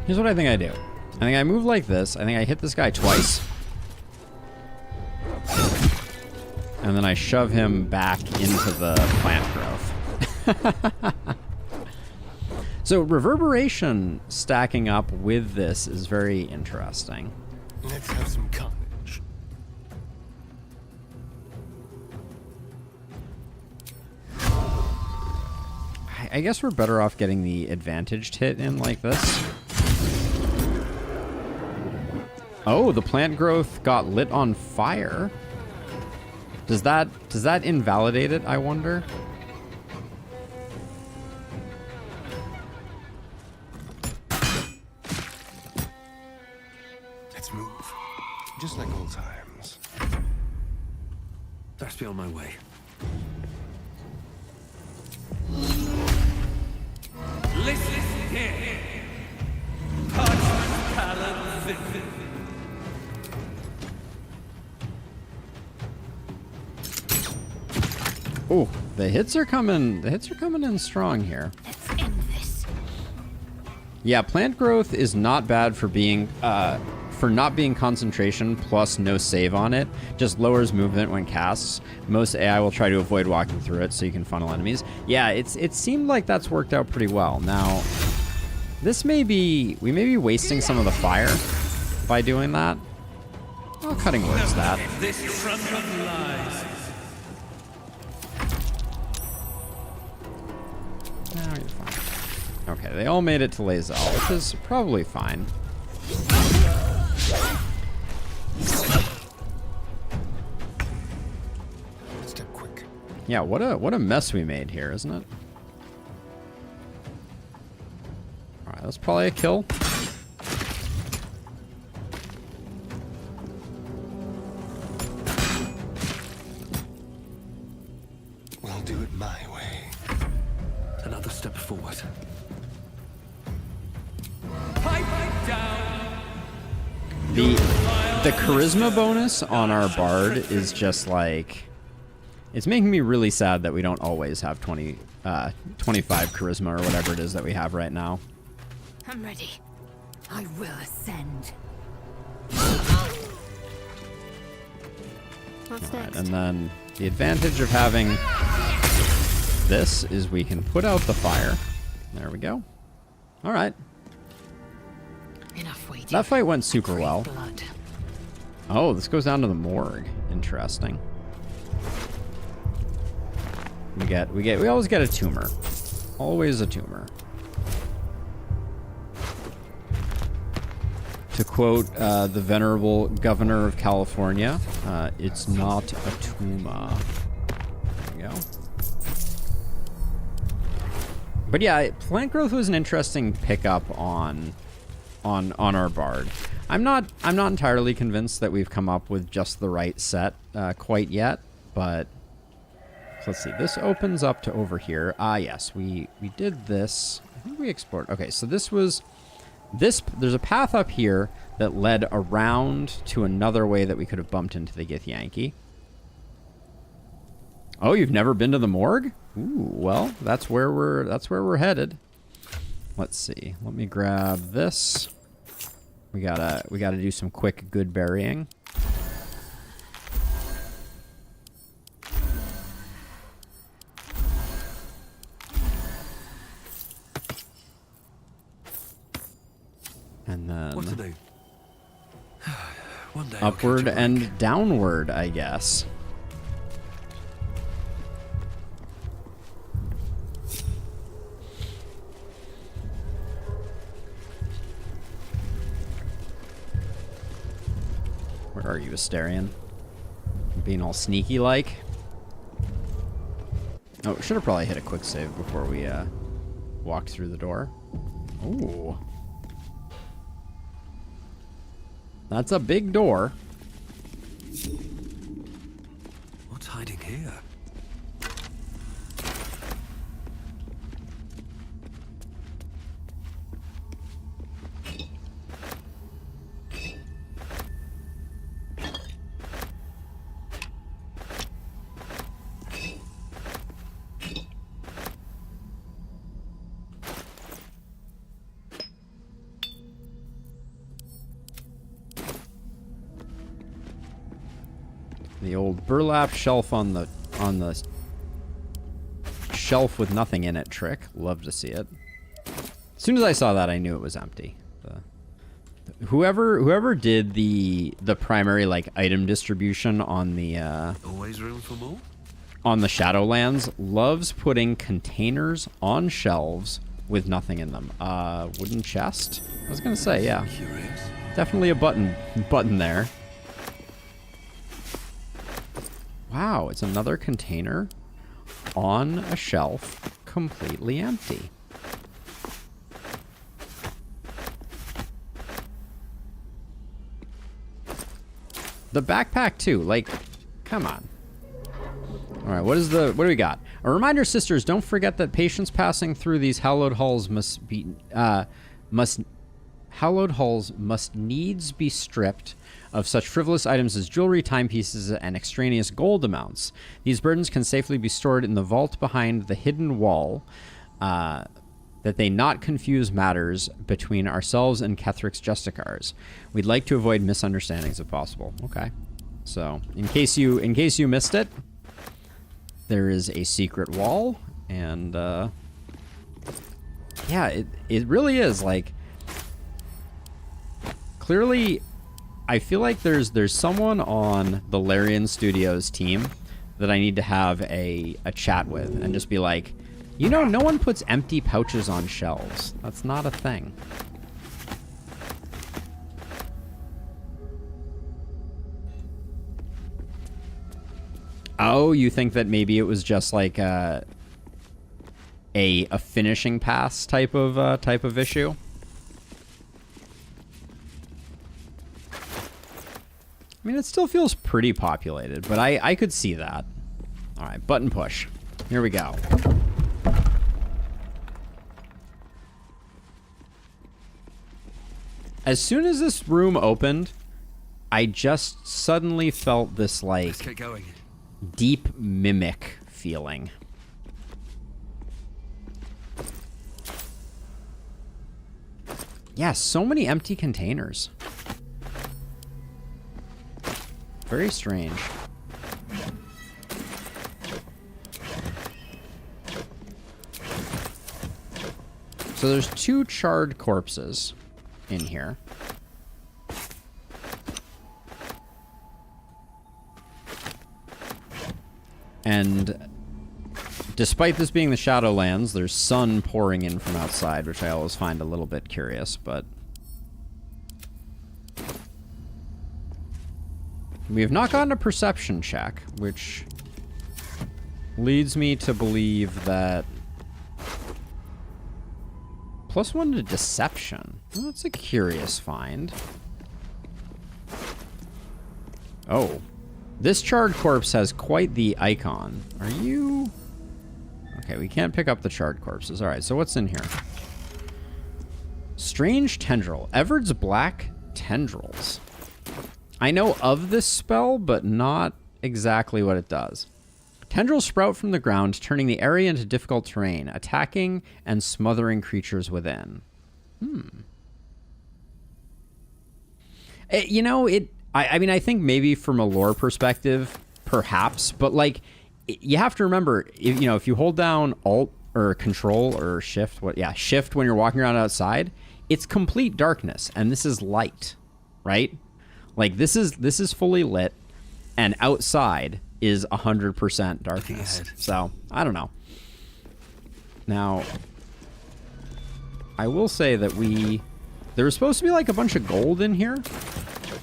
Here's what I think I do. I think I move like this. I think I hit this guy twice. And then I shove him back into the plant growth. So reverberation stacking up with this is very interesting. Let's have some carnage. I guess we're better off getting the advantaged hit in like this. Oh, the plant growth got lit on fire. Does that invalidate it, I wonder? Let's move. Just like old times. That's beyond my way. Listen here. Parchment Paladin. Oh, the hits are coming. The hits are coming in strong here. Let's end this. Yeah, plant growth is not bad for being for not being concentration plus no save on it. Just lowers movement when casts. Most AI will try to avoid walking through it so you can funnel enemies. Yeah, it seemed like that's worked out pretty well. Now, we may be wasting some of the fire by doing that. Oh, cutting wood's that. This front of lies. No, you're fine. Okay, they all made it to Lae'zel, which is probably fine. Step quick. Yeah, what a mess we made here, isn't it? All right, that's probably a kill. We'll do it my way. Another step forward. Pipe down. The charisma bonus on our bard is just like, it's making me really sad that we don't always have 25 charisma or whatever it is that we have right now. I'm ready. I will ascend. What's All right, next? and then the advantage of having this is we can put out the fire. There we go. All right. Enough waiting. That fight went super well. Blood. Oh, this goes down to the morgue. Interesting. We always get a tumor. Always a tumor. To quote the venerable governor of California, it's not a tumor. There we go. But yeah, plant growth was an interesting pickup on our bard. I'm not entirely convinced that we've come up with just the right set quite yet, but so let's see. This opens up to over here. Ah, yes, we did this. I think we explored. Okay, so this was this. There's a path up here that led around to another way that we could have bumped into the Githyanki. Oh, you've never been to the morgue? Ooh, well, that's where we're headed. Let's see. Let me grab this. We gotta do some quick good burying. And then What to do? One day upward and downward, I guess. are you, Asterion? Being all sneaky like. Oh, should have probably hit a quick save before we walked through the door. Ooh. That's a big door. What's hiding here? The old burlap shelf on the shelf with nothing in it trick. Love to see it. As soon as I saw that, I knew it was empty. Whoever did the primary like item distribution on the always room for more? On the Shadowlands loves putting containers on shelves with nothing in them. Wooden chest? I was gonna say, yeah. Curious. Definitely a button there. Wow, it's another container on a shelf, completely empty. The backpack too, like, come on. All right, what do we got? A reminder, sisters, don't forget that patients passing through these hallowed halls must needs be stripped of such frivolous items as jewelry, timepieces, and extraneous gold amounts. These burdens can safely be stored in the vault behind the hidden wall, that they not confuse matters between ourselves and Kethric's Justicars. We'd like to avoid misunderstandings if possible. Okay. So, in case you missed it, there is a secret wall, and yeah, it really is like clearly I feel like there's someone on the Larian Studios team that I need to have a chat with and just be like, you know, no one puts empty pouches on shelves. That's not a thing. Oh, you think that maybe it was just like a finishing pass type of issue? I mean, it still feels pretty populated, but I could see that. All right, button push. Here we go. As soon as this room opened, I just suddenly felt this, like, let's get going. Deep mimic feeling. Yeah, so many empty containers. Very strange. So there's 2 charred corpses in here. And despite this being the Shadowlands, there's sun pouring in from outside, which I always find a little bit curious, but we have not gotten a perception check, which leads me to believe that +1 to deception. Well, that's a curious find. Oh. This charred corpse has quite the icon. Are you... Okay, we can't pick up the charred corpses. All right, so what's in here? Strange Tendril. Everard's Black Tendrils. I know of this spell, but not exactly what it does. Tendrils sprout from the ground, turning the area into difficult terrain, attacking and smothering creatures within. You know, I mean, I think maybe from a lore perspective, perhaps, but like, you have to remember, if you hold down Alt or Control or Shift, Shift when you're walking around outside, it's complete darkness, and this is light, right? Like, this is fully lit, and outside is 100% darkness. So, I don't know. Now, I will say that there was supposed to be like a bunch of gold in here.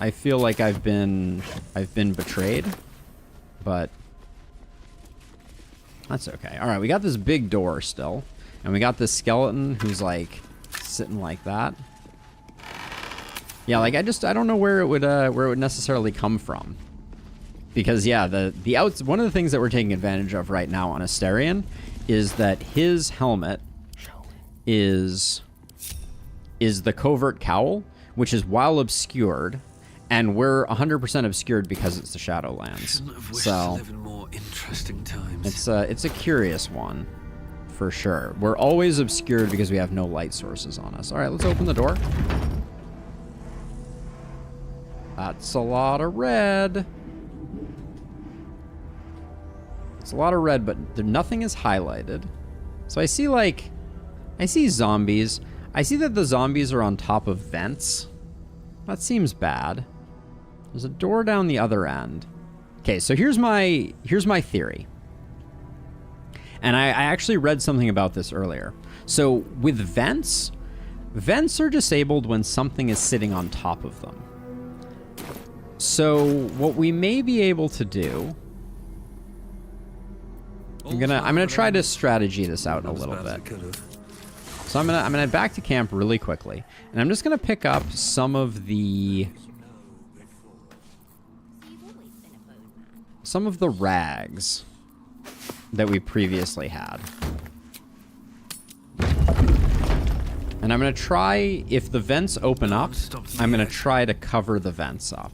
I feel like I've been betrayed, but that's okay. All right, we got this big door still, and we got this skeleton who's like sitting like that. Yeah, like I don't know where it would necessarily come from, because yeah, one of the things that we're taking advantage of right now on Asterion is that his helmet is the covert cowl, which is well obscured, and we're 100% obscured because it's the Shadowlands. So live in more interesting times. it's a curious one, for sure. We're always obscured because we have no light sources on us. All right, let's open the door. That's a lot of red. It's a lot of red, but nothing is highlighted. So I see zombies. I see that the zombies are on top of vents. That seems bad. There's a door down the other end. Okay, so here's my theory. And I actually read something about this earlier. So with vents are disabled when something is sitting on top of them. So what we may be able to do, I'm gonna try to strategy this out a little bit. So I'm gonna head back to camp really quickly, and I'm just gonna pick up some of the rags that we previously had. And I'm gonna try, if the vents open up, I'm gonna try to cover the vents up.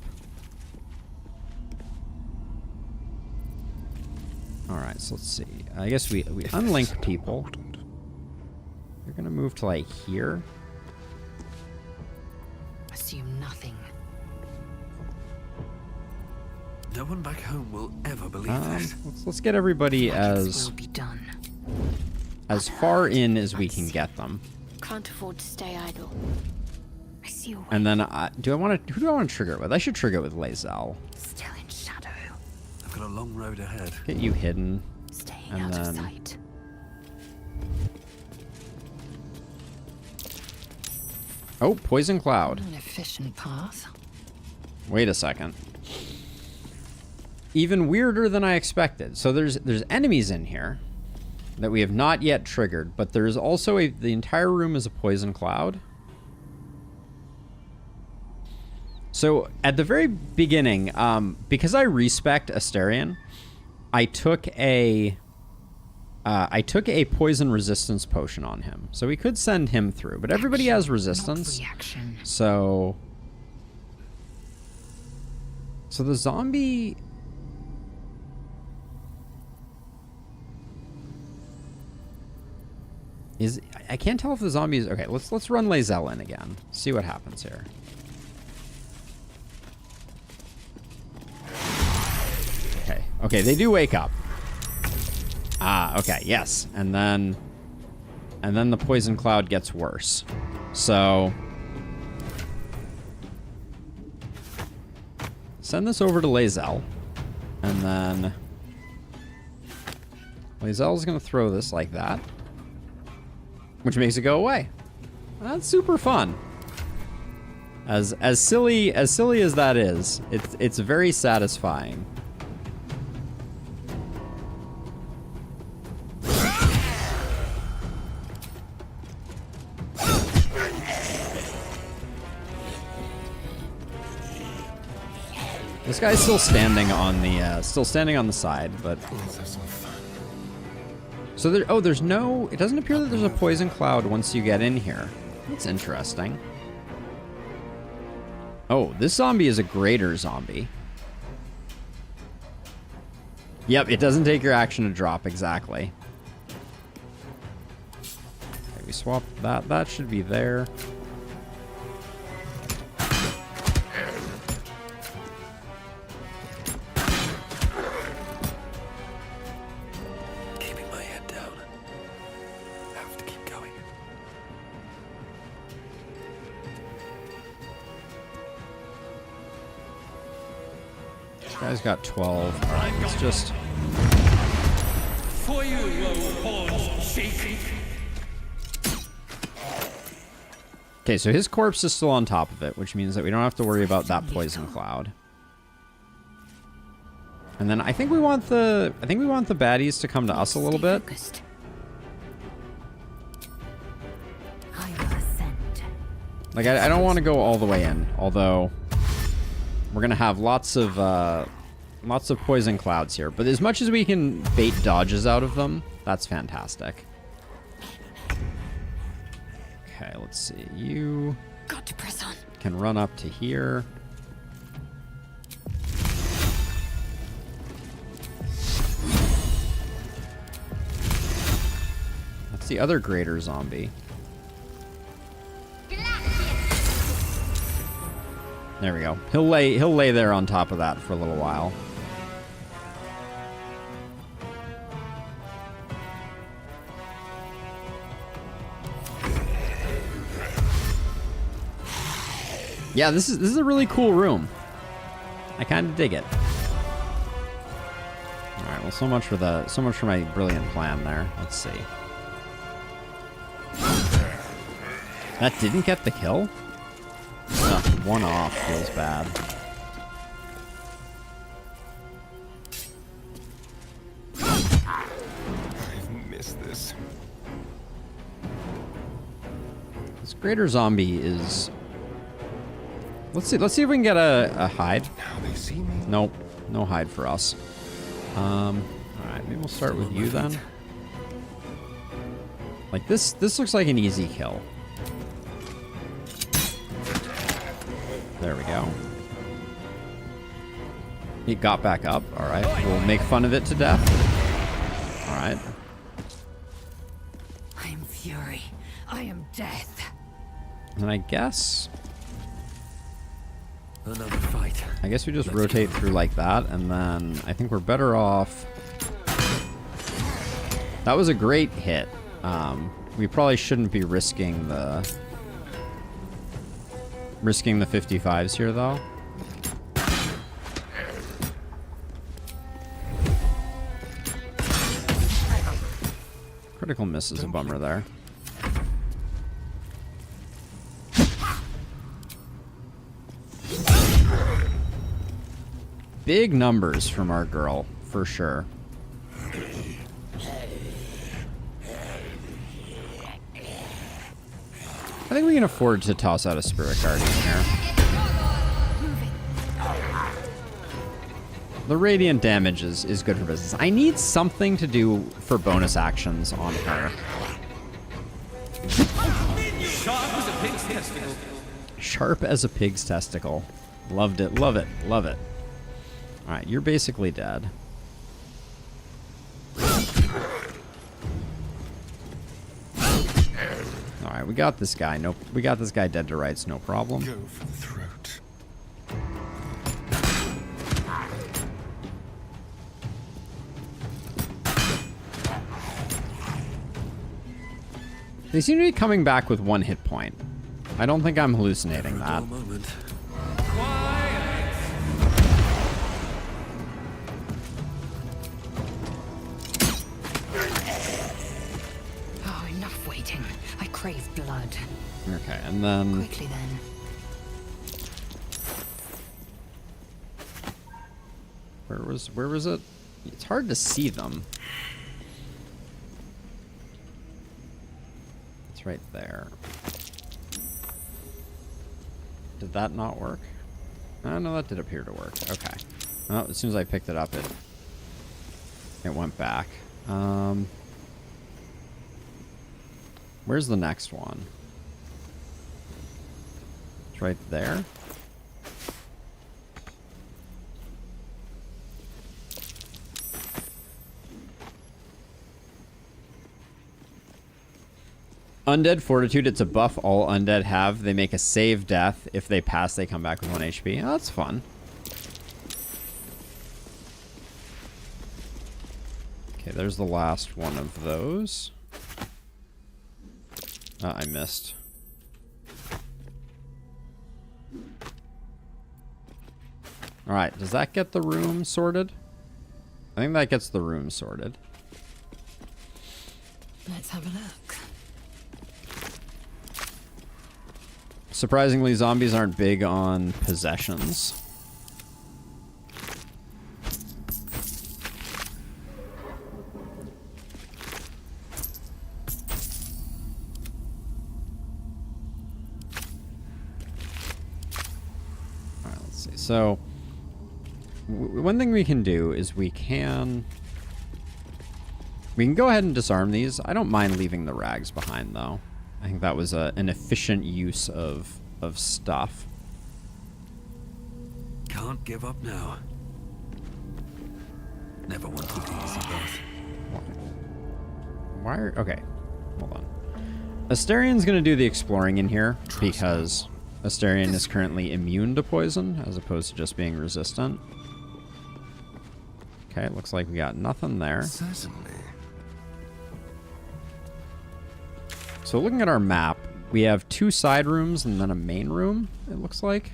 Alright, so let's see. I guess we unlink people. We're gonna move to like here. Assume nothing. No one back home will ever believe this. Let's get everybody as far in as we can get them. Can't afford to stay idle. I see your way. And then who do I want to trigger it with? I should trigger it with Lae'zel. Still in shadow. I've got a long road ahead. Get you hidden. Staying and out then of sight. Oh, poison cloud. An efficient path. Wait a second. Even weirder than I expected. So there's enemies in here that we have not yet triggered, but there's also the entire room is a poison cloud. So at the very beginning, because I respect Asterion, I took a poison resistance potion on him, so we could send him through. But everybody has resistance, so the zombie. I can't tell if the zombie is... Okay, let's run Lae'zel in again. See what happens here. Okay, they do wake up. Ah, okay, yes. And then the poison cloud gets worse. So send this over to Lae'zel. And then Lae'zel's gonna throw this like that, which makes it go away. That's super fun. As silly as that is, it's very satisfying. This guy's still standing on the side, but so there's no. It doesn't appear that there's a poison cloud once you get in here. That's interesting. Oh, this zombie is a greater zombie. Yep, it doesn't take your action to drop exactly. Okay, we swapped that. That should be there. Guy's got 12. All right, let's just... For you, O horned sheik. Okay, so his corpse is still on top of it, which means that we don't have to worry about that poison cloud. And then I think we want the baddies to come to us a little bit. Like I don't want to go all the way in, although we're gonna have lots of poison clouds here. But as much as we can bait dodges out of them, that's fantastic. Okay, let's see. You got to press on. Can run up to here. That's the other greater zombie. There we go. He'll lay there on top of that for a little while. Yeah, this is a really cool room. I kind of dig it. All right, well, so much for my brilliant plan there. Let's see. That didn't get the kill? Ugh, one off feels bad. I've missed this. This greater zombie is... Let's see if we can get a hide. Now they see me. Nope, no hide for us. All right, maybe we'll start with you then. Like this looks like an easy kill. There we go. He got back up. All right, we'll make fun of it to death. All right. I am fury. I am death. And I guess... Another fight. I guess we just rotate through like that, and then I think we're better off... That was a great hit. We probably shouldn't be risking the 55s here, though. Critical miss is a bummer there. Big numbers from our girl, for sure. I think we can afford to toss out a Spirit Guardian here. The radiant damage is good for business. I need something to do for bonus actions on her. Sharp as a pig's testicle. Sharp as a pig's testicle. Loved it, love it, love it. Alright, you're basically dead. Alright, we got this guy. Nope, we got this guy dead to rights, no problem. Go for the throat. They seem to be coming back with 1 hit point. I don't think I'm hallucinating that. Oh, enough waiting. I crave blood. Okay, and then... Quickly then. Where was it? It's hard to see them. It's right there. Did that not work? Oh, no, that did appear to work. Okay. Well, as soon as I picked it up, it went back. Where's the next one? It's right there. Undead Fortitude, it's a buff all undead have. They make a save death. If they pass, they come back with 1 HP. Oh, that's fun. Okay, there's the last one of those. I missed. Alright, does that get the room sorted? I think that gets the room sorted. Let's have a look. Surprisingly, zombies aren't big on possessions. Alright, let's see. So, one thing we can do is we can go ahead and disarm these. I don't mind leaving the rags behind, though. I think that was an efficient use of stuff. Can't give up now. Never wanted the easy path. Why are... Okay, hold on. Asterian's going to do the exploring in here because Asterian is currently immune to poison as opposed to just being resistant. Okay, looks like we got nothing there. Certainly. So looking at our map, we have 2 side rooms and then a main room, it looks like.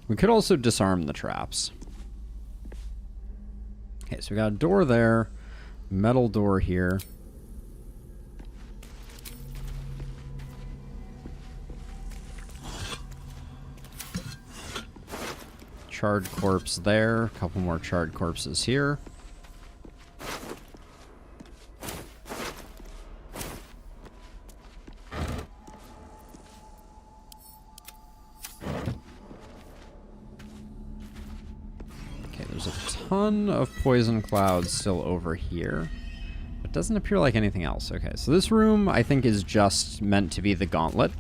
We could also disarm the traps. Okay, so we got a door there, metal door here. Charred corpse there, a couple more charred corpses here. Okay, there's a ton of poison clouds still over here. It doesn't appear like anything else. Okay, so this room I think is just meant to be the gauntlet.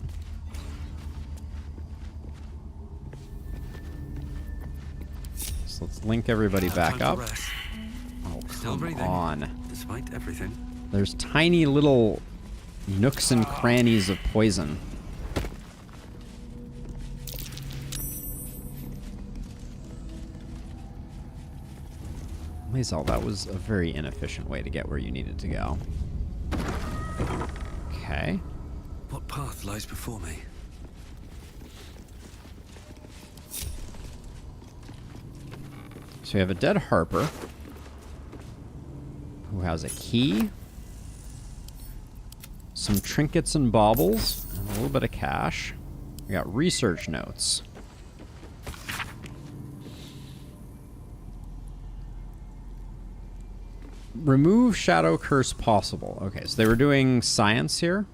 Let's link everybody back up. Oh, come on. Despite everything. There's tiny little nooks and crannies of poison. Mazel, that was a very inefficient way to get where you needed to go. Okay. What path lies before me? So we have a dead Harper who has a key, some trinkets and baubles, and a little bit of cash. We got research notes. Remove shadow curse possible. Okay, so they were doing science here.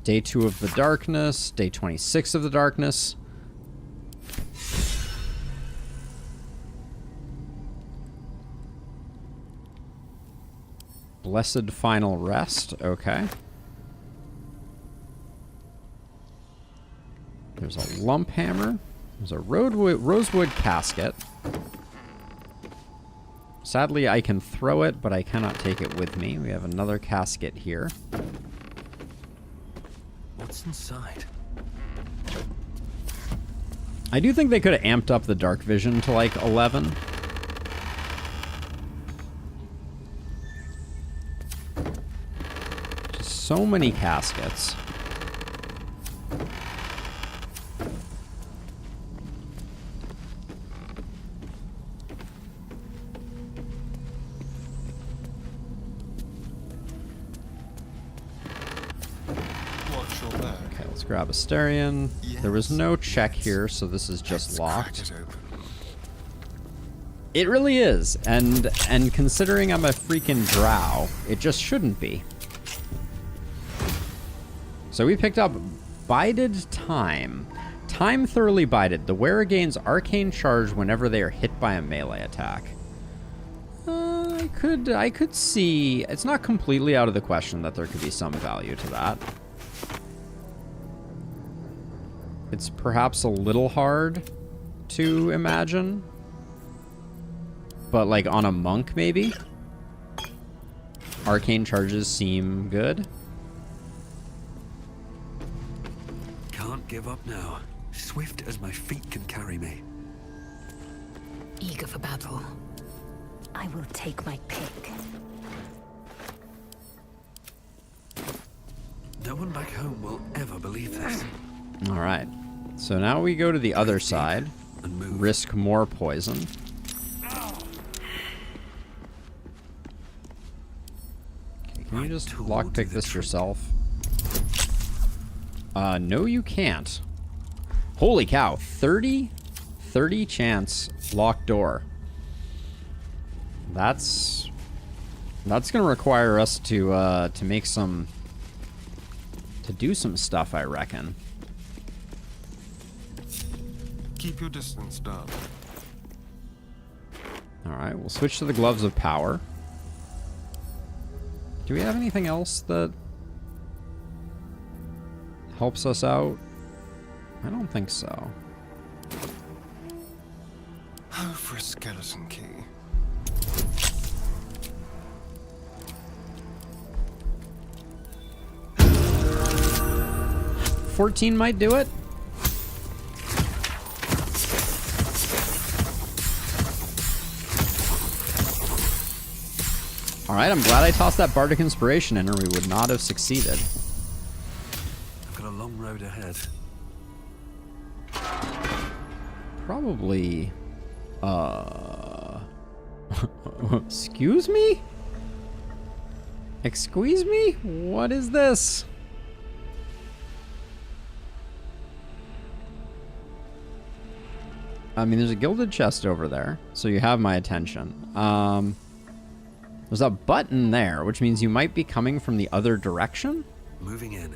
Day 2 of the darkness, day 26 of the darkness. Blessed final rest, okay. There's a lump hammer. There's a rosewood casket. Sadly, I can throw it, but I cannot take it with me. We have another casket here. What's inside? I do think they could have amped up the dark vision to like 11. Just so many caskets. Grab Asterian. Yes. There was no check here, so this is just locked. It really is, and considering I'm a freaking drow, it just shouldn't be. So we picked up Bided Time. Time thoroughly bided. The wearer gains arcane charge whenever they are hit by a melee attack. I could see. It's not completely out of the question that there could be some value to that. It's perhaps a little hard to imagine. But like on a monk, maybe? Arcane charges seem good. Can't give up now. Swift as my feet can carry me. Eager for battle. I will take my pick. No No one back home will ever believe this. All right. So now we go to the other side. Risk more poison. Okay, can you just lockpick this yourself? No you can't. Holy cow, 30 chance locked door. That's gonna require us to make some, to do some stuff, I reckon. Keep your distance, darling. Alright, we'll switch to the gloves of power. Do we have anything else that helps us out? I don't think so. Oh, for a skeleton key. 14 might do it. Alright, I'm glad I tossed that Bardic Inspiration in, or we would not have succeeded. I've got a long road ahead. Probably... Excuse me? Excuse me? What is this? I mean, there's a gilded chest over there, so you have my attention. There's a button there, which means you might be coming from the other direction? Moving in.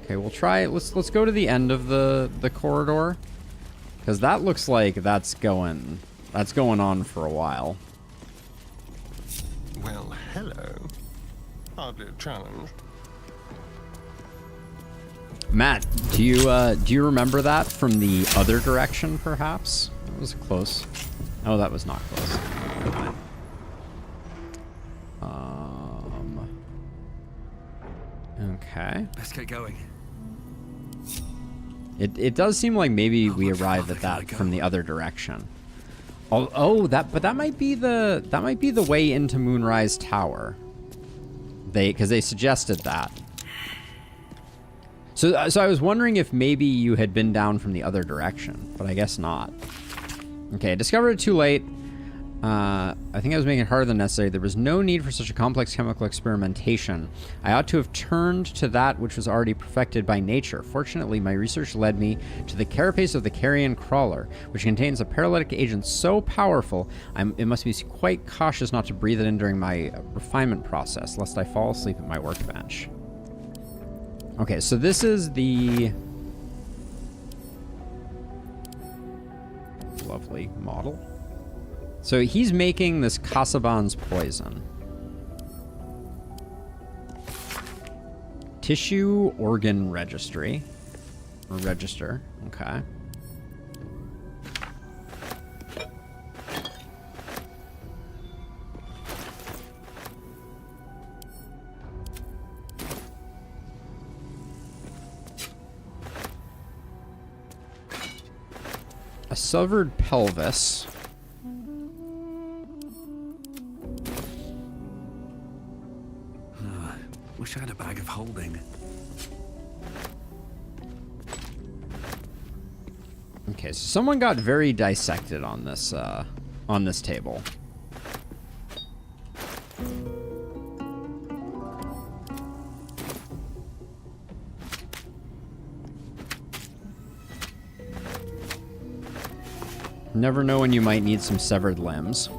Okay, we'll try. Let's go to the end of the corridor, because that looks like that's going on for a while. Well, hello. Hardly a challenge. Matt, do you remember that from the other direction, perhaps? That was close. Oh, that was not close. Okay. Let's get going. It does seem like maybe we arrived at that from the other direction. Oh, but that might be the way into Moonrise Tower. Because they suggested that. So I was wondering if maybe you had been down from the other direction, but I guess not. Okay, discovered it too late. I think I was making it harder than necessary. There was no need for such a complex chemical experimentation. I ought to have turned to that which was already perfected by nature. Fortunately, my research led me to the carapace of the carrion crawler, which contains a paralytic agent so powerful, it must be quite cautious not to breathe it in during my refinement process, lest I fall asleep at my workbench. Okay, so this is the lovely model. So he's making this Casaubon's poison. Tissue organ registry. Or register, okay. A severed pelvis. Wish I had a bag of holding. Okay, so someone got very dissected on this table. Never know when you might need some severed limbs.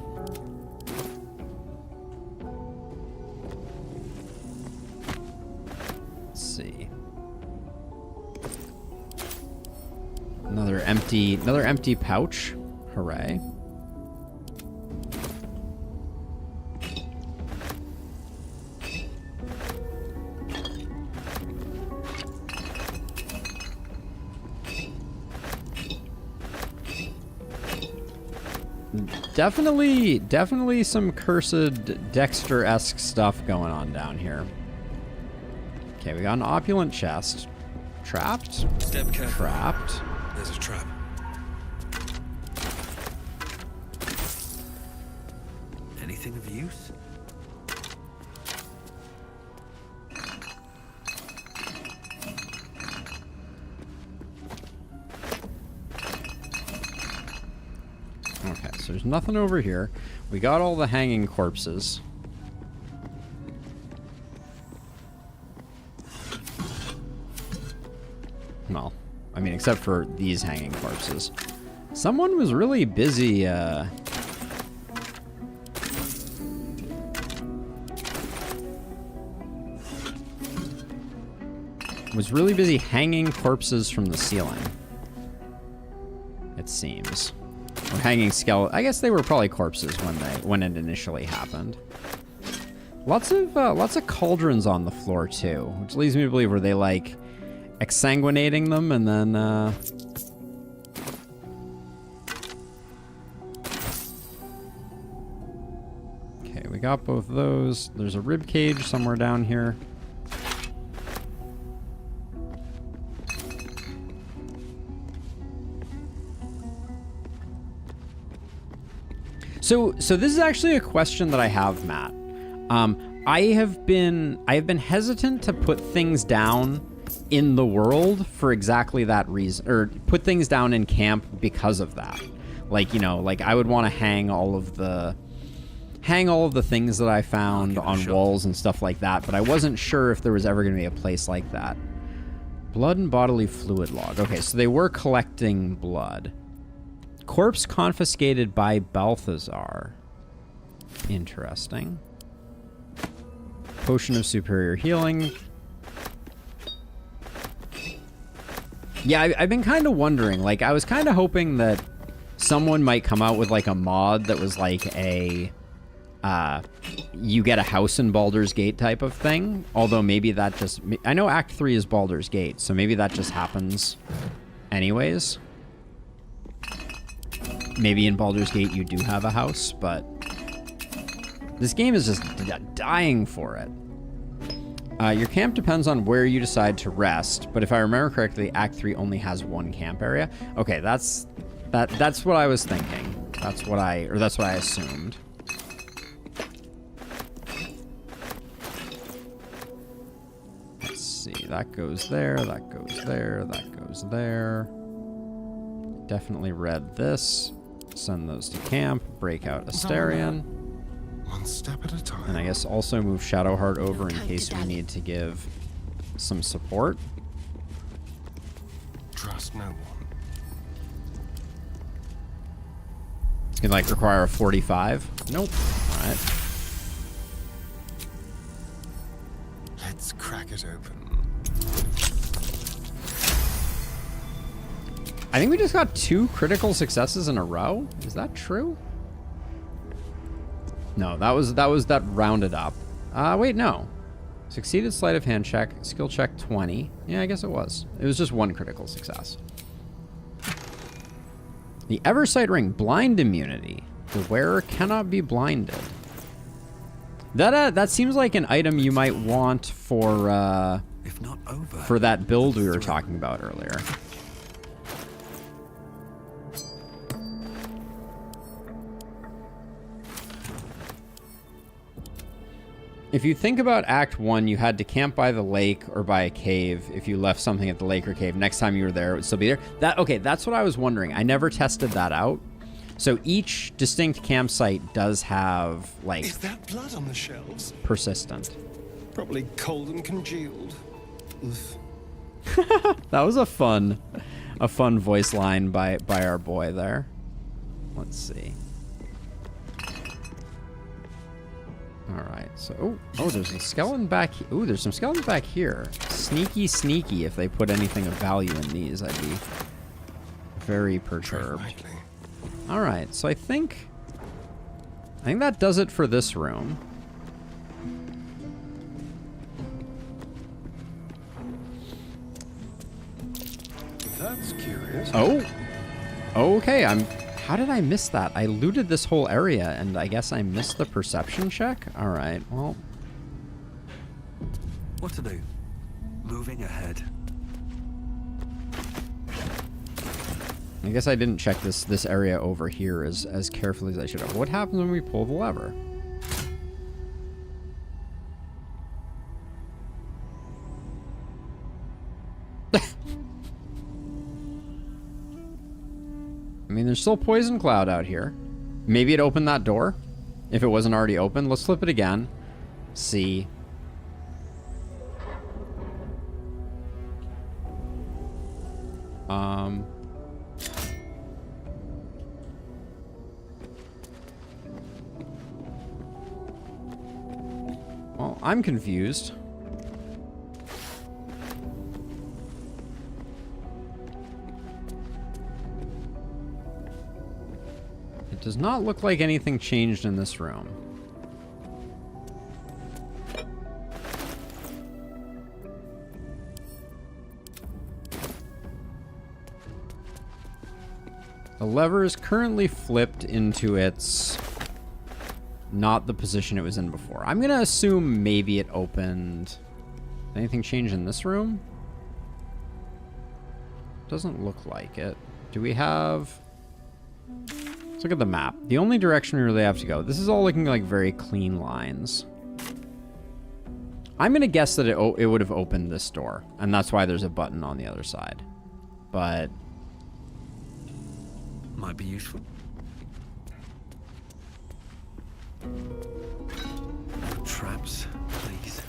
Let's see. Another empty pouch. Hooray. Definitely some cursed Dexter-esque stuff going on down here. Okay, we got an opulent chest. Trapped? Step careful. Trapped. There's a trap. Anything of use? there's nothing over here. We got all the hanging corpses. Well, I mean, except for these hanging corpses. Someone was really busy, hanging corpses from the ceiling. It seems. Or hanging skeleton. I guess they were probably corpses when it initially happened. Lots of cauldrons on the floor too, which leads me to believe, were they like exsanguinating them and then okay, we got both those. There's a rib cage somewhere down here. So this is actually a question that I have, Matt. I have been hesitant to put things down in the world for exactly that reason, or put things down in camp because of that. Like, you know, like I would want to hang all of the things that I found on walls and stuff like that, but I wasn't sure if there was ever going to be a place like that. Blood and bodily fluid log. Okay, so they were collecting blood. Corpse confiscated by Balthazar. Interesting. Potion of superior healing. Yeah, I've been kind of wondering. Like, I was kind of hoping that someone might come out with, like, a mod that was, like, a... you get a house in Baldur's Gate type of thing. Although maybe that just... I know Act 3 is Baldur's Gate, so maybe that just happens anyways. Maybe in Baldur's Gate you do have a house, but this game is just dying for it. Your camp depends on where you decide to rest, but if I remember correctly, Act 3 only has one camp area. Okay, that's what I was thinking. That's what I assumed. Let's see, that goes there, that goes there, that goes there. Definitely read this. Send those to camp. Break out Asterion. One step at a time. And I guess also move Shadowheart over in case we need to give some support. Trust no one. It's gonna like require a 45. Nope. All right. Let's crack it open. I think we just got 2 critical successes in a row. Is that true? No, that rounded up. Wait, no. Succeeded sleight of hand check, skill check 20. Yeah, I guess it was. It was just 1 critical success. The Eversight Ring, blind immunity. The wearer cannot be blinded. That seems like an item you might want for if not over, for that build we were talking about earlier. If you think about Act 1, you had to camp by the lake or by a cave. If you left something at the lake or cave, next time you were there, it would still be there. Okay, that's what I was wondering. I never tested that out. So each distinct campsite does have, like... Is that blood on the shelves? Persistent. Probably cold and congealed. Oof. That was a fun voice line by our boy there. Let's see. All right, so oh, there's a skeleton back. Ooh, there's some skeletons back here. Sneaky, sneaky. If they put anything of value in these, I'd be very perturbed. All right, so I think that does it for this room. That's curious. Oh, okay. How did I miss that? I looted this whole area, and I guess I missed the perception check? All right, well. What to do? Moving ahead. I guess I didn't check this area over here as carefully as I should have. What happens when we pull the lever? I mean, there's still poison cloud out here. Maybe it opened that door? If it wasn't already open. Let's flip it again. See. Well, I'm confused. It does not look like anything changed in this room. The lever is currently flipped into its... not the position it was in before. I'm gonna assume maybe it opened... Anything change in this room? Doesn't look like it. Do we have... Let's look at the map. The only direction we really have to go. This is all looking like very clean lines. I'm gonna guess that it would have opened this door. And that's why there's a button on the other side. But... might be useful. No traps, please.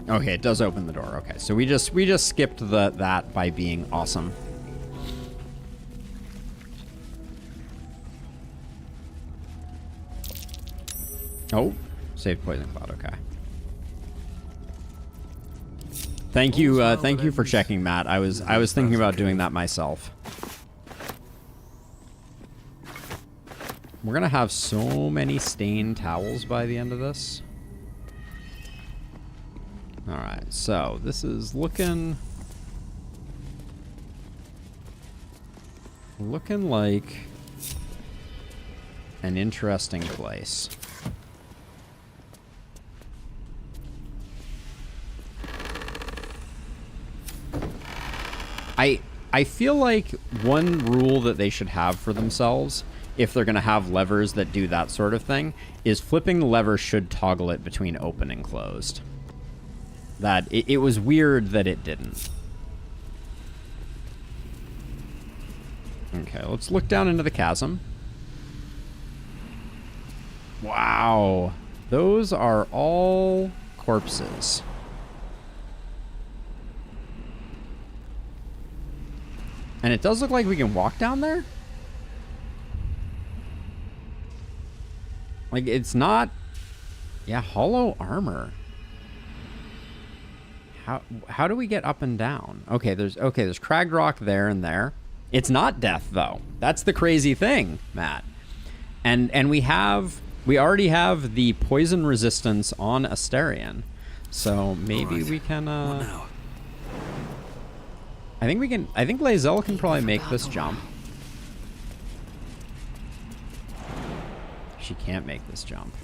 Okay, it does open the door. Okay, so we just skipped that by being awesome. Oh, saved poison cloud. Okay. Thank you for checking, Matt. I was thinking about doing that myself. We're gonna have so many stained towels by the end of this. All right, so this is looking like an interesting place. I feel like one rule that they should have for themselves, if they're going to have levers that do that sort of thing, is flipping the lever should toggle it between open and closed. That it was weird that it didn't. Okay, let's look down into the chasm. Wow, those are all corpses. And it does look like we can walk down there? Like, it's not... Yeah, hollow armor. How do we get up and down? Okay, there's cragged rock there and there. It's not death, though. That's the crazy thing, Matt. And we already have the poison resistance on Asterion. So maybe we can... What now? I think Lae'zel can probably make this jump. She can't make this jump.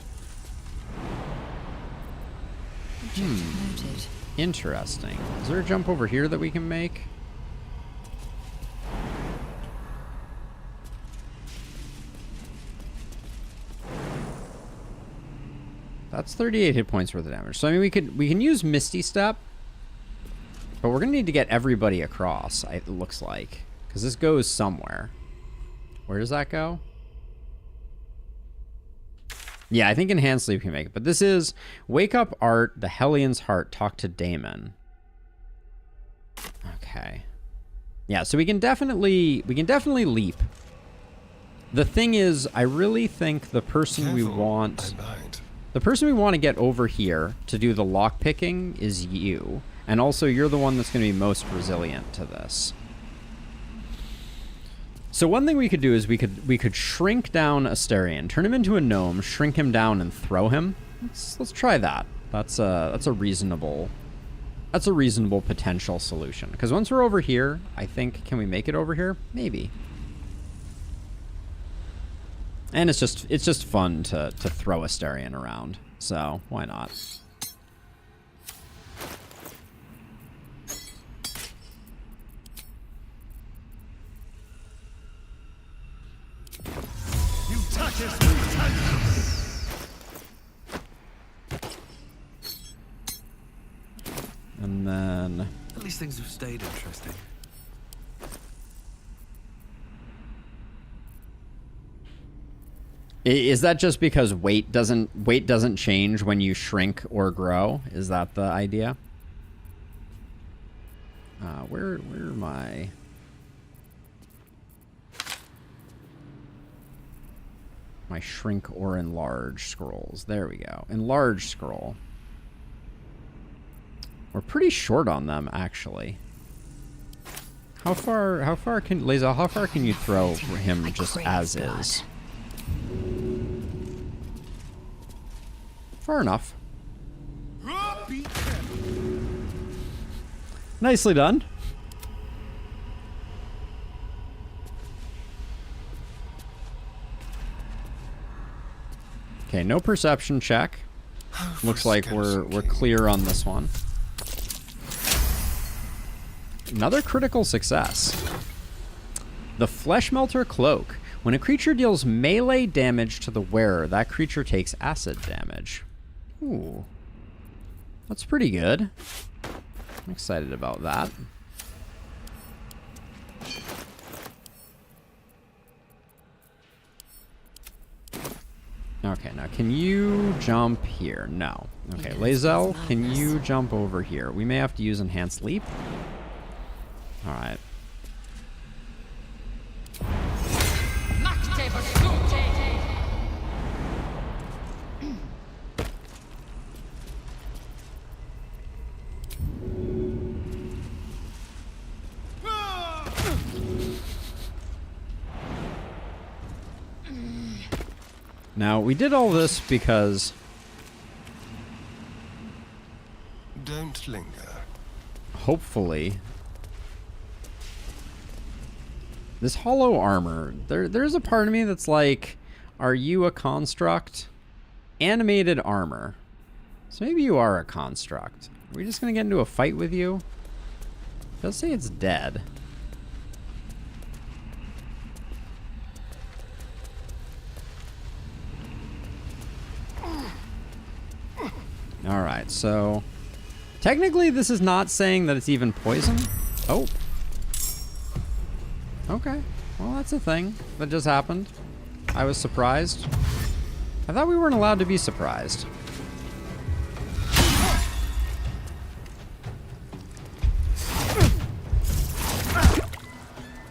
Interesting. Is there a jump over here that we can make? That's 38 hit points worth of damage. So I mean we can use Misty Step. But we're going to need to get everybody across, it looks like. Because this goes somewhere. Where does that go? Yeah, I think Enhanced Sleep can make it. But this is Wake Up Art, the Hellion's Heart, Talk to Damon. Okay. Yeah, so we can definitely leap. The thing is, I really think the person we want... The person we want to get over here to do the lockpicking is you. And also, you're the one that's going to be most resilient to this. So one thing we could do is we could shrink down Asterion, turn him into a gnome, shrink him down, and throw him. Let's try that. That's a reasonable potential solution. Because once we're over here, I think, can we make it over here? Maybe. And it's just fun to throw Asterion around. So why not? You touch And then... At least things have stayed interesting. Is that just because weight doesn't change when you shrink or grow? Is that the idea? Where are my shrink or enlarge scrolls? There we go. Enlarge scroll. We're pretty short on them, actually. How far can Lae'zel, how far can you throw him just as is? Far enough. Nicely done. Okay, no perception check. Looks like we're clear on this one. Another critical success. The Flesh Melter Cloak. When a creature deals melee damage to the wearer, that creature takes acid damage. Ooh. That's pretty good. I'm excited about that. Okay, now can you jump here? No. Okay, Lae'zel, can you jump over here? We may have to use Enhanced Leap. Alright. Now, we did all this because... Don't linger. Hopefully... This hollow armor, there's a part of me that's like, are you a construct? Animated armor. So maybe you are a construct. Are we just gonna get into a fight with you? It does say it's dead. Alright, so... Technically, this is not saying that it's even poison. Oh. Okay. Well, that's a thing that just happened. I was surprised. I thought we weren't allowed to be surprised.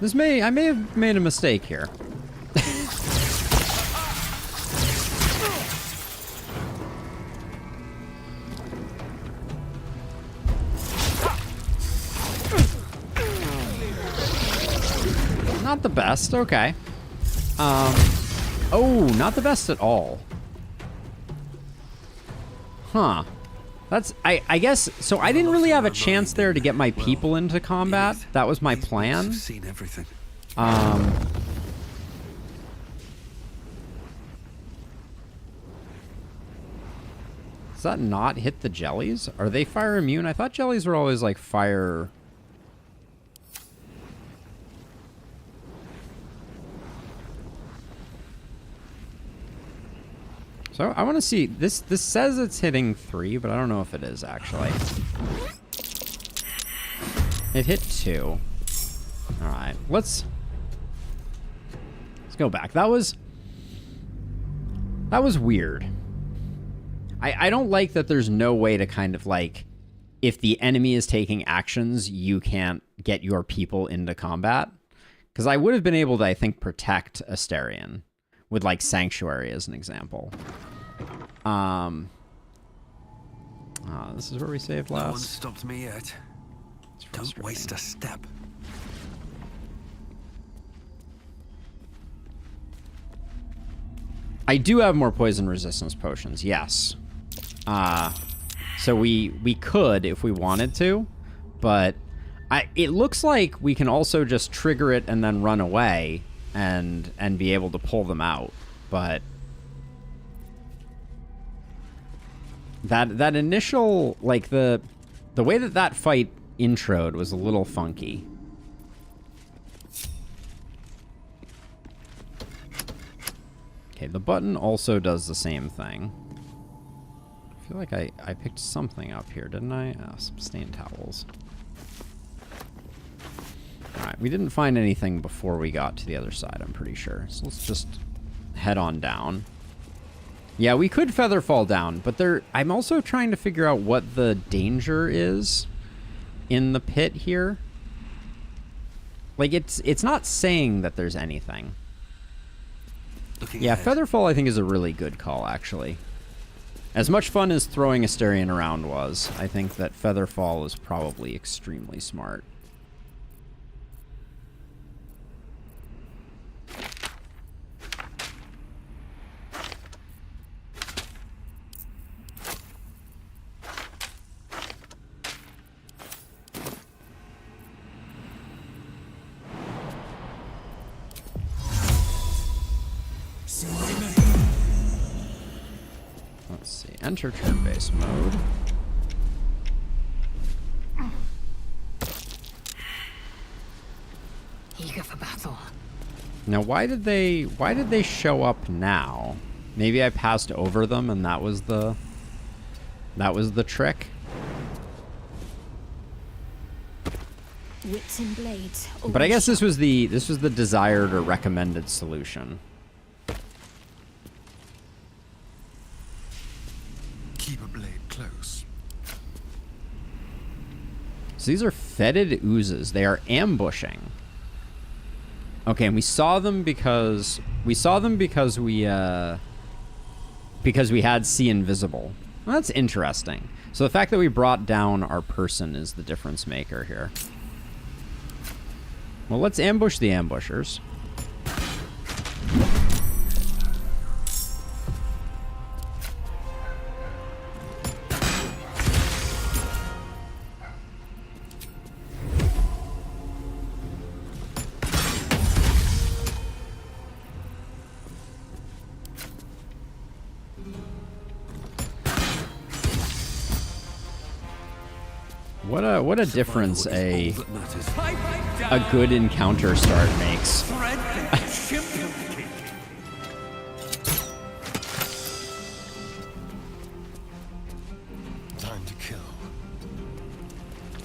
I may have made a mistake here. Not the best, okay. Oh, not the best at all. Huh. That's, I guess, so I didn't really have a chance there to get my people into combat. That was my plan. Seen everything. Does that not hit the jellies? Are they fire immune? I thought jellies were always like fire... So I want to see, this says it's hitting 3, but I don't know if it is actually. It hit 2. All right, let's go back. That was weird. I don't like that there's no way to kind of like, if the enemy is taking actions, you can't get your people into combat. Because I would have been able to, I think, protect Asterion with like Sanctuary as an example. This is where we saved last. No one stopped me yet. Don't waste a step. I do have more poison resistance potions, yes. So we could if we wanted to, but it looks like we can also just trigger it and then run away and be able to pull them out. But that initial, like the way that fight introed was a little funky. Okay, the button also does the same thing. feel like I picked something up here, didn't I? Oh, some stain towels. Alright, we didn't find anything before we got to the other side, I'm pretty sure. So let's just head on down. Yeah, we could feather fall down, but I'm also trying to figure out what the danger is in the pit here. Like, it's not saying that there's anything. Yeah, Featherfall I think is a really good call, actually. As much fun as throwing Asterion around was, I think that Featherfall is probably extremely smart. Let's see. Enter turn-based mode. Eager for battle. Now, why did they show up now? Maybe I passed over them and that was the trick. Wits and blades. But I guess this was the desired or recommended solution. Keep a blade close. So these are fetid oozes. They are ambushing. Okay, and we saw them because we had See Invisible. Well, that's interesting. So the fact that we brought down our person is the difference maker here. Well, let's ambush the ambushers. What a difference a good encounter start makes. Time to kill.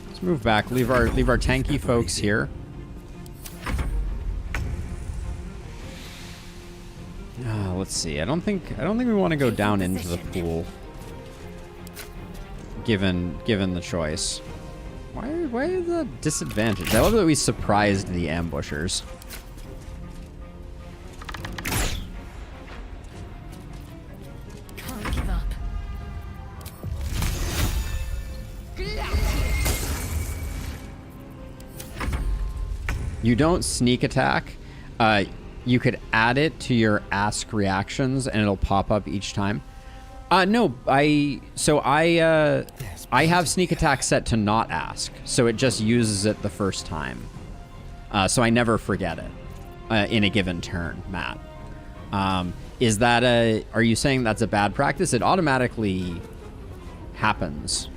Let's move back. Leave our tanky folks here. Let's see. I don't think we want to go down into the pool. Given the choice. Why is that disadvantage? I love that we surprised the ambushers. Can't give up. You don't sneak attack. You could add it to your ask reactions and it'll pop up each time. No, I have sneak attack set to not ask, so it just uses it the first time. So I never forget it in a given turn, Matt. Is that are you saying that's a bad practice? It automatically happens,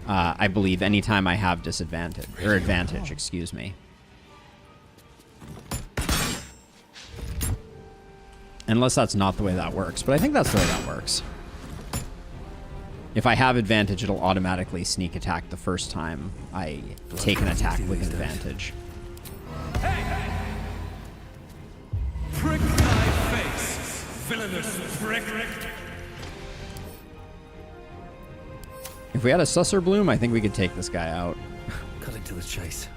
I believe, anytime I have disadvantage, or advantage, excuse me. Unless that's not the way that works, but I think that's the way that works. If I have advantage, it'll automatically sneak attack the first time I take an attack with advantage. Hey! Prick thy face, villainous prick! If we had a Susser Bloom, I think we could take this guy out. Cutting to the chase.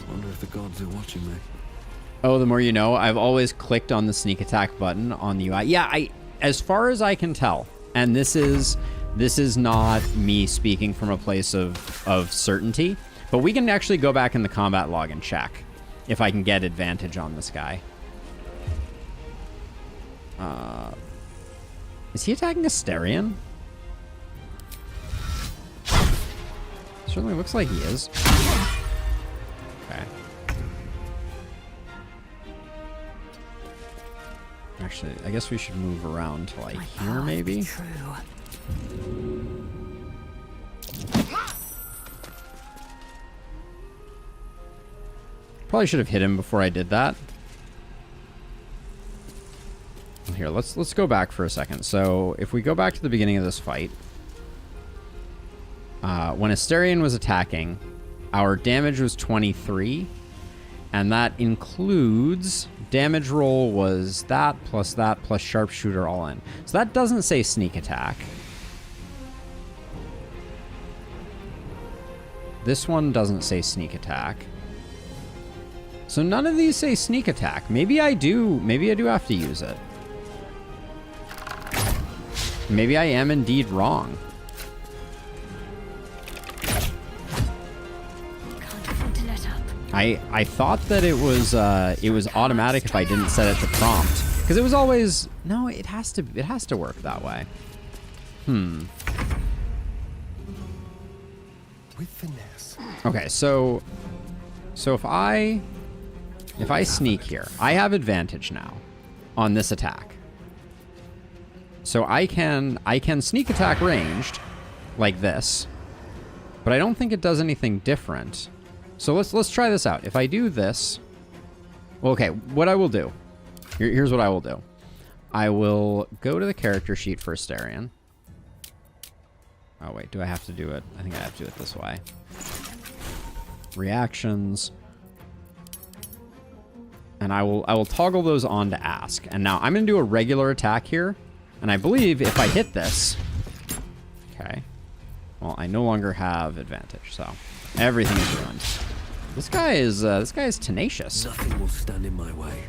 Wonder if the gods are watching me. Oh, the more you know. I've always clicked on the sneak attack button on the UI. Yeah, as far as I can tell, and this is not me speaking from a place of certainty, but we can actually go back in the combat log and check if I can get advantage on this guy. Is he attacking Asterion? Certainly looks like he is. Okay. Actually, I guess we should move around to like here, maybe. Probably should have hit him before I did that. Well, here. Let's go back for a second. So if we go back to the beginning of this fight, when Asterion was attacking, our damage was 23, and that includes damage roll was that plus sharpshooter all in. So that doesn't say sneak attack. This one doesn't say sneak attack. So none of these say sneak attack. Maybe I do have to use it. Maybe I am indeed wrong. I thought that it was automatic if I didn't set it to prompt, because it was always no. It has to work that way. With finesse. Okay, so if I sneak here, I have advantage now on this attack. So I can sneak attack ranged like this, but I don't think it does anything different. So let's try this out. If I do this, well, okay, what I will do, here's what I will do. I will go to the character sheet for Asterion. Oh wait, do I have to do it? I think I have to do it this way. Reactions. And I will toggle those on to ask. And now I'm gonna do a regular attack here. And I believe if I hit this, okay, well, I no longer have advantage, so everything is ruined. This guy is tenacious. Nothing will stand in my way.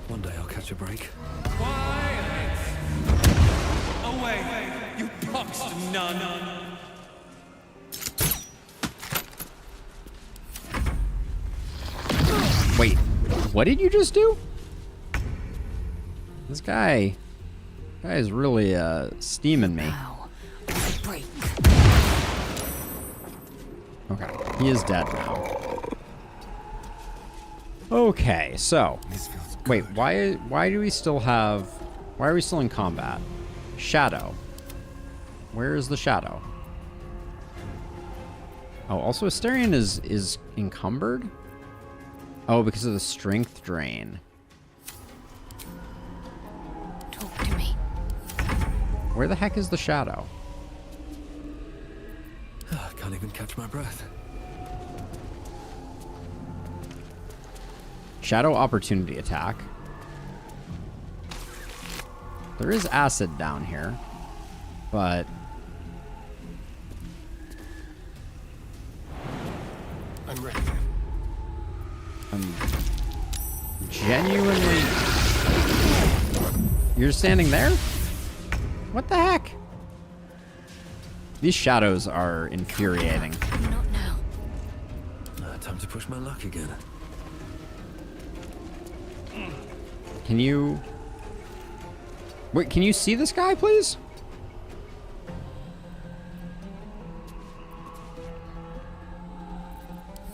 One day I'll catch a break. Quiet! Away, you poxed nun! Wait, what did you just do? This guy is really steaming me. Okay, he is dead now. Okay, so wait, why are we still in combat? Shadow. Where is the shadow? Oh, also Asterion is encumbered? Oh, because of the strength drain. Talk to me. Where the heck is the shadow? I can't even catch my breath. Shadow opportunity attack. There is acid down here, but I'm ready. I'm genuinely... You're standing there? What the heck? These shadows are infuriating. Not now. Time to push my luck again. Can you... Wait, can you see this guy, please?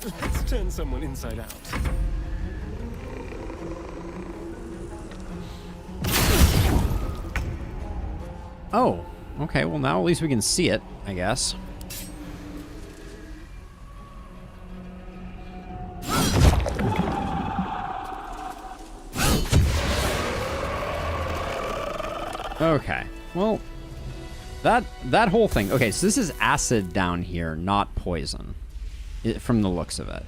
Let's turn someone inside out. Oh, okay. Well, now at least we can see it, I guess. Okay. Well, that whole thing. Okay, so this is acid down here, not poison, from the looks of it.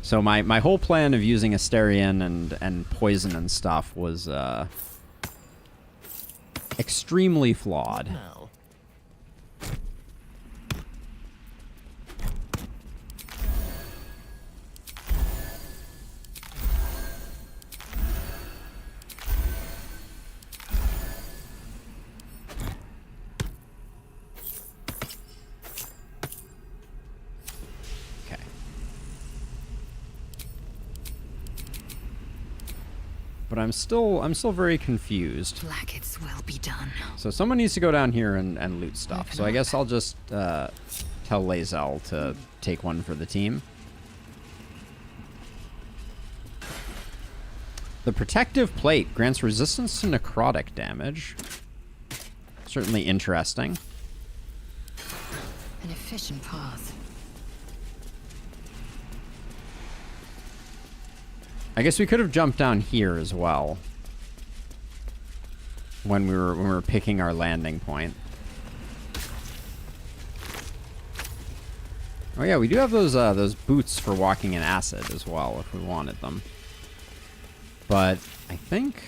So my whole plan of using Asterion and poison and stuff was extremely flawed. Now. Okay. But I'm still very confused. Blackets will be done. So someone needs to go down here and loot stuff. So I guess I'll just tell Lae'zel to take one for the team. The protective plate grants resistance to necrotic damage. Certainly interesting. An efficient path. I guess we could have jumped down here as well. when we were picking our landing point. Oh yeah, we do have those boots for walking in acid as well if we wanted them. But I think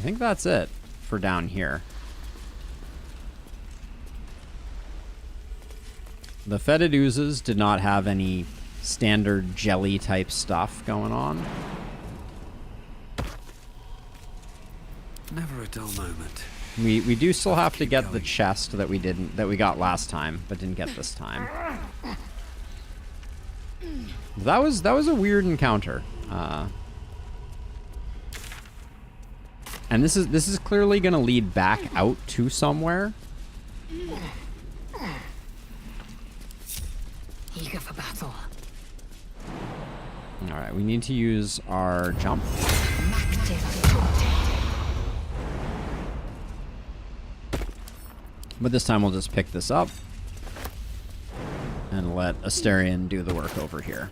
that's it for down here. The fetid oozes did not have any standard jelly type stuff going on. Never a dull moment. We do still have to get the chest that we got last time, but didn't get this time. That was a weird encounter. And this is clearly going to lead back out to somewhere. Eager for battle. All right, we need to use our jump. But this time we'll just pick this up and let Asterion do the work over here.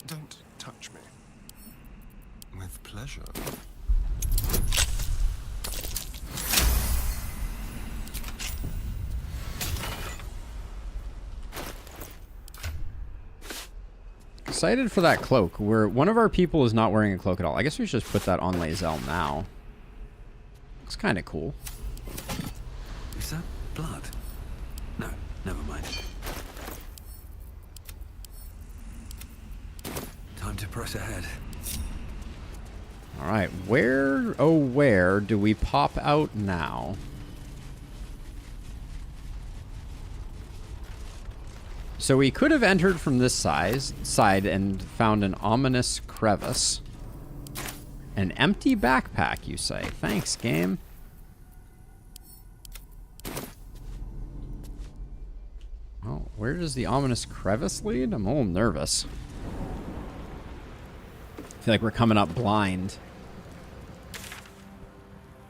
Don't touch me. With pleasure. Excited for that cloak. One of our people is not wearing a cloak at all. I guess we should just put that on Lae'zel now. Looks kind of cool. Is that blood? No, never mind. Time to press ahead. All right, where do we pop out now? So we could have entered from this side and found an ominous crevice. An empty backpack, you say? Thanks, game. Oh, where does the ominous crevice lead? I'm a little nervous. I feel like we're coming up blind.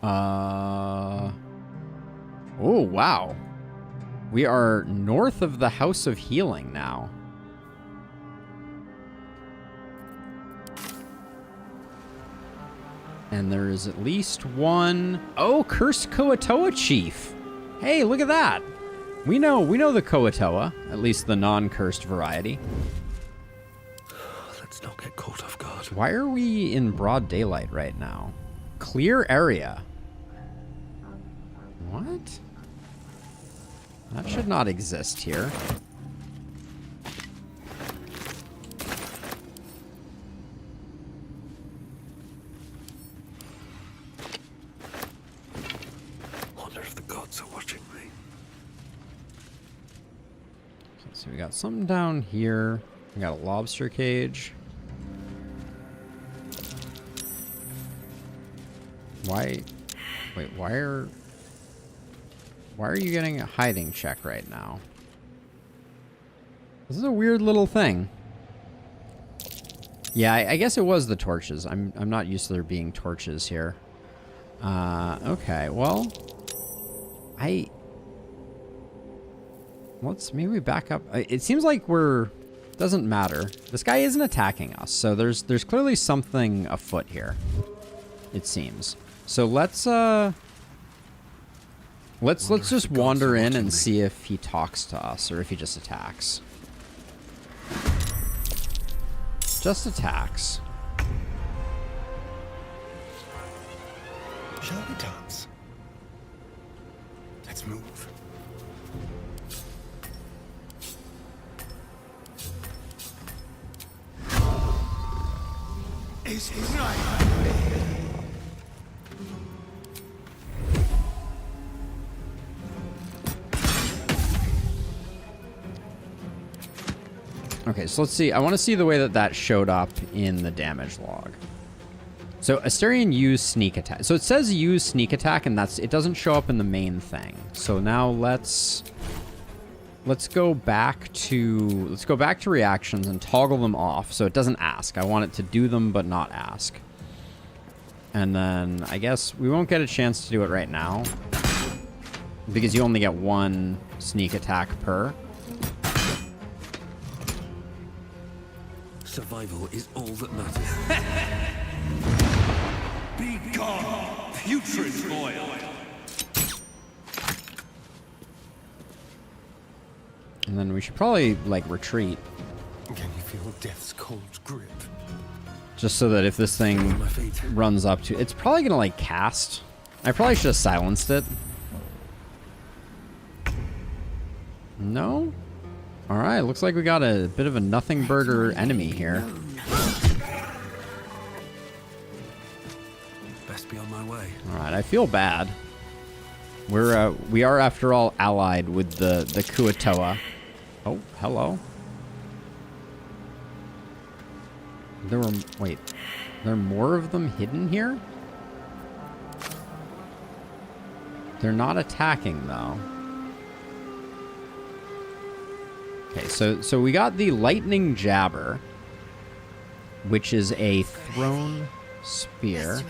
Oh, wow. We are north of the House of Healing now. And there is at least one... Oh, Cursed Koatoa Chief. Hey, look at that. We know the Koatoa, at least the non-cursed variety. Let's not get caught off guard. Why are we in broad daylight right now? Clear area. What? That should not exist here. Wonder if the gods are watching me. So we got something down here. We got a lobster cage. Why? Wait, why are you getting a hiding check right now? This is a weird little thing. Yeah, I guess it was the torches. I'm not used to there being torches here. Okay, well, let's maybe back up. It seems like doesn't matter. This guy isn't attacking us, so there's clearly something afoot here. It seems. So let's just wander in and see if he talks to us or if he just attacks. Just attacks. Shall we dance? Let's move. Is right. Okay, so let's see. I want to see the way that showed up in the damage log. So Asterion used sneak attack. So it says use sneak attack, and it doesn't show up in the main thing. So now let's go back to reactions and toggle them off so it doesn't ask. I want it to do them but not ask. And then I guess we won't get a chance to do it right now because you only get one sneak attack per. Survival is all that matters. Be gone, putrid boil! And then we should probably, like, retreat. Can you feel death's cold grip? Just so that if this thing runs up to... It's probably gonna, like, cast. I probably should have silenced it. No? Alright, looks like we got a bit of a nothing burger enemy here. Best be on my way. Alright, I feel bad. We are after all allied with the Kuatoa. Oh, hello. Wait, there are more of them hidden here? They're not attacking though. Okay, so we got the lightning jabber, which is a thrown spear.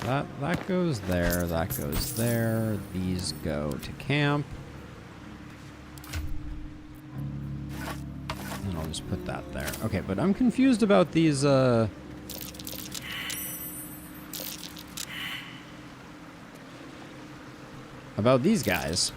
Okay, that goes there, that goes there. These go to camp. And I'll just put that there. Okay, but I'm confused about these, about these guys.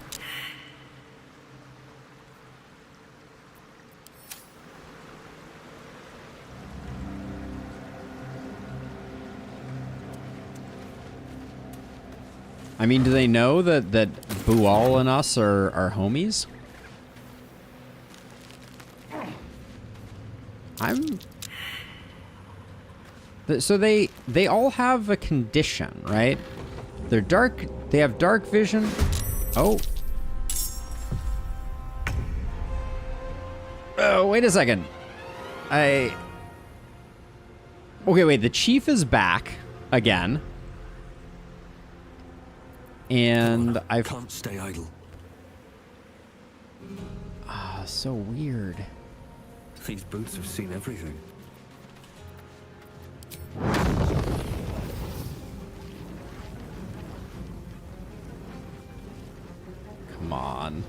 I mean, do they know that Bual and us are homies? So they all have a condition, right? They're dark. They have dark vision. Oh. Oh, wait a second. Okay, wait. The chief is back again. And I can't stay idle. Ah, so weird. These boots have seen everything. Come on.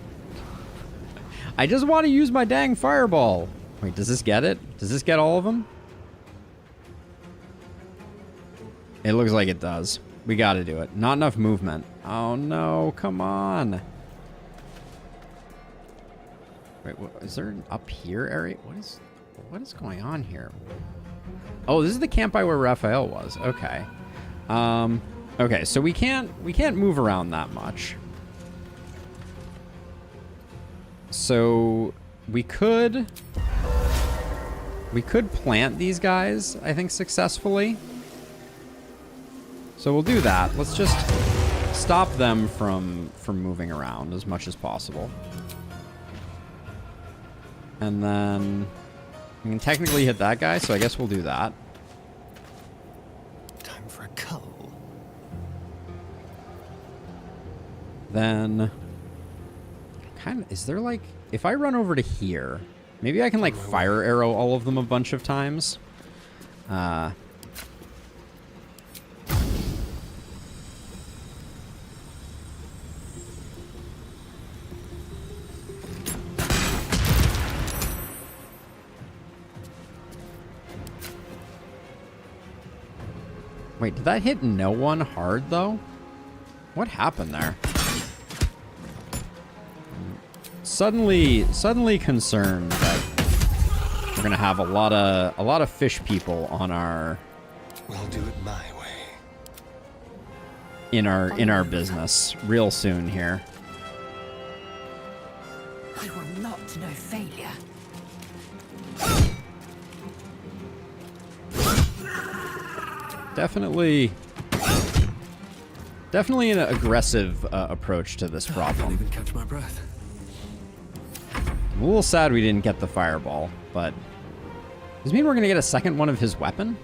I just want to use my dang fireball. Wait, does this get it? Does this get all of them? It looks like it does. We got to do it. Not enough movement. Oh no, come on. Wait, is there an up here area? What is going on here? Oh, this is the camp by where Raphael was. Okay. Okay, so we can't move around that much. So we could plant these guys, I think, successfully. So we'll do that. Let's just stop them from moving around as much as possible. And then we can technically hit that guy, so I guess we'll do that. Time for a cull. Then is there like, if I run over to here, maybe I can like fire arrow all of them a bunch of times. Wait, did that hit no one hard, though? What happened there? Suddenly concerned that we're gonna have a lot of fish people on our... We'll do it my way. In our business real soon here. I will not know failure. Definitely an aggressive approach to this problem. I can't even catch my breath. I'm a little sad we didn't get the fireball, but does this mean we're gonna get a second one of his weapon?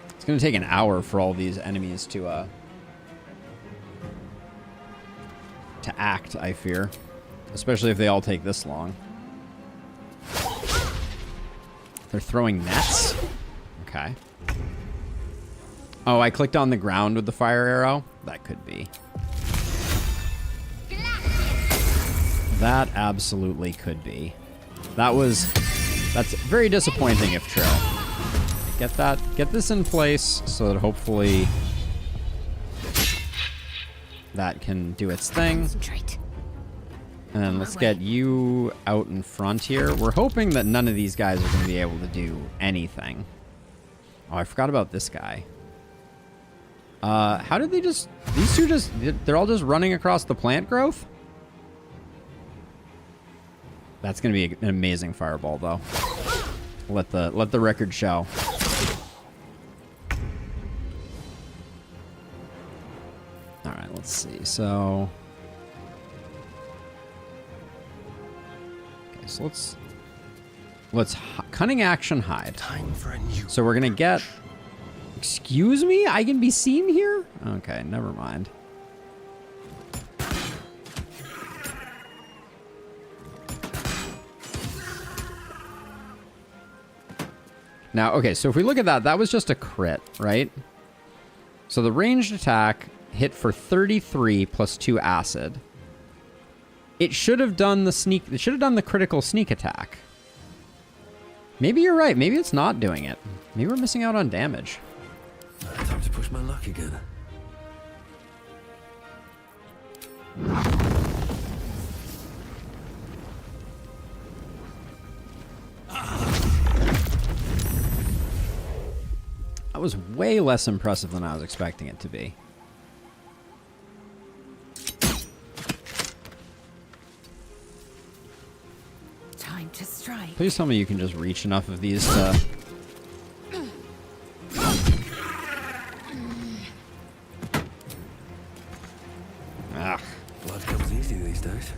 It's gonna take an hour for all these enemies to act, I fear. Especially if they all take this long. They're throwing nets? Okay. Oh, I clicked on the ground with the fire arrow? That could be. That absolutely could be. That's very disappointing if true. Get this in place so that hopefully that can do its thing. Concentrate. And then let's get you out in front here. We're hoping that none of these guys are going to be able to do anything. Oh, I forgot about this guy. How did they just... These two just... They're all just running across the plant growth? That's going to be an amazing fireball, though. Let the record show. All right, let's see. So... Okay, so let's cunning action hide. Time for a new... So we're going to get... Excuse me? I can be seen here? Okay, never mind. Now, okay, so if we look at that, that was just a crit, right? So the ranged attack hit for 33 plus 2 acid. It should have done the sneak... It should have done the critical sneak attack. Maybe you're right. Maybe it's not doing it. Maybe we're missing out on damage. Time to push my luck again. That was way less impressive than I was expecting it to be. Time to strike. Please tell me you can just reach enough of these to... Ah. Blood comes easy these days.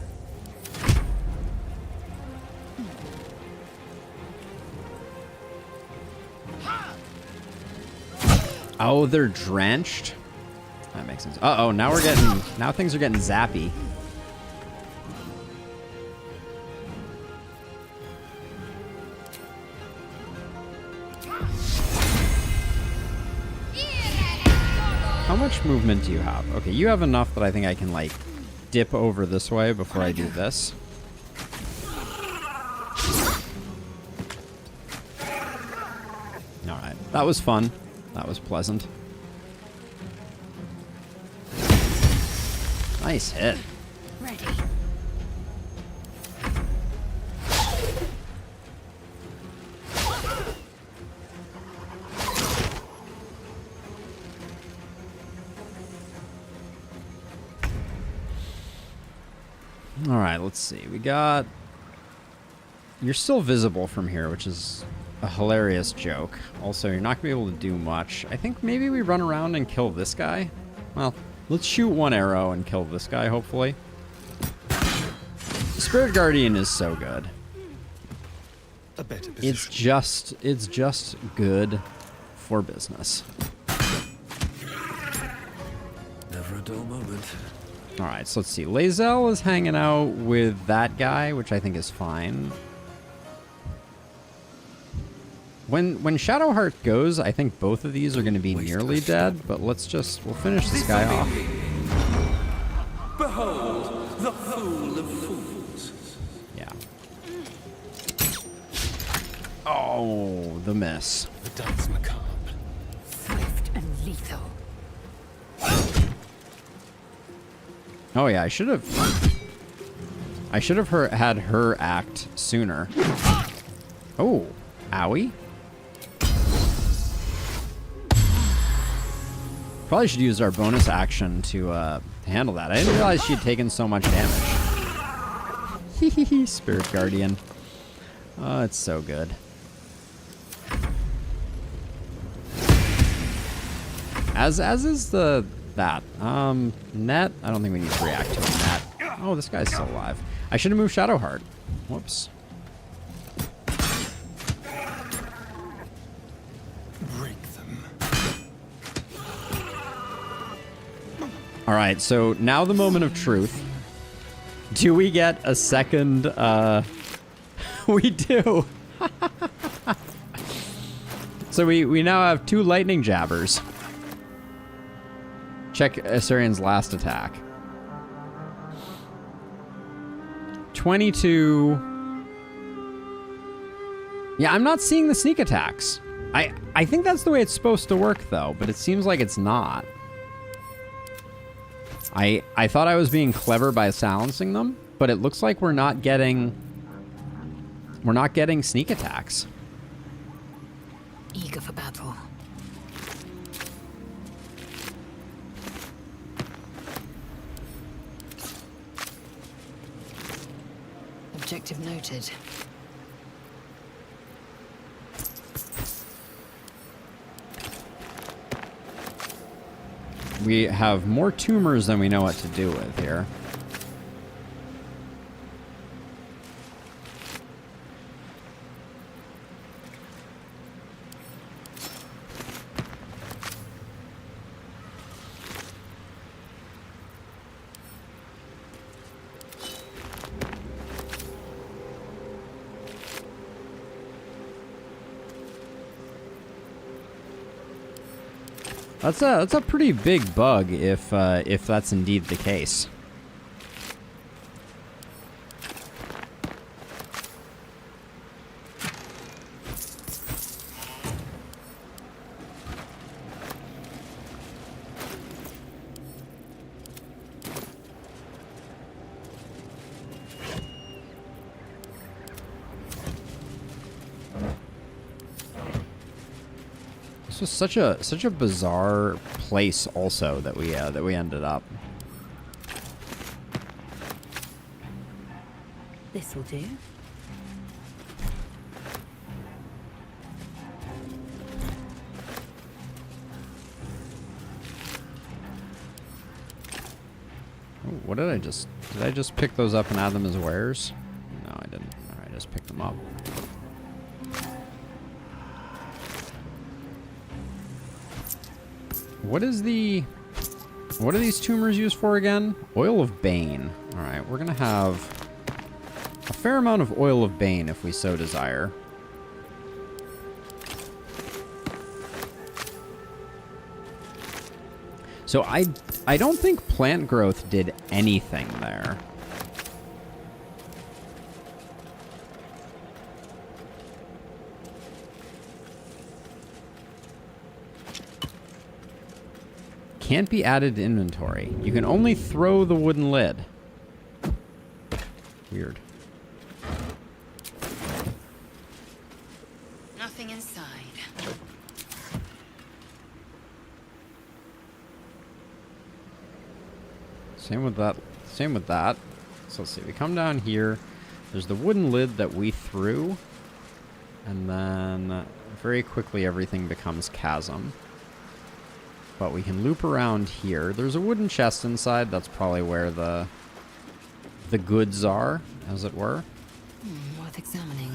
Oh, they're drenched? That makes sense. Uh-oh, now things are getting zappy. How much movement do you have? Okay, you have enough that I think I can, like, dip over this way before I do this. Alright, that was fun. That was pleasant. Nice hit. Ready. All right, let's see. We got... You're still visible from here, which is a hilarious joke. Also, you're not going to be able to do much. I think maybe we run around and kill this guy. Well, let's shoot one arrow and kill this guy, hopefully. Spirit Guardian is so good. A better position. It's just good for business. Never a dull moment. All right, so let's see. Lae'zel is hanging out with that guy, which I think is fine. When Shadowheart goes, I think both of these are going to be nearly dead, but we'll finish this guy off. Behold, the fool of fools. Yeah. Oh, the miss. The dance macabre. Swift and lethal. Oh yeah, I should have had her act sooner. Oh, owie. Probably should use our bonus action to handle that. I didn't realize she'd taken so much damage. Hehehe, Spirit Guardian. Oh, it's so good. As is that. Net, I don't think we need to react to him, Net. Oh, this guy's still alive. I should have moved Shadowheart. Whoops. Break them. All right, so now the moment of truth. Do we get a second, we do. So we now have 2 lightning jabbers. Check Assyrian's last attack. 22. Yeah, I'm not seeing the sneak attacks. I think that's the way it's supposed to work, though, but it seems like it's not. I thought I was being clever by silencing them, but it looks like we're not getting sneak attacks. Eager for battle. Objective noted. We have more tumors than we know what to do with here. That's a pretty big bug if that's indeed the case. This was such a bizarre place also that we ended up. This will do. Oh, what did I just pick those up and add them as wares? No, I didn't. All right, I just picked them up. What are these tumors used for again? Oil of Bane. All right, we're gonna have a fair amount of Oil of Bane if we so desire. So I don't think plant growth did anything there. Can't be added to inventory. You can only throw the wooden lid. Weird. Nothing inside. Same with that. Same with that. So let's see. We come down here. There's the wooden lid that we threw. And then very quickly everything becomes chasm. But we can loop around here. There's a wooden chest inside. That's probably where the goods are, as it were. Worth examining.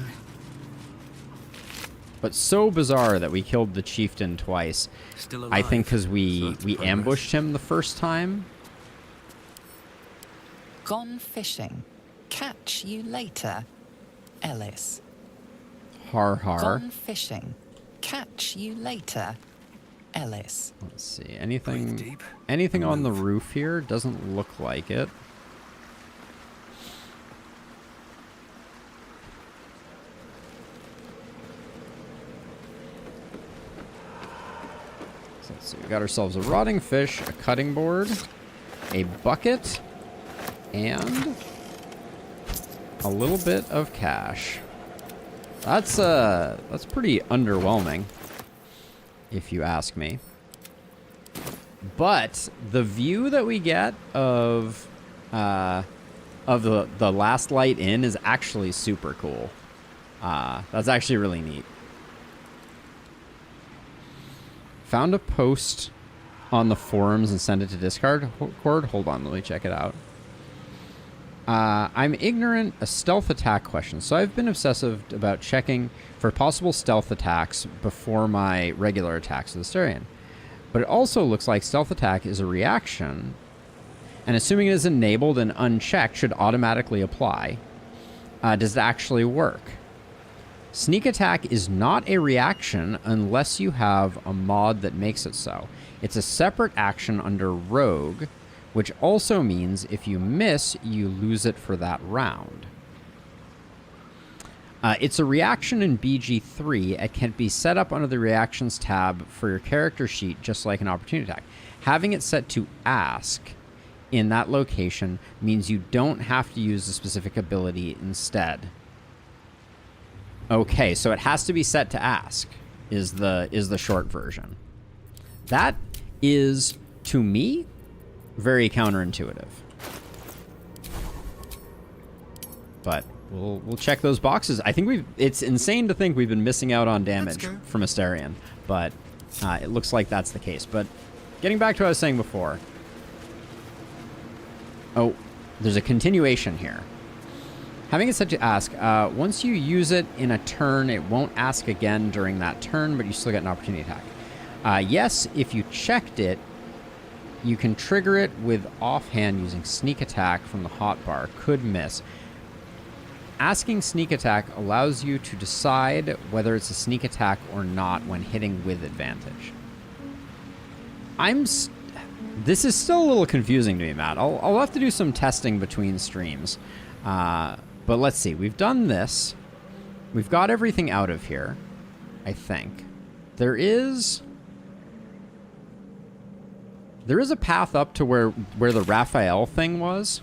But so bizarre that we killed the chieftain twice. Still alive. I think because we ambushed him the first time. Gone fishing. Catch you later, Ellis. Har har. Gone fishing. Catch you later, Ellis. Let's see. Anything on the roof here? Doesn't look like it. So let's see. We got ourselves a rotting fish, a cutting board, a bucket, and a little bit of cash. That's pretty underwhelming, if you ask me. But the view that we get of the last light in is actually super cool. That's actually really neat. Found a post on the forums and sent it to Discord. Hold on, let me check it out. I'm ignorant a stealth attack question, so I've been obsessive about checking for possible stealth attacks before my regular attacks with the Astarion. But it also looks like stealth attack is a reaction, and assuming it is enabled and unchecked should automatically apply. Does it actually work? Sneak attack is not a reaction unless you have a mod that makes it so. It's a separate action under rogue, which also means if you miss, you lose it for that round. It's a reaction in BG3. It can be set up under the Reactions tab for your character sheet, just like an opportunity attack. Having it set to Ask in that location means you don't have to use the specific ability instead. Okay, so it has to be set to Ask, is the short version. That is, to me, very counterintuitive. But we'll check those boxes. I think it's insane to think we've been missing out on damage from Asterion, but it looks like that's the case. But getting back to what I was saying before. Oh, there's a continuation here. Having it set to Ask, once you use it in a turn, it won't ask again during that turn, but you still get an opportunity attack. Yes, if you checked it, you can trigger it with offhand using sneak attack from the hotbar. Could miss. Asking sneak attack allows you to decide whether it's a sneak attack or not when hitting with advantage. This is still a little confusing to me, Matt. I'll have to do some testing between streams. But let's see. We've done this. We've got everything out of here, I think. There is a path up to where the Raphael thing was.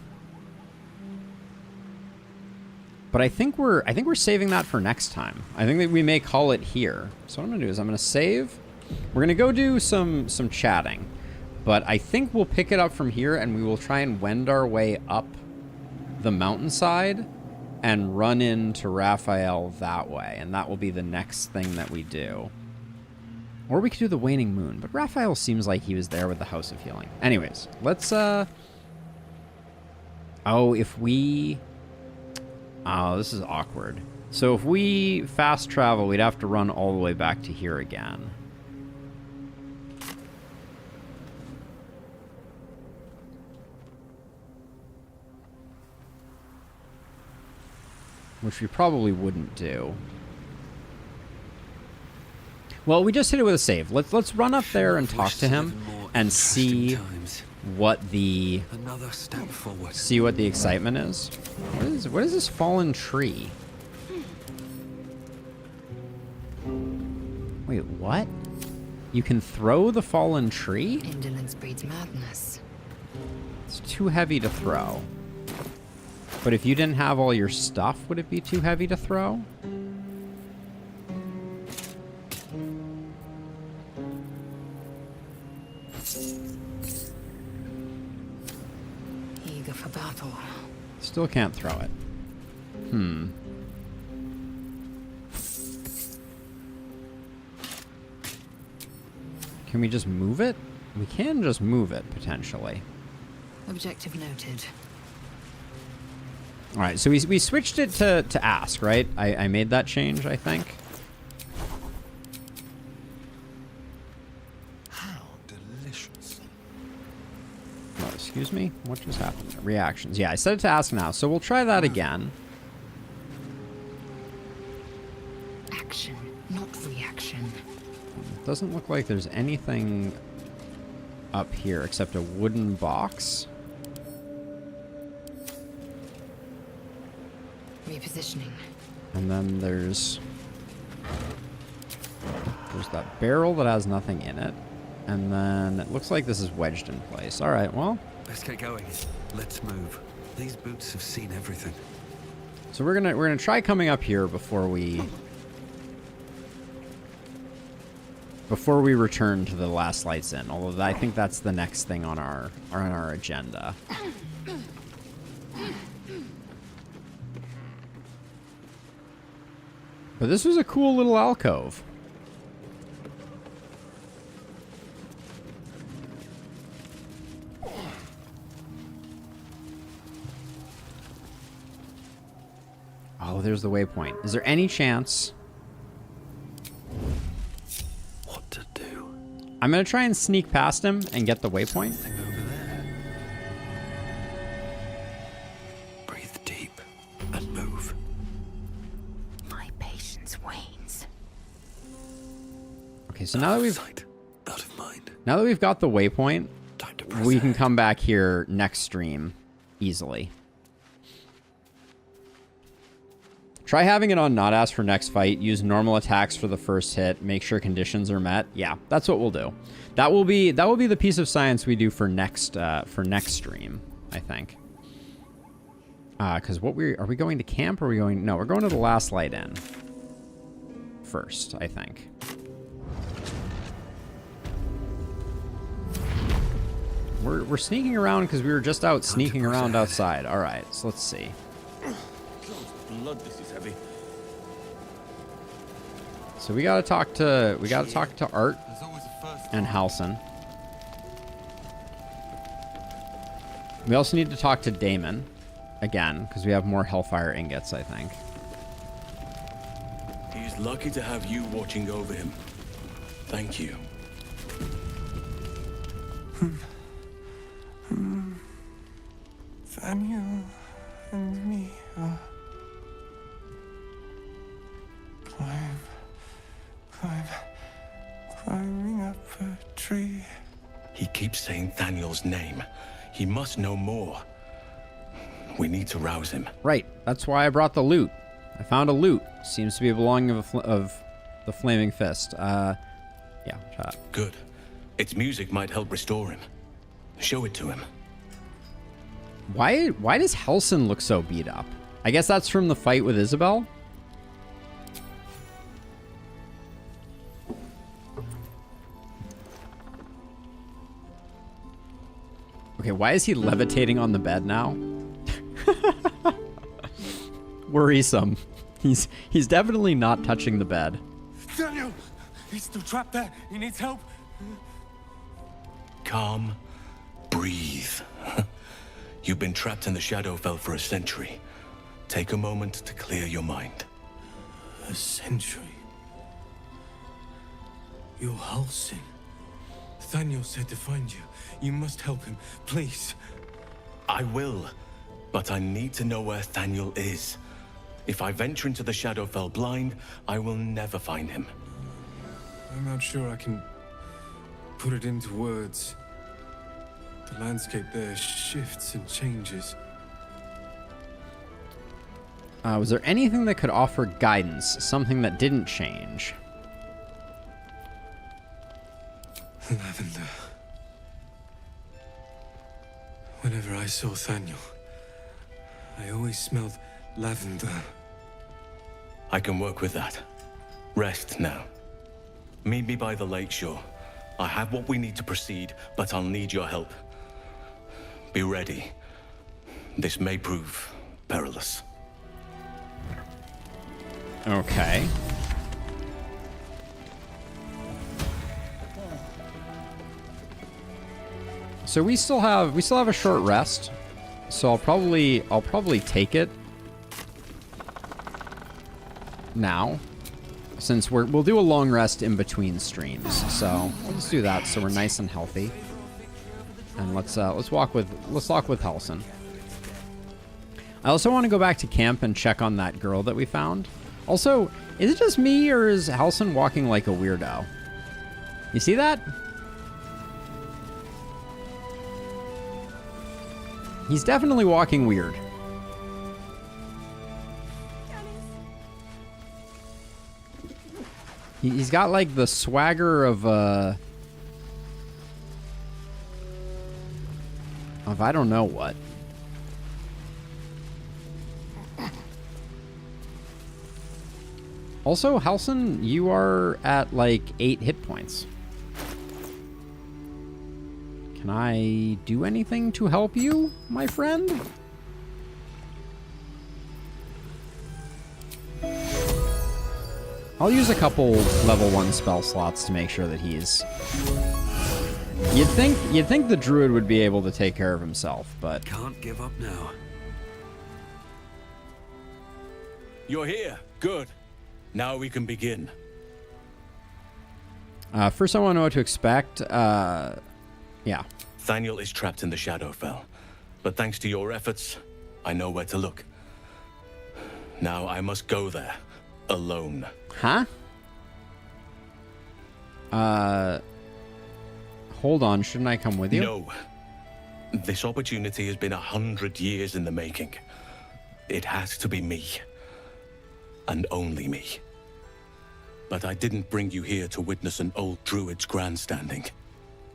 But I think we're saving that for next time. I think that we may call it here. So what I'm gonna do is I'm gonna save. We're gonna go do some chatting, but I think we'll pick it up from here and we will try and wend our way up the mountainside and run into Raphael that way, and that will be the next thing that we do. Or we could do the Waning Moon, but Raphael seems like he was there with the House of Healing. Anyways, let's oh, this is awkward. So if we fast travel, we'd have to run all the way back to here again. Which we probably wouldn't do. Well, we just hit it with a save. Let's run up there and talk to him and see what the excitement is. What is this fallen tree? Wait, what? You can throw the fallen tree? Indolence breeds madness. It's too heavy to throw. But if you didn't have all your stuff, would it be too heavy to throw? Eager for battle. Still can't throw it. Can we just move it? We can just move it, potentially. Objective noted. All right, so we switched it to ask, right? I made that change, I think. How delicious. Oh, excuse me? What just happened? Reactions. Yeah, I set it to ask now, so we'll try that again. Action, not reaction. It doesn't look like there's anything up here except a wooden box. Repositioning. And then there's that barrel that has nothing in it. And then it looks like this is wedged in place. All right, well. Let's get going. Let's move. These boots have seen everything. So we're gonna try coming up here before we return to the last lights in. Although I think that's the next thing on our agenda. But this was a cool little alcove. Oh, there's the waypoint. Is there any chance? What to do? I'm going to try and sneak past him and get the waypoint. Breathe deep and move. My patience wanes. Okay, so now that we've got the waypoint, we can come back here next stream easily. Try having it on not ask for next fight. Use normal attacks for the first hit. Make sure conditions are met. Yeah, that's what we'll do. That will be the piece of science we do for next stream, I think. Because are we going to camp or are we going? No, we're going to the last light in first, I think. We're sneaking around because we were just out sneaking around outside. All right, so let's see. Blood, this is heavy. So we gotta talk to Art and Halsin. We also need to talk to Damon again because we have more Hellfire ingots, I think. He's lucky to have you watching over him. Thank you. Daniel and me are climbing up a tree. He keeps saying Thaniel's name. He must know more. We need to rouse him. Right. That's why I brought the loot. I found a loot. Seems to be belonging of the Flaming Fist. Yeah, shut up. Good. Its music might help restore him. Show it to him. Why does Halsin look so beat up? I guess that's from the fight with Isabel. Okay, why is he levitating on the bed now? Worrisome. He's definitely not touching the bed. Daniel! He's still trapped there. He needs help. Calm. Breathe. You've been trapped in the Shadowfell for a century. Take a moment to clear your mind. A century? You're Halsin. Thaniel said to find you. You must help him, please. I will, but I need to know where Thaniel is. If I venture into the Shadowfell blind, I will never find him. I'm not sure I can put it into words. The landscape there shifts and changes. Was there anything that could offer guidance? Something that didn't change? Lavender. Whenever I saw Thaniel, I always smelled lavender. I can work with that. Rest now. Meet me by the lakeshore. I have what we need to proceed, but I'll need your help. Be ready. This may prove perilous. Okay. So we still have a short rest. So I'll probably take it now, since we'll do a long rest in between streams. So let's do that so we're nice and healthy. And let's walk with Halsin. I also want to go back to camp and check on that girl that we found. Also, is it just me or is Halsin walking like a weirdo? You see that? He's definitely walking weird. He's got like the swagger of I don't know what. Also, Halsin, you are at like 8 hit points. Can I do anything to help you, my friend? I'll use a couple level 1 spell slots to make sure that he's... You'd think the druid would be able to take care of himself, but... Can't give up now. You're here. Good. Now we can begin. First I want to know what to expect. Yeah. Thaniel is trapped in the Shadowfell, but thanks to your efforts, I know where to look. Now I must go there, alone. Huh? Hold on, shouldn't I come with you? No. This opportunity has been 100 years in the making. It has to be me. and only me. But I didn't bring you here to witness an old druid's grandstanding.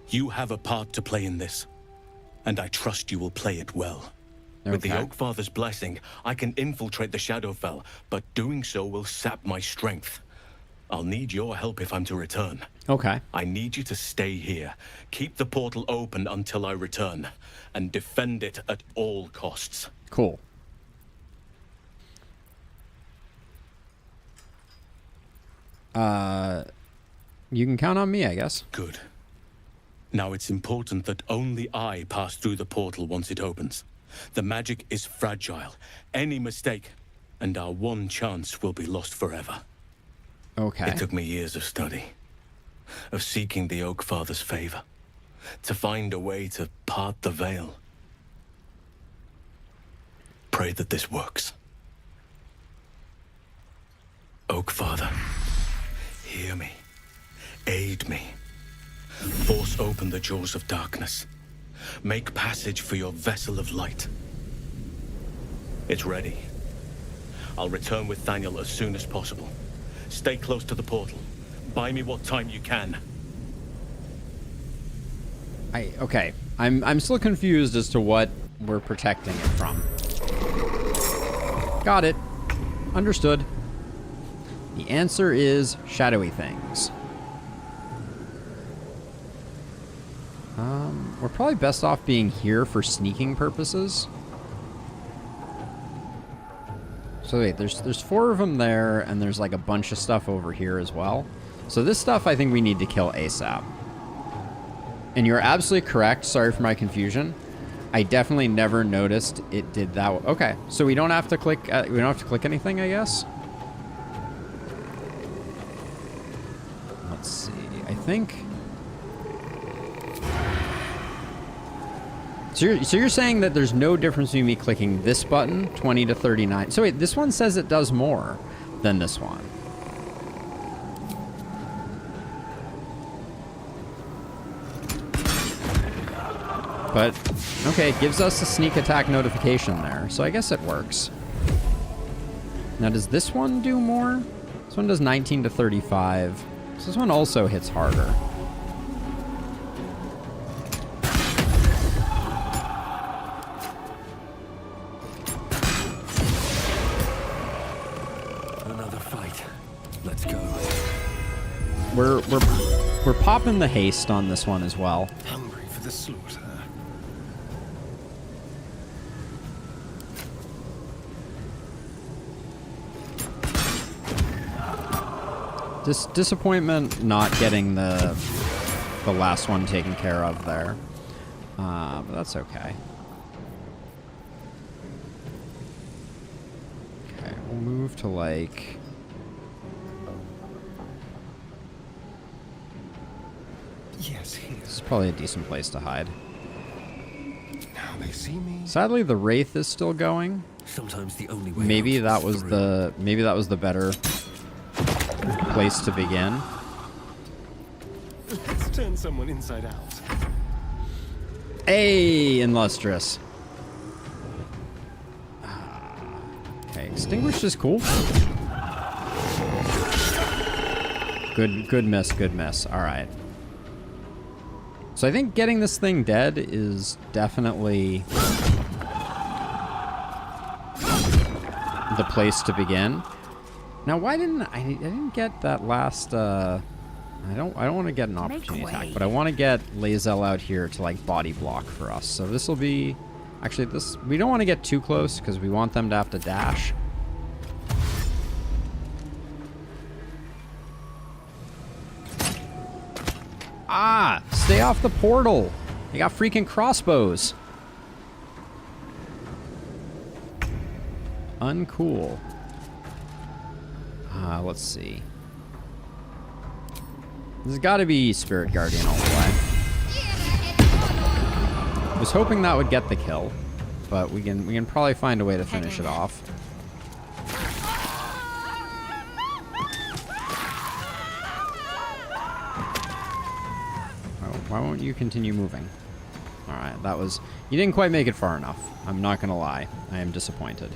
You have a part to play in this, and I trust you will play it well. Okay. With the Oakfather's blessing, I can infiltrate the Shadowfell, but doing so will sap my strength. I'll need your help if I'm to return. Okay. I need you to stay here, keep the portal open until I return, and defend it at all costs. Cool. You can count on me, I guess. Good. Now it's important that only I pass through the portal once it opens. The magic is fragile. Any mistake, and our one chance will be lost forever. Okay. It took me years of study, of seeking the Oakfather's favor, to find a way to part the veil. Pray that this works. Oakfather, hear me. Aid me. Force open the jaws of darkness. Make passage for your vessel of light. It's ready. I'll return with Thaniel as soon as possible. Stay close to the portal. Buy me what time you can. Okay. I'm still confused as to what we're protecting it from. Got it. Understood. The answer is shadowy things. We're probably best off being here for sneaking purposes. So wait, there's 4 of them there, and there's like a bunch of stuff over here as well. So this stuff I think we need to kill ASAP. And you're absolutely correct. Sorry for my confusion. I definitely never noticed it did that. Okay, so we don't have to click. We don't have to click anything, I guess. Let's see. I think. So you're saying that there's no difference between me clicking this button, 20 to 39. So wait, this one says it does more than this one. But, okay, it gives us a sneak attack notification there, so I guess it works. Now, does this one do more? This one does 19 to 35. So this one also hits harder. We're popping the haste on this one as well. Hungry for the slaughter. Disappointment not getting the last one taken care of there. But that's okay. Okay, we'll move to like... Yes, here. This is probably a decent place to hide. Now they see me. Sadly, the Wraith is still going. Sometimes the only way maybe that was the better place to begin. Let's turn someone inside out. Hey, Illustrious. Okay, Extinguished is cool. Good miss. All right. So I think getting this thing dead is definitely the place to begin. Now, why didn't I didn't get that last I don't want to get an opportunity attack, but I want to get Lae'zel out here to like body block for us. So this will be actually this we don't want to get too close because we want them to have to dash. Ah, stay off the portal. They got freaking crossbows. Uncool. Let's see. There's got to be Spirit Guardian all the way. I was hoping that would get the kill, but we can probably find a way to finish it off. Why won't you continue moving? Alright, that was... You didn't quite make it far enough. I'm not gonna lie. I am disappointed.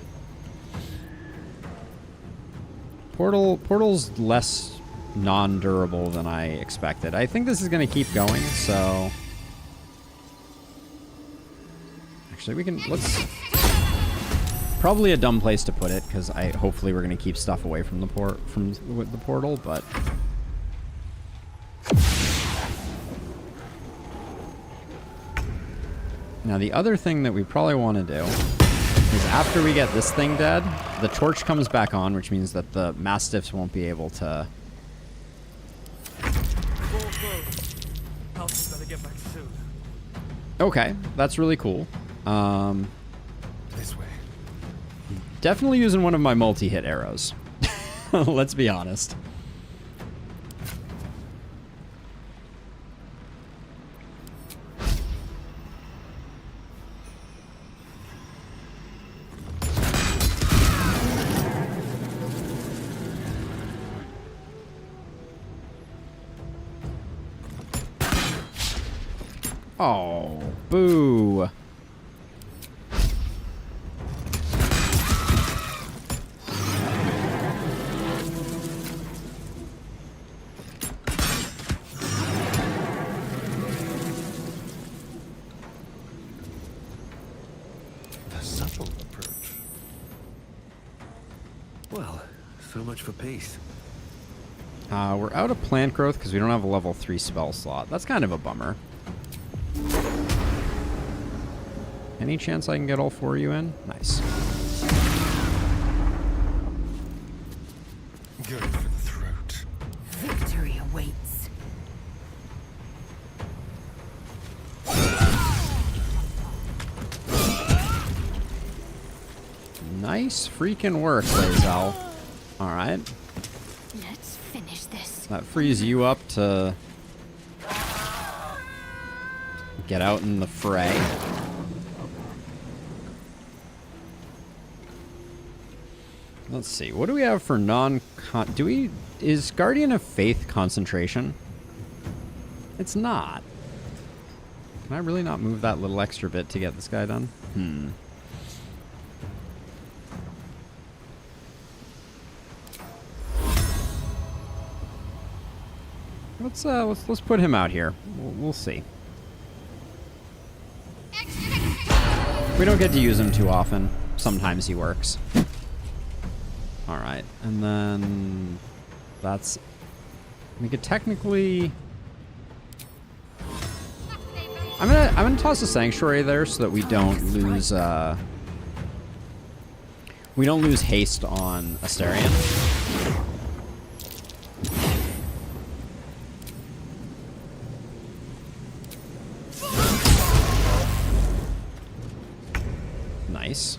Portal's less non-durable than I expected. I think this is going to keep going, so... Actually, let's... Probably a dumb place to put it, because hopefully we're going to keep stuff away from the portal, but... Now, the other thing that we probably want to do is after we get this thing dead, the torch comes back on, which means that the Mastiffs won't be able to... Okay, that's really cool. This way. Definitely using one of my multi-hit arrows. Let's be honest. Oh, boo. The subtle approach. Well, so much for peace. We're out of plant growth because we don't have a level 3 spell slot. That's kind of a bummer. Any chance I can get all 4 of you in? Nice. Go for the throat. Victory awaits. Nice freaking work, Lae'zel. Alright. Let's finish this. That frees you up to get out in the fray. Let's see. What do we have for is Guardian of Faith concentration? It's not. Can I really not move that little extra bit to get this guy done? Let's put him out here. We'll see. We don't get to use him too often. Sometimes he works. All right, and then that's. We could technically. I'm gonna toss a sanctuary there so that we don't lose. We don't lose haste on Astarion. Nice.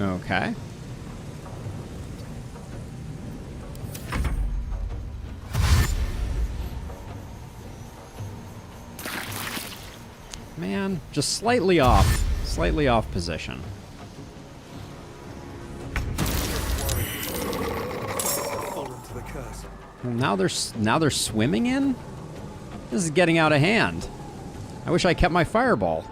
Okay. Man, just slightly off position. Well, now they're swimming in? This is getting out of hand. I wish I kept my fireball.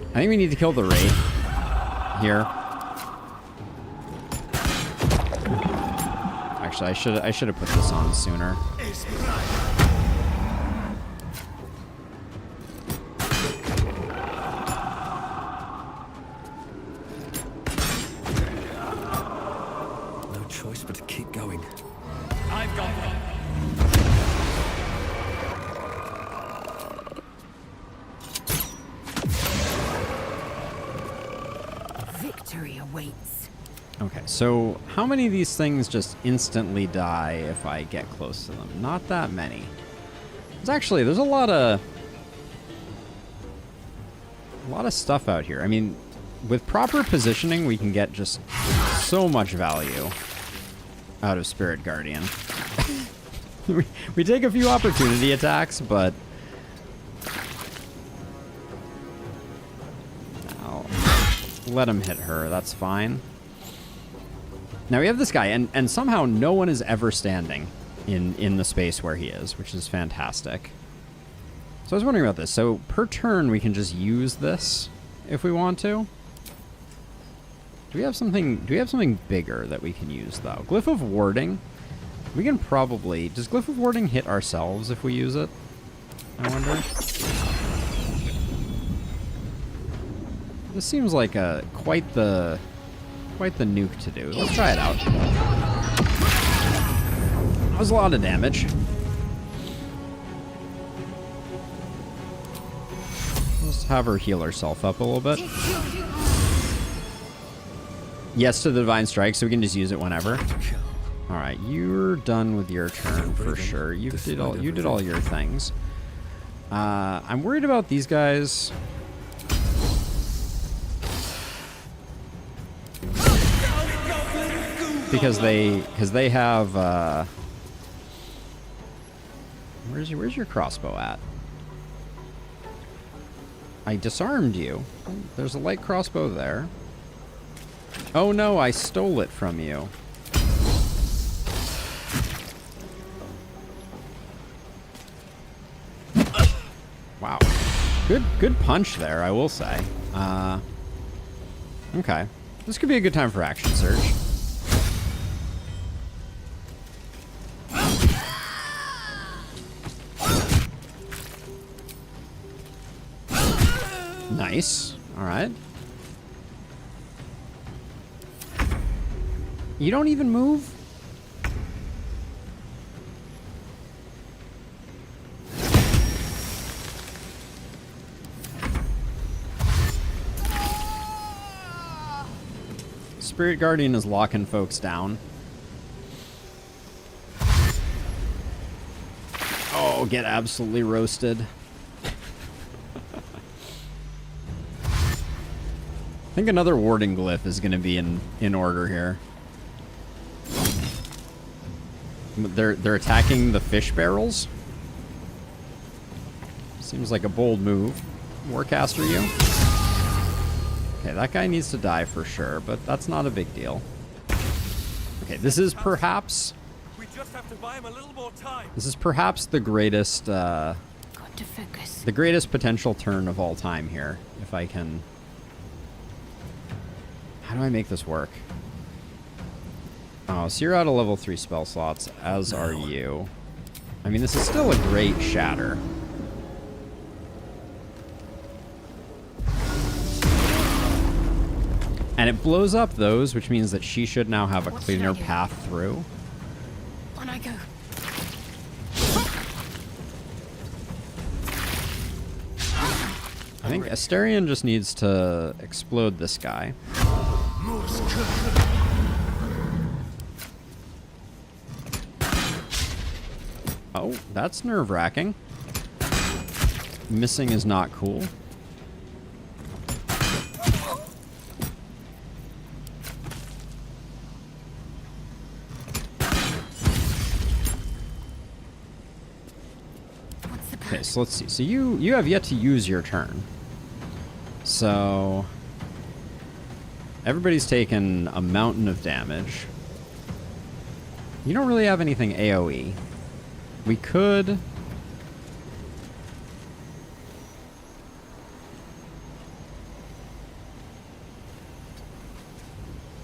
I think we need to kill the Wraith here. Actually, I should have put this on sooner. No choice but to keep going. I've got one. Victory awaits. Okay, so how many of these things just instantly die if I get close to them? Not that many. There's a lot of stuff out here. I mean, with proper positioning, we can get just so much value out of Spirit Guardian. we take a few opportunity attacks, but I'll let him hit her. That's fine. Now we have this guy, and somehow no one is ever standing in the space where he is, which is fantastic. So I was wondering about this. So per turn, we can just use this if we want to. Do we have something bigger that we can use though? Glyph of Warding. We can probably... Does Glyph of Warding hit ourselves if we use it? I wonder. This seems like quite the nuke to do. Let's try it out. That was a lot of damage. Let's have her heal herself up a little bit. Yes to the Divine Strike, so we can just use it whenever. All right, you're done with your turn for sure. You did all your things. I'm worried about these guys. Because they have where's your crossbow at? I disarmed you. There's a light crossbow there. Oh no, I stole it from you. Wow. Good punch there, I will say. Okay. This could be a good time for action surge. Nice. All right. You don't even move? Spirit Guardian is locking folks down. Oh, get absolutely roasted. I think another warding glyph is going to be in order here. They're attacking the fish barrels. Seems like a bold move. Warcaster you. Okay, that guy needs to die for sure, but that's not a big deal. Okay, this is perhaps... We just have to buy him a little more time. This is perhaps the greatest... Got to focus. The greatest potential turn of all time here, if I can... How do I make this work? Oh, so you're out of level 3 spell slots, as are you. I mean, this is still a great shatter. And it blows up those, which means that she should now have a cleaner path through. On I go. I think Asterion just needs to explode this guy. Oh, that's nerve-wracking. Missing is not cool. Okay, so let's see. So you have yet to use your turn. So everybody's taken a mountain of damage. You don't really have anything AoE. We could...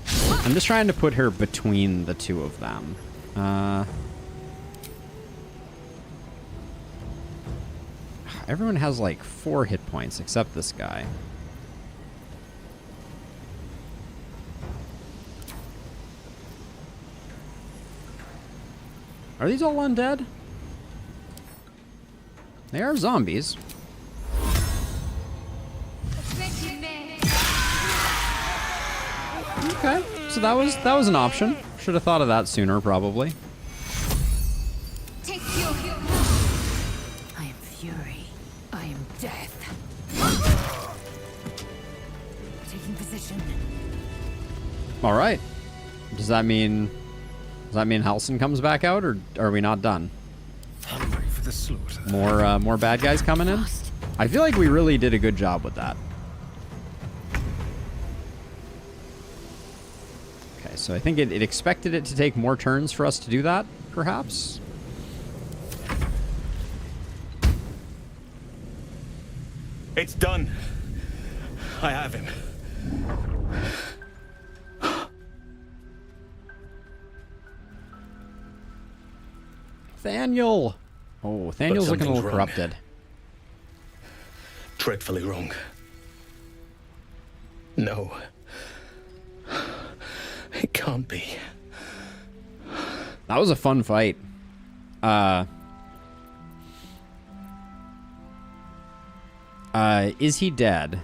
I'm just trying to put her between the two of them. Everyone has like 4 hit points except this guy. Are these all undead? They are zombies. Okay, so that was an option. Should have thought of that sooner, probably. I am fury. I am death. Taking position. All right. Does that mean Halsin comes back out, or are we not done? Hungry for the slaughter. More bad guys coming in? I feel like we really did a good job with that. Okay, so I think it expected it to take more turns for us to do that, perhaps? It's done. I have him. Thaniel! Oh, Thaniel's looking a little something's wrong. corrupted. Dreadfully wrong. No. It can't be. That was a fun fight. Is he dead?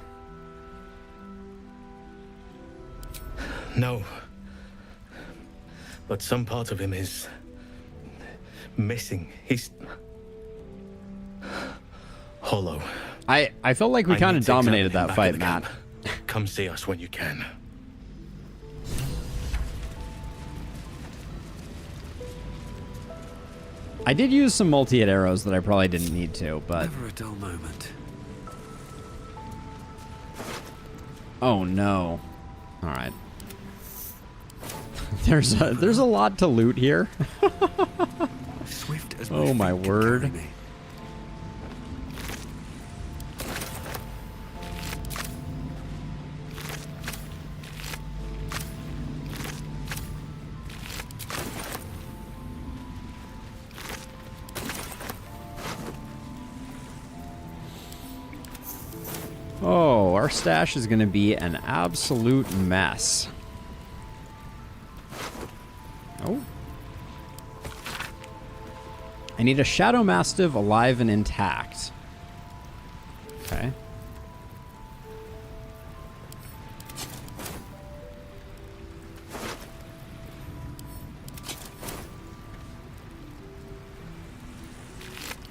No. But some part of him is missing. He's hollow. I felt like we I kind need of to examine dominated him that back fight, at the Matt. camp. Come see us when you can. I did use some multi-hit arrows that I probably didn't need to, but... Never a dull moment. Oh, no. Alright. There's a lot to loot here. Swift as Oh, my feet can word. carry me. Oh, our stash is going to be an absolute mess. Oh. I need a Shadow Mastiff alive and intact. Okay.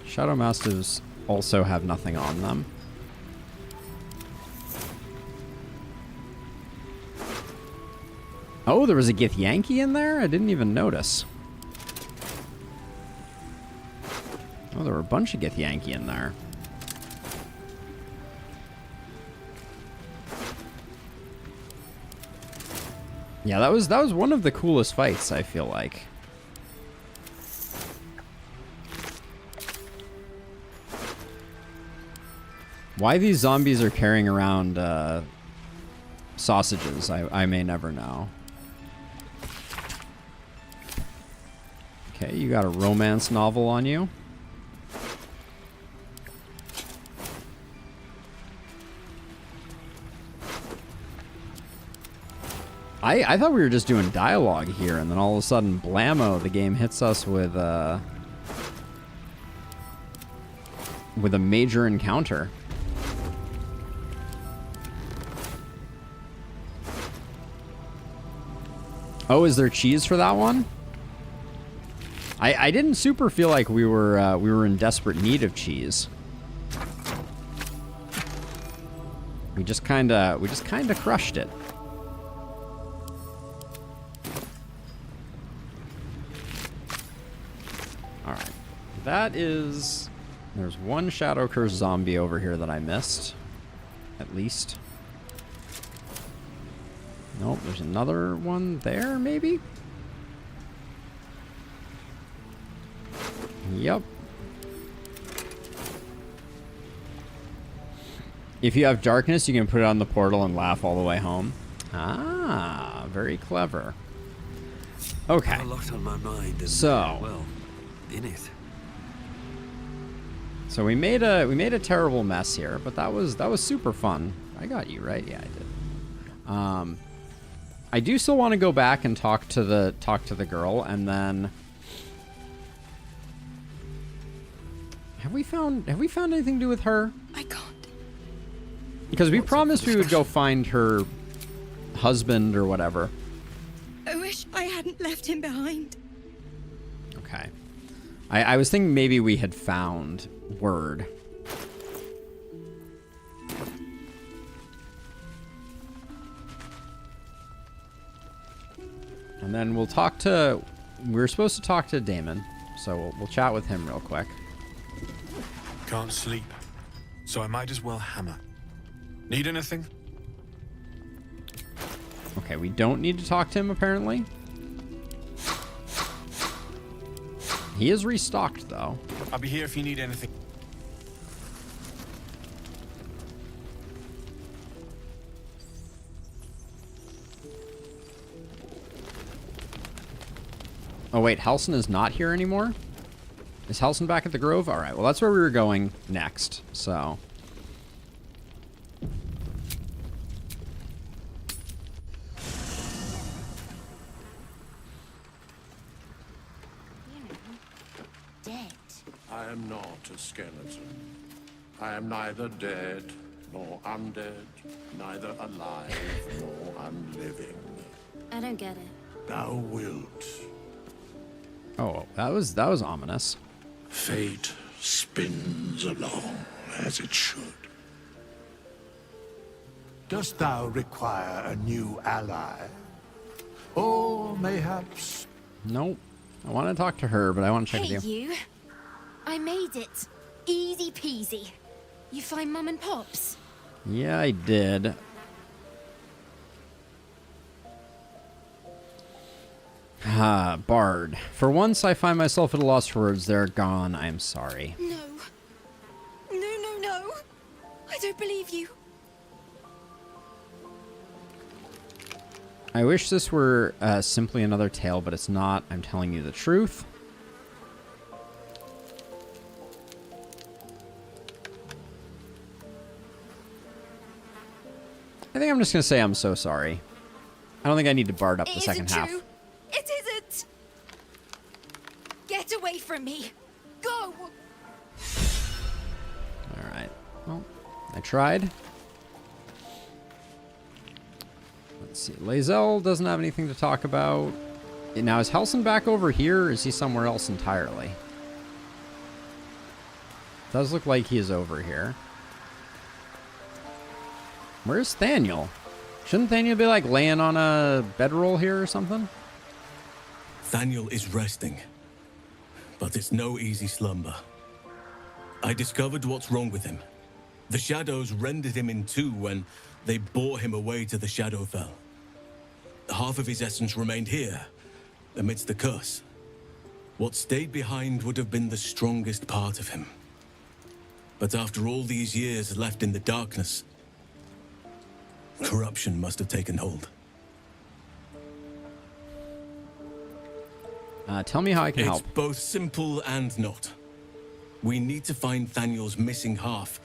Shadow Mastiffs also have nothing on them. Oh, there was a Githyanki in there? I didn't even notice. Oh, there were a bunch of Githyanki in there. Yeah, that was one of the coolest fights, I feel like. Why these zombies are carrying around sausages, I may never know. Okay, you got a romance novel on you. I thought we were just doing dialogue here, and then all of a sudden, blammo, the game hits us with a major encounter. Oh, is there cheese for that one? I didn't super feel like we were in desperate need of cheese. We just kind of crushed it. All right, that is. There's one Shadow Curse zombie over here that I missed, at least. Nope, there's another one there, maybe? Yep. If you have darkness, you can put it on the portal and laugh all the way home. Ah, very clever. Okay. A lot on my mind and, so, well, in it. So we made a terrible mess here, but that was super fun. I got you, right? Yeah, I did. I do still want to go back and talk to the girl, and then have we found anything to do with her? I can't. Because we promised we would go find her husband or whatever. I wish I hadn't left him behind. Okay. I was thinking maybe we had found word. And then we'll talk to... We're supposed to talk to Damon, so we'll chat with him real quick. Can't sleep, so I might as well hammer. Need anything? Okay, we don't need to talk to him, apparently. He is restocked, though. I'll be here if you need anything. Oh, wait, Halsin is not here anymore? Is Halsin back at the Grove? All right, well, that's where we were going next, so... Dead. I am not a skeleton. I am neither dead nor undead, neither alive nor unliving. I don't get it. Thou wilt. Oh, that was ominous. Fate spins along as it should. Dost thou require a new ally? Or mayhaps... Nope. I want to talk to her, but I want to check Hey, with you. you. I made it. Easy peasy. You find Mum and Pops? Yeah, I did. Ah, Bard. For once, I find myself at a loss for words. They're gone. I'm sorry. No. No. I don't believe you. I wish this were simply another tale, but it's not. I'm telling you the truth. I think I'm just going to say I'm so sorry. I don't think I need to bard up the second half. True. It isn't. Get away from me. Go. All right. Well, I tried. Let's see. Lae'zel doesn't have anything to talk about. Now, is Halsin back over here, or is he somewhere else entirely? Does look like he is over here. Where's Thaniel? Shouldn't Thaniel be, like, laying on a bedroll here or something? Thaniel is resting, but it's no easy slumber. I discovered what's wrong with him. The shadows rendered him in two when they bore him away to the Shadowfell. Half of his essence remained here, amidst the curse. What stayed behind would have been the strongest part of him. But after all these years left in the darkness, corruption must have taken hold. Tell me how I can help. It's both simple and not. We need to find Thaniel's missing half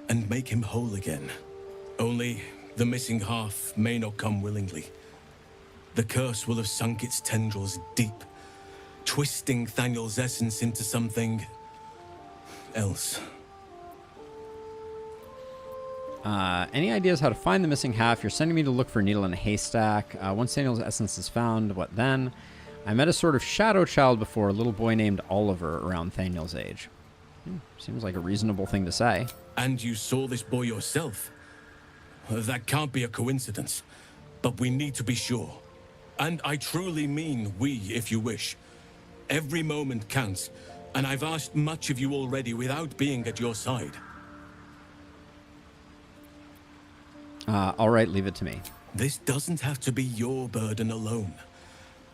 and make him whole again. Only the missing half may not come willingly. The curse will have sunk its tendrils deep, twisting Thaniel's essence into something else. Any ideas how to find the missing half? You're sending me to look for a needle in a haystack. Once Daniel's essence is found, what then? I met a sort of shadow child before, a little boy named Oliver around Thaniel's age. Seems like a reasonable thing to say. And you saw this boy yourself? That can't be a coincidence. But we need to be sure. And I truly mean we, if you wish. Every moment counts, and I've asked much of you already without being at your side. All right, leave it to me. This doesn't have to be your burden alone.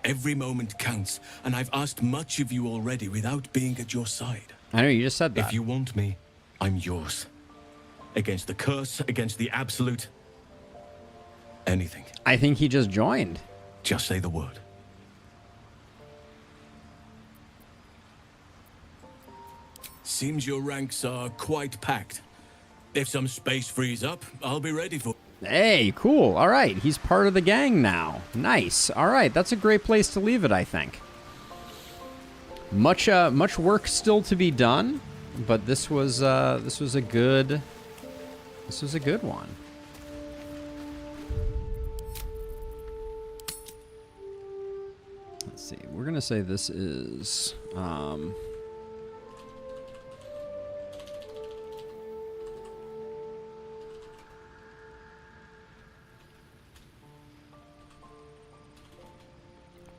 Every moment counts, and I've asked much of you already without being at your side. I know, you just said that. If you want me, I'm yours. Against the curse, against the absolute... anything. I think he just joined. Just say the word. Seems your ranks are quite packed. If some space frees up, I'll be ready for... Hey, cool. All right, he's part of the gang now. Nice. All right, that's a great place to leave it, I think. Much work still to be done, but this was a good one. Let's see. We're gonna say this is.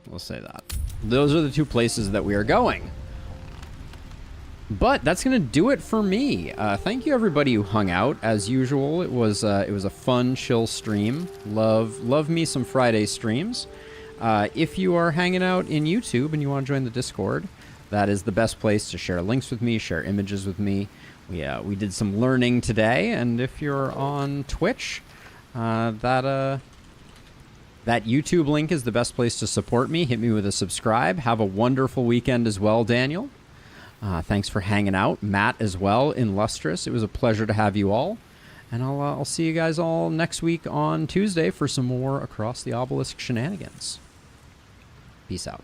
We'll say that. Those are the two places that we are going. But that's gonna do it for me. Thank you everybody who hung out. As usual, it was a fun, chill stream. Love me some Friday streams. If you are hanging out in YouTube and you want to join the Discord, that is the best place to share links with me, share images with me. We did some learning today, and if you're on Twitch, that That YouTube link is the best place to support me. Hit me with a subscribe. Have a wonderful weekend as well, Daniel. Thanks for hanging out. Matt as well, Illustrious. It was a pleasure to have you all. And I'll see you guys all next week on Tuesday for some more Across the Obelisk shenanigans. Peace out.